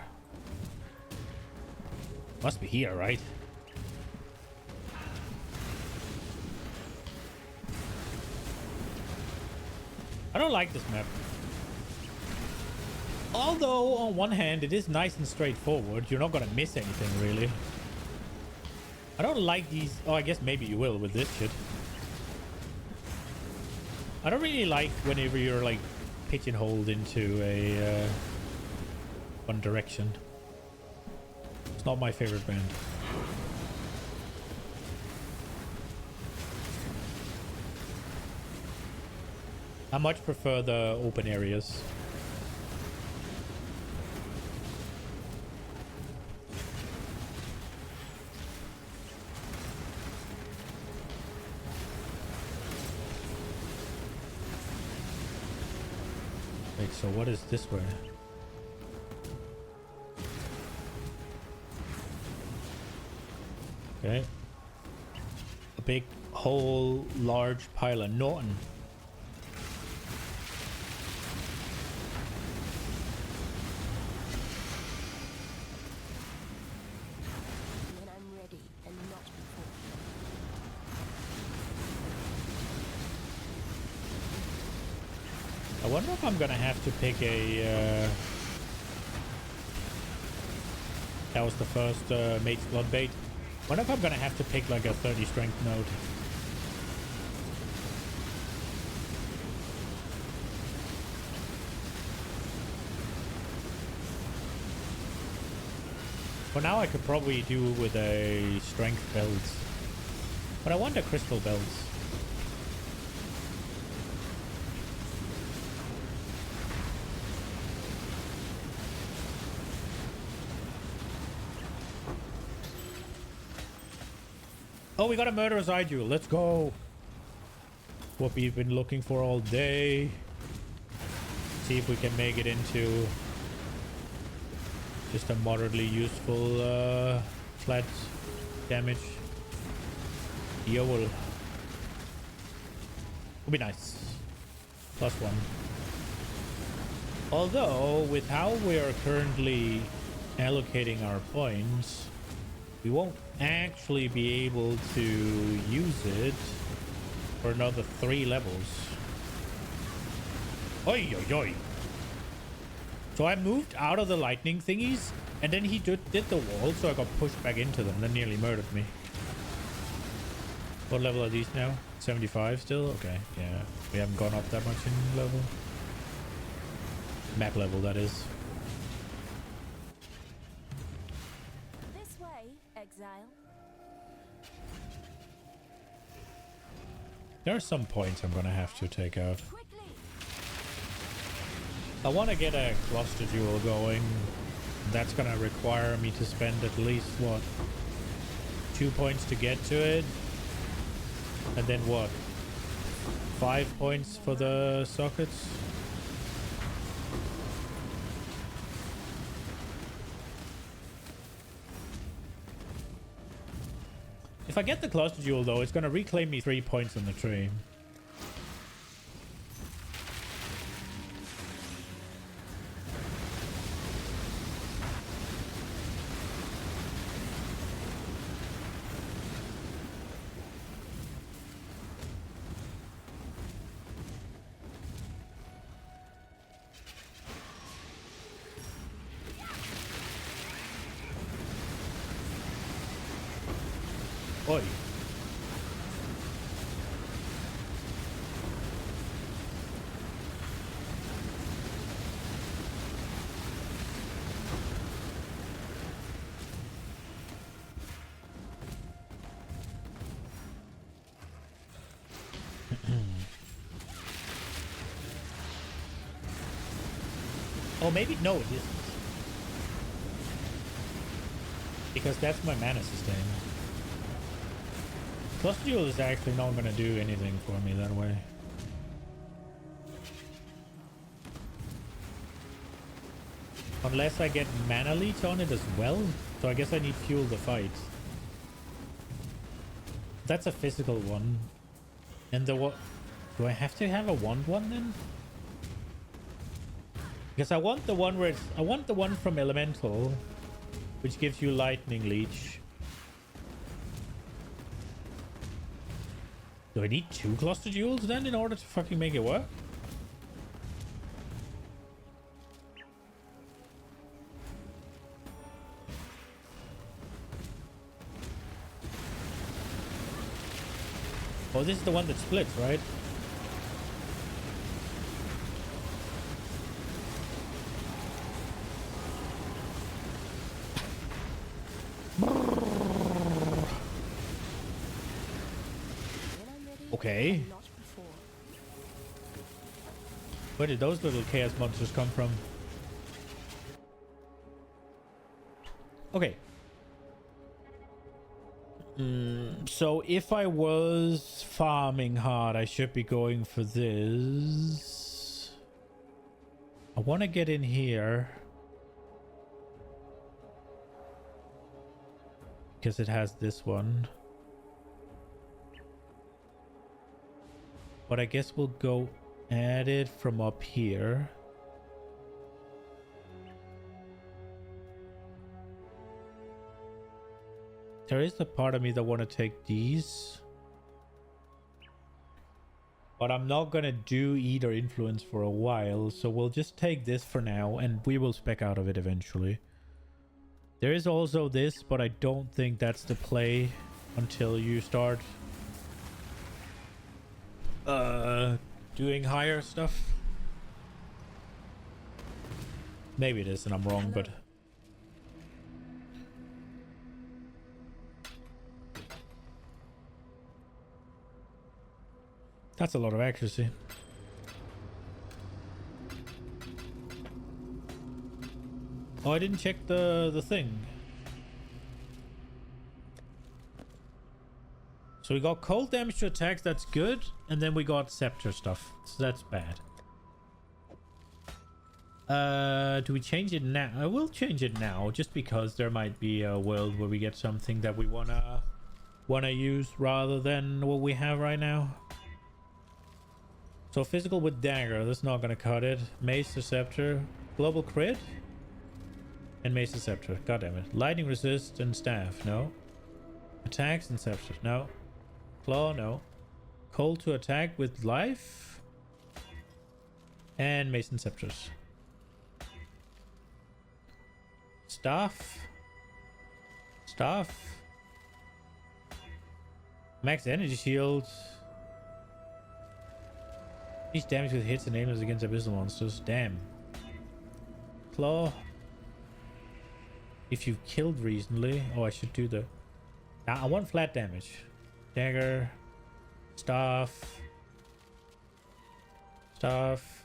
Must be here, right? I don't like this map. Although, on one hand, it is nice and straightforward. You're not gonna miss anything, really. I don't like these... Oh, I guess maybe you will with this shit. I don't really like whenever you're, like, pigeonholed into a... one direction. It's not my favorite band. I much prefer the open areas. Wait, so what is this way? Okay. A big whole large pile of Norton. When I'm ready and not before. I wonder if I'm gonna have to pick a... That was the first Mate's Blood bait. I wonder if I'm gonna have to pick like a 30 strength node. For now I could probably do with a strength belt. But I want a crystal belt. Oh, we got a murderous eye duel. Let's go. What we've been looking for all day. See if we can make it into just a moderately useful flat damage. Yo, will be nice. +1. Although, with how we are currently allocating our points, we won't actually be able to use it for another 3 levels. Oi, oi, oi. So I moved out of the lightning thingies, and then he did the wall, so I got pushed back into them. That nearly murdered me. What level are these now? 75 still? Okay, yeah. We haven't gone up that much in level. Map level, that is. This way, Exile. There are some points I'm gonna have to take out. I want to get a cluster duel going. That's gonna require me to spend at least, what, 2 points to get to it? And then what? 5 points for the sockets? If I get the cluster duel though, it's gonna reclaim me 3 points on the tree. Oi. Oh, maybe no, it isn't. Because that's my mana sustain. Cluster duel is actually not going to do anything for me that way. Unless I get mana leech on it as well. So I guess I need fuel the fight. That's a physical one. And the Do I have to have a wand one then? Because I want the one where I want the one from Elemental, which gives you Lightning Leech. Do I need 2 cluster jewels then in order to fucking make it work? Oh, this is the one that splits, right? Okay. Where did those little chaos monsters come from? Okay. So if I was farming hard, I should be going for this. I want to get in here. Because it has this one. But I guess we'll go at it from up here. There is a part of me that want to take these. But I'm not going to do either influence for a while. So we'll just take this for now and we will spec out of it eventually. There is also this, but I don't think that's the play until you start doing higher stuff. Maybe it is and I'm wrong, but that's a lot of accuracy. Oh, I didn't check the thing. So we got cold damage to attacks, that's good. And then we got scepter stuff, so that's bad. Do we change it now? I will change it now, just because there might be a world where we get something that we wanna use rather than what we have right now. So physical with dagger, that's not gonna cut it. Mace to scepter, global crit, and mace to scepter. God damn it. Lightning resist and staff, no. Attacks and scepter, no. Claw, no. Cold to attack with life. And mace and scepters. Staff. Staff. Max energy shield. Each damage with hits and aimless against abyssal monsters. Damn. Claw. If you've killed recently. Oh, I should do the... I want flat damage. Dagger. Staff. Staff.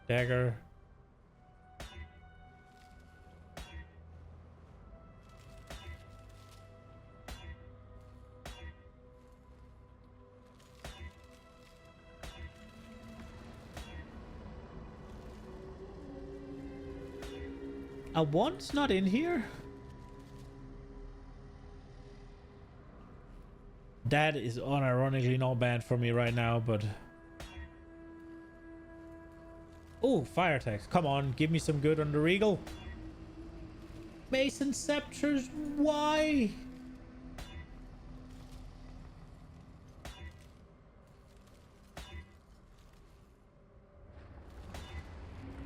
Dagger. A wand's not in here? That is unironically not bad for me right now, but... Oh, fire attacks. Come on, give me some good on the Regal. Mason Scepters, why?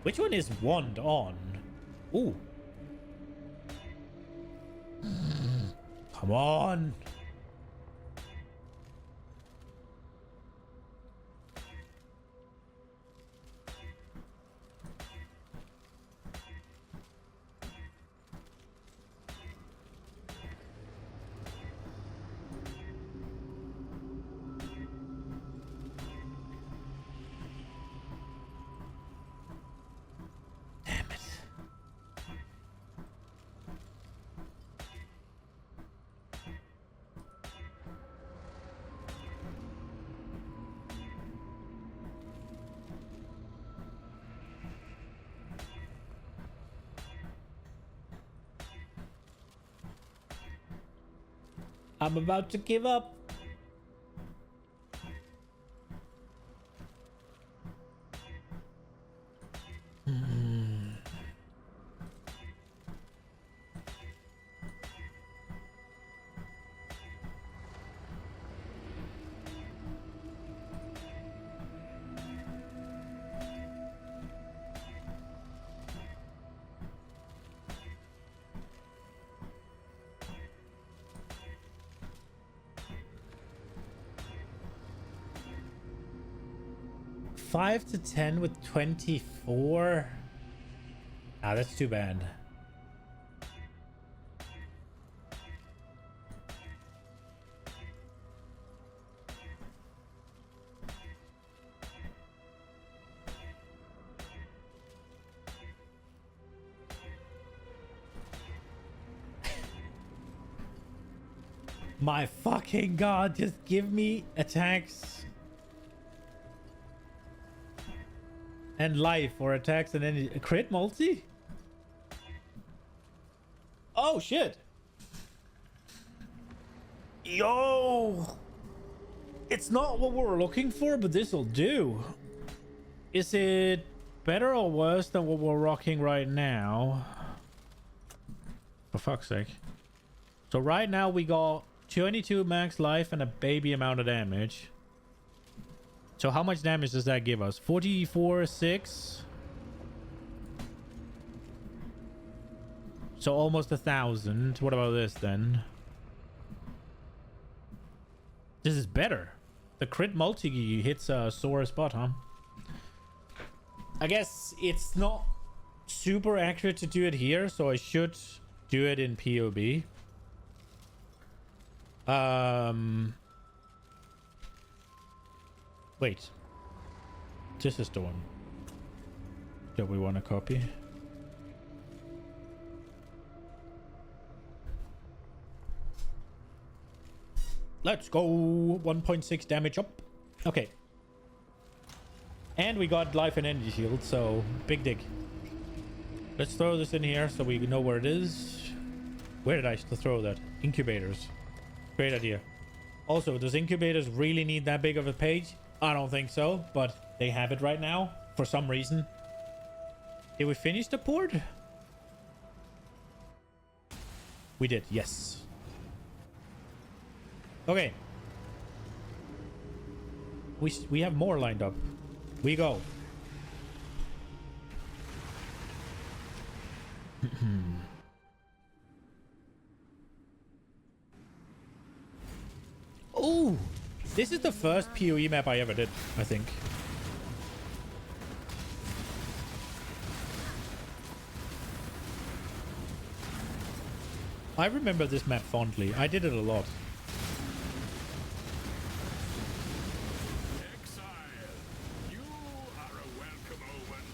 Which one is wand on? Ooh. Come on. I'm about to give up. 5 to 10 with 24. Ah, that's too bad. My fucking god, just give me attacks and life, or attacks and any crit multi. Oh shit. Yo, it's not what we were looking for, but this will do. Is it better or worse than what we're rocking right now? For fuck's sake. So right now we got 22 max life and a baby amount of damage. So how much damage does that give us? 44,600. So almost 1,000. What about this then? This is better. The crit multi hits a sore spot, huh? I guess it's not super accurate to do it here, so I should do it in POB. Wait. This is the one that we want to copy. Let's go. 1.6 damage up. Okay. And we got life and energy shield, so big dig. Let's throw this in here so we know where it is. Where did I throw that? Incubators. Great idea. Also, does incubators really need that big of a page? I don't think so, but they have it right now for some reason. Did we finish the port? We did, yes. Okay. We have more lined up. We go. Oh, this is the first PoE map I ever did, I think. I remember this map fondly. I did it a lot. Exile, you are a welcome omen.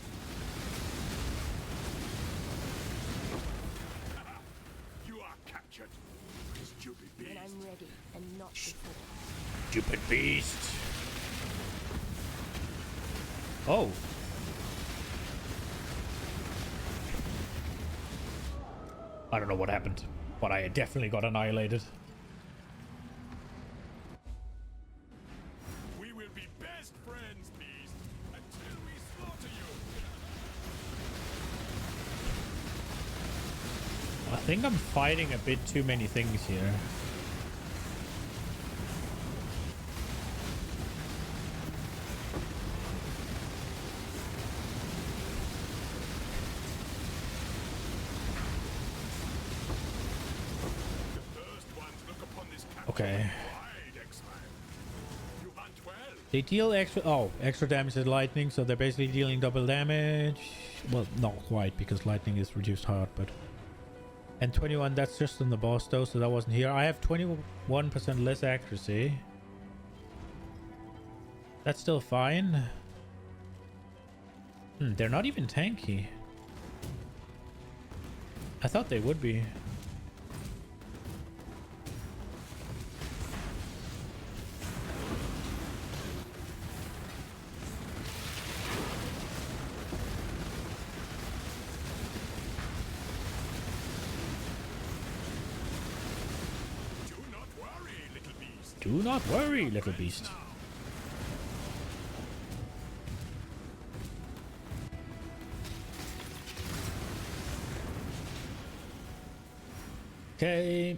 You are captured, stupid beast. When I'm ready and not before. Stupid beast. Oh. I don't know what happened, but I definitely got annihilated. We will be best friends, beast, until we slaughter you. I think I'm fighting a bit too many things here. Okay. They deal extra damage to lightning, so they're basically dealing double damage. Well, not quite, because lightning is reduced hard, but... And 21, that's just on the boss though, so that wasn't here. I have 21% less accuracy. That's still fine. They're not even tanky. I thought they would be. Do not worry, little beast. Okay.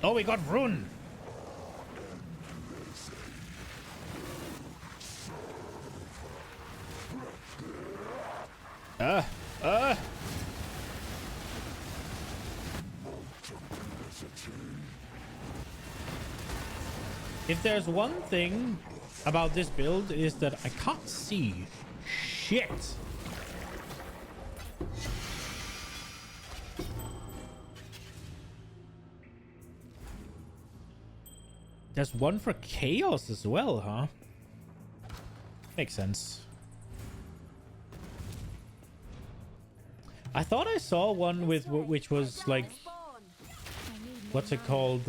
Oh, we got Rune. If there's one thing about this build is that I can't see shit. There's one for chaos as well, huh? Makes sense. I thought I saw one with which was like, what's it called?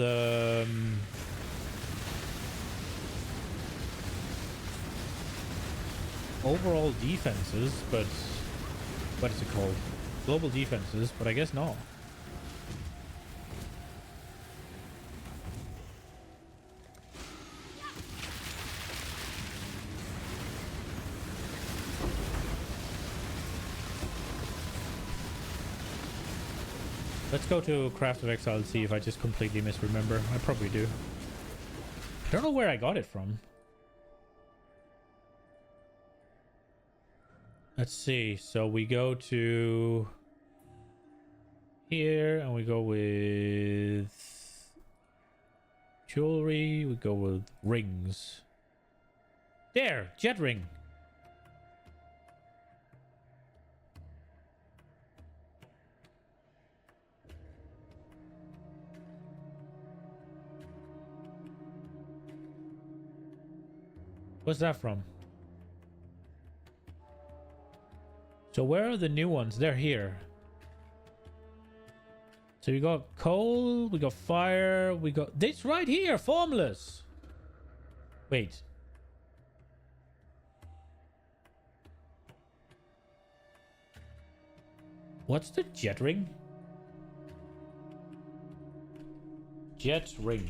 Overall defenses, but what is it called? Global defenses, but I guess no. Let's go to Craft of Exile and see if I just completely misremember. I probably do. I don't know where I got it from. Let's see. So we go to here and we go with jewelry. We go with rings. There, jet ring. What's that from? So where are the new ones? They're here. So we got coal, we got fire, we got this right here, formless. Wait. What's the jet ring? Jet ring.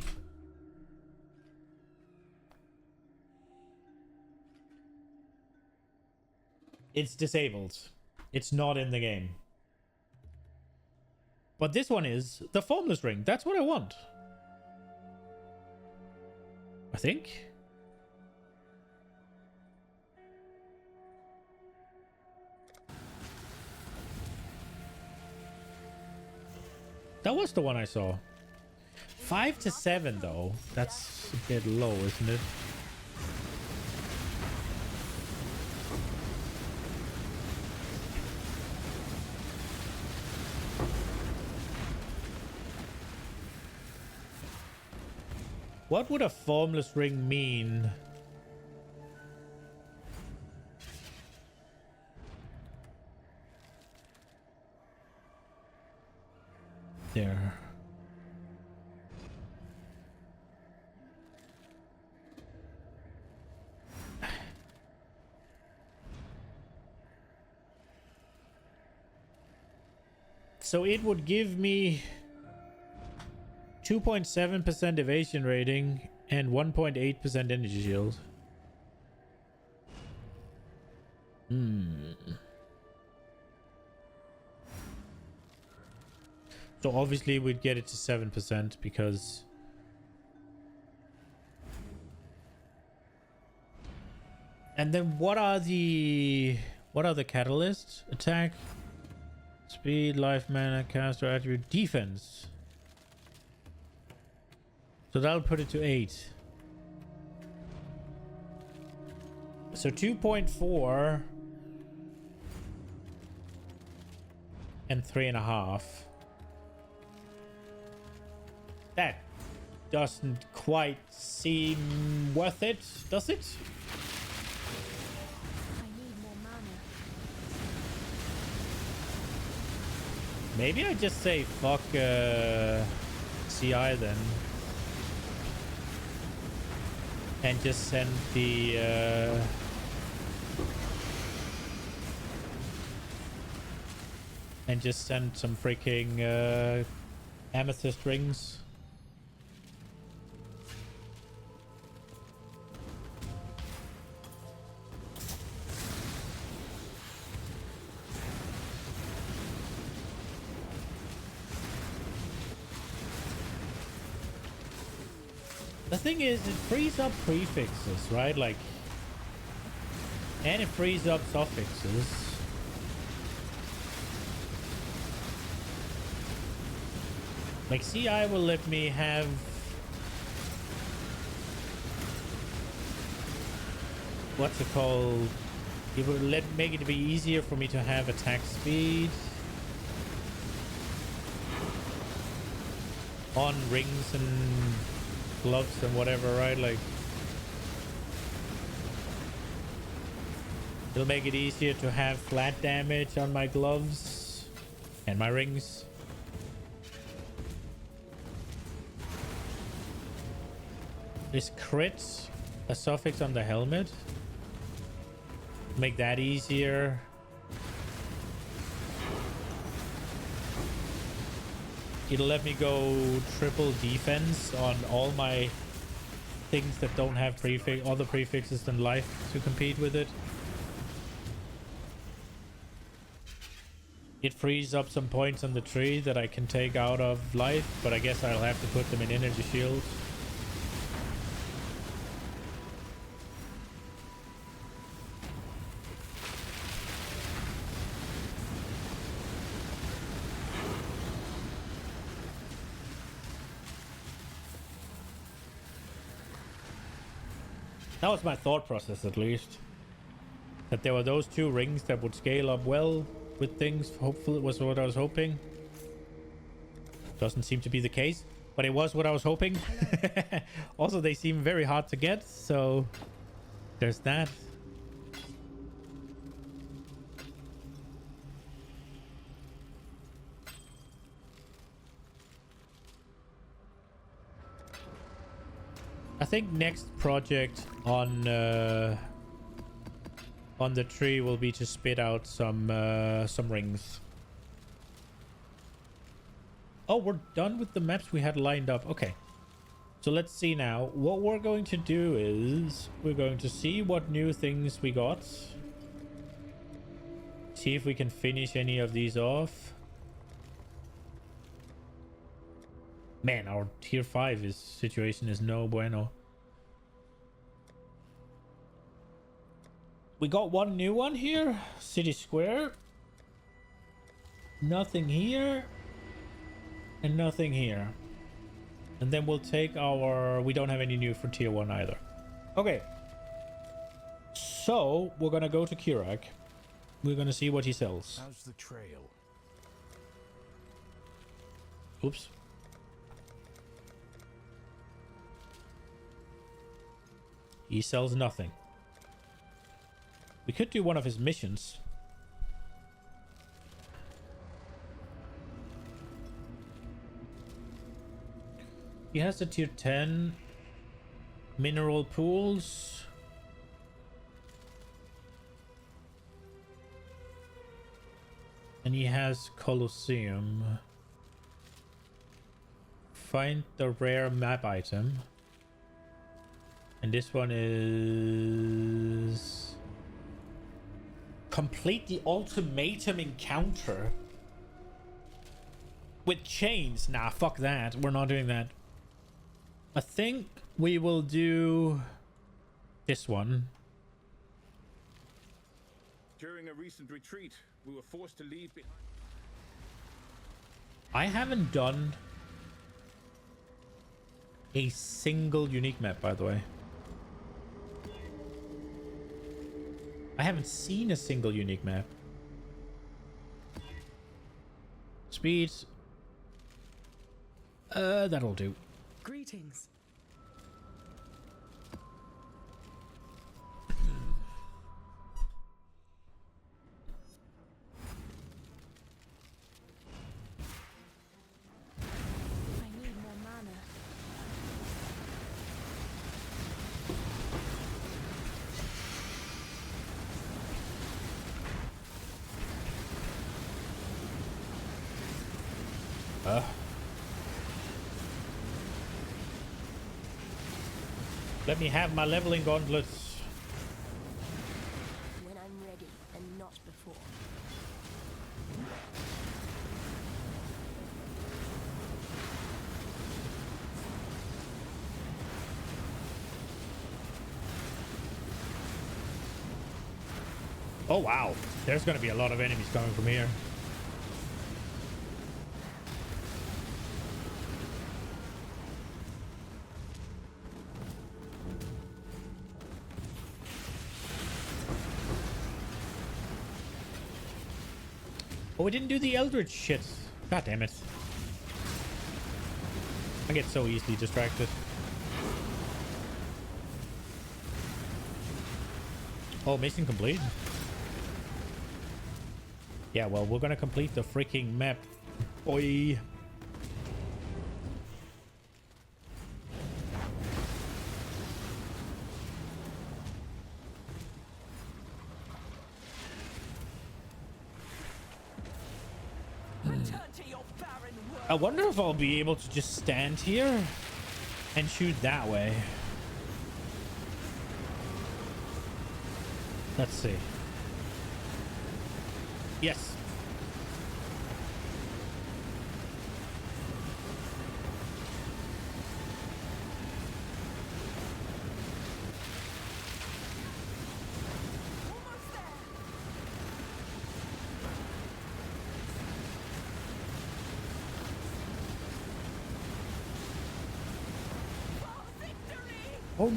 It's disabled. It's not in the game. But this one is the formless ring. That's what I want. I think. That was the one I saw. 5 to 7 though. That's a bit low, isn't it? What would a formless ring mean? There. So it would give me 2.7% evasion rating and 1.8% energy shield. So obviously we'd get it to 7% because and then what are the catalysts? Attack, speed, life, mana, caster, attribute, defense. So that'll put it to 8. So 2.4 and 3.5. That doesn't quite seem worth it, does it? I need more mana. Maybe I just say fuck CI then. And just send the and just send some freaking amethyst rings. The thing is, it frees up prefixes, right? Like, and it frees up suffixes. Like, CI will let me have... What's it called? It will make it be easier for me to have attack speed on rings and gloves and whatever, right? Like, it'll make it easier to have flat damage on my gloves and my rings. Is crit a suffix on the helmet? Make that easier. It'll let me go triple defense on all my things that don't have other prefixes than life to compete with it. It frees up some points on the tree that I can take out of life, but I guess I'll have to put them in energy shields. That was my thought process, at least. That there were those two rings that would scale up well with things. Hopefully, it was what I was hoping. Doesn't seem to be the case, but it was what I was hoping. Also, they seem very hard to get, so there's that. I think next project on the tree will be to spit out some rings. Oh, we're done with the maps we had lined up. Okay. So let's see now. What we're going to do is we're going to see what new things we got. See if we can finish any of these off. Man, our tier 5 situation is no bueno. We got one new one here. City Square. Nothing here. And nothing here. And then we'll take our... We don't have any new for tier 1 either. Okay. So, we're gonna go to Kirak. We're gonna see what he sells. How's the trail? Oops. He sells nothing. We could do one of his missions. He has the tier 10 mineral pools. And he has Colosseum. Find the rare map item. And this one is... Complete the ultimatum encounter. With chains. Nah, fuck that. We're not doing that. I think we will do... this one. During a recent retreat, we were forced to leave behind. I haven't done a single unique map, by the way. I haven't seen a single unique map. Speed. That'll do. Greetings. I need more mana. Let me have my leveling gauntlets. When I'm ready and not before. Oh, wow. There's going to be a lot of enemies coming from here. Oh, we didn't do the Eldritch shit. God damn it. I get so easily distracted. Oh, mission complete. Yeah, well, we're gonna complete the freaking map. Boy. I wonder if I'll be able to just stand here and shoot that way. Let's see. Yes. Oh.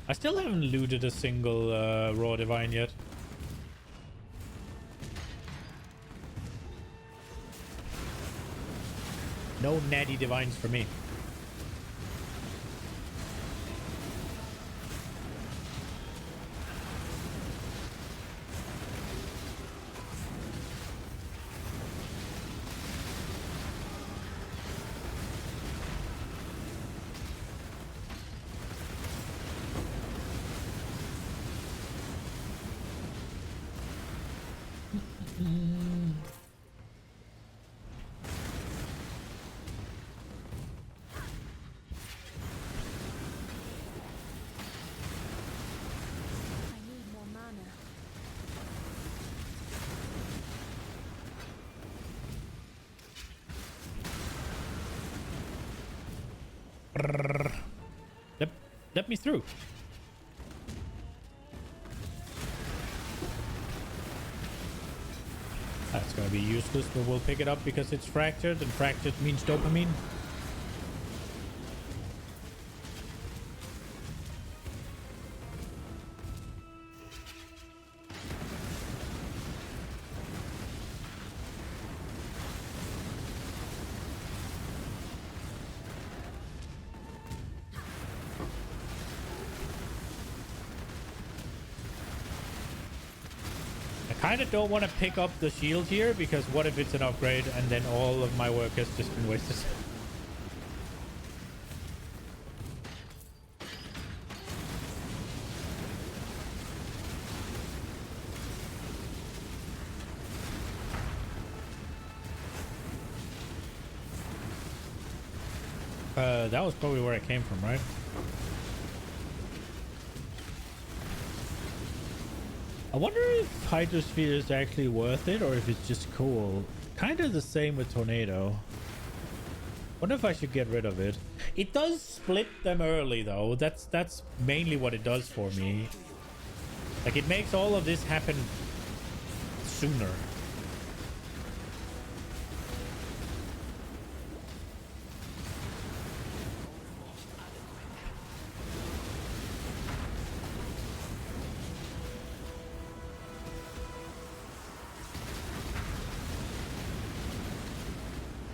I still haven't looted a single raw divine yet. No natty divines for me. Let me through. That's gonna be useless, but we'll pick it up because it's fractured, and fractured means dopamine. I kind of don't want to pick up the shield here, because what if it's an upgrade and then all of my work has just been wasted? That was probably where I came from, right? I wonder if Hydrosphere is actually worth it, or if it's just cool. Kind of the same with Tornado. Wonder if I should get rid of it. It does split them early, though. That's mainly what it does for me. Like, it makes all of this happen sooner.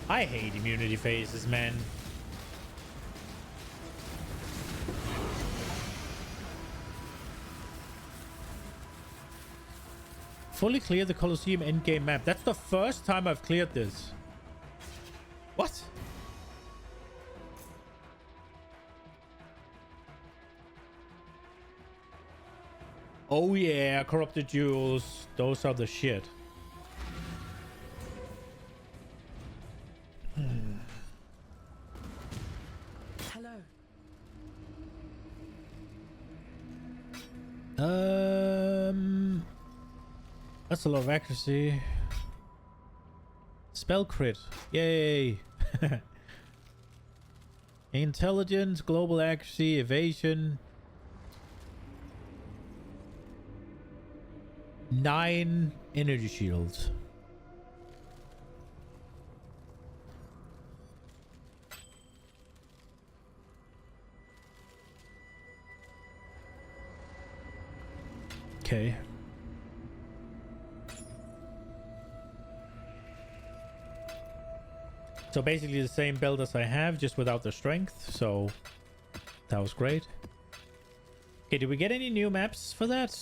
I hate immunity phases, man. Fully clear the Colosseum endgame map. That's the first time I've cleared this. What? Oh yeah, corrupted jewels. Those are the shit. That's a lot of accuracy. Spell crit. Yay. Intelligence, global accuracy, evasion. 9 energy shields. Okay. So basically the same build as I have, just without the strength. So that was great. Okay, did we get any new maps for that?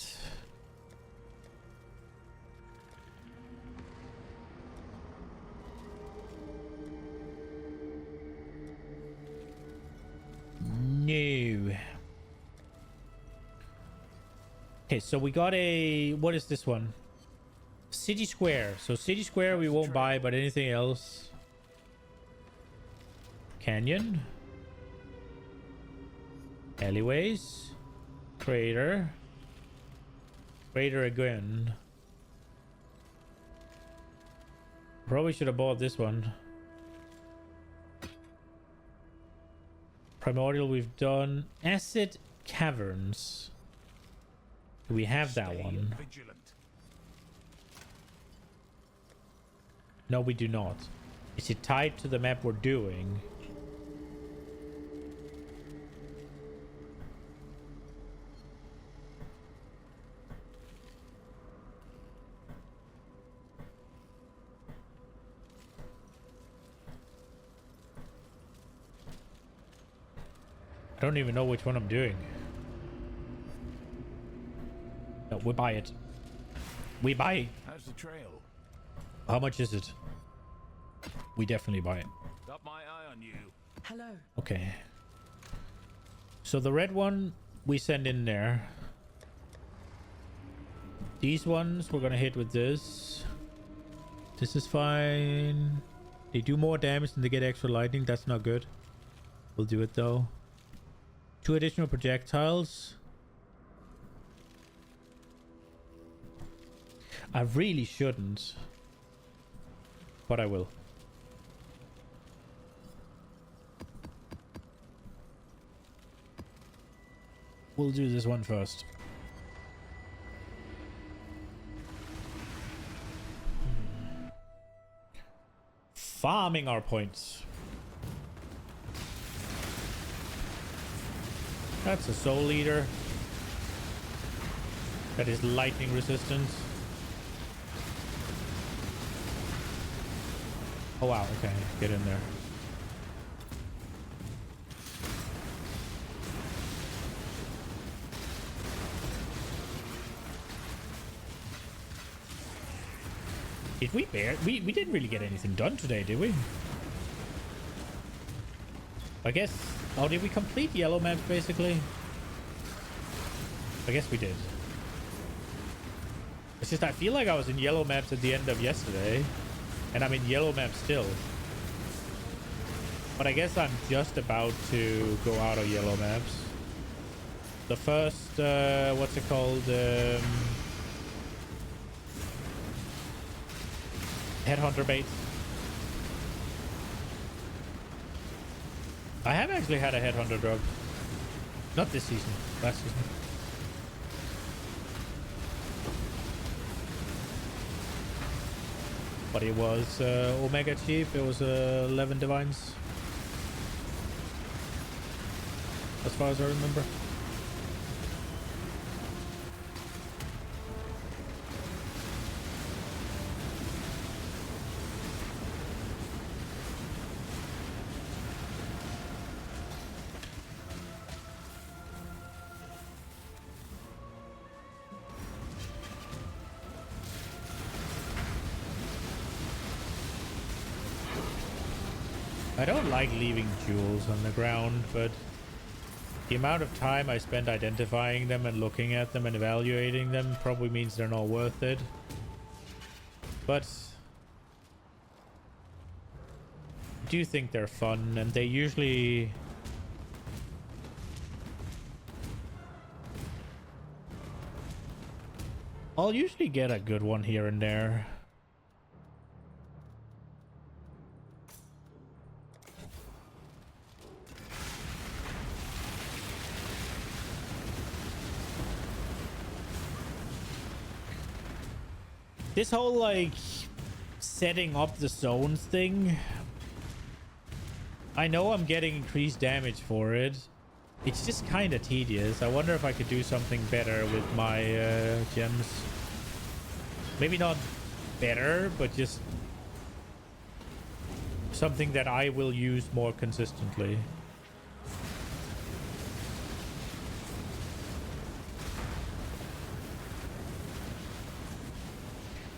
No. Okay, so we got a... What is this one? City Square. So City Square we won't buy, but anything else... Canyon. Alleyways. Crater. Crater again. Probably should have bought this one. Primordial we've done. Acid Caverns. Do we have that one? No, we do not. Is it tied to the map we're doing? I don't even know which one I'm doing. No, we buy it. We buy it. How's the trail? How much is it? We definitely buy it. Got my eye on you. Hello. Okay. So the red one we send in there. These ones we're gonna hit with this. This is fine. They do more damage and they get extra lightning. That's not good. We'll do it though. 2 additional projectiles. I really shouldn't, but I will. We'll do this one first. Farming our points. That's a soul leader. That is lightning resistance. Oh wow, okay, get in there. Did we bear? We didn't really get anything done today, did we? I guess... Oh, did we complete yellow maps, basically? I guess we did. It's just I feel like I was in yellow maps at the end of yesterday. And I'm in yellow maps still. But I guess I'm just about to go out of yellow maps. The first... what's it called? Headhunter bait. I have actually had a headhunter drop. Not this season. Last season. But it was Omega cheap. It was 11 divines. As far as I remember. I don't like leaving jewels on the ground, but the amount of time I spend identifying them and looking at them and evaluating them probably means they're not worth it. But I do think they're fun, and they usually... I'll usually get a good one here and there. This whole, like, setting up the zones thing, I know I'm getting increased damage for it. It's just kind of tedious. I wonder if I could do something better with my gems. Maybe not better, but just something that I will use more consistently.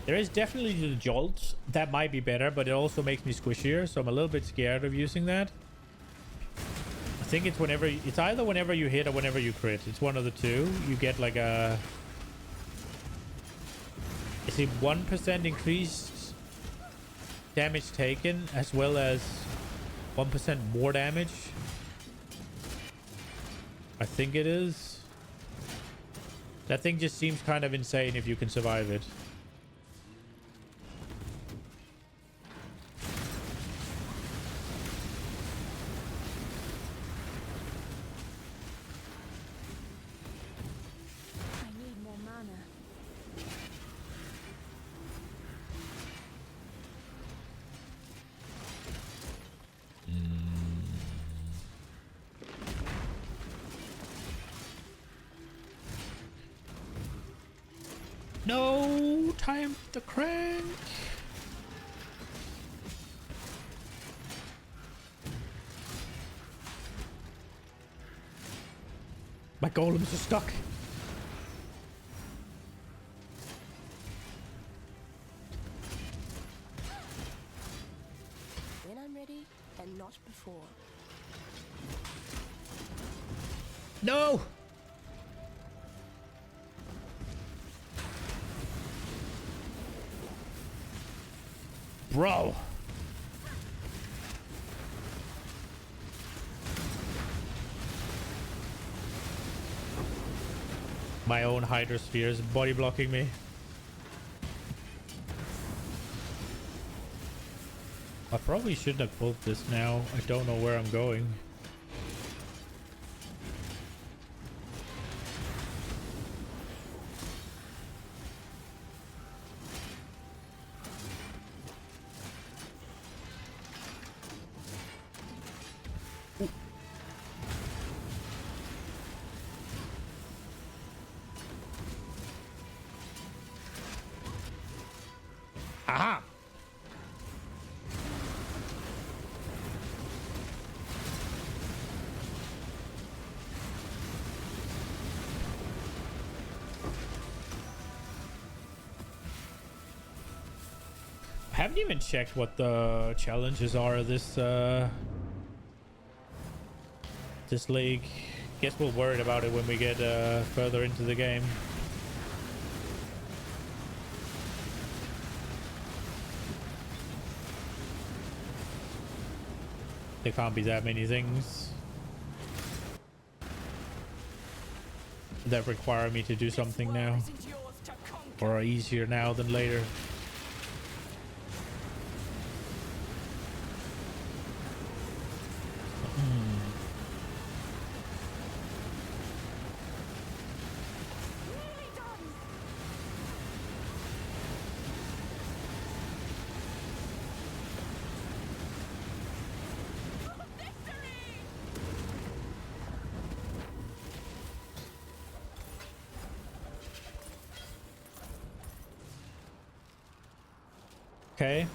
There is definitely the jolt. That might be better, but it also makes me squishier, so I'm a little bit scared of using that. I think it's whenever... It's either whenever you hit or whenever you crit. It's one of the two. You get like a... Is it 1% increased damage taken, as well as 1% more damage? I think it is. That thing just seems kind of insane if you can survive it. No time to crank. My golems are stuck. When I'm ready, and not before. No. Bro. My own hydrosphere is body blocking me. I probably shouldn't have pulled this now. I don't know where I'm going. Aha! I haven't even checked what the challenges are of this this league. Guess we'll worry about it when we get further into the game. There can't be that many things that require me to do something now, or are easier now than later. Okay.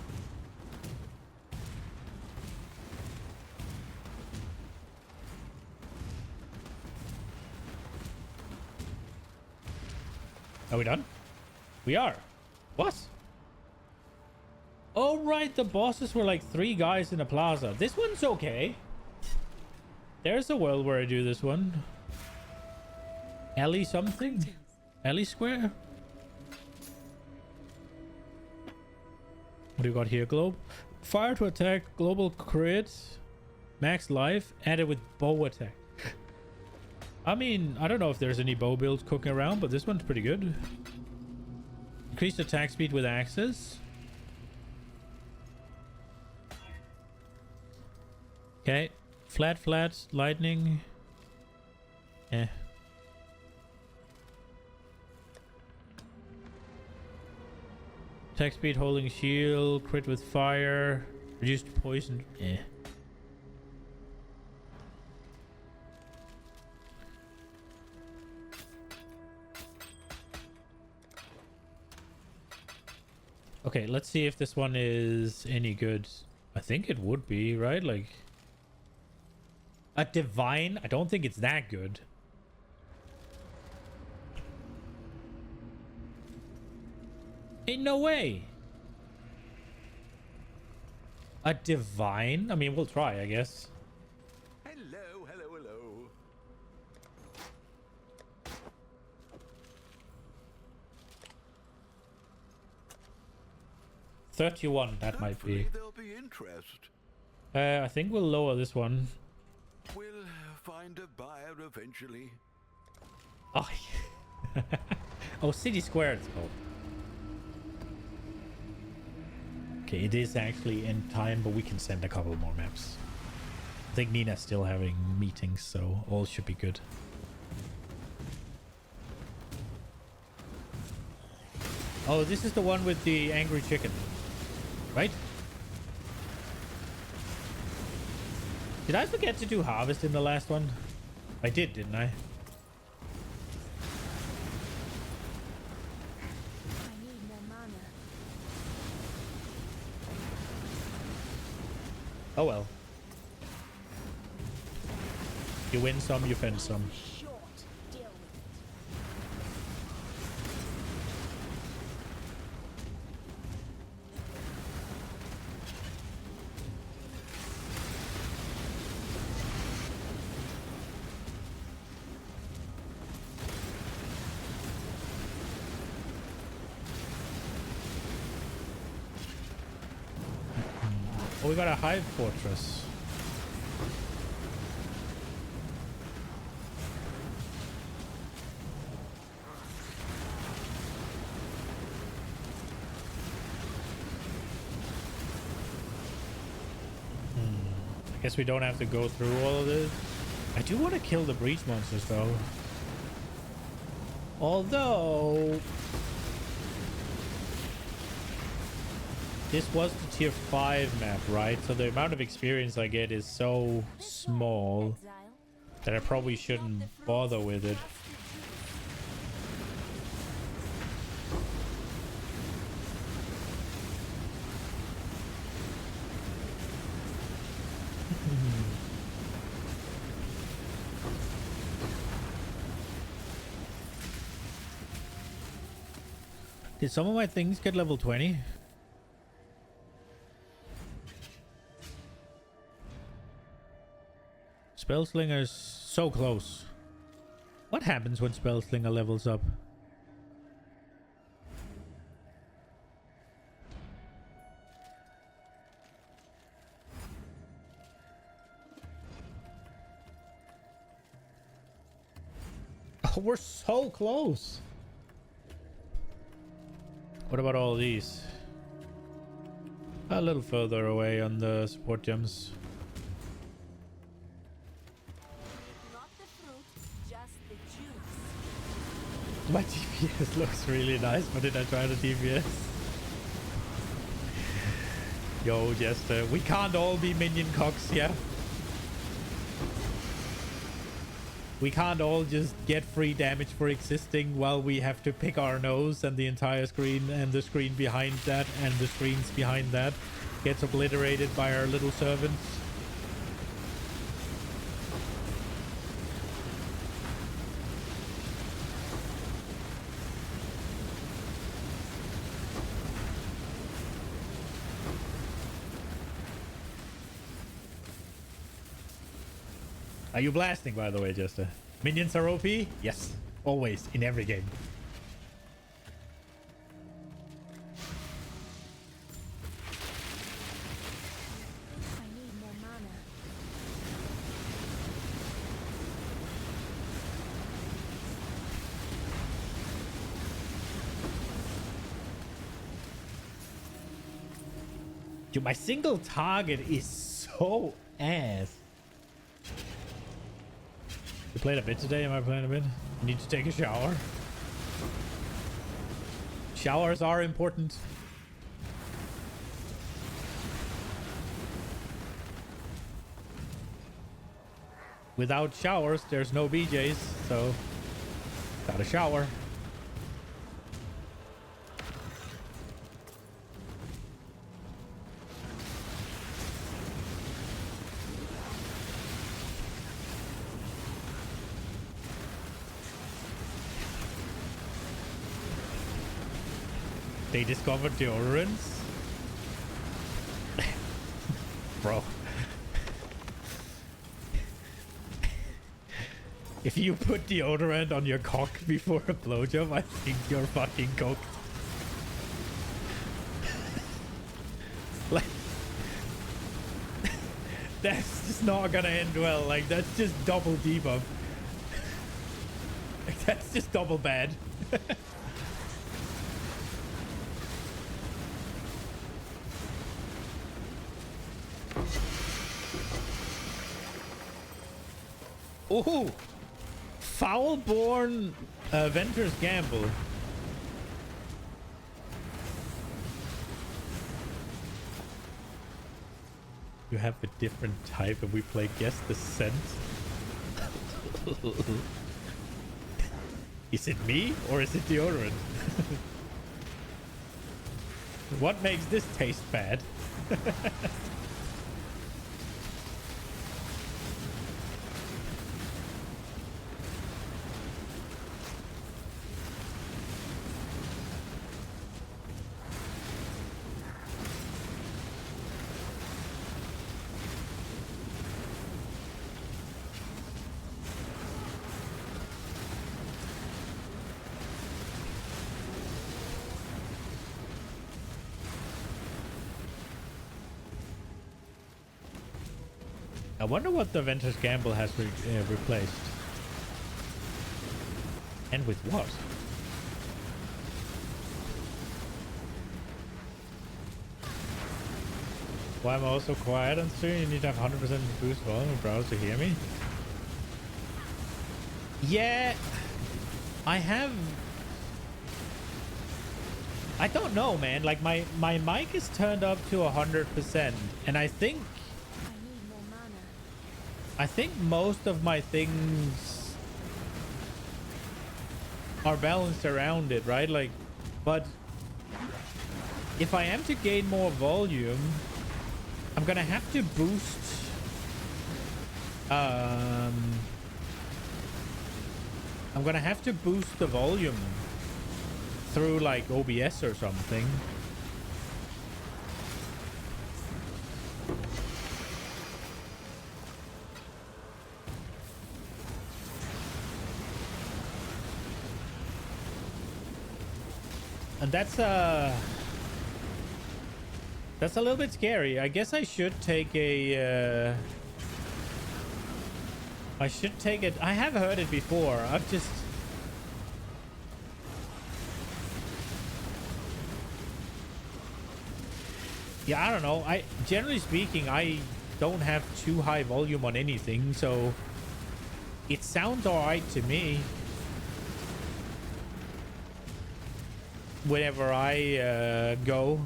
Are we done? We are. What? Oh, right. The bosses were like 3 guys in a plaza. This one's okay. There's a world where I do this one. Alley something? Alley Square? What do you got here? Globe fire to attack, global crit, max life, added with bow attack. I mean, I don't know if there's any bow builds cooking around, but this one's pretty good. Increased attack speed with axes. Okay, flat, lightning. Eh. Attack speed, holding shield, crit with fire, reduced poison. Eh. Okay, let's see if this one is any good. I think it would be, right? Like a divine. I don't think it's that good. Ain't no way. A divine? I mean, we'll try, I guess. Hello, hello, hello. 31, that might be. There'll be interest. I think we'll lower this one. We'll find a buyer eventually. Oh, oh, City Square it's called. Okay, it is actually in time, but we can send a couple more maps. I think Nina's still having meetings, so all should be good. Oh, this is the one with the angry chicken, right? Did I forget to do harvest in the last one? I did, didn't I? Oh well. You win some, you fend some. Oh, we got a hive fortress. I guess we don't have to go through all of this. I do want to kill the breach monsters though. Although this was the tier 5 map, right? So the amount of experience I get is so small that I probably shouldn't bother with it. Did some of my things get level 20? Spellslinger's so close. What happens when Spellslinger levels up? Oh, we're so close. What about all these? A little further away on the support gems. Not the fruit, just the juice. My DPS looks really nice, but did I try the DPS? Yo, Jester, we can't all be minion cocks, yeah? We can't all just get free damage for existing while we have to pick our nose and the entire screen and the screen behind that and the screens behind that gets obliterated by our little servants. Are you blasting, by the way, Jester? Minions are OP? Yes. Always. In every game. I need more mana. Dude, my single target is so ass. You played a bit today? Am I playing a bit? You need to take a shower. Showers are important. Without showers, there's no BJs, so gotta shower. They discovered deodorants? Bro. If you put deodorant on your cock before a blowjob, I think you're fucking cooked. Like, that's just not gonna end well. Like, that's just double debuff. Like, that's just double bad. Ooh, Foul-born Venter's Gamble. You have a different type and we play Guess the Scent. Is it me or is it deodorant? What makes this taste bad? I wonder what the Venter's Gamble has replaced. And with what? Why am I also quiet on stream? You need to have 100% boost volume and browse to hear me? Yeah, I have... I don't know, man. Like, my mic is turned up to 100%, and I think most of my things are balanced around it, right? Like, but if I am to gain more volume, I'm gonna have to boost I'm gonna have to boost the volume through like OBS or something. And that's a little bit scary. I guess I should take a I should take it. I have heard it before. I've just I don't know. Generally speaking, I don't have too high volume on anything, so it sounds all right to me. Whenever I go,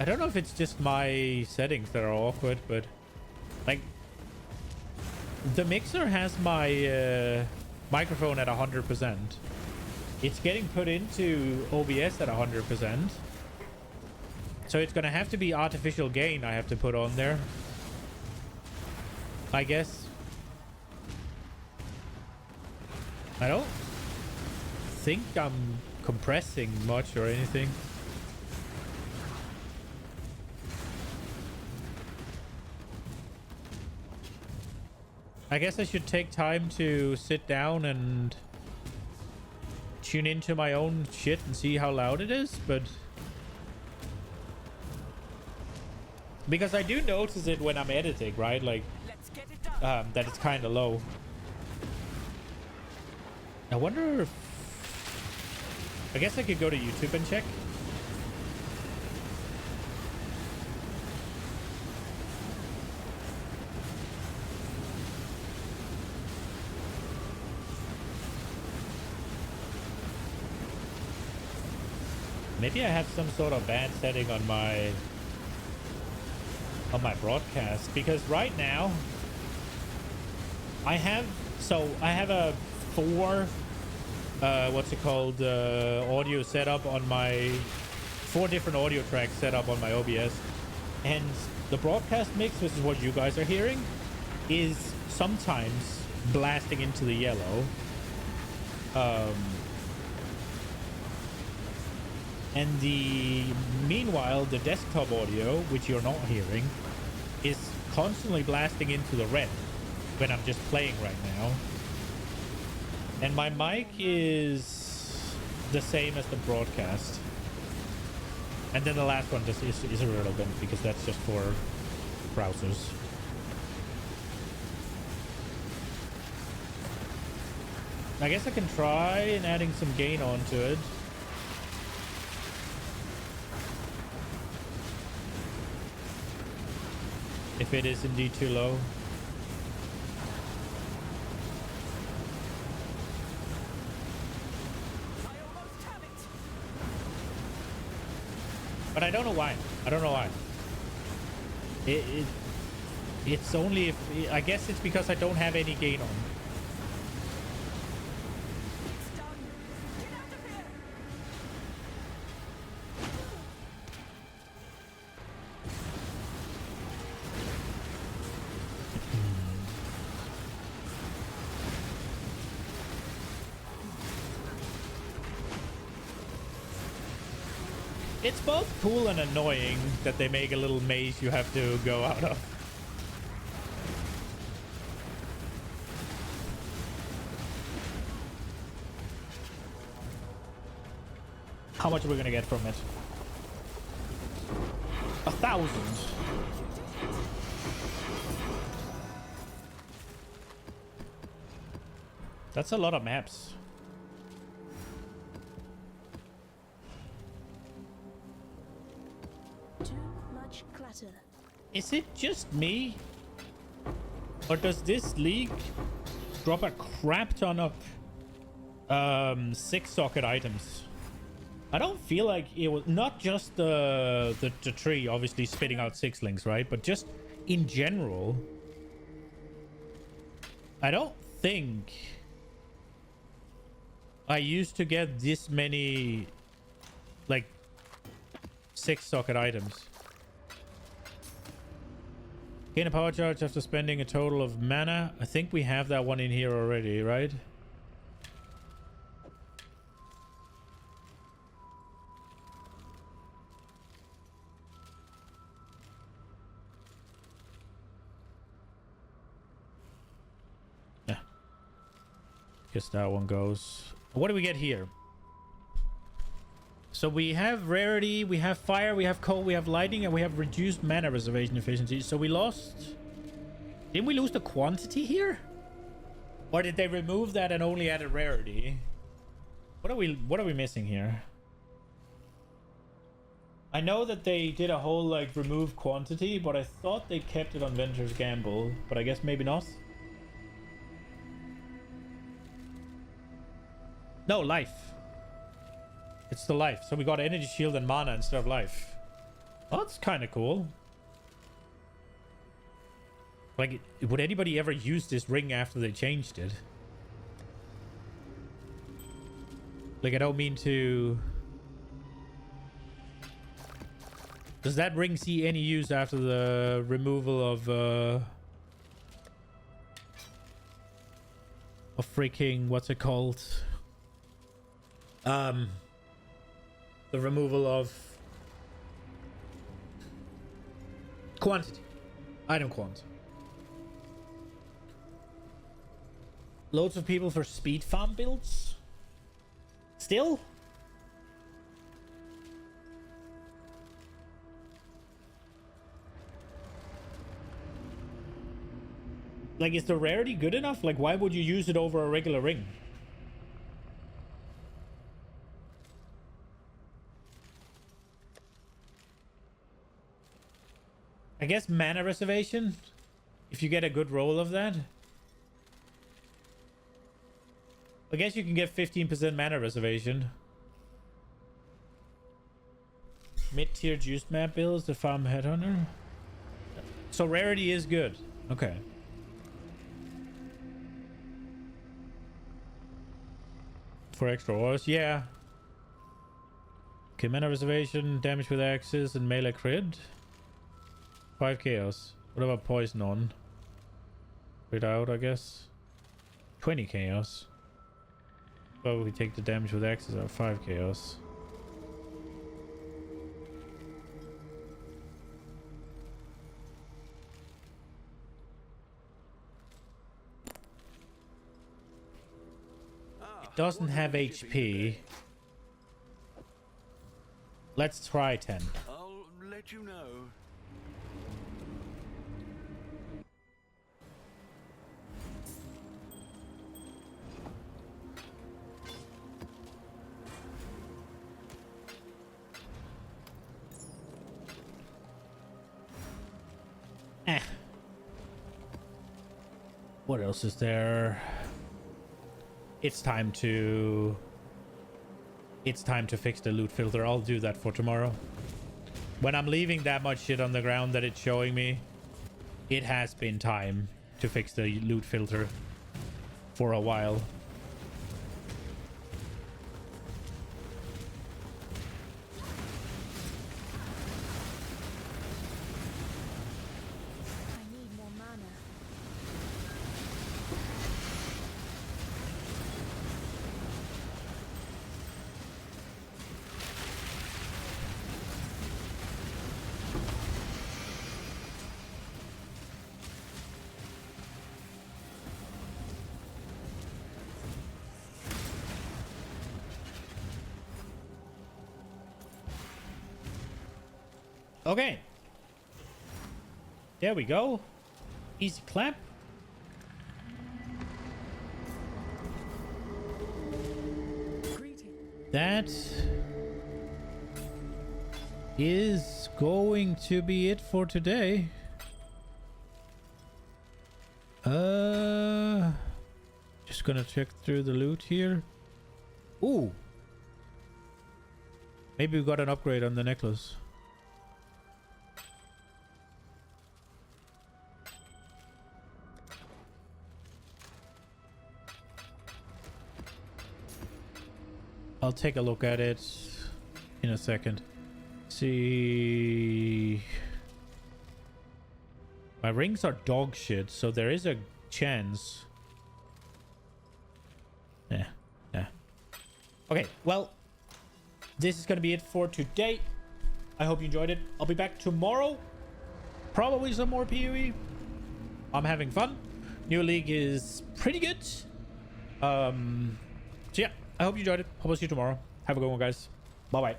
I don't know if it's just my settings that are awkward, but like the mixer has my microphone at 100%. It's getting put into OBS at 100%. So it's gonna have to be artificial gain I have to put on there, I guess. I don't think I'm compressing much or anything. I guess I should take time to sit down and tune into my own shit and see how loud it is, but because I do notice it when I'm editing, right? Like that it's kind of low. I wonder if I guess I could go to YouTube and check. Maybe I have some sort of bad setting on my broadcast, because right now I have a 4 what's it called, audio setup on my 4 different audio tracks set up on my OBS, and the broadcast mix, which is what you guys are hearing, is sometimes blasting into the yellow. And meanwhile, the desktop audio, which you're not hearing, is constantly blasting into the red when I'm just playing right now. And my mic is the same as the broadcast. And then the last one just is irrelevant because that's just for browsers. I guess I can try and adding some gain onto it. If it is indeed too low. But I don't know why. I don't know why. It's only if... I guess it's because I don't have any gain on. It's both cool and annoying that they make a little maze you have to go out of. How much are we gonna get from it? 1,000. That's a lot of maps. Is it just me? Or does this league drop a crap ton of 6-socket items? I don't feel like it was not just the tree obviously spitting out 6 links, right? But just in general, I don't think I used to get this many like 6-socket items. Gain a power charge after spending a total of mana. I think we have that one in here already, right? Yeah. Guess that one goes. What do we get here? So we have rarity, we have fire, we have cold, we have lightning, and we have reduced mana reservation efficiency. So we lost... Didn't we lose the quantity here? Or did they remove that and only added rarity? What are we missing here? I know that they did a whole like remove quantity, but I thought they kept it on Venture's Gamble, but I guess maybe not. No, life. It's the life. So we got energy shield and mana instead of life. Well, that's kind of cool. Like, would anybody ever use this ring after they changed it? Like, I don't mean to... Does that ring see any use after the removal of freaking... What's it called? The removal of quantity. Item quant. Loads of people for speed farm builds? Still? Like, is the rarity good enough? Like, why would you use it over a regular ring? I guess mana reservation, if you get a good roll of that. I guess you can get 15% mana reservation. Mid-tier juiced map builds to farm headhunter. So rarity is good. Okay. for extra ores. Yeah. Okay, mana reservation, damage with axes, and melee crit. 5 chaos. What about poison on? Crit out, I guess. 20 chaos. Well, we take the damage with axes out. 5 chaos. Doesn't have HP. Let's try 10. I'll let you know. What else is there? It's time to fix the loot filter. I'll do that for tomorrow. When I'm leaving that much shit on the ground that it's showing me, it has been time to fix the loot filter for a while. I need more mana. Okay. There we go. Easy clap. That is going to be it for today. Just gonna check through the loot here. Ooh. Maybe we got an upgrade on the necklace. I'll take a look at it in a second. See, my rings are dog shit, so there is a chance. Yeah. Okay, well, this is gonna be it for today. I hope you enjoyed it. I'll be back tomorrow. Probably some more PoE. I'm having fun. New League is pretty good. So yeah. I hope you enjoyed it. Hope I'll see you tomorrow. Have a good one, guys. Bye-bye.